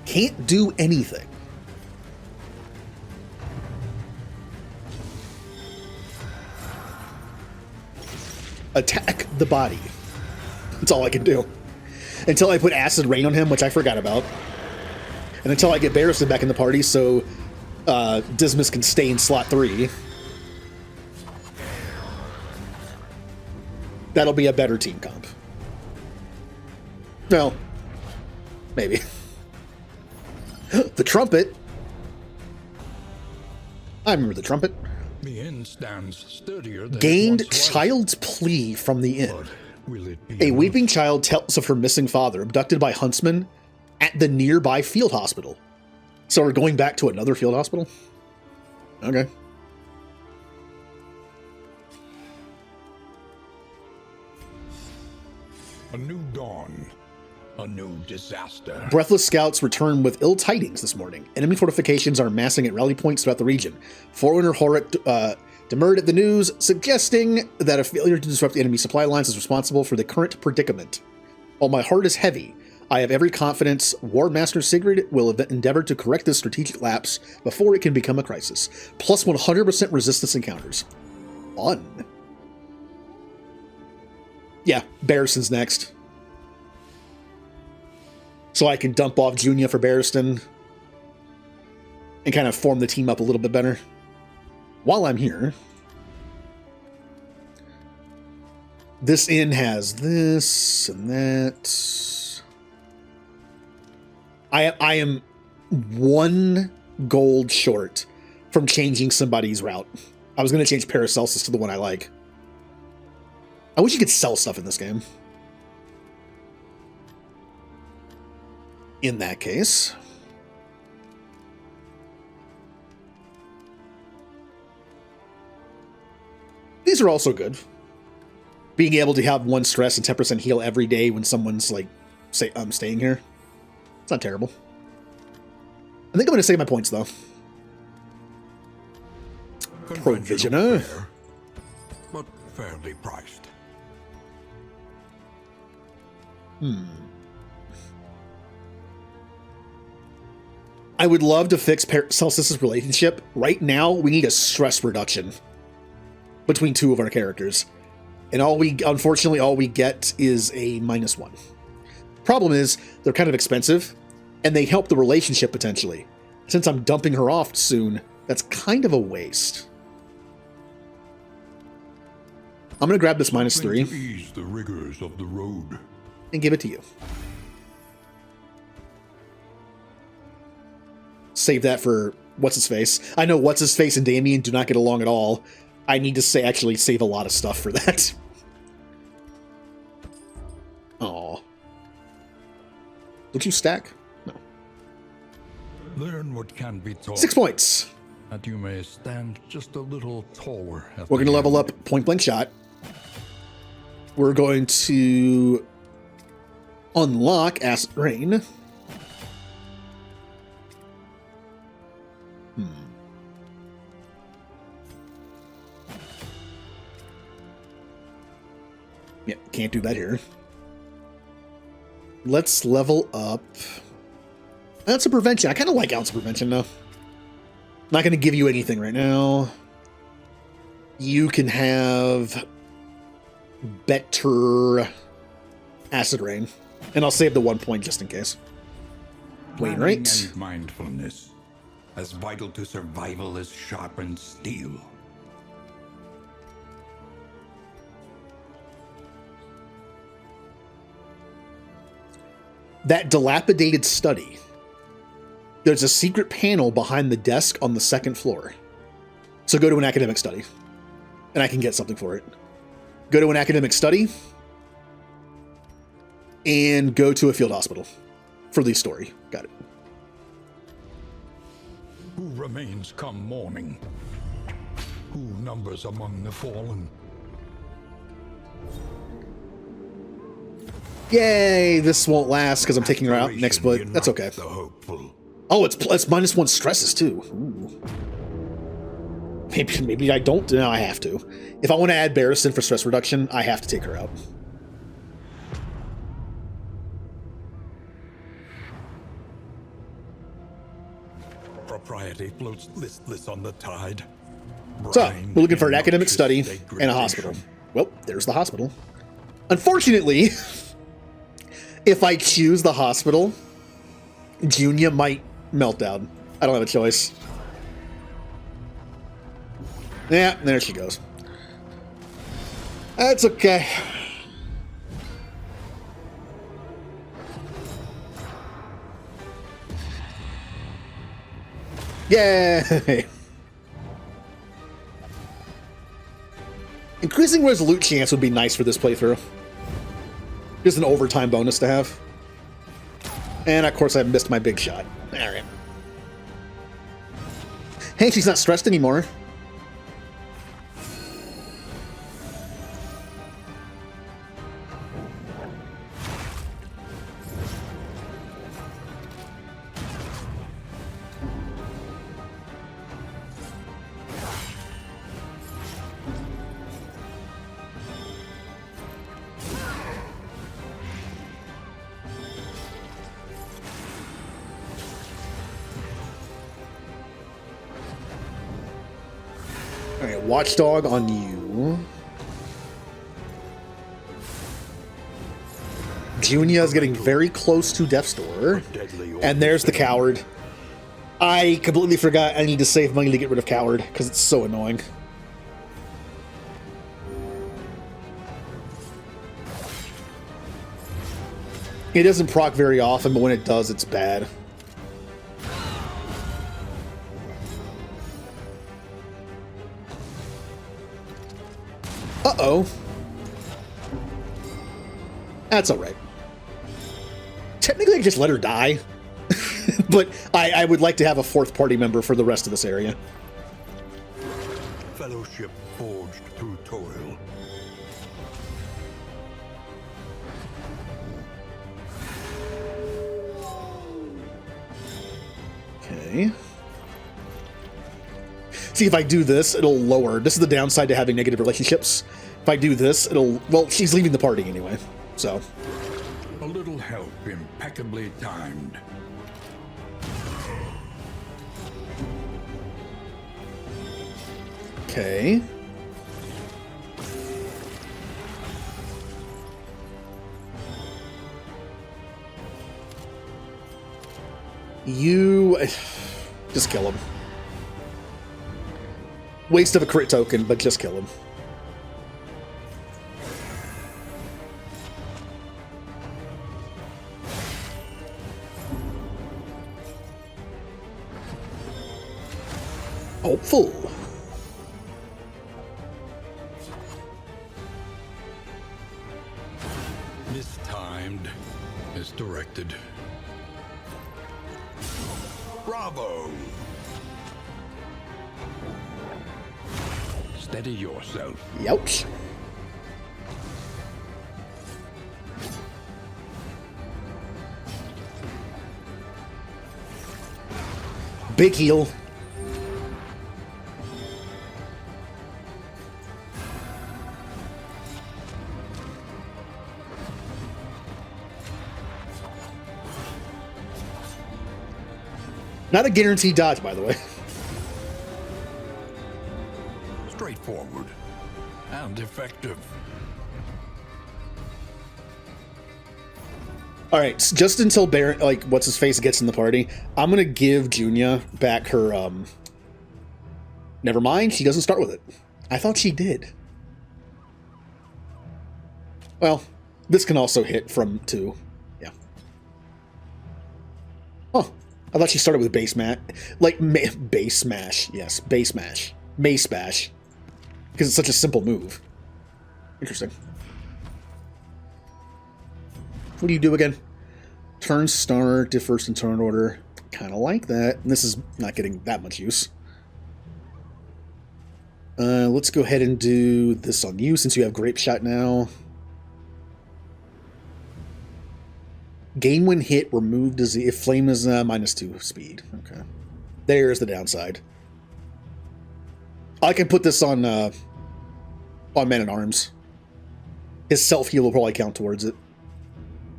Can't do anything. Attack the body. That's all I can do. Until I put Acid Rain on him, which I forgot about. And until I get Barristan back in the party, so Dismas can stay in slot 3. That'll be a better team comp. Well, maybe. The trumpet. I remember the trumpet. The inn stands sturdier than Gained it once was. Child's Plea from the inn. But will it be A enough? weeping child tells of her missing father, abducted by huntsmen at the nearby field hospital. So we're going back to another field hospital? Okay. A new dawn. A new disaster. Breathless scouts return with ill tidings this morning. Enemy fortifications are amassing at rally points throughout the region. Forerunner Horik demurred at the news, suggesting that a failure to disrupt enemy supply lines is responsible for the current predicament. While my heart is heavy, I have every confidence War Master Sigrid will endeavor to correct this strategic lapse before it can become a crisis. Plus 100% resistance encounters. Fun. Yeah, Barristan's next. So I can dump off Junia for Barristan and kind of form the team up a little bit better. While I'm here, this inn has this and that. I am 1 gold short from changing somebody's route. I was going to change Paracelsus to the one I like. I wish you could sell stuff in this game. In that case, these are also good. being able to have 1 stress and 10% heal every day when someone's like, say, I'm staying here. It's not terrible. I think I'm going to save my points though. Conventional Provisioner. fare, but fairly priced. I would love to fix Celsius's relationship. Right now, we need a stress reduction between 2 of our characters. And unfortunately, all we get is a -1. Problem is, they're kind of expensive, and they help the relationship potentially. Since I'm dumping her off soon, that's kind of a waste. I'm going to grab this Something -3 to ease the rigors of the road. and give it to you. Save that for what's-his-face. I know what's-his-face and Damien do not get along at all. I need to actually save a lot of stuff for that. Aw. Don't you stack? No. Learn what can be taught. 6 points. That you may stand just a little taller. We're going to level up point blank shot. We're going to unlock Acid Rain. Yeah, can't do that here. Let's level up. Ounce of Prevention. I kind of like Ounce of Prevention, though. Not going to give you anything right now. You can have better Acid Rain. And I'll save the 1 point just in case. Planning Wainwright. and mindfulness, as vital to survival as sharpened steel. That dilapidated study. There's a secret panel behind the desk on the 2nd floor. So go to an academic study. And I can get something for it. Go to an academic study. And go to a field hospital. For the story. Got it. Who remains come morning? Who numbers among the fallen? Yay! This won't last because I'm taking her out next, but Aspiration that's okay. unites the hopeful. Oh, it's -1 stresses too. Ooh. Maybe I don't. No, I have to. If I want to add Barristan for stress reduction, I have to take her out. Propriety floats listless on the tide. So, Brine we're looking for an and academic noxious study degradation. and a hospital. Well, there's the hospital. Unfortunately, if I choose the hospital, Junia might melt down. I don't have a choice. Yeah, there she goes. That's okay. Yay! Increasing resolute chance would be nice for this playthrough. Just an overtime bonus to have. And of course I missed my big shot. Alright. Hey, she's not stressed anymore. Alright, Watchdog on you. Junia is getting very close to Death's Door. And there's the Coward. I completely forgot I need to save money to get rid of Coward, because it's so annoying. It doesn't proc very often, but when it does, it's bad. Uh-oh. That's alright. Technically, I just let her die. But I would like to have a 4th party member for the rest of this area. Fellowship forged through toil. Okay. See, if I do this, it'll lower. This is the downside to having negative relationships. If I do this, it'll... Well, she's leaving the party anyway, so... A little help impeccably timed. Okay. You... Just kill him. Waste of a crit token, but just kill him. Hopeful. Mistimed. Misdirected. Bravo! Steady yourself. Youch. Big heal. Not a guaranteed dodge, by the way. Straightforward and effective. All right, just until Baron, like what's his face, gets in the party, I'm gonna give Junia back her. Never mind, she doesn't start with it. I thought she did. Well, this can also hit from 2. Yeah. Oh, I thought she started with base mat, like base smash. Yes, base smash, mace bash, because it's such a simple move. Interesting. What do you do again? Turn start, diff first in turn order. Kind of like that. And this is not getting that much use. Let's go ahead and do this on you since you have Grape Shot now. Gain when hit, remove disease. If flame is -2 speed. Okay. There's the downside. I can put this on Man-at-Arms. His self-heal will probably count towards it.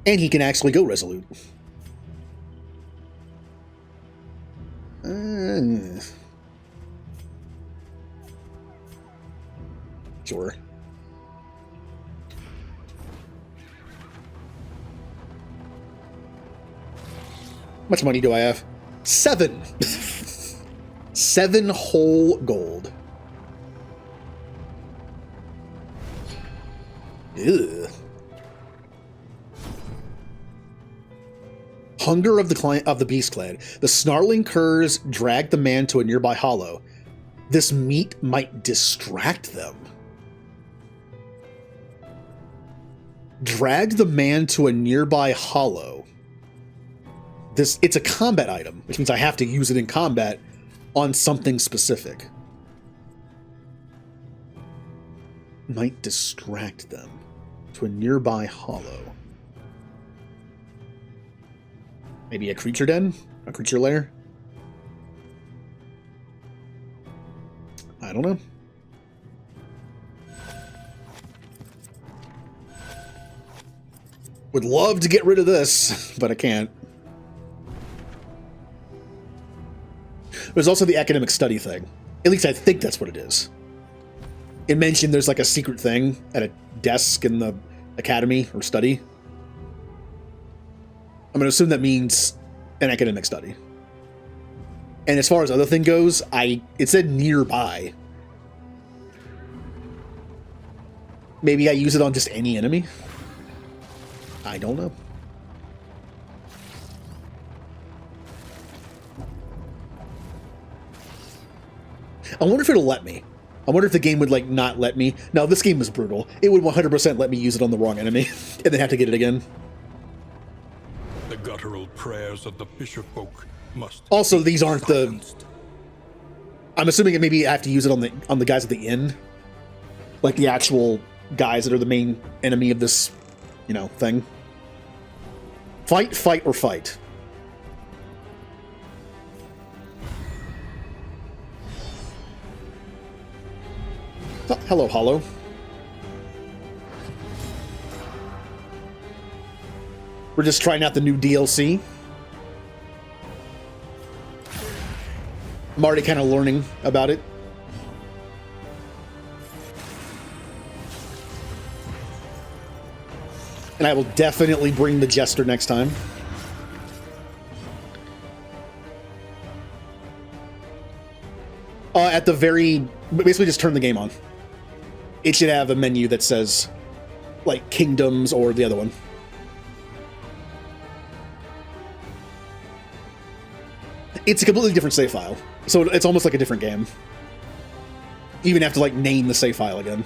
And he can actually go resolute. Sure. How much money do I have? 7. 7 whole gold. Ugh. Hunger of the Beast Clan. The snarling curs drag the man to a nearby hollow. This meat might distract them. Drag the man to a nearby hollow. It's a combat item, which means I have to use it in combat on something specific. Might distract them to a nearby hollow. Maybe a creature den? A creature lair? I don't know. Would love to get rid of this, but I can't. There's also the academic study thing. At least I think that's what it is. It mentioned there's like a secret thing at a desk in the academy or study. I'm going to assume that means an academic study. And as far as other thing goes, it said nearby. Maybe I use it on just any enemy? I don't know. I wonder if it'll let me. I wonder if the game would, like, not let me. No, this game was brutal. It would 100% let me use it on the wrong enemy, and then have to get it again. The guttural prayers of the fisherfolk must... Also, these aren't silenced. I'm assuming maybe I have to use it on the guys at the inn. Like, the actual guys that are the main enemy of this, you know, thing. Fight, fight, or fight. Oh, hello, Hollow. We're just trying out the new DLC. I'm already kind of learning about it. And I will definitely bring the Jester next time. At the very... Basically just turn the game on. It should have a menu that says, like, Kingdoms or the other one. It's a completely different save file. So it's almost like a different game. You even have to, like, name the save file again.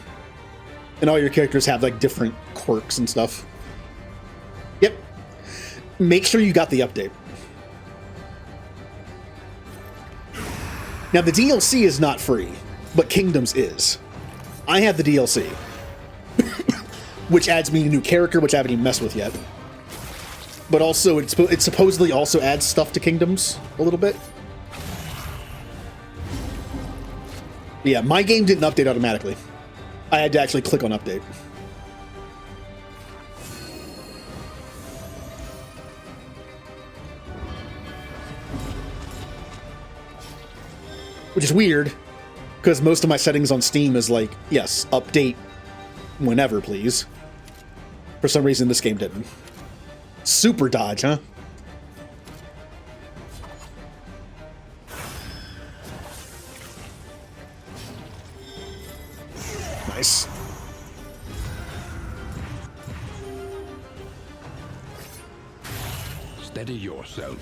And all your characters have, like, different quirks and stuff. Yep. Make sure you got the update. Now, the DLC is not free, but Kingdoms is. I have the DLC, which adds me a new character, which I haven't even messed with yet. But also, it supposedly also adds stuff to Kingdoms a little bit. Yeah, my game didn't update automatically. I had to actually click on update. Which is weird, because most of my settings on Steam is like, yes, update whenever, please. For some reason, this game didn't. Super dodge, huh? Nice. Steady yourself.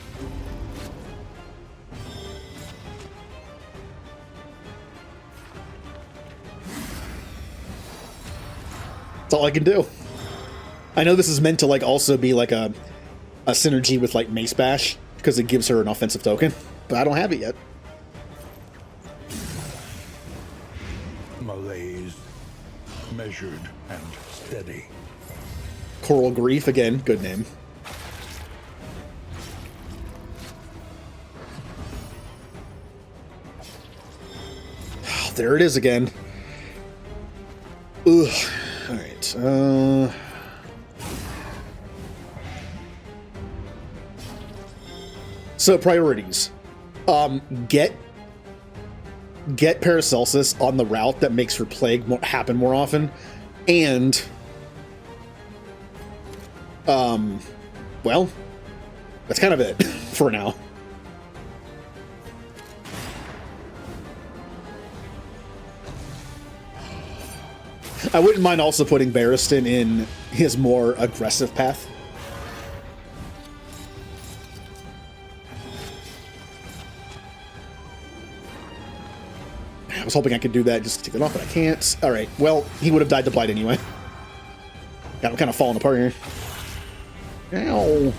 That's all I can do. I know this is meant to like also be like a synergy with like Mace Bash because it gives her an offensive token, but I don't have it yet. Malaise, measured and steady. Coral Grief again, good name. Oh, there it is again. Ugh. All right. So priorities. Get Paracelsus on the route that makes her plague happen more often, and well, that's kind of it for now. I wouldn't mind also putting Barristan in his more aggressive path. I was hoping I could do that just to take it off, but I can't. All right, well, he would have died to Blight anyway. God, I'm kind of falling apart here. Ow.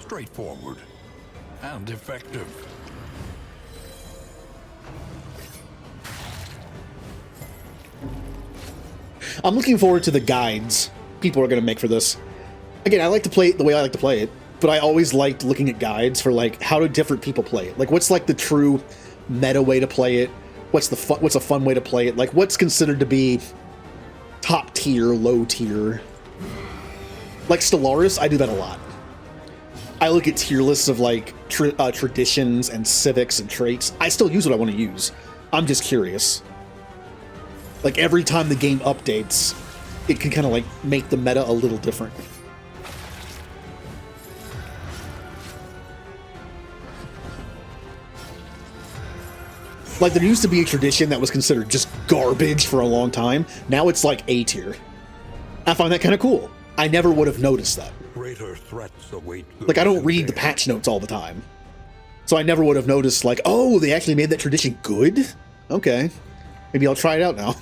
Straightforward and effective. I'm looking forward to the guides people are going to make for this. Again, I like to play it the way I like to play it, but I always liked looking at guides for like how do different people play it. Like what's like the true meta way to play it? What's a fun way to play it? Like what's considered to be top tier, low tier? Like Stellaris, I do that a lot. I look at tier lists of like traditions and civics and traits. I still use what I want to use. I'm just curious. Like every time the game updates, it can kind of like make the meta a little different. Like there used to be a tradition that was considered just garbage for a long time. Now it's like A tier. I find that kind of cool. I never would have noticed that. Greater threats await. Like I don't read the patch notes all the time. So I never would have noticed like, oh, they actually made that tradition good? Okay. Maybe I'll try it out now.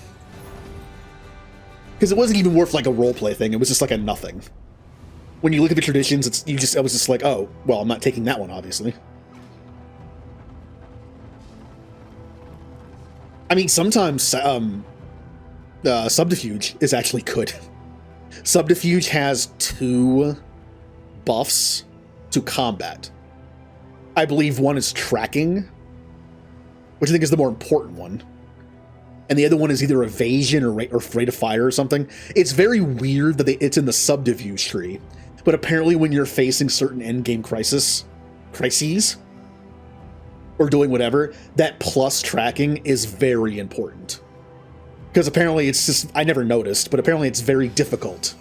Because it wasn't even worth like a roleplay thing. It was just like a nothing. When you look at the traditions, I was just like, oh, well, I'm not taking that one, obviously. I mean, sometimes Subterfuge is actually good. Subterfuge has 2 buffs to combat. I believe one is tracking, which I think is the more important one. And the other one is either evasion or rate of fire or something. It's very weird that it's in the subterfuge tree. But apparently when you're facing certain endgame crises, or doing whatever, that plus tracking is very important. Because apparently it's just, I never noticed, but apparently it's very difficult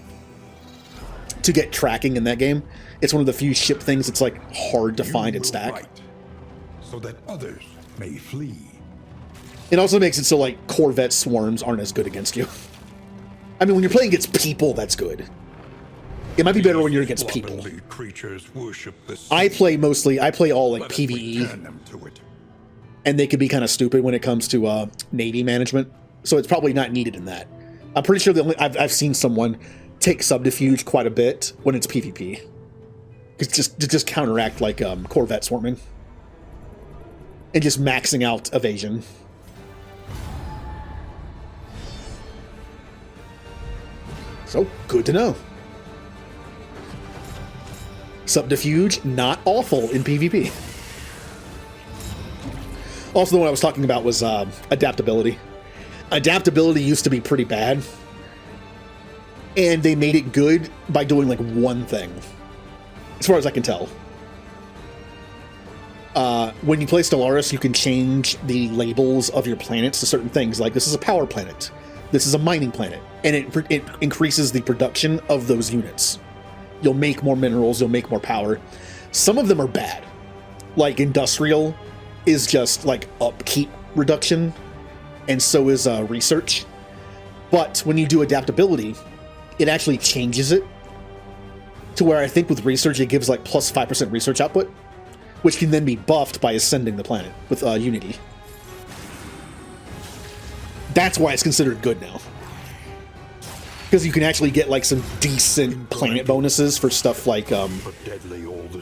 to get tracking in that game. It's one of the few ship things that's like hard to find and stack. Fight, so that others may flee. It also makes it so like Corvette swarms aren't as good against you. I mean, when you're playing against people, that's good. It might be better when you're against people. Creatures worship the I play all like Let us PvE, return them to it. and they can be kind of stupid when it comes to Navy management. So it's probably not needed in that. I'm pretty sure I've seen someone take subterfuge quite a bit when it's PvP. It's to just counteract like Corvette swarming. And just maxing out evasion. So, good to know. Subterfuge, not awful in PvP. Also, the one I was talking about was adaptability. Adaptability used to be pretty bad. And they made it good by doing like one thing. As far as I can tell. When you play Stellaris, you can change the labels of your planets to certain things. Like, this is a power planet. This is a mining planet. And it increases the production of those units. You'll make more minerals, you'll make more power. Some of them are bad. Like, industrial is just like upkeep reduction. And so is research. But when you do adaptability, it actually changes it to where I think with research it gives like plus 5% research output, which can then be buffed by ascending the planet with Unity. That's why it's considered good now. Because you can actually get like some decent planet bonuses for stuff like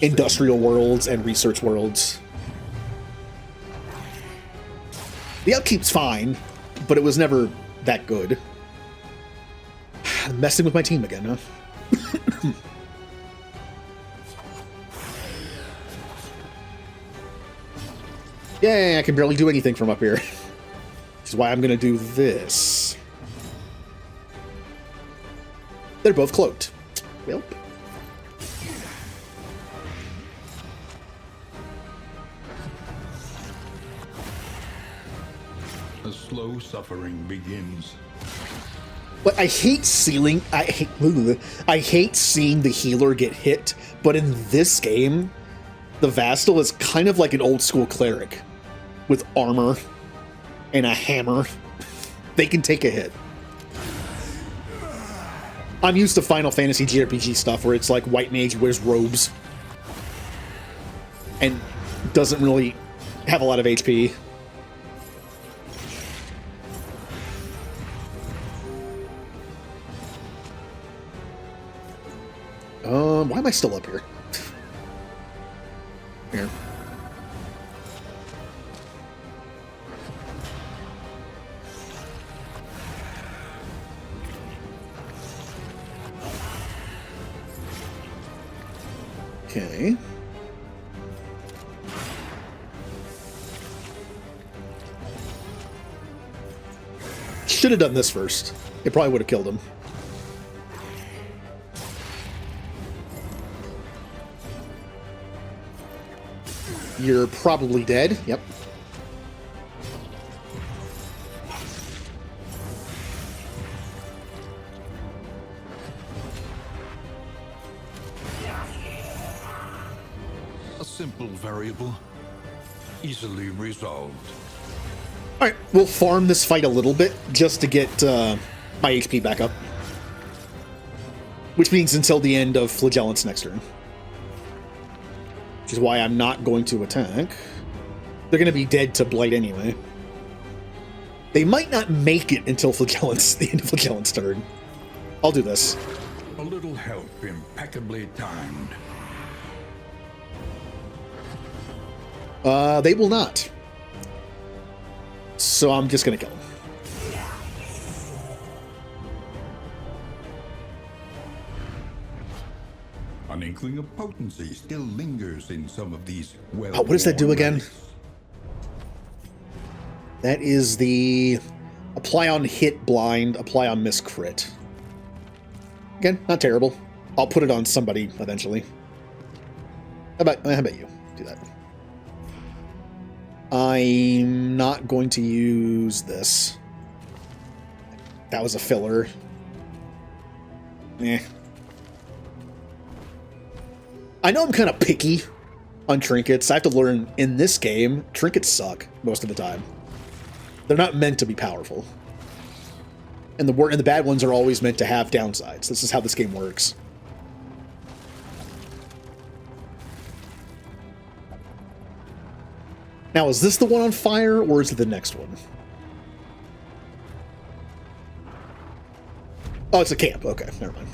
industrial worlds and research worlds. The upkeep's fine, but it was never that good. Messing with my team again, huh? Yay, I can barely do anything from up here. Which is why I'm gonna do this. They're both cloaked. Welp. The slow suffering begins. But I hate seeing the healer get hit, but in this game, the Vastal is kind of like an old school cleric with armor and a hammer. They can take a hit. I'm used to Final Fantasy JRPG stuff where it's like white mage wears robes and doesn't really have a lot of HP. Why am I still up here? Here. Okay. Should have done this first. It probably would have killed him. You're probably dead. Yep. A simple variable, easily resolved. Alright, we'll farm this fight a little bit just to get my HP back up. Which means until the end of Flagellant's next turn. Which is why I'm not going to attack. They're going to be dead to Blight anyway. They might not make it until the end of Flagellant's turn. I'll do this. A little help impeccably timed. They will not. So I'm just going to kill him. An inkling of potency still lingers in some of these well. Oh, what does that do again? relics. That is the apply on hit blind, apply on miss crit. Again, not terrible. I'll put it on somebody eventually. How about you? Do that. I'm not going to use this. That was a filler. Eh. I know I'm kind of picky on trinkets. I have to learn in this game, trinkets suck most of the time. They're not meant to be powerful. And the bad ones are always meant to have downsides. This is how this game works. Now, is this the one on fire, or is it the next one? Oh, it's a camp. Okay, never mind.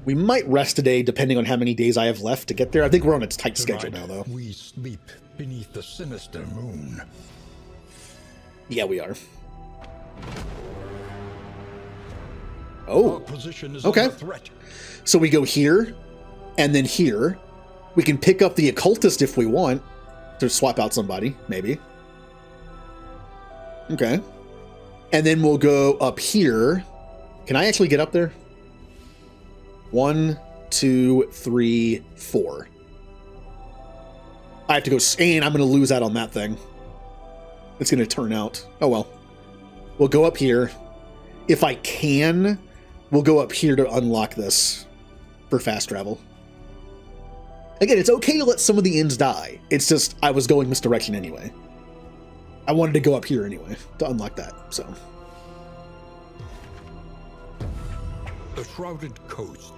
We might rest today, depending on how many days I have left to get there. I think we're on a tight schedule now, though. We sleep beneath the sinister moon. Yeah, we are. Our Oh, position is okay. under threat. So we go here, and then here. We can pick up the occultist if we want to swap out somebody, maybe. Okay. And then we'll go up here. Can I actually get up there? 1, 2, 3, 4. I have to go, and I'm going to lose out on that thing. It's going to turn out. Oh well. We'll go up here. If I can, we'll go up here to unlock this for fast travel. Again, it's okay to let some of the inns die. It's just, I was going misdirection anyway. I wanted to go up here anyway to unlock that, so. The shrouded coast.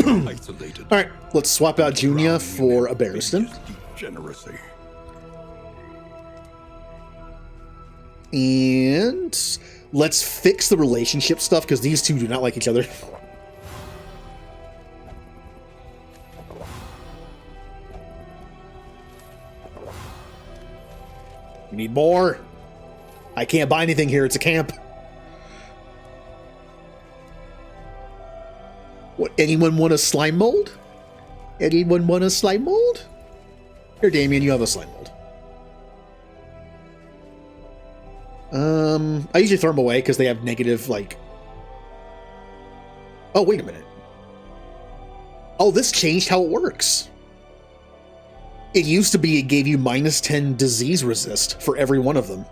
Isolated. All right, let's swap out Junia for a Barristan. Degeneracy. And let's fix the relationship stuff, because these two do not like each other. We need more. I can't buy anything here. It's a camp. What, anyone want a slime mold? Anyone want a slime mold? Here, Damien, you have a slime mold. I usually throw them away because they have negative, like... Oh, wait a minute. Oh, this changed how it works. It used to be it gave you -10 disease resist for every one of them.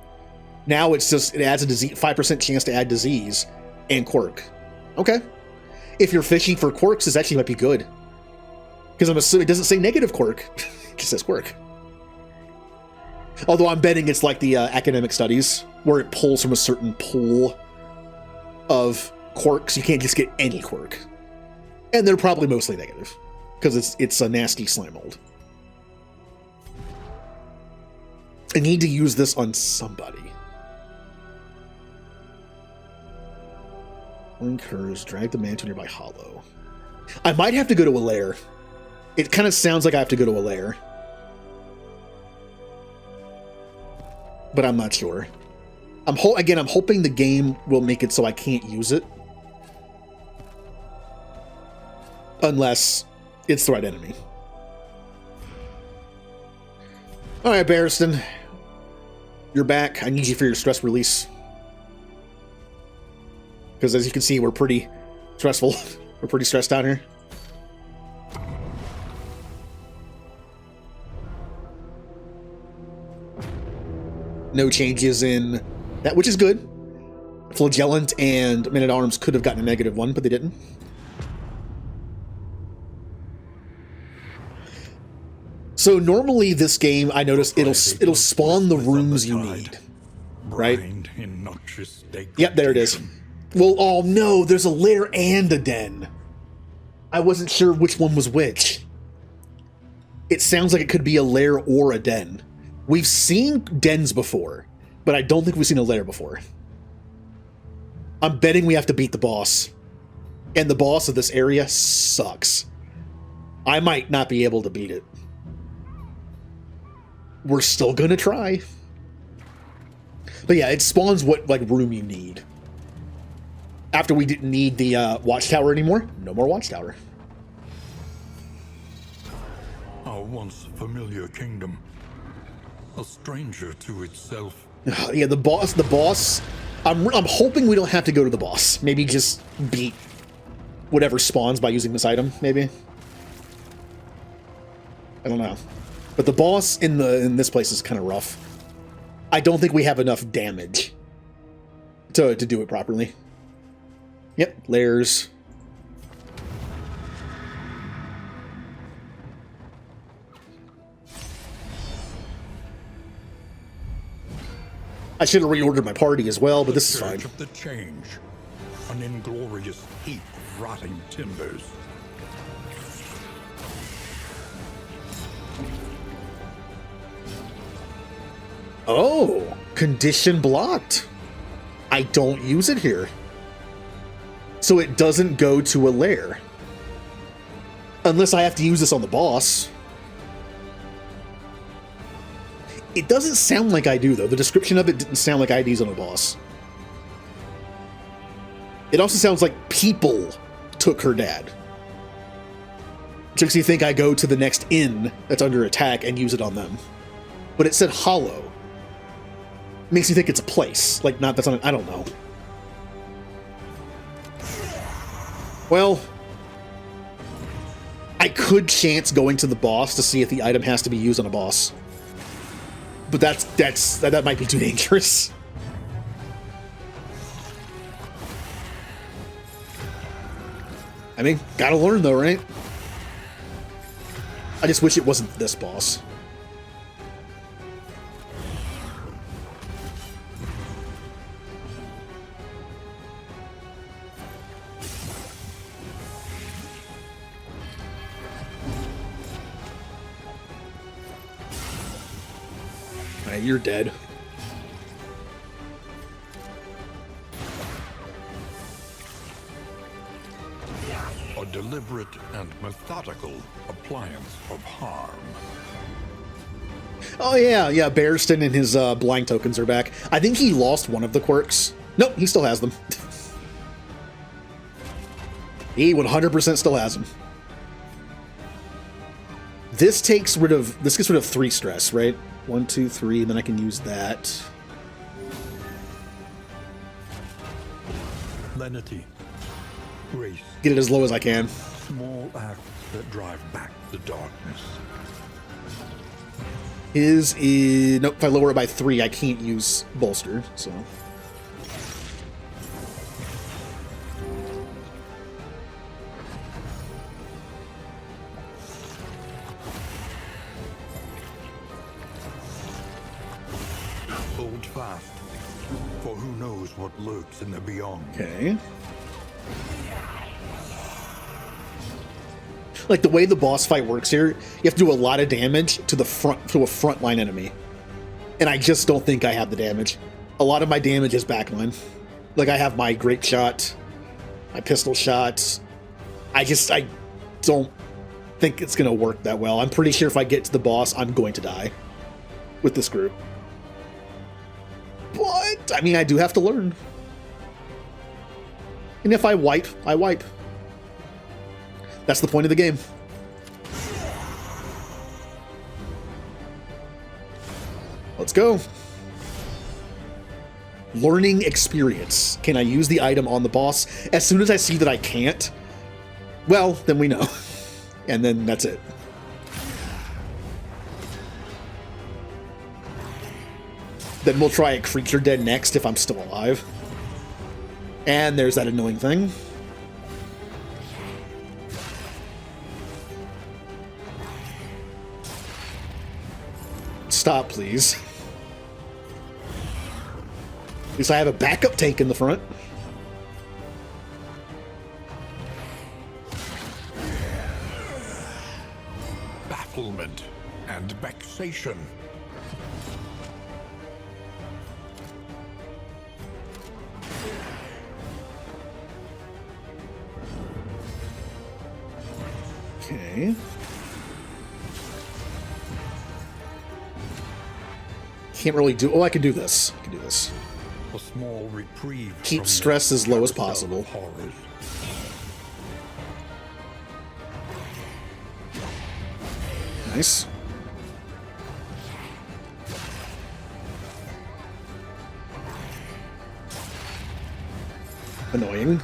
Now it's just, it adds a disease, 5% chance to add disease and quirk. Okay. If you're fishing for quirks, this actually might be good. Because I'm assuming it doesn't say negative quirk. It just says quirk. Although I'm betting it's like the academic studies, where it pulls from a certain pool of quirks. You can't just get any quirk. And they're probably mostly negative. Because it's a nasty slime mold. I need to use this on somebody. Incurs, drag the man to a nearby hollow. I might have to go to a lair. It kind of sounds like I have to go to a lair. But I'm not sure. I'm hoping the game will make it so I can't use it. Unless it's the right enemy. Alright, Barristan. You're back. I need you for your stress release. Because as you can see, we're pretty stressful. We're pretty stressed out here. No changes in that, which is good. Flagellant and Man-at-Arms could have gotten a -1, but they didn't. So normally this game, I notice it'll spawn the rooms you need, right? Yep, there it is. Well, oh no, there's a lair and a den. I wasn't sure which one was which. It sounds like it could be a lair or a den. We've seen dens before, but I don't think we've seen a lair before. I'm betting we have to beat the boss. And the boss of this area sucks. I might not be able to beat it. We're still gonna try. But yeah, it spawns what like room you need. After we didn't need the watchtower anymore, no more watchtower. Our once familiar kingdom, a stranger to itself. Yeah, the boss. I'm hoping we don't have to go to the boss. Maybe just beat whatever spawns by using this item. Maybe. I don't know. But the boss in this place is kind of rough. I don't think we have enough damage to do it properly. Yep, layers. I should have reordered my party as well, but this is fine. Of the change, an inglorious heap of rotting timbers. Oh, condition blocked. I don't use it here. So it doesn't go to a lair. Unless I have to use this on the boss. It doesn't sound like I do, though. The description of it didn't sound like IDs on a boss. It also sounds like people took her dad. Which makes you think I go to the next inn that's under attack and use it on them. But it said hollow. Makes you think it's a place. Like, not that's on. I don't know. Well, I could chance going to the boss to see if the item has to be used on a boss. But that might be too dangerous. I mean, gotta learn though, right? I just wish it wasn't this boss. Alright, you're dead. A deliberate and methodical appliance of harm. Oh yeah, Barristan and his blind tokens are back. I think he lost one of the quirks. Nope, he still has them. He 100% still has them. This gets rid of 3 stress, right? 1, 2, 3, and then I can use that. Lenity. Grace. Get it as low as I can. Small acts that drive back the darkness. His is... Nope, if I lower it by 3, I can't use bolster, so... Hold fast, for who knows what lurks in the beyond. Okay. Like, the way the boss fight works here, you have to do a lot of damage to a frontline enemy. And I just don't think I have the damage. A lot of my damage is backline. Like, I have my great shot, my pistol shots. I don't think it's gonna work that well. I'm pretty sure if I get to the boss, I'm going to die with this group. But, I mean, I do have to learn. And if I wipe, I wipe. That's the point of the game. Let's go. Learning experience. Can I use the item on the boss? As soon as I see that I can't, well, then we know. And then that's it. Then we'll try a creature dead next if I'm still alive. And there's that annoying thing. Stop, please. At least I have a backup tank in the front. Bafflement and vexation. Okay. Can't really do... Oh, I can do this. I can do this. A small reprieve. Keep from stress the as low as carousel possible. of horrors. Nice. Annoying.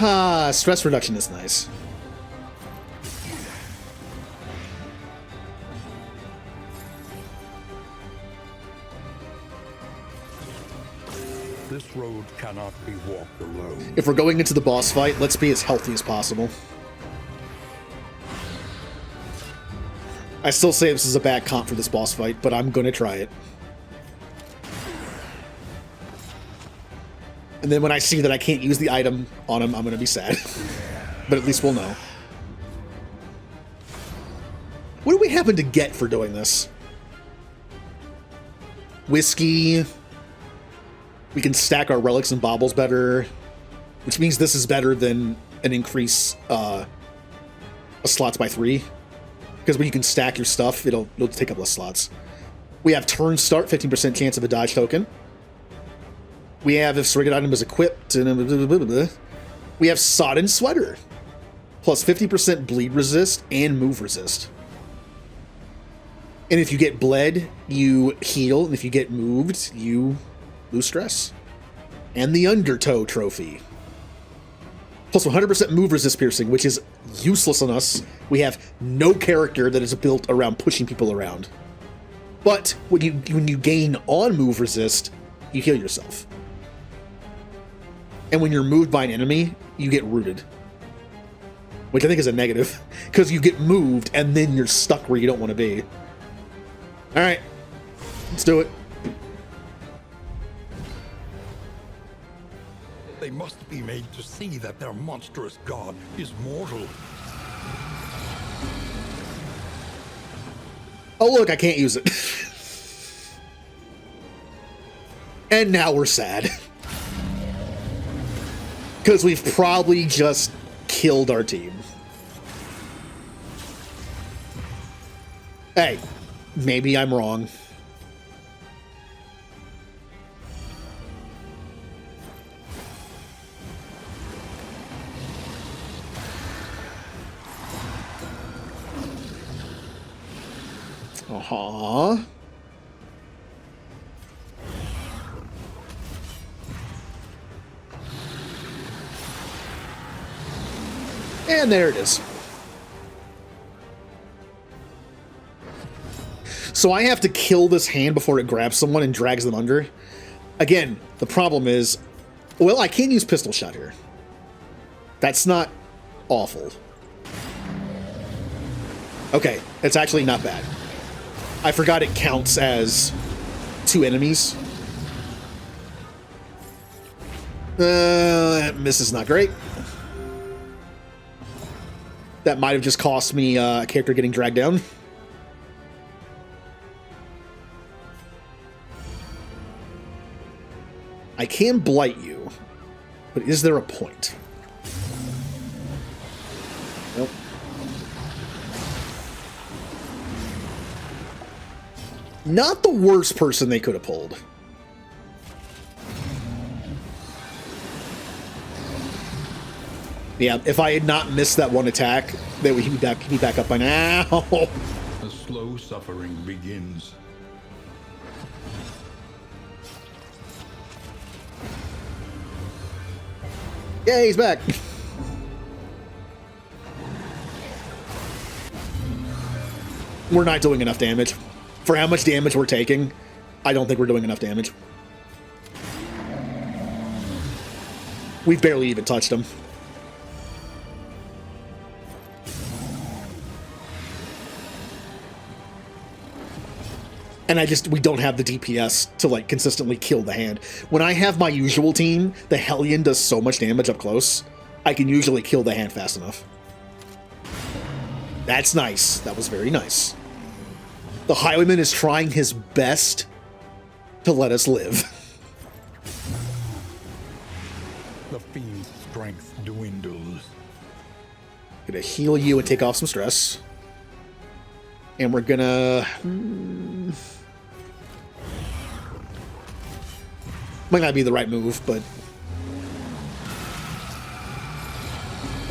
Ah, stress reduction is nice. This road cannot be walked alone. If we're going into the boss fight, let's be as healthy as possible. I still say this is a bad comp for this boss fight, but I'm gonna try it. And then when I see that I can't use the item on him, I'm gonna be sad. But at least we'll know. What do we happen to get for doing this? Whiskey. We can stack our relics and baubles better, which means this is better than an increase slots by 3. Because when you can stack your stuff, it'll take up less slots. We have turn start, 15% chance of a dodge token. We have if surrogate item is equipped. We have Sodden Sweater, plus 50% bleed resist and move resist. And if you get bled, you heal, and if you get moved, you lose stress. And the Undertow trophy. Plus 100% move resist piercing, which is useless on us. We have no character that is built around pushing people around. But when you gain on move resist, you heal yourself. And when you're moved by an enemy, you get rooted. Which I think is a negative, because you get moved and then you're stuck where you don't want to be. Alright, let's do it. They must be made to see that their monstrous god is mortal. Oh look, I can't use it. And now we're sad. Because we've probably just killed our team. Hey, maybe I'm wrong. Uh-huh. And there it is. So I have to kill this hand before it grabs someone and drags them under. Again, the problem is, well, I can't use pistol shot here. That's not awful. Okay, it's actually not bad. I forgot it counts as 2 enemies. That miss is not great. That might have just cost me a character getting dragged down. I can blight you, but is there a point? Nope. Not the worst person they could have pulled. Yeah, if I had not missed that one attack, then he'd be back up by now. The slow suffering begins. Yeah, he's back. We're not doing enough damage. For how much damage we're taking, I don't think we're doing enough damage. We've barely even touched him. And we don't have the DPS to, like, consistently kill the hand. When I have my usual team, the Hellion does so much damage up close, I can usually kill the hand fast enough. That's nice. That was very nice. The Highwayman is trying his best to let us live. The fiend's strength dwindles. Gonna heal you and take off some stress. And we're gonna... Might not be the right move, but...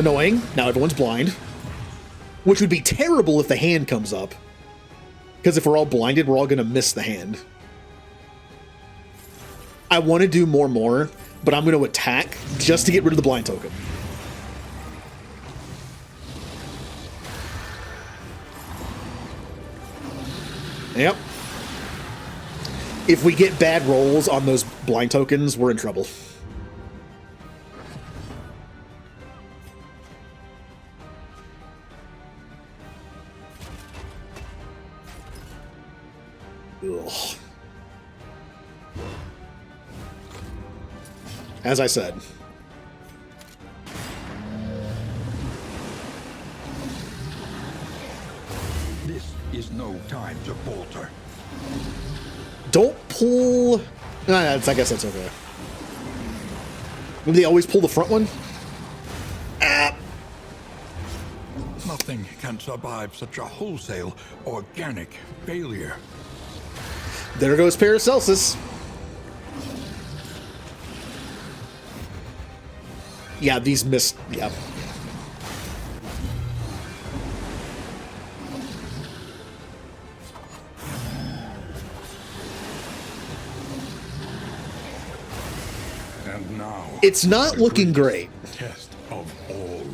Annoying. Now everyone's blind. Which would be terrible if the hand comes up. Because if we're all blinded, we're all gonna miss the hand. I want to do more, but I'm gonna attack just to get rid of the blind token. Yep. If we get bad rolls on those blind tokens, we're in trouble. Ugh. As I said. This is no time to falter. Don't pull... I guess that's okay. Do they always pull the front one? Ah! Nothing can survive such a wholesale, organic failure. There goes Paracelsus. Yeah, these missed... Yeah. And now... It's not the looking greatest great. Test of all.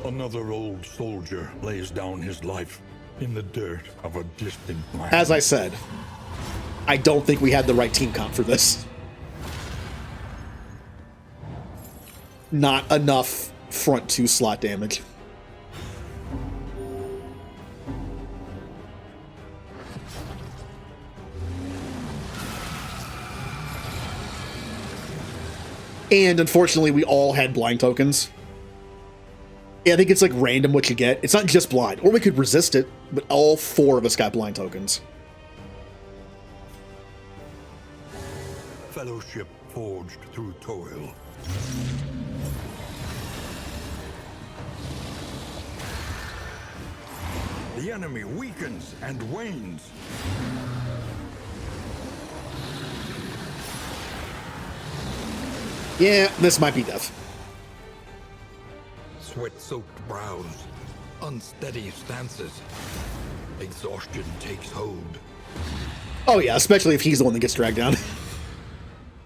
Another old soldier lays down his life in the dirt of a distant land. As I said, I don't think we had the right team comp for this. Not enough front 2 slot damage. And unfortunately, we all had blind tokens. Yeah, I think it's like random what you get. It's not just blind. Or we could resist it, but all 4 of us got blind tokens. Fellowship forged through toil. The enemy weakens and wanes. Yeah, this might be death. Sweat-soaked brows, unsteady stances. Exhaustion takes hold. Oh yeah, especially if he's the one that gets dragged down.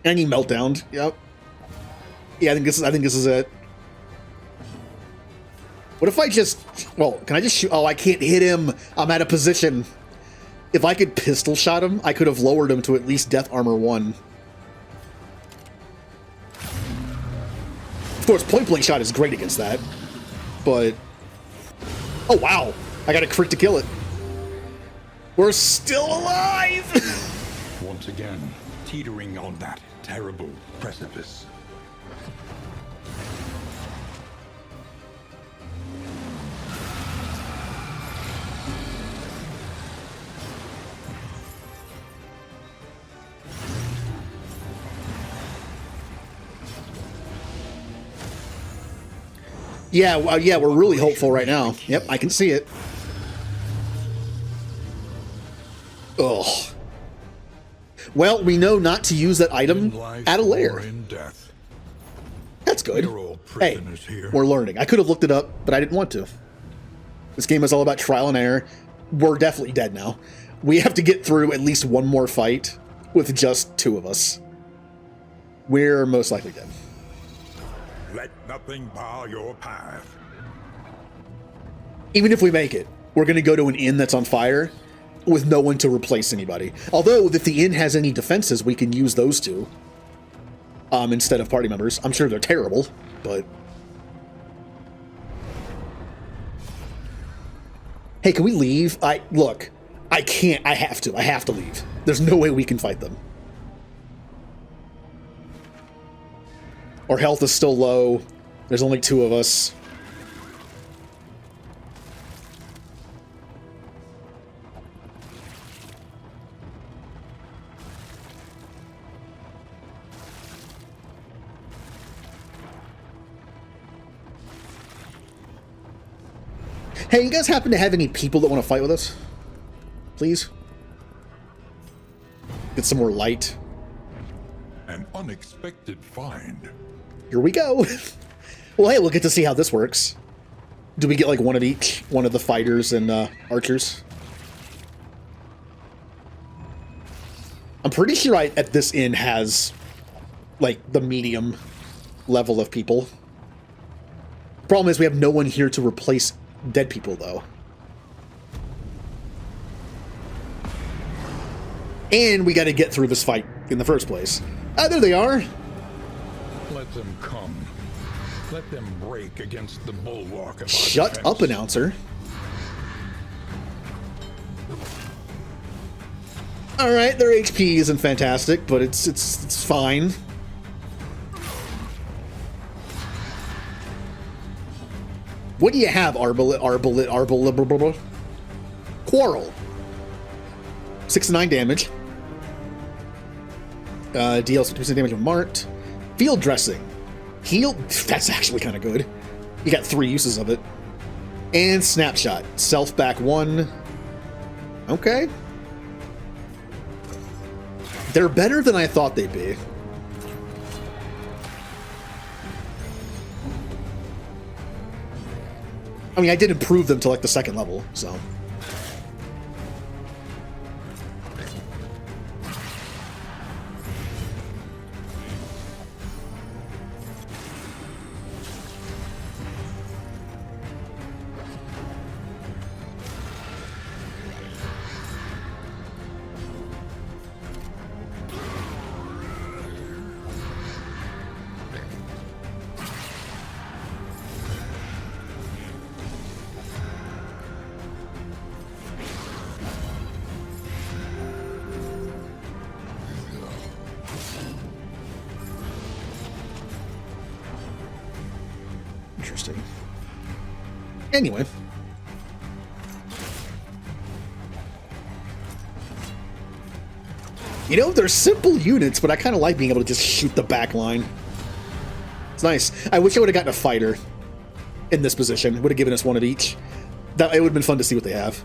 And he meltdown. Yep. Yeah, I think this is it. What if I just... Well, can I just shoot... Oh, I can't hit him. I'm out of position. If I could pistol shot him, I could have lowered him to at least Death Armor 1. Of course, point blank shot is great against that. But... Oh, wow. I got a crit to kill it. We're still alive! Once again, teetering on that terrible precipice. Yeah, yeah, we're really hopeful right now. Yep, I can see it. Ugh. Well, we know not to use that item at a lair. That's good. Hey, we're learning. I could have looked it up, but I didn't want to. This game is all about trial and error. We're definitely dead now. We have to get through at least one more fight with just 2 of us. We're most likely dead. Let nothing bar your path. Even if we make it, we're going to go to an inn that's on fire with no one to replace anybody. Although, if the inn has any defenses, we can use those 2 instead of party members. I'm sure they're terrible, but... Hey, can we leave? Look, I can't. I have to. I have to leave. There's no way we can fight them. Our health is still low. There's only 2 of us. Hey, you guys happen to have any people that want to fight with us? Please? Get some more light. An unexpected find. Here we go. Well, hey, we'll get to see how this works. Do we get like one of each? One of the fighters and archers? I'm pretty sure at this inn has like the medium level of people. Problem is we have no one here to replace dead people, though. And we got to get through this fight in the first place. Ah, there they are. Let them come. Let them break against the bulwark of our Shut defense. up, announcer. All right, their HP isn't fantastic, but it's fine. What do you have, Arbalest? Quarrel. 6 to 9 damage. Deals 50% damage when marked. Field dressing. Heal. That's actually kind of good. You got 3 uses of it. And snapshot. Self back 1. Okay. They're better than I thought they'd be. I mean, I did improve them to like the 2nd level, so. Interesting. Anyway. You know, they're simple units, but I kind of like being able to just shoot the back line. It's nice. I wish I would have gotten a fighter in this position. It would have given us one of each. That it would have been fun to see what they have.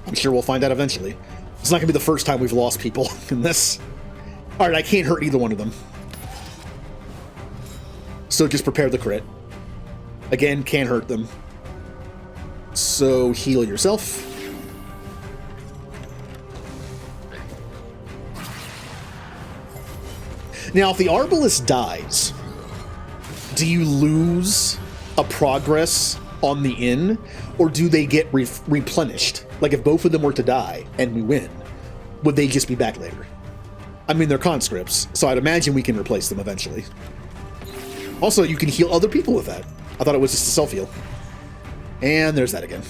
I'm sure we'll find out eventually. It's not going to be the first time we've lost people in this. Alright, I can't hurt either one of them. So just prepare the crit. Again, can't hurt them. So heal yourself. Now, if the Arbalest dies, do you lose a progress on the inn, or do they get replenished? Like, if both of them were to die and we win, would they just be back later? I mean, they're conscripts, so I'd imagine we can replace them eventually. Also, you can heal other people with that. I thought it was just a self-heal. And there's that again.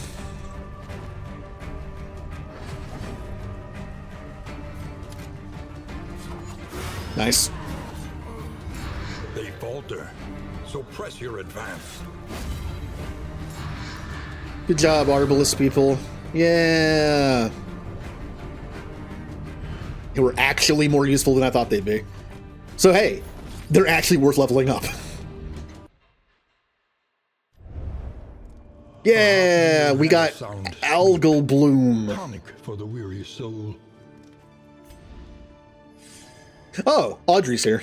Nice. They falter, so press your advance. Good job, Arbalest people. Yeah. They were actually more useful than I thought they'd be. So hey, they're actually worth leveling up. Yeah, we got Algal Bloom. Tonic for the weary soul. Oh, Audrey's here.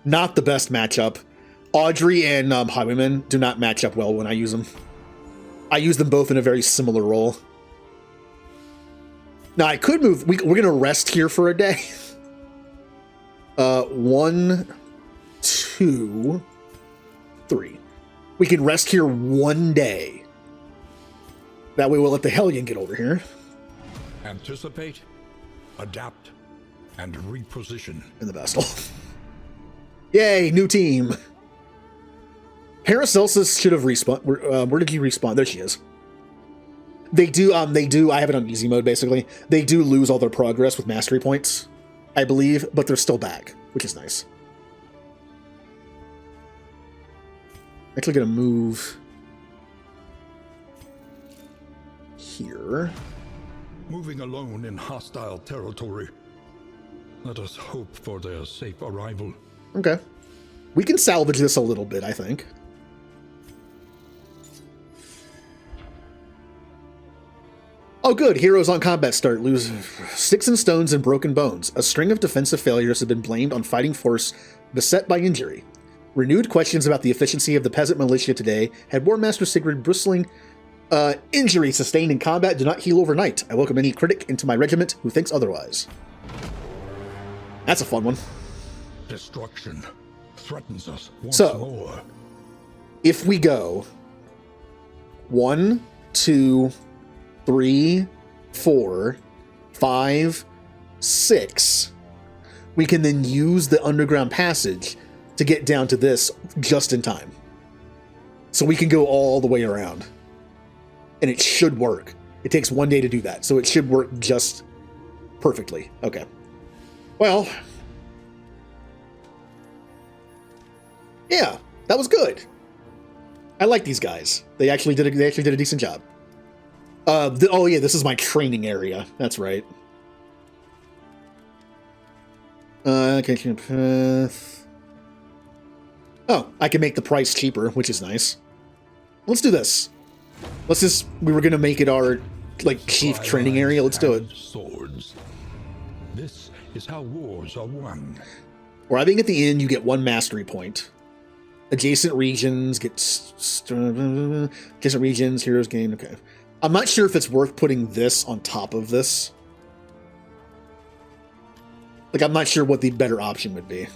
Not the best matchup. Audrey and Highwayman do not match up well when I use them. I use them both in a very similar role. Now, I could move... We're going to rest here for a day. 1, 2, 3. We can rest here one day. That way we'll let the Hellion get over here. Anticipate, adapt, and reposition. In the Vestal. Yay, new team. Paracelsus should have respawned. Where did he respawn? There she is. They do, I have it on easy mode, basically. They do lose all their progress with mastery points, I believe, but they're still back, which is nice. Actually gonna move here. Moving alone in hostile territory. Let us hope for their safe arrival. Okay. We can salvage this a little bit, I think. Oh, good. Heroes on combat start lose sticks and stones and broken bones. A string of defensive failures have been blamed on fighting force beset by injury. Renewed questions about the efficiency of the peasant militia today had War Master Sigrid bristling. Injury sustained in combat do not heal overnight. I welcome any critic into my regiment who thinks otherwise. That's a fun one. Destruction threatens us once So, more. if we go 1, 2, 3, 4, 5, 6, we can then use the underground passage to get down to this just in time. So we can go all the way around. And it should work. It takes 1 day to do that, so it should work just perfectly. Okay. Well, yeah, that was good. I like these guys. They actually did a decent job. Oh yeah, this is my training area. That's right. Okay. Oh, I can make the price cheaper, which is nice. Let's do this. We were gonna make it our like chief training area. Let's do it. Swords. This is how wars are won. Arriving at the inn, you get 1 mastery point. Adjacent regions get adjacent regions. Heroes gain. Okay, I'm not sure if it's worth putting this on top of this. Like, I'm not sure what the better option would be.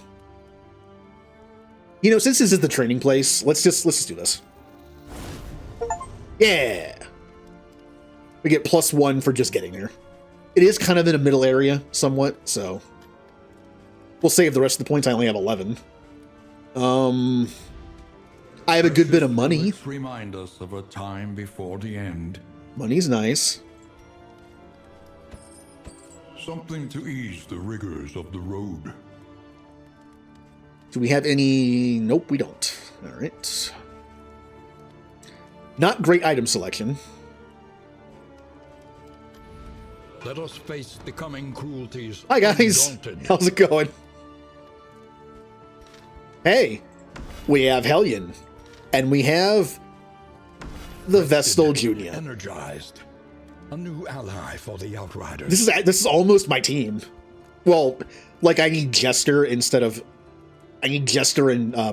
You know, since this is the training place, let's just do this. Yeah, we get +1 for just getting there. It is kind of in a middle area, somewhat, so we'll save the rest of the points. I only have 11. I have a good bit of money. Let's remind us of a time before the end. Money's nice. Something to ease the rigors of the road. Do we have any? Nope, we don't. All right. Not great item selection. Let us face the coming cruelties. Hi guys, undaunted. how's it going? Hey, we have Hellion, and we have the Vestal Junior. Energized. A new ally for the Outriders. This is almost my team. Well, like I need Jester and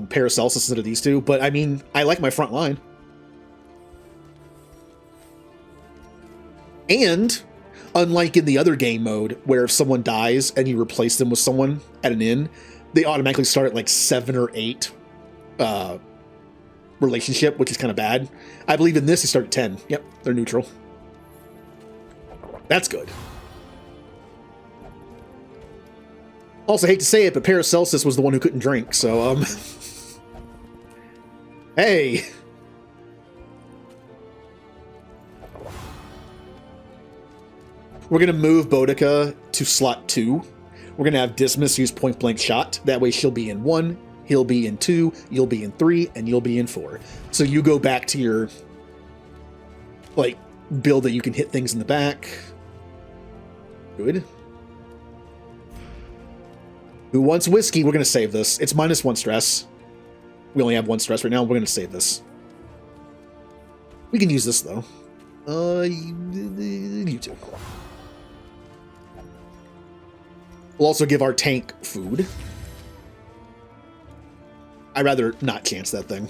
Paracelsus instead of these two, but I mean, I like my front line. And unlike in the other game mode, where if someone dies and you replace them with someone at an inn, they automatically start at like 7 or 8 relationship, which is kind of bad. I believe in this, they start at 10. Yep, they're neutral. That's good. Also, hate to say it, but Paracelsus was the one who couldn't drink, so, Hey! We're going to move Boudica to slot 2. We're going to have Dismas use point blank shot. That way she'll be in 1, he'll be in 2, you'll be in 3, and you'll be in 4. So you go back to your, like, build that you can hit things in the back. Good. Who wants whiskey? We're going to save this. It's -1 stress. We only have 1 stress right now. We're going to save this. We can use this, though. You too. We'll also give our tank food. I'd rather not chance that thing.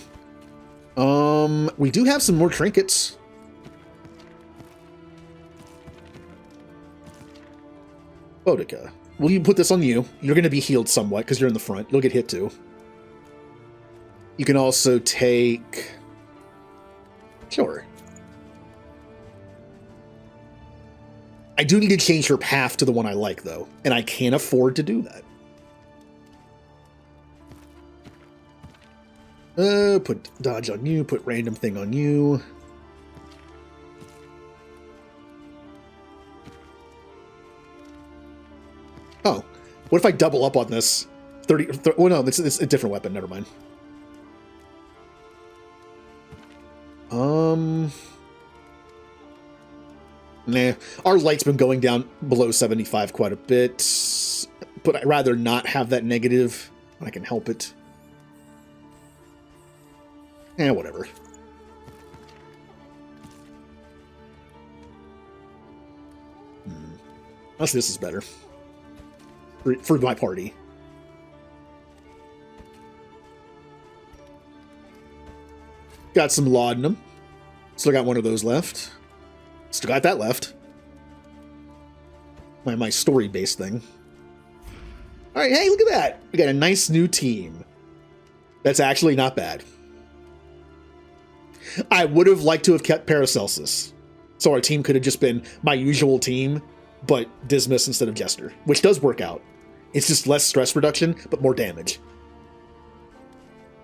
We do have some more trinkets. Boudica. Will you put this on you? You're going to be healed somewhat because you're in the front. You'll get hit too. You can also take... Sure. I do need to change her path to the one I like, though, and I can't afford to do that. Put dodge on you, put random thing on you. Oh, what if I double up on this? 30 oh no, it's a different weapon, never mind. Nah. Our light's been going down below 75 quite a bit, but I'd rather not have that negative when I can help it. Whatever. Unless this is better. For my party. Got some laudanum. Still got one of those left. Still got that left. My story-based thing. Alright, hey, look at that! We got a nice new team. That's actually not bad. I would have liked to have kept Paracelsus. So our team could have just been my usual team, but Dismas instead of Jester, which does work out. It's just less stress reduction, but more damage.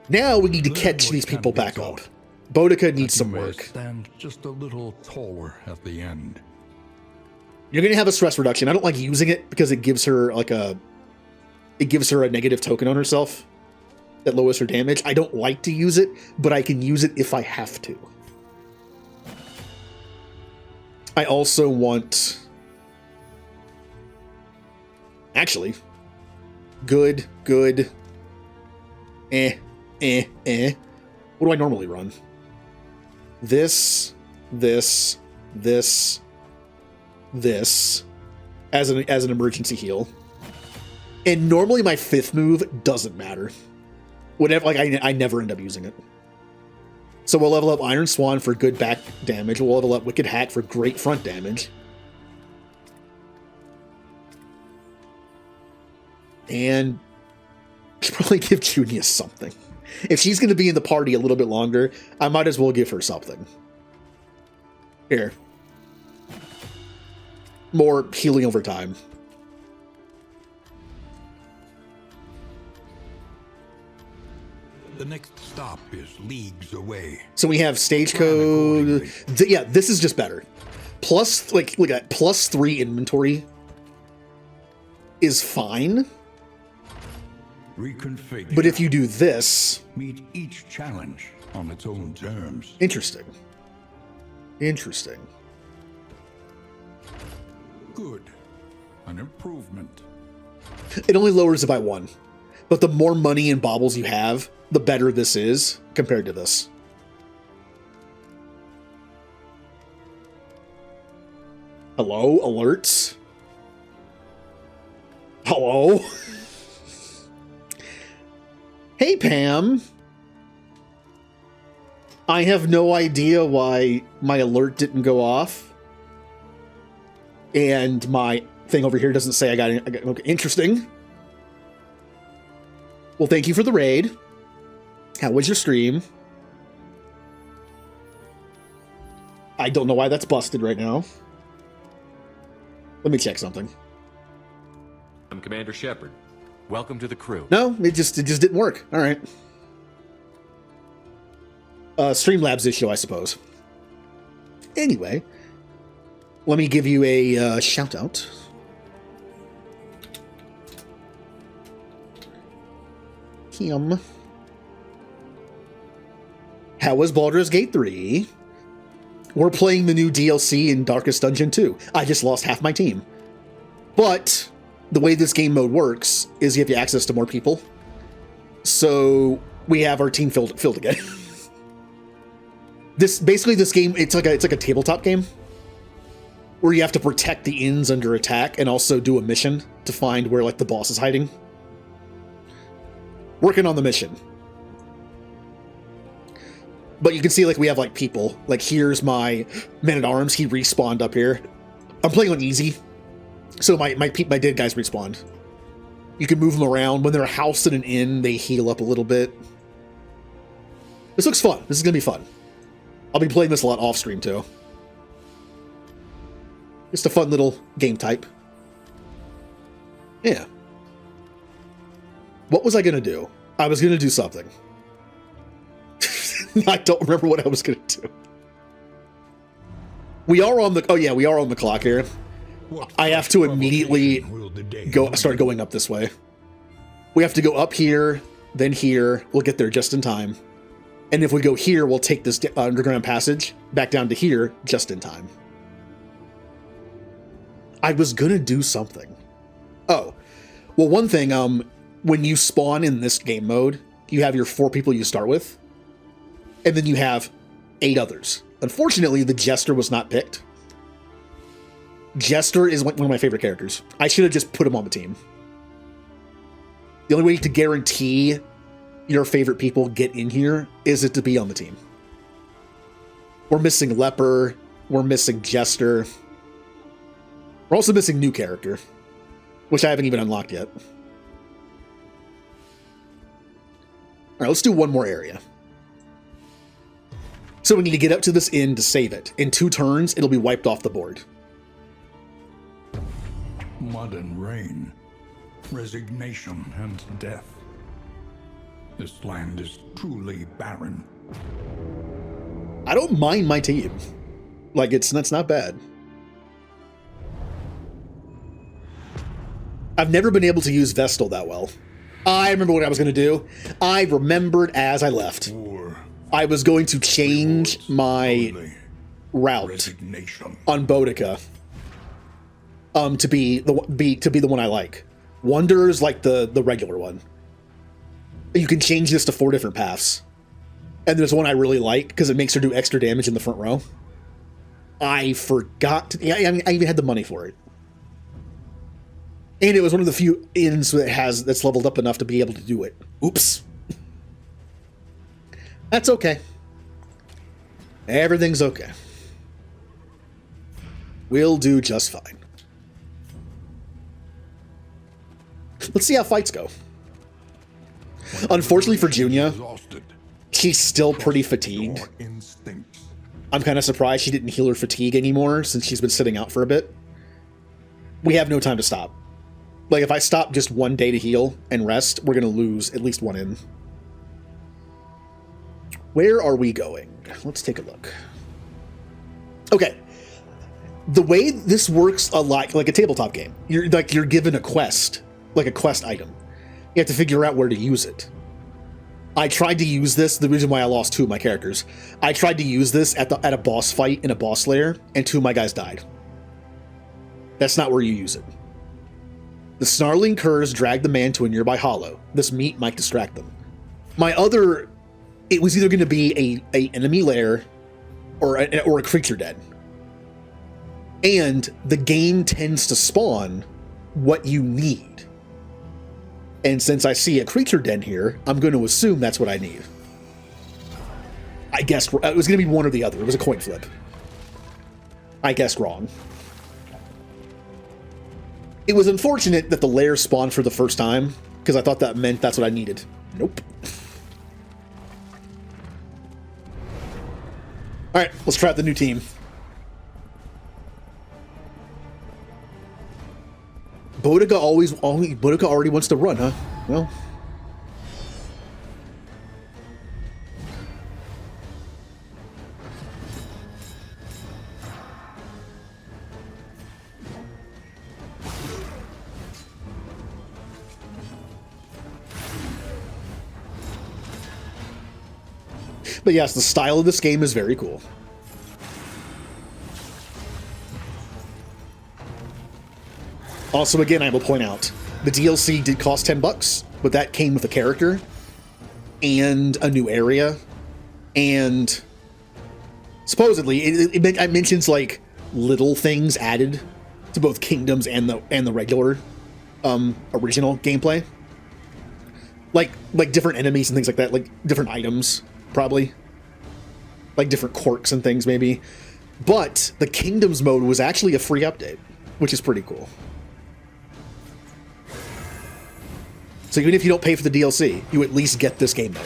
Now we need to catch these people back up. Boudica needs some work. Stand just a little taller at the end. You're going to have a stress reduction. I don't like using it because it gives her it gives her a negative token on herself that lowers her damage. I don't like to use it, but I can use it if I have to. I also want... Actually, good. What do I normally run? This as an emergency heal. And normally my fifth move doesn't matter. Whatever, like I never end up using it. So we'll level up Iron Swan for good back damage. We'll level up Wicked Hat for great front damage. And should probably give Junius something. If she's going to be in the party a little bit longer, I might as well give her something. Here. More healing over time. The next stop is leagues away. So we have stage code. Yeah, this is just better. Plus, look at +3 inventory is fine. Reconfigure. But if you do this, meet each challenge on its own terms. Interesting. Good. An improvement. It only lowers it by 1. But the more money and baubles you have, the better this is compared to this. Hello? Alerts? Hello? Hey, Pam. I have no idea why my alert didn't go off. And my thing over here doesn't say I got okay, interesting. Well, thank you for the raid. How was your stream? I don't know why that's busted right now. Let me check something. I'm Commander Shepard. Welcome to the crew. No, it just didn't work. All right. Streamlabs issue, I suppose. Anyway, let me give you a shout out. Him. How was Baldur's Gate 3? We're playing the new DLC in Darkest Dungeon 2. I just lost half my team. But the way this game mode works is you have access to more people. So we have our team filled again. This game, it's like a tabletop game where you have to protect the inns under attack and also do a mission to find where like the boss is hiding. Working on the mission. But you can see like we have like people. Like here's my man-at-arms, he respawned up here. I'm playing on easy. So my dead guys respawned. You can move them around. When they're housed in an inn, they heal up a little bit. This looks fun. This is going to be fun. I'll be playing this a lot off stream too. Just a fun little game type. Yeah. What was I going to do? I was going to do something. I don't remember what I was going to do. We are on the... Oh yeah, we are on the clock here. I have to immediately start going up this way. We have to go up here, then here. We'll get there just in time. And if we go here, we'll take this underground passage back down to here just in time. I was gonna do something. Oh, well, one thing, when you spawn in this game mode, you have your 4 people you start with, and then you have 8 others. Unfortunately, the Jester was not picked. Jester is one of my favorite characters. I should have just put him on the team. The only way to guarantee your favorite people get in here is it to be on the team. We're missing Leper. We're missing Jester. We're also missing new character, which I haven't even unlocked yet. All right, let's do one more area. So we need to get up to this inn to save it. In 2 turns, it'll be wiped off the board. Mud and rain, resignation and death. This land is truly barren. I don't mind my team. Like, that's not bad. I've never been able to use Vestal that well. I remember what I was going to do. I remembered as I left. War, I was going to change my only route resignation. on Boudica to be the one I like. Wanderer's like the regular one. You can change this to 4 different paths. And there's one I really like because it makes her do extra damage in the front row. I forgot to, I even had the money for it. And it was one of the few inns that's leveled up enough to be able to do it. Oops. That's okay. Everything's okay. We'll do just fine. Let's see how fights go. Unfortunately for Junia, Exhausted. she's still pretty fatigued. Your instincts. I'm kind of surprised she didn't heal her fatigue anymore since she's been sitting out for a bit. We have no time to stop. Like, if I stop just 1 day to heal and rest, we're going to lose at least 1 in. Where are we going? Let's take a look. Okay. The way this works a lot like a tabletop game, you're given a quest, like a quest item. You have to figure out where to use it. I tried to use this, the reason why I lost 2 of my characters. I tried to use this at a boss fight in a boss lair, and 2 of my guys died. That's not where you use it. The snarling curs drag the man to a nearby hollow. This meat might distract them. It was either going to be a enemy lair or a creature den. And the game tends to spawn what you need. And since I see a creature den here, I'm going to assume that's what I need. I guessed it was going to be one or the other. It was a coin flip. I guessed wrong. It was unfortunate that the lair spawned for the first time, because I thought that meant that's what I needed. Nope. Alright, let's try out the new team. Boudica already wants to run, huh? Well. But yes, the style of this game is very cool. Also, again, I will point out, the DLC did cost $10, but that came with a character and a new area, and supposedly it mentions like little things added to both Kingdoms and the regular original gameplay, like different enemies and things like that, like different items, probably like different quirks and things maybe. But the Kingdoms mode was actually a free update, which is pretty cool. So even if you don't pay for the DLC, you at least get this game mode.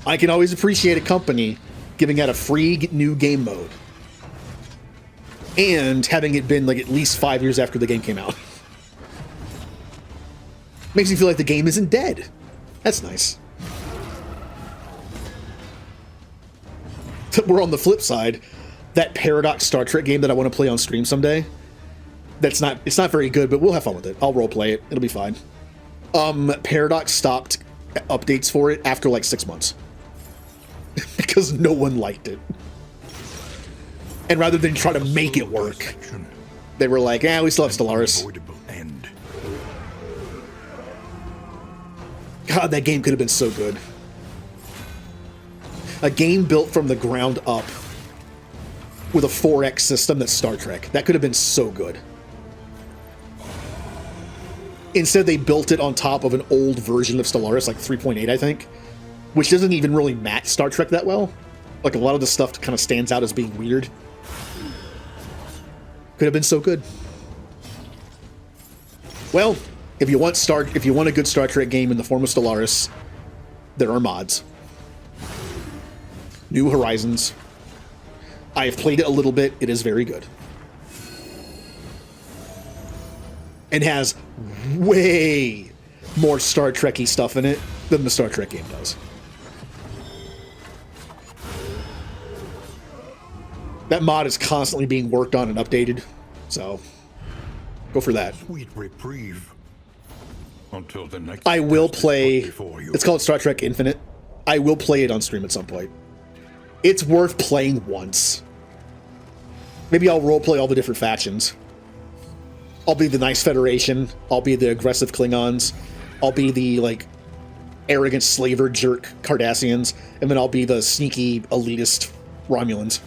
I can always appreciate a company giving out a free new game mode and having it been like at least 5 years after the game came out. Makes me feel like the game isn't dead. That's nice. We're on the flip side. That Paradox Star Trek game that I want to play on stream someday, it's not very good, but we'll have fun with it. I'll roleplay it. It'll be fine. Paradox stopped updates for it after like 6 months. Because no one liked it. And rather than try to make it work, they were like, "Yeah, we still have Stellaris." End. God, that game could have been so good. A game built from the ground up with a 4X system that's Star Trek. That could have been so good. Instead, they built it on top of an old version of Stellaris, like 3.8, I think, which doesn't even really match Star Trek that well. Like, a lot of the stuff kind of stands out as being weird. Could have been so good. Well, if you want a good Star Trek game in the form of Stellaris, there are mods. New Horizons. I have played it a little bit. It is very good. And has way more Star Trek-y stuff in it than the Star Trek game does. That mod is constantly being worked on and updated, so go for that. Sweet reprieve. Until the next I will test is play... put before you. It's called Star Trek Infinite. I will play it on stream at some point. It's worth playing once. Maybe I'll roleplay all the different factions. I'll be the nice Federation. I'll be the aggressive Klingons. I'll be the, like, arrogant slaver jerk Cardassians. And then I'll be the sneaky elitist Romulans.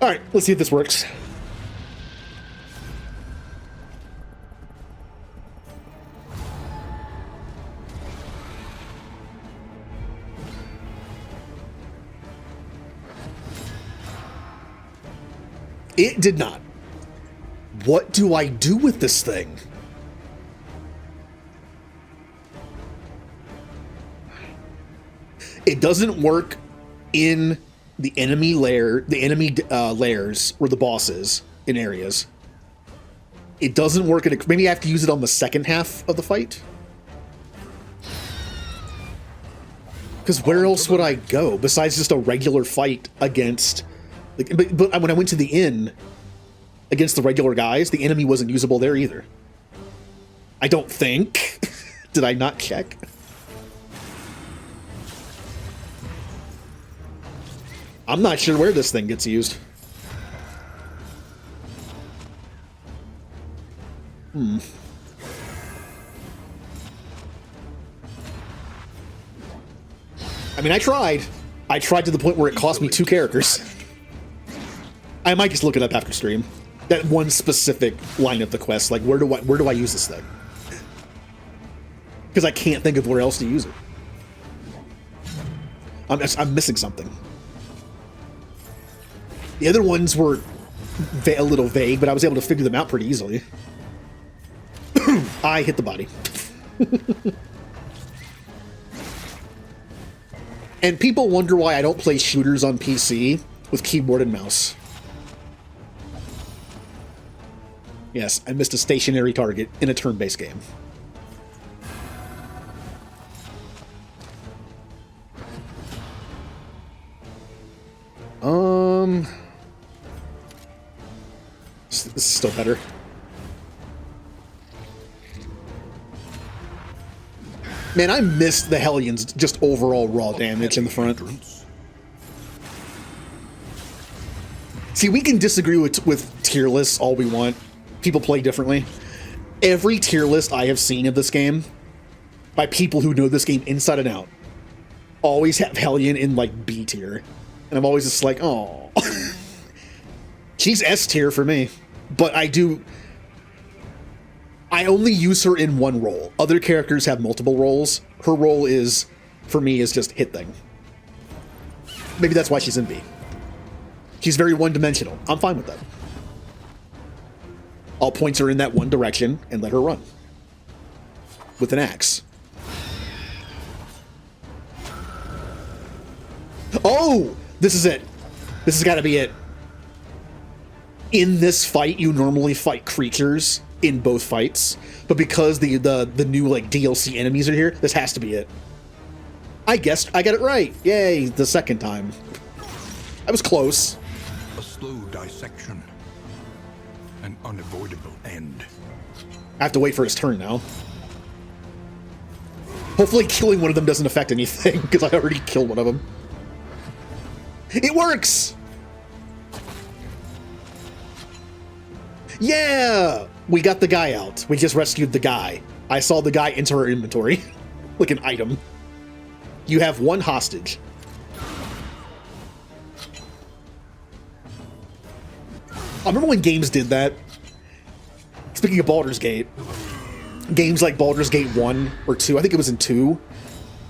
Alright, let's see if this works. It did not. What do I do with this thing? It doesn't work in the enemy layer, the enemy layers where the boss is in areas. It doesn't work in maybe I have to use it on the second half of the fight. Because where else would I go besides just a regular fight against? Like, but when I went to the inn against the regular guys, the enemy wasn't usable there either. I don't think. Did I not check? I'm not sure where this thing gets used. I mean, I tried. I tried to the point where it cost me 2 characters. I might just look it up after stream. That one specific line of the quest, like where do I use this thing? Because I can't think of where else to use it. I'm missing something. The other ones were a little vague, but I was able to figure them out pretty easily. I hit the body. And people wonder why I don't play shooters on PC with keyboard and mouse. Yes, I missed a stationary target in a turn-based game. This is still better. Man, I missed the Hellions' just overall raw damage in the front. See, we can disagree with tier lists all we want. People play differently. Every tier list I have seen of this game, by people who know this game inside and out, always have Hellion in, like, B tier. And I'm always just like, oh. She's S tier for me. But I only use her in one role. Other characters have multiple roles. Her role is, for me, is just hit thing. Maybe that's why she's in B. She's very one-dimensional. I'm fine with that. I'll point her in that one direction and let her run. With an axe. Oh! This is it. This has got to be it. In this fight, you normally fight creatures in both fights, but because the new like DLC enemies are here, this has to be it. I guessed I got it right. Yay, the second time. I was close. A slow dissection. An unavoidable end. I have to wait for his turn now. Hopefully killing one of them doesn't affect anything, because I already killed one of them. It works! Yeah! We got the guy out. We just rescued the guy. I saw the guy enter our inventory. Like an item. You have one hostage. I remember when games did that. Speaking of Baldur's Gate, games like Baldur's Gate 1 or 2, I think it was in 2.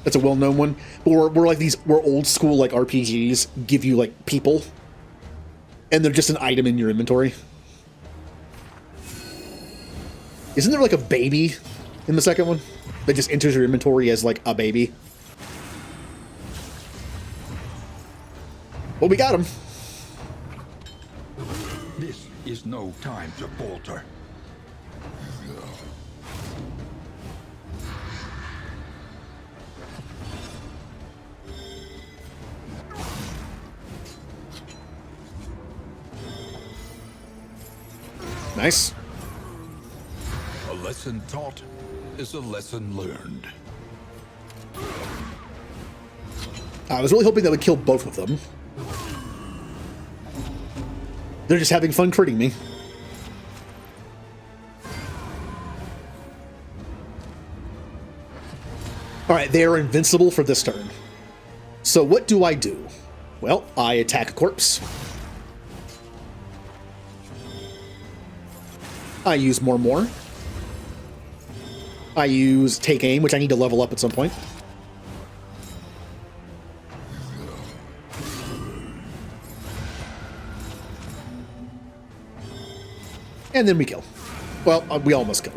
That's a well-known one. But we're like these, we're old school like RPGs give you like people, and they're just an item in your inventory. Isn't there like a baby in the second one that just enters your inventory as like a baby? Well, we got him. This is no time to falter. Nice. A lesson taught is a lesson learned. I was really hoping that would kill both of them. They're just having fun critting me. Alright, they are invincible for this turn. So what do I do? Well, I attack a corpse. I use more. I use take aim, which I need to level up at some point. And then we kill. Well, we almost kill.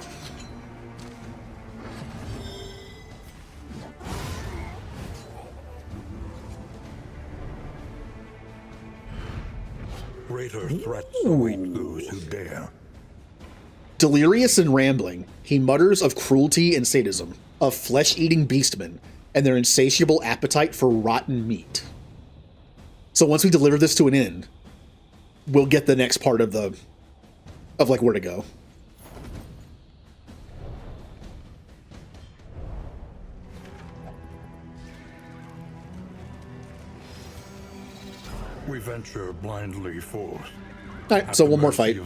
Greater threats await those who dare. Delirious and rambling, he mutters of cruelty and sadism, of flesh-eating beastmen, and their insatiable appetite for rotten meat. So once we deliver this to an end, we'll get the next part of the... of like where to go. We venture blindly forth. Alright, so one more fight.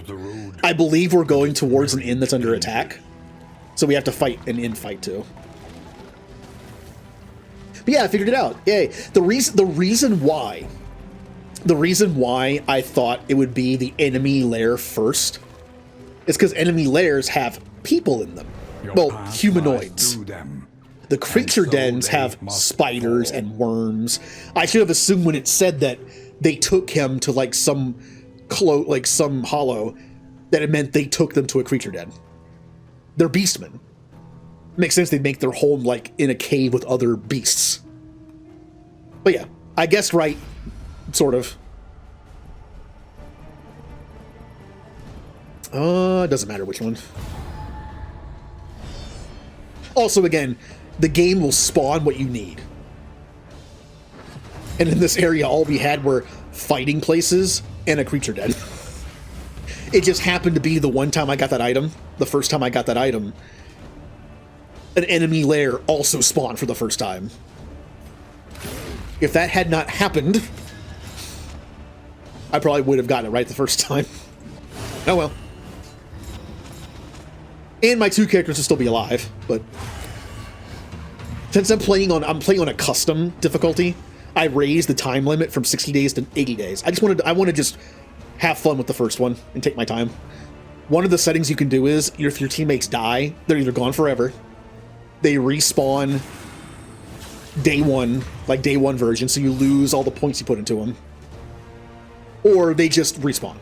I believe we're going towards an inn that's under attack. So we have to fight an inn fight too. But yeah, I figured it out. Yay. The reason why I thought it would be the enemy lair first is because enemy lairs have people in them. Well, humanoids. The creature dens have spiders and worms. I should have assumed when it said that they took him to like some hollow, that it meant they took them to a creature den. They're beastmen. Makes sense they'd make their home like in a cave with other beasts. But yeah, I guessed right, sort of. It doesn't matter which one. Also, again, the game will spawn what you need. And in this area, all we had were fighting places and a creature den. It just happened to be the one time I got that item, the first time I got that item, an enemy lair also spawned for the first time. If that had not happened, I probably would have gotten it right the first time. Oh well. And my two characters will still be alive, but since I'm playing on a custom difficulty, I raised the time limit from 60 days to 80 days. I want to just have fun with the first one and take my time. One of the settings you can do is if your teammates die, they're either gone forever, they respawn day one, like day one version, so you lose all the points you put into them, or they just respawn.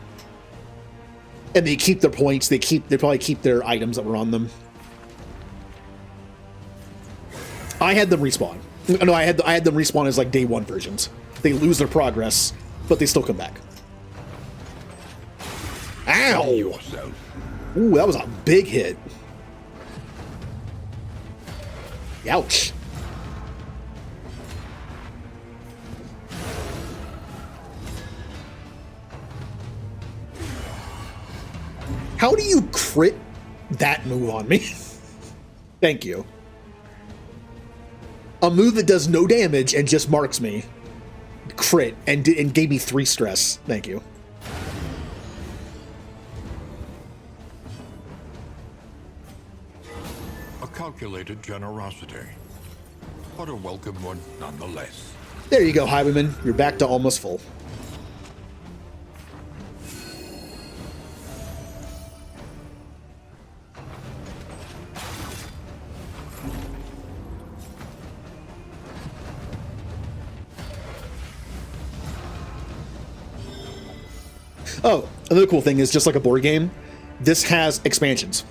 And they keep their points, they probably keep their items that were on them. I had them respawn. No, I had them respawn as like day one versions. They lose their progress, but they still come back. Ow! Ooh, that was a big hit. How do you crit that move on me? Thank you. A move that does no damage and just marks me. Crit and gave me 3 stress. Thank you. A calculated generosity, but a welcome one nonetheless. There you go, Highwayman. You're back to almost full. Oh, another cool thing is, just like a board game, this has expansions.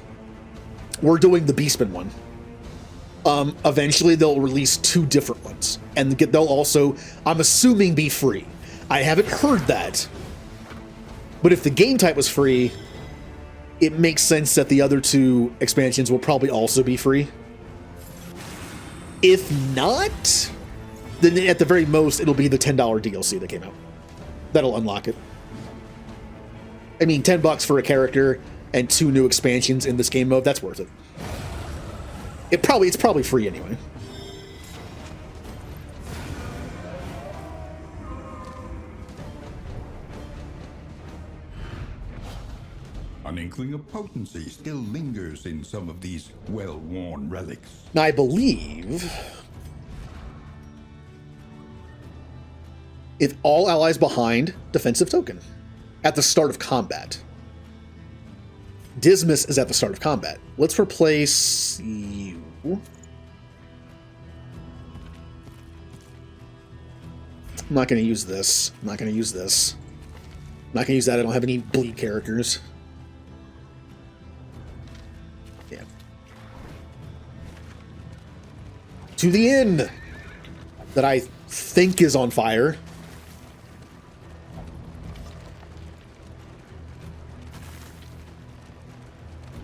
We're doing the Beastman one. Eventually they'll release 2 different ones, and they'll also, I'm assuming, be free. I haven't heard that, but if the game type was free, it makes sense that the other 2 expansions will probably also be free. If not, then at the very most, it'll be the $10 DLC that came out. That'll unlock it. I mean, $10 for a character and 2 new expansions in this game mode, that's worth it. It's probably free anyway. An inkling of potency still lingers in some of these well-worn relics. Now, I believe if all allies behind, defensive token at the start of combat. Dismas is at the start of combat. Let's replace you. I'm not going to use this. I'm not going to use this. I'm not going to use that. I don't have any bleed characters. Yeah. To the inn that I think is on fire.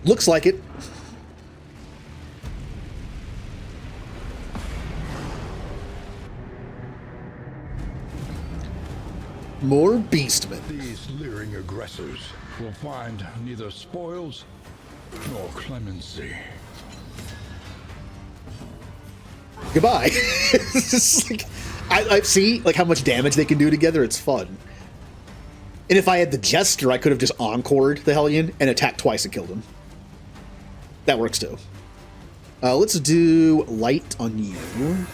Looks like it. More Beastmen. These leering aggressors will find neither spoils nor clemency. Goodbye. It's just like, I see like how much damage they can do together. It's fun. And if I had the Jester, I could have just encored the Hellion and attacked twice and killed him. That works too. Let's do light on you.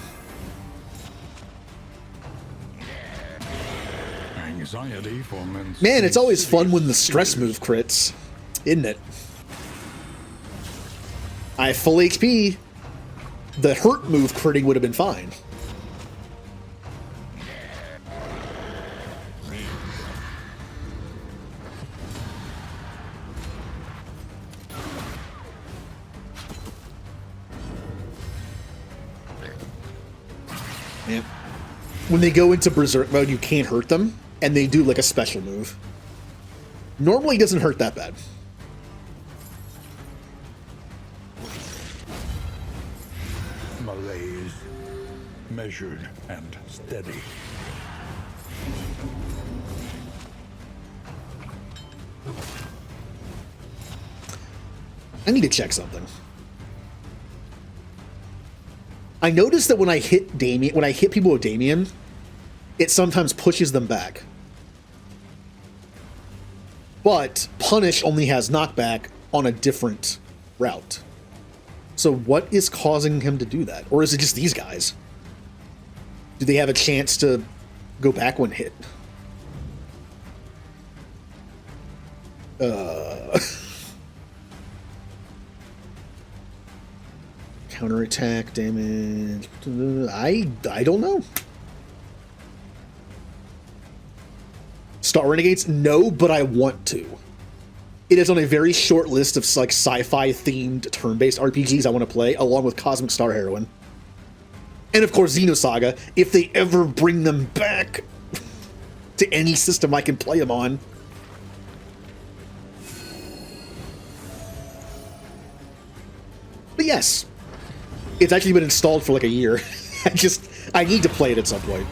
Anxiety for men's Man, it's always fun when the stress move crits, isn't it? I have full HP. The hurt move critting would have been fine. Yeah. When they go into Berserk mode, you can't hurt them, and they do like a special move. Normally, it doesn't hurt that bad. malaise, measured and steady. I need to check something. I noticed that when I hit Damien, when I hit people with Damien, it sometimes pushes them back. But Punish only has knockback on a different route. So what is causing him to do that? Or is it just these guys? Do they have a chance to go back when hit? Counterattack damage. I don't know. Star Renegades? No, but I want to. It is on a very short list of like sci-fi themed turn-based RPGs I want to play, along with Cosmic Star Heroine. And of course Xenosaga, if they ever bring them back to any system I can play them on. But yes, it's actually been installed for like a year. I need to play it at some point.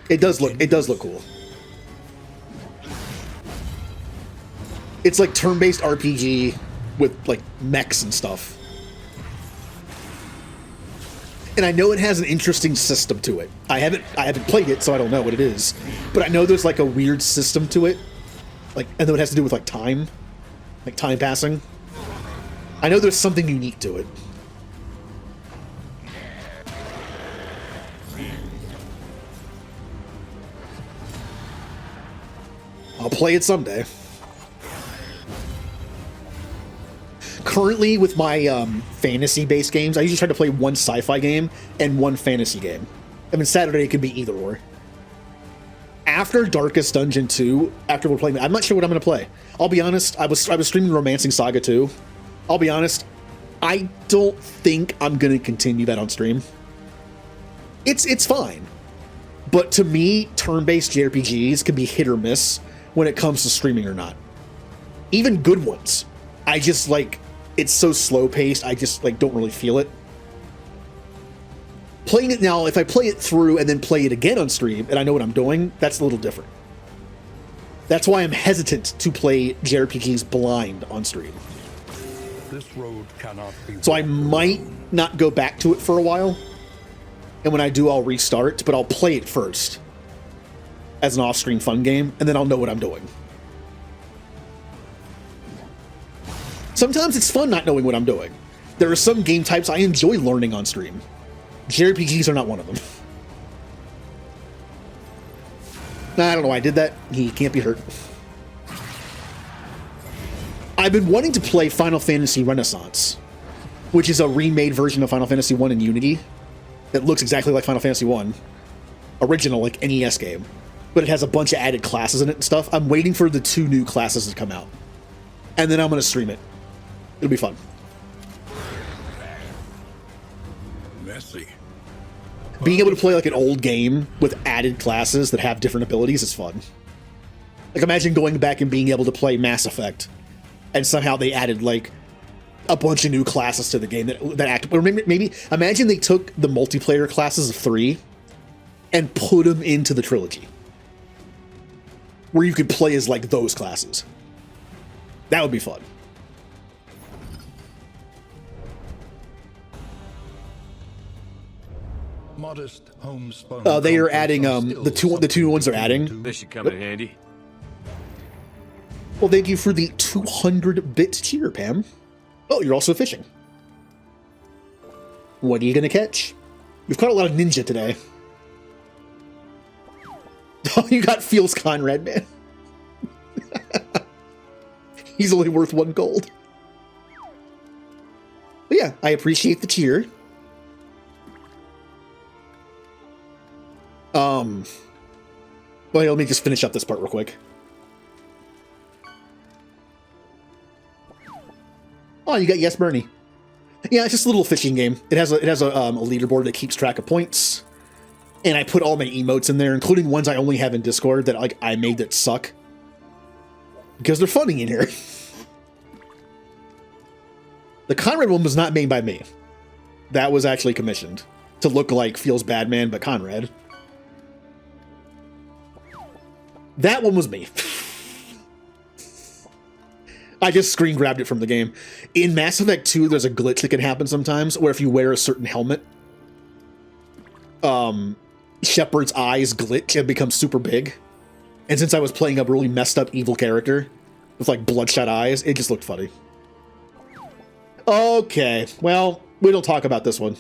It does look cool. It's like turn-based RPG with like mechs and stuff. And I know it has an interesting system to it. I haven't played it, so I don't know what it is. But I know there's like a weird system to it. Like, and though it has to do with like time passing. I know there's something unique to it. I'll play it someday. Currently, with my fantasy-based games, I usually try to play one sci-fi game and one fantasy game. I mean, Saturday it could be either or. After Darkest Dungeon 2, after we're playing, I'm not sure what I'm going to play. I'll be honest, I was streaming Romancing Saga 2. I'll be honest, I don't think I'm going to continue that on stream. It's fine. But to me, turn-based JRPGs can be hit or miss when it comes to streaming or not. Even good ones. I just like, it's so slow-paced, I just like don't really feel it. Playing it now, if I play it through and then play it again on stream, and I know what I'm doing, that's a little different. That's why I'm hesitant to play JRPGs blind on stream. This road cannot be. So I might not go back to it for a while, and when I do, I'll restart, but I'll play it first as an off-screen fun game, and then I'll know what I'm doing. Sometimes it's fun not knowing what I'm doing. There are some game types I enjoy learning on stream. JRPGs are not one of them. I don't know why I did that. He can't be hurt. I've been wanting to play Final Fantasy Renaissance, which is a remade version of Final Fantasy 1 in Unity that looks exactly like Final Fantasy 1. Original, like, NES game. But it has a bunch of added classes in it and stuff. I'm waiting for the 2 new classes to come out. And then I'm going to stream it. It'll be fun. Messy. Being able to play like an old game with added classes that have different abilities is fun. Like, imagine going back and being able to play Mass Effect, and somehow they added like a bunch of new classes to the game that act. Or maybe imagine they took the multiplayer classes of 3 and put them into the trilogy, where you could play as like those classes. That would be fun. Modest homespun. They are adding the two ones they're adding. This should come in handy. Well, thank you for the 200-bit cheer, Pam. Oh, you're also fishing. What are you gonna catch? You've caught a lot of ninja today. Oh, you got Feels Conrad, man. He's only worth 1 gold. But yeah, I appreciate the cheer. Well, let me just finish up this part real quick. Oh, you got Yes Bernie. Yeah, it's just a little fishing game. It has a leaderboard that keeps track of points, and I put all my emotes in there, including ones I only have in Discord that like I made that suck because they're funny in here. The Conrad one was not made by me. That was actually commissioned to look like Feels Bad Man, but Conrad. That one was me. I just screen grabbed it from the game. In Mass Effect 2, there's a glitch that can happen sometimes, where if you wear a certain helmet, Shepard's eyes glitch and become super big. And since I was playing a really messed up evil character with like bloodshot eyes, it just looked funny. Okay, well, we don't talk about this one.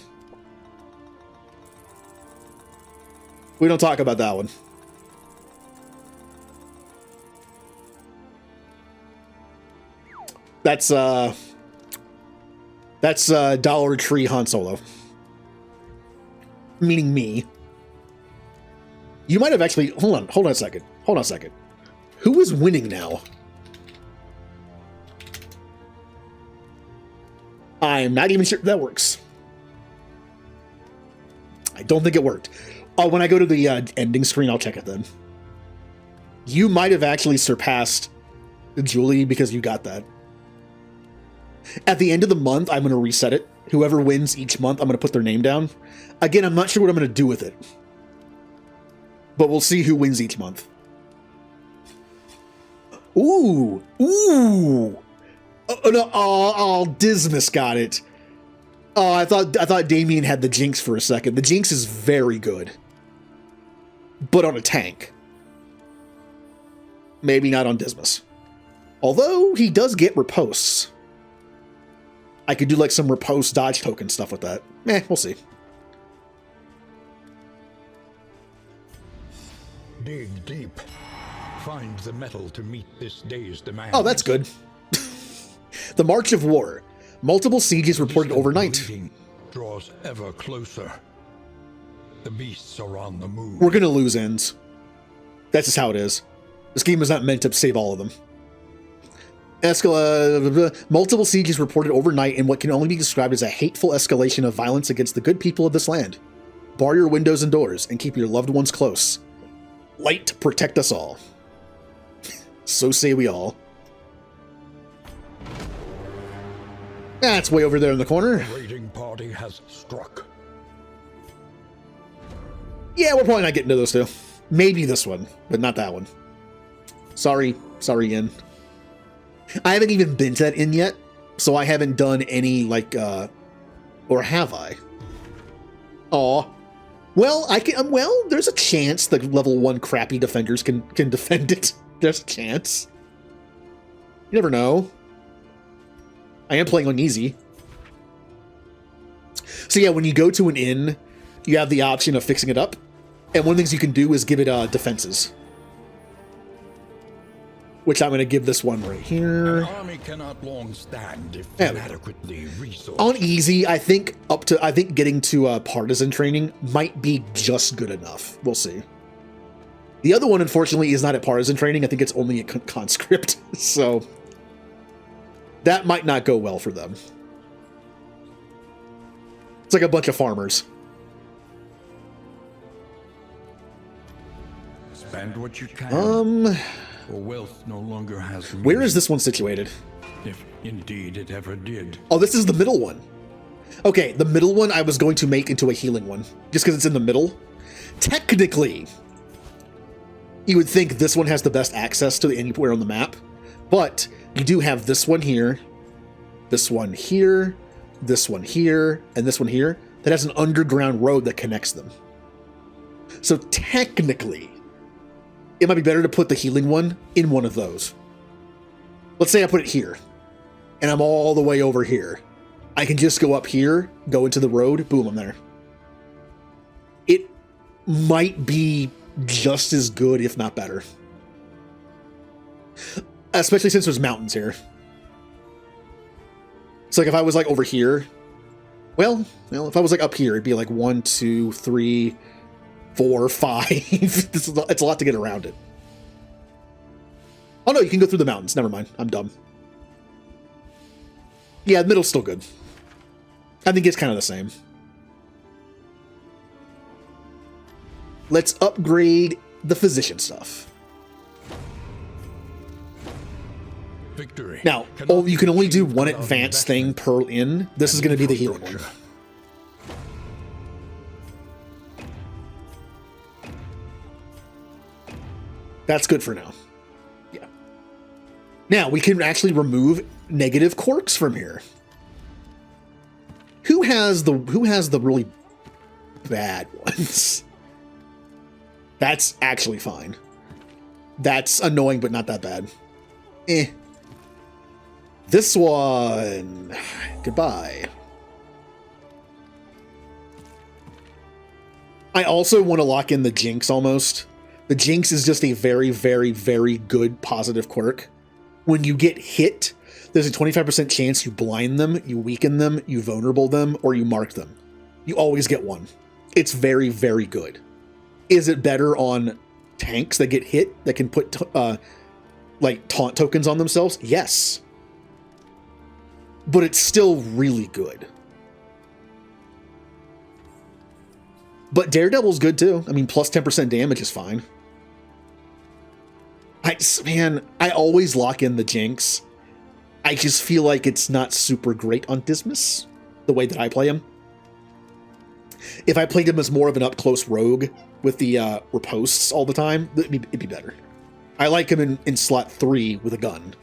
We don't talk about that one. That's Dollar Tree Han Solo. Meaning me. You might have actually... Hold on a second. Hold on a second. Who is winning now? I'm not even sure if that works. I don't think it worked. Oh, when I go to the ending screen, I'll check it then. You might have actually surpassed Julie because you got that. At the end of the month, I'm going to reset it. Whoever wins each month, I'm going to put their name down. Again, I'm not sure what I'm going to do with it. But we'll see who wins each month. Ooh. Ooh. Oh, no. Oh, Dismas got it. Oh, I thought Damien had the Jinx for a second. The Jinx is very good. But on a tank. Maybe not on Dismas. Although, he does get riposts. I could do like some riposte dodge token stuff with that. We'll see. Dig deep. Find the metal to meet this day's demand. Oh, that's good. The March of War. Multiple sieges reported overnight. Draws ever closer. The beasts are on the move. We're gonna lose ends. That's just how it is. This game is not meant to save all of them. Multiple sieges reported overnight in what can only be described as a hateful escalation of violence against the good people of this land. Bar your windows and doors and keep your loved ones close. Light protect us all. So say we all. That's way over there in the corner. The raiding party has struck. Yeah, we're probably not getting to those two. Maybe this one, but not that one. Sorry, Yin. I haven't even been to that inn yet, so I haven't done any, like, or have I? Aw. Well, there's a chance the level 1 crappy defenders can defend it. There's a chance. You never know. I am playing on easy. So yeah, when you go to an inn, you have the option of fixing it up. And one of the things you can do is give it defenses. Which I'm going to give this one right here. An army cannot long stand if inadequately resourced. On easy, I think getting to partisan training might be just good enough. We'll see. The other one, unfortunately, is not at partisan training. I think it's only at conscript. So that might not go well for them. It's like a bunch of farmers. Spend what you can. For wealth no longer has meaning. Where is this one situated? If indeed it ever did. Oh, this is the middle one. Okay, the middle one I was going to make into a healing one, just because it's in the middle. Technically, you would think this one has the best access to anywhere on the map, but you do have this one here, this one here, this one here, and this one here that has an underground road that connects them. So technically, it might be better to put the healing one in one of those. Let's say I put it here, and I'm all the way over here. I can just go up here, go into the road, boom, I'm there. It might be just as good, if not better. Especially since there's mountains here. So like if I was like over here, well, if I was like up here, it'd be like 1, 2, 3, 4, 5. It's a lot to get around it. Oh no, you can go through the mountains. Never mind. I'm dumb. Yeah, the middle's still good. I think it's kind of the same. Let's upgrade the physician stuff. Victory. Now, you can only do one advanced thing per inn. This is going to be the healing one. That's good for now. Yeah. Now, we can actually remove negative quirks from here. Who has the really bad ones? That's actually fine. That's annoying, but not that bad. This one. Goodbye. I also want to lock in the Jinx almost. The Jinx is just a very, very, very good positive quirk. When you get hit, there's a 25% chance you blind them, you weaken them, you vulnerable them, or you mark them. You always get one. It's very, very good. Is it better on tanks that get hit that can put like taunt tokens on themselves? Yes. But it's still really good. But Daredevil's good too. I mean, plus 10% damage is fine. I always lock in the Jinx. I just feel like it's not super great on Dismas, the way that I play him. If I played him as more of an up-close rogue with the riposts all the time, it'd be better. I like him in slot 3 with a gun.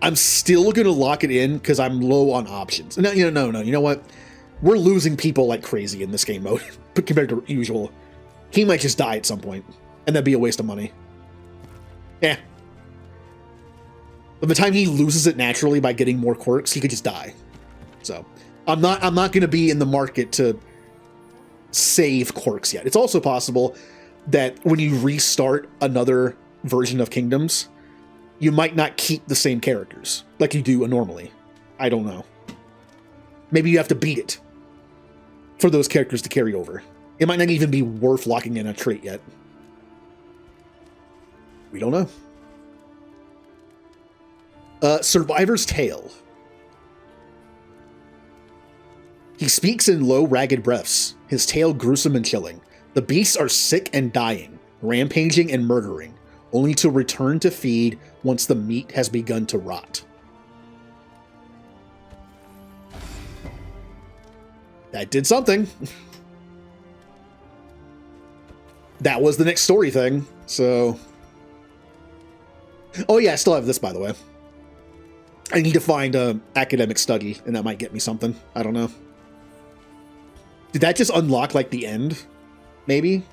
I'm still going to lock it in because I'm low on options. No, you know what? We're losing people like crazy in this game mode compared to usual. He might just die at some point, and that'd be a waste of money. Yeah. By the time he loses it naturally by getting more quirks, he could just die. So I'm not going to be in the market to save quirks yet. It's also possible that when you restart another version of Kingdoms, you might not keep the same characters like you do normally. I don't know. Maybe you have to beat it for those characters to carry over. It might not even be worth locking in a trait yet. We don't know. Survivor's Tale. He speaks in low, ragged breaths, his tale gruesome and chilling. The beasts are sick and dying, rampaging and murdering, only to return to feed once the meat has begun to rot. That did something. That was the next story thing, so... Oh yeah, I still have this, by the way. I need to find a academic study, and that might get me something. I don't know. Did that just unlock, like, the end? Maybe?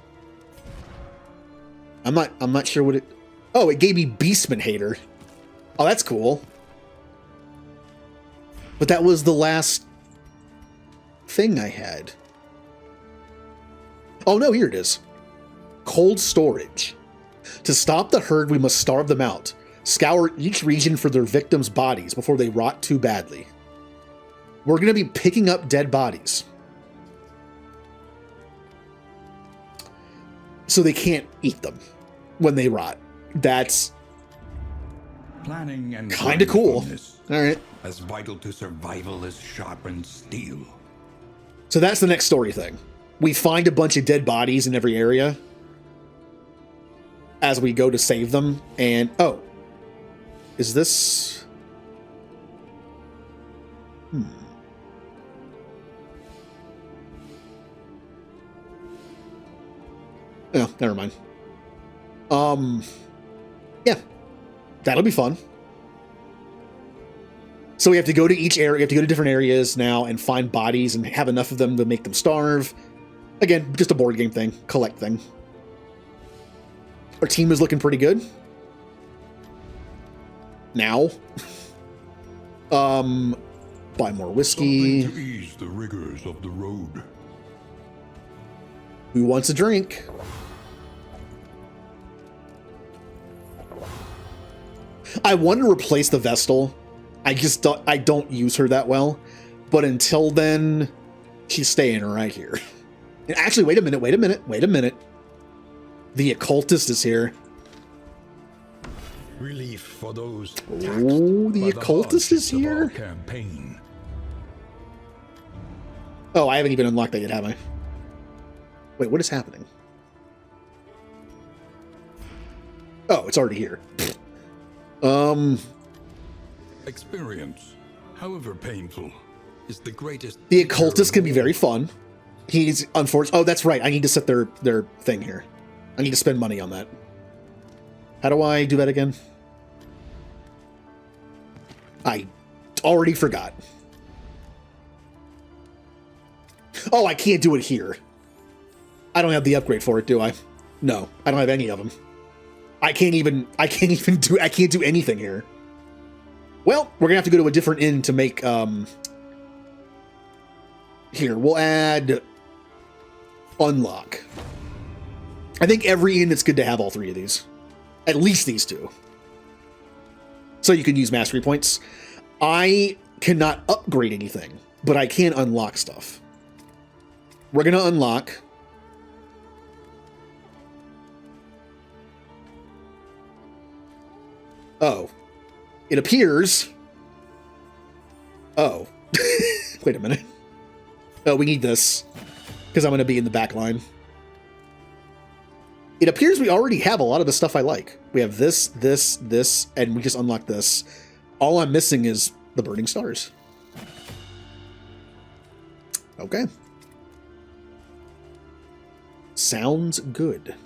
I'm not sure what it... Oh, it gave me Beastman Hater. Oh, that's cool. But that was the last thing I had. Oh no, here it is. Cold Storage. To stop the herd, we must starve them out. Scour each region for their victims' bodies before they rot too badly. We're going to be picking up dead bodies. So they can't eat them when they rot. That's Planning and kind of cool. mindfulness, All right. as vital to survival as sharpened steel. So that's the next story thing. We find a bunch of dead bodies in every area as we go to save them. And, oh, is this... Oh, never mind. Yeah, that'll be fun. So we have to go to each area, we have to go to different areas now and find bodies and have enough of them to make them starve. Again, just a board game thing, collect thing. Our team is looking pretty good. Now. Buy more whiskey. Something to ease the rigors of the road. Who wants a drink? I want to replace the Vestal. I don't use her that well. But until then, she's staying right here. And actually, wait a minute. The Occultist is here. Relief for those Oh, the Occultist is here? Campaign. Oh, I haven't even unlocked that yet, have I? Wait, what is happening? Oh, it's already here. Experience, however painful, is the greatest. The Occultist can be very fun. He's unfortunate. Oh, that's right. I need to set their thing here. I need to spend money on that. How do I do that again? I already forgot. Oh, I can't do it here. I don't have the upgrade for it, do I? No, I don't have any of them. I can't do anything here. Well, we're gonna have to go to a different inn to make, here, we'll add unlock. I think every inn it's good to have all three of these. At least these two. So you can use mastery points. I cannot upgrade anything, but I can unlock stuff. We're gonna unlock... Oh. It appears... Oh. Wait a minute. Oh, we need this. Because I'm going to be in the back line. It appears we already have a lot of the stuff I like. We have this, and we just unlocked this. All I'm missing is the Burning Stars. Okay. Sounds good.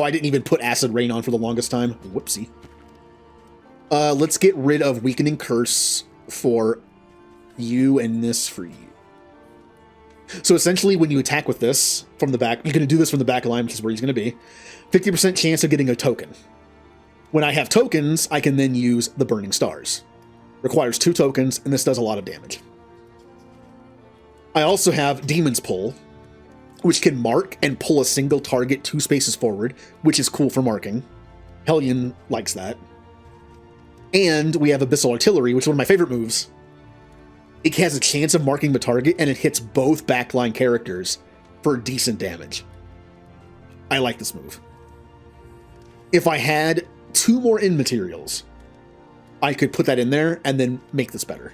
I didn't even put Acid Rain on for the longest time. Whoopsie. Let's get rid of Weakening Curse for you and this for you. So essentially, when you attack with this from the back, you're going to do this from the back line, which is where he's going to be. 50% chance of getting a token. When I have tokens, I can then use the Burning Stars. Requires 2 tokens, and this does a lot of damage. I also have Demon's Pull, which can mark and pull a single target 2 spaces forward, which is cool for marking. Hellion likes that. And we have Abyssal Artillery, which is one of my favorite moves. It has a chance of marking the target, and it hits both backline characters for decent damage. I like this move. If I had 2 more in materials, I could put that in there and then make this better.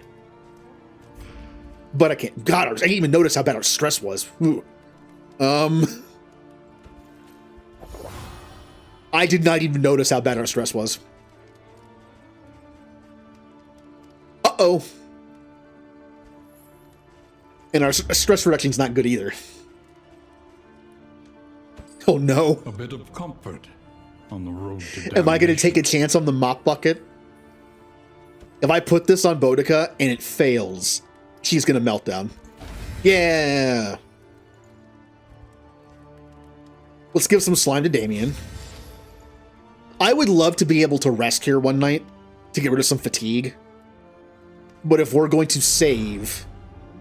But I can't. God, I didn't even notice how bad our stress was. Ooh. I did not even notice how bad our stress was. Uh-oh. And our stress reduction is not good either. Oh no. A bit of comfort on the road to damnation. Am I going to take a chance on the mop bucket? If I put this on Boudica and it fails, she's going to melt down. Yeah. Let's give some slime to Damien. I would love to be able to rest here one night to get rid of some fatigue. But if we're going to save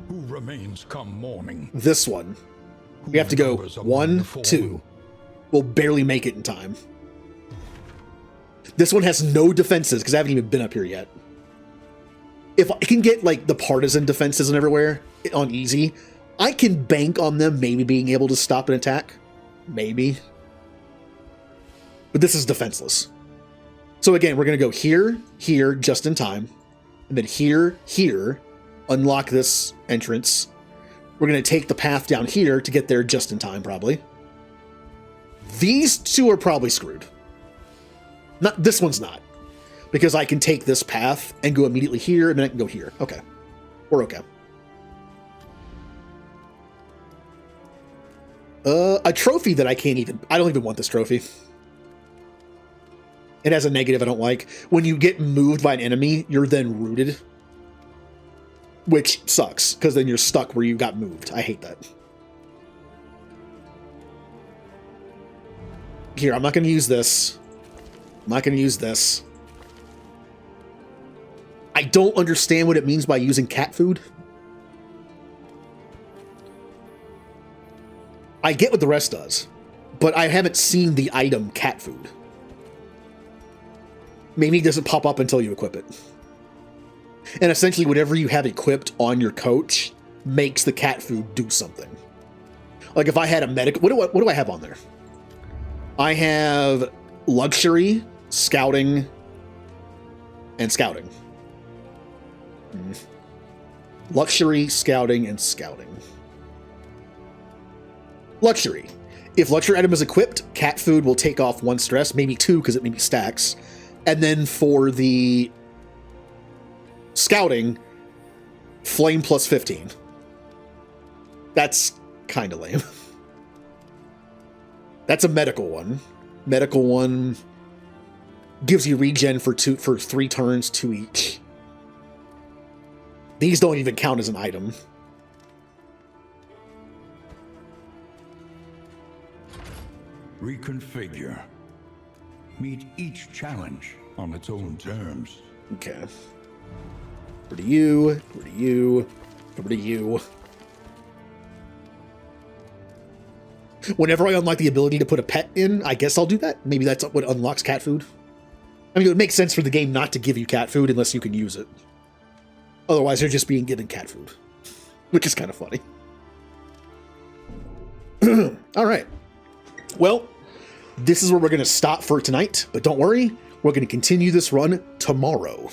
Who remains come morning? this one, we have to go 1, 2. We'll barely make it in time. This one has no defenses because I haven't even been up here yet. If I can get like the partisan defenses and everywhere on easy, I can bank on them maybe being able to stop an attack. Maybe. But this is defenseless. So again, we're going to go here, here, just in time. And then here, here, unlock this entrance. We're going to take the path down here to get there just in time, probably. These 2 are probably screwed. Not this one's not. Because I can take this path and go immediately here, and then I can go here. Okay. We're okay. A trophy that I don't even want this trophy. It has a negative I don't like. When you get moved by an enemy, you're then rooted. Which sucks, because then you're stuck where you got moved. I hate that. Here, I'm not going to use this. I'm not going to use this. I don't understand what it means by using cat food. I get what the rest does, but I haven't seen the item cat food. Maybe it doesn't pop up until you equip it. And essentially whatever you have equipped on your coach makes the cat food do something. Like if I had a medic, what do I have on there? I have luxury, scouting, and scouting. Luxury, scouting, and scouting. Luxury. If luxury item is equipped, cat food will take off 1 stress, maybe 2 because it maybe stacks. And then for the scouting, flame plus 15. That's kind of lame. That's a medical one. Medical one gives you regen for 3 turns, 2 each. These don't even count as an item. Reconfigure. Meet each challenge on its own terms. Okay. Over to you, over to you, over to you. Whenever I unlock the ability to put a pet in, I guess I'll do that. Maybe that's what unlocks cat food. I mean, it would make sense for the game not to give you cat food unless you can use it. Otherwise, they're just being given cat food, which is kind of funny. All right. Well, this is where we're going to stop for tonight, but don't worry, we're going to continue this run tomorrow.